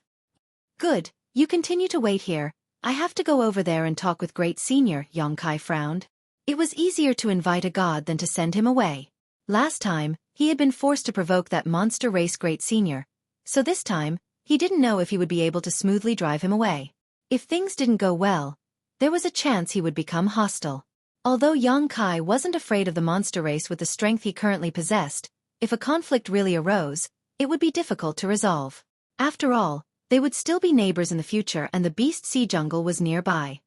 Good, you continue to wait here. I have to go over there and talk with great senior, Yang Kai frowned. It was easier to invite a god than to send him away. Last time, he had been forced to provoke that monster race great senior, so this time, he didn't know if he would be able to smoothly drive him away. If things didn't go well, there was a chance he would become hostile. Although Yang Kai wasn't afraid of the monster race with the strength he currently possessed, if a conflict really arose, it would be difficult to resolve. After all, they would still be neighbors in the future and the Beast Sea Jungle was nearby.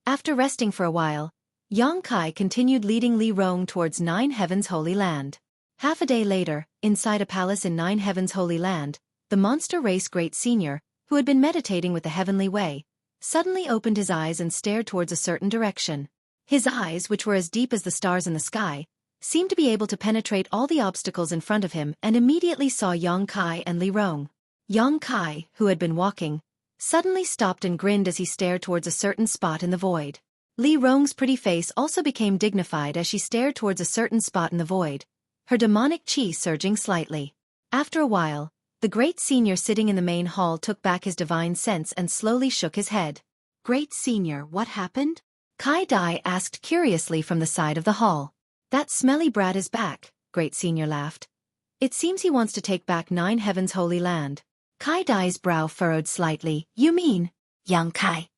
After resting for a while, Yang Kai continued leading Li Rong towards Nine Heavens Holy Land. Half a day later, inside a palace in Nine Heavens Holy Land, the monster race great senior, who had been meditating with the heavenly way, suddenly opened his eyes and stared towards a certain direction. His eyes, which were as deep as the stars in the sky, seemed to be able to penetrate all the obstacles in front of him and immediately saw Yang Kai and Li Rong. Yang Kai, who had been walking, suddenly stopped and grinned as he stared towards a certain spot in the void. Li Rong's pretty face also became dignified as she stared towards a certain spot in the void, her demonic chi surging slightly. After a while, the great senior sitting in the main hall took back his divine sense and slowly shook his head. Great senior, what happened? Kai Dai asked curiously from the side of the hall. That smelly brat is back, great senior laughed. It seems he wants to take back Nine Heavens Holy Land. Kai Dai's brow furrowed slightly. You mean, Yang Kai?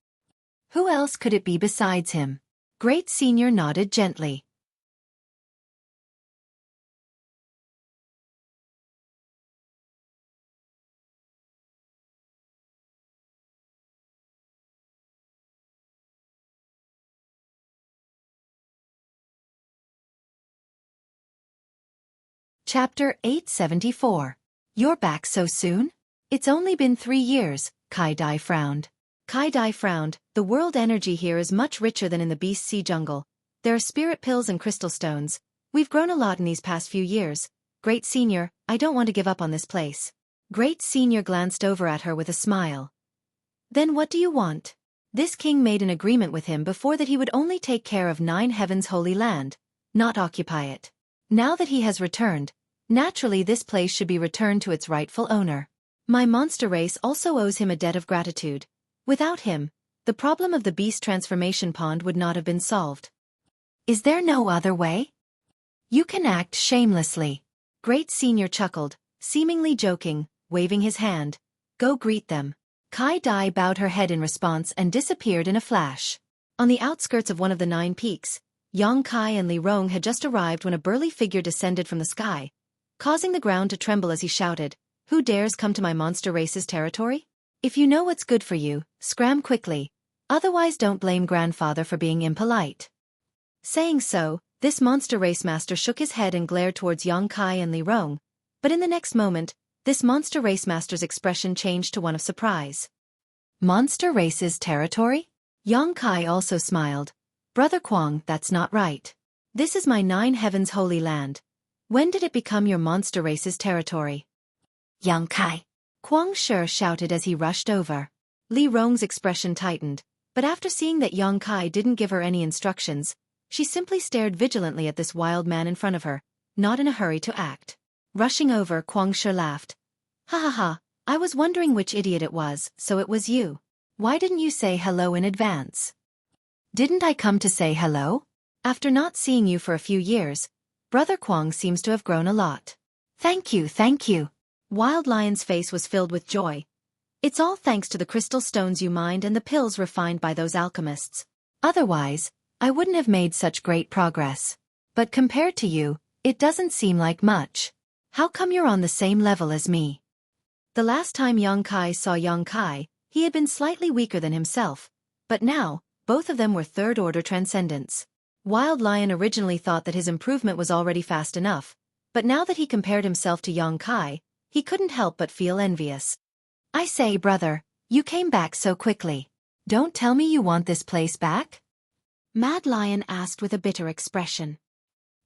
Who else could it be besides him? Great senior nodded gently. Chapter 874. You're back so soon? It's only been 3 years, Kai Dai frowned. Kai Dai frowned. The world energy here is much richer than in the Beast Sea Jungle. There are spirit pills and crystal stones. We've grown a lot in these past few years. Great senior, I don't want to give up on this place. Great senior glanced over at her with a smile. Then what do you want? This king made an agreement with him before that he would only take care of 9 heavens holy land, not occupy it. Now that he has returned, naturally this place should be returned to its rightful owner. My monster race also owes him a debt of gratitude. Without him, the problem of the beast transformation pond would not have been solved. Is there no other way? You can act shamelessly. Great Senior chuckled, seemingly joking, waving his hand. Go greet them. Kai Dai bowed her head in response and disappeared in a flash. On the outskirts of one of the 9 peaks, Yang Kai and Li Rong had just arrived when a burly figure descended from the sky, causing the ground to tremble as he shouted, "Who dares come to my monster race's territory? If you know what's good for you, scram quickly, otherwise don't blame grandfather for being impolite." Saying so, this monster race master shook his head and glared towards Yang Kai and Li Rong, but in the next moment, this monster race master's expression changed to one of surprise. Monster race's territory? Yang Kai also smiled. Brother Kuang, that's not right. This is my 9 heavens holy land. When did it become your monster race's territory? Yang Kai. Kuang Shi shouted as he rushed over. Li Rong's expression tightened, but after seeing that Yang Kai didn't give her any instructions, she simply stared vigilantly at this wild man in front of her, not in a hurry to act. Rushing over, Kuang Shi laughed. Ha ha ha, I was wondering which idiot it was, so it was you. Why didn't you say hello in advance? Didn't I come to say hello? After not seeing you for a few years, Brother Kuang seems to have grown a lot. Thank you, thank you. Wild Lion's face was filled with joy. It's all thanks to the crystal stones you mined and the pills refined by those alchemists. Otherwise, I wouldn't have made such great progress. But compared to you, it doesn't seem like much. How come you're on the same level as me? The last time Yang Kai saw Yang Kai, he had been slightly weaker than himself, but now, both of them were third-order transcendents. Wild Lion originally thought that his improvement was already fast enough, but now that he compared himself to Yang Kai, he couldn't help but feel envious. I say, brother, you came back so quickly. Don't tell me you want this place back? Mad Lion asked with a bitter expression.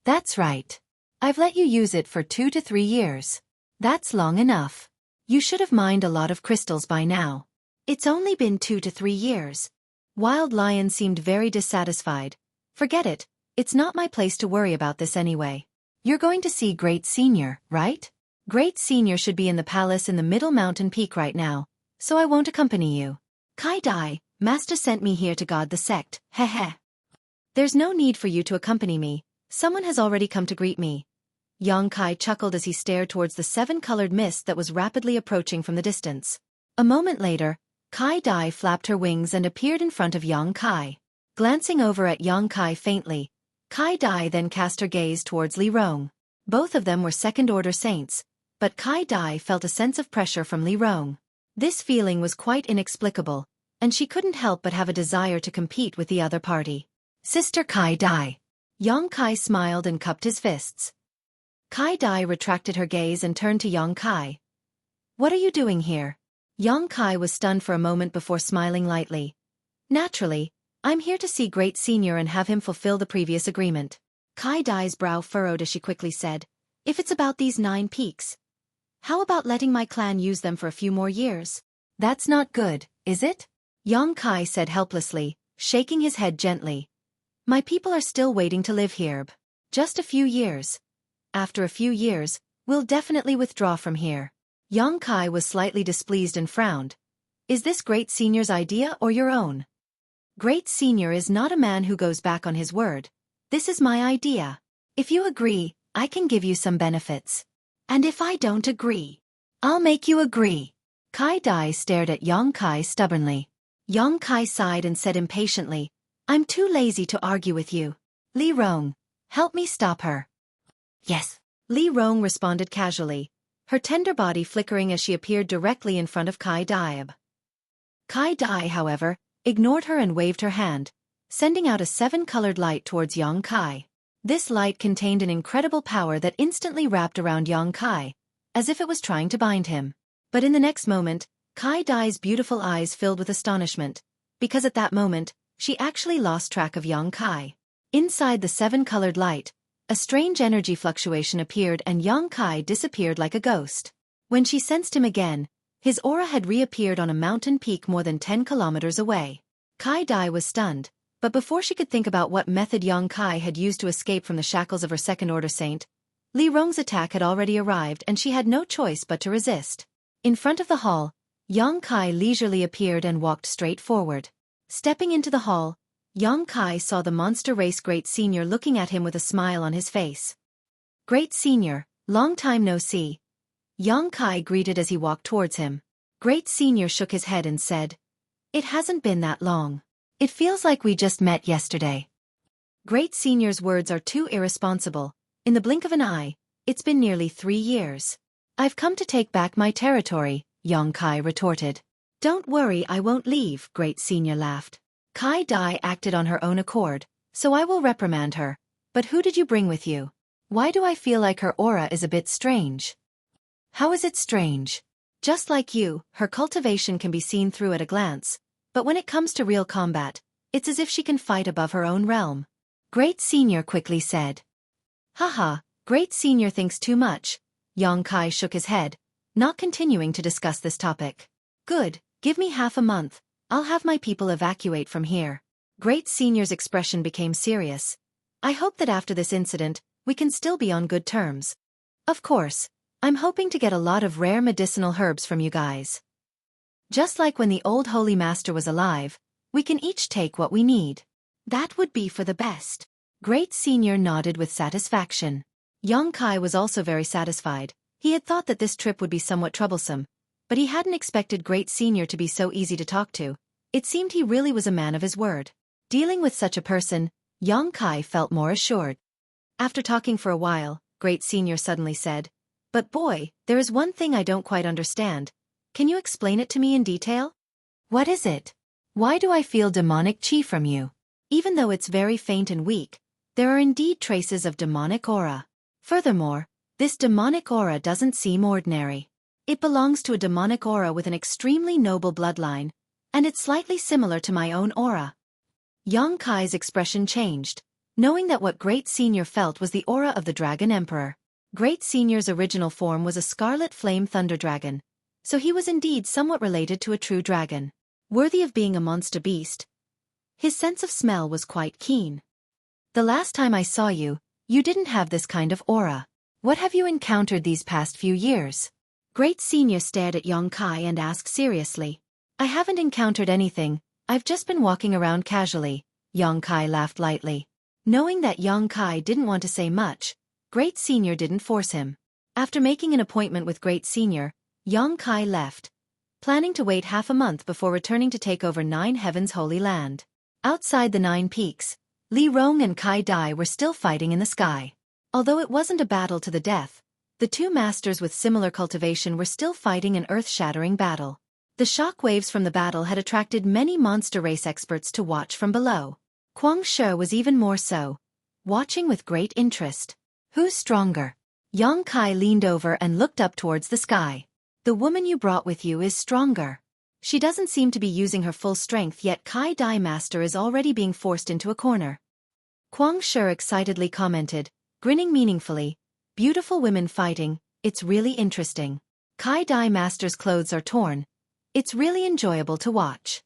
That's right. I've let you use it for 2 to 3 years. That's long enough. You should have mined a lot of crystals by now. It's only been 2 to 3 years. Wild Lion seemed very dissatisfied. Forget it, it's not my place to worry about this anyway. You're going to see Great Senior, right? Great Senior should be in the palace in the middle mountain peak right now, so I won't accompany you. Kai Dai, Master sent me here to guard the sect, heh. There's no need for you to accompany me. Someone has already come to greet me. Yang Kai chuckled as he stared towards the 7-colored mist that was rapidly approaching from the distance. A moment later, Kai Dai flapped her wings and appeared in front of Yang Kai. Glancing over at Yang Kai faintly, Kai Dai then cast her gaze towards Li Rong. Both of them were second-order saints, but Kai Dai felt a sense of pressure from Li Rong. This feeling was quite inexplicable, and she couldn't help but have a desire to compete with the other party. Sister Kai Dai. Yang Kai smiled and cupped his fists. Kai Dai retracted her gaze and turned to Yang Kai. What are you doing here? Yang Kai was stunned for a moment before smiling lightly. Naturally, I'm here to see Great Senior and have him fulfill the previous agreement. Kai Dai's brow furrowed as she quickly said, if it's about these 9 peaks, how about letting my clan use them for a few more years? That's not good, is it? Yang Kai said helplessly, shaking his head gently. My people are still waiting to live here. Just a few years. After a few years, we'll definitely withdraw from here. Yang Kai was slightly displeased and frowned. Is this Great Senior's idea or your own? Great Senior is not a man who goes back on his word. This is my idea. If you agree, I can give you some benefits. And if I don't agree, I'll make you agree. Kai Dai stared at Yang Kai stubbornly. Yang Kai sighed and said impatiently, I'm too lazy to argue with you. Li Rong, help me stop her. Yes. Li Rong responded casually, her tender body flickering as she appeared directly in front of Kai Dai. Kai Dai, however, ignored her and waved her hand, sending out a 7-colored light towards Yang Kai. This light contained an incredible power that instantly wrapped around Yang Kai, as if it was trying to bind him. But in the next moment, Kai Dai's beautiful eyes filled with astonishment, because at that moment, she actually lost track of Yang Kai. Inside the 7-colored light, a strange energy fluctuation appeared and Yang Kai disappeared like a ghost. When she sensed him again, His aura had reappeared on a mountain peak more than 10 kilometers away. Kai Dai was stunned, but before she could think about what method Yang Kai had used to escape from the shackles of her second-order saint, Li Rong's attack had already arrived and she had no choice but to resist. In front of the hall, Yang Kai leisurely appeared and walked straight forward. Stepping into the hall, Yang Kai saw the monster race Great Senior looking at him with a smile on his face. Great Senior, long time no see. Yang Kai greeted as he walked towards him. Great Senior shook his head and said, "It hasn't been that long. It feels like we just met yesterday." Great Senior's words are too irresponsible. In the blink of an eye, it's been nearly 3 years. "I've come to take back my territory," Yang Kai retorted. "Don't worry, I won't leave," Great Senior laughed. "Kai Dai acted on her own accord, so I will reprimand her. But who did you bring with you? Why do I feel like her aura is a bit strange?" "How is it strange?" "Just like you, her cultivation can be seen through at a glance, but when it comes to real combat, it's as if she can fight above her own realm," Great Senior quickly said. "Haha, Great Senior thinks too much." Yang Kai shook his head, not continuing to discuss this topic. "Good, give me half a month, I'll have my people evacuate from here." Great Senior's expression became serious. "I hope that after this incident, we can still be on good terms. Of course, I'm hoping to get a lot of rare medicinal herbs from you guys. Just like when the old Holy Master was alive, we can each take what we need." "That would be for the best." Great Senior nodded with satisfaction. Yang Kai was also very satisfied. He had thought that this trip would be somewhat troublesome, but he hadn't expected Great Senior to be so easy to talk to. It seemed he really was a man of his word. Dealing with such a person, Yang Kai felt more assured. After talking for a while, Great Senior suddenly said, "But boy, there is one thing I don't quite understand. Can you explain it to me in detail?" "What is it? Why do I feel demonic chi from you?" "Even though it's very faint and weak, there are indeed traces of demonic aura. Furthermore, this demonic aura doesn't seem ordinary. It belongs to a demonic aura with an extremely noble bloodline, and it's slightly similar to my own aura." Yang Kai's expression changed, knowing that what Great Senior felt was the aura of the Dragon Emperor. Great Senior's original form was a scarlet flame thunder dragon, so he was indeed somewhat related to a true dragon. Worthy of being a monster beast, his sense of smell was quite keen. "The last time I saw you, you didn't have this kind of aura. What have you encountered these past few years?" Great Senior stared at Yang Kai and asked seriously. "I haven't encountered anything, I've just been walking around casually," Yang Kai laughed lightly. Knowing that Yang Kai didn't want to say much, Great Senior didn't force him. After making an appointment with Great Senior, Yang Kai left, planning to wait half a month before returning to take over 9 Heavens Holy Land. Outside the 9 peaks, Li Rong and Kai Dai were still fighting in the sky. Although it wasn't a battle to the death, the two masters with similar cultivation were still fighting an earth-shattering battle. The shock waves from the battle had attracted many monster race experts to watch from below. Kuang Shi was even more so, watching with great interest. "Who's stronger?" Yang Kai leaned over and looked up towards the sky. "The woman you brought with you is stronger. She doesn't seem to be using her full strength, yet Kai Dai Master is already being forced into a corner." Kuang Shi excitedly commented, grinning meaningfully, "Beautiful women fighting, it's really interesting. Kai Dai Master's clothes are torn. It's really enjoyable to watch.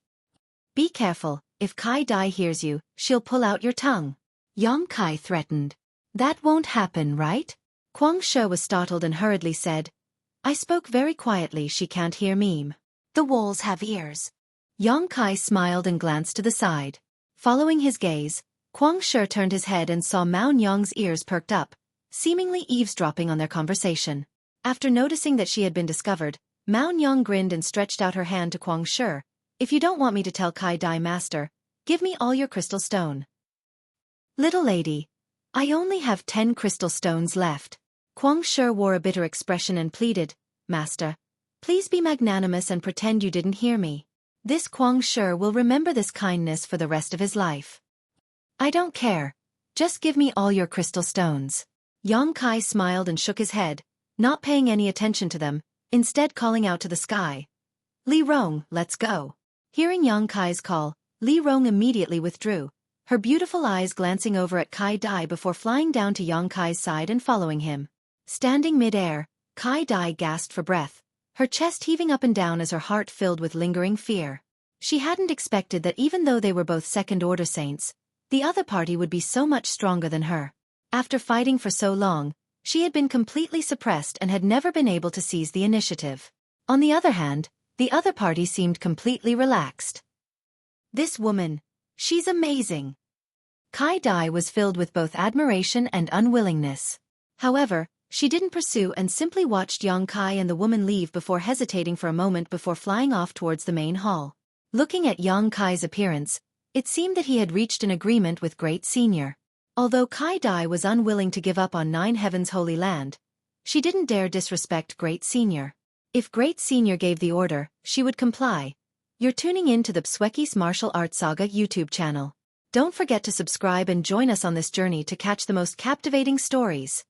Be careful, if Kai Dai hears you, she'll pull out your tongue," Yang Kai threatened. "That won't happen, right?" Kuang Shi was startled and hurriedly said, "I spoke very quietly, she can't hear me. The walls have ears." Yang Kai smiled and glanced to the side. Following his gaze, Kuang Shi turned his head and saw Mao Nyang's ears perked up, seemingly eavesdropping on their conversation. After noticing that she had been discovered, Mao Nyang grinned and stretched out her hand to Kuang Shi. "If you don't want me to tell Kai Dai Master, give me all your crystal stone." "Little lady, I only have 10 crystal stones left." Kuang Shi wore a bitter expression and pleaded, "Master, please be magnanimous and pretend you didn't hear me. This Kuang Shi will remember this kindness for the rest of his life." "I don't care. Just give me all your crystal stones." Yang Kai smiled and shook his head, not paying any attention to them, instead calling out to the sky, "Li Rong, let's go." Hearing Yang Kai's call, Li Rong immediately withdrew, her beautiful eyes glancing over at Kai Dai before flying down to Yang Kai's side and following him. Standing mid-air, Kai Dai gasped for breath, her chest heaving up and down as her heart filled with lingering fear. She hadn't expected that even though they were both second-order saints, the other party would be so much stronger than her. After fighting for so long, she had been completely suppressed and had never been able to seize the initiative. On the other hand, the other party seemed completely relaxed. This woman, she's amazing. Kai Dai was filled with both admiration and unwillingness. However, she didn't pursue and simply watched Yang Kai and the woman leave before hesitating for a moment before flying off towards the main hall. Looking at Yang Kai's appearance, it seemed that he had reached an agreement with Great Senior. Although Kai Dai was unwilling to give up on Nine Heavens' Holy Land, she didn't dare disrespect Great Senior. If Great Senior gave the order, she would comply. You're tuning in to the Xueqi's Martial Arts Saga YouTube channel. Don't forget to subscribe and join us on this journey to catch the most captivating stories.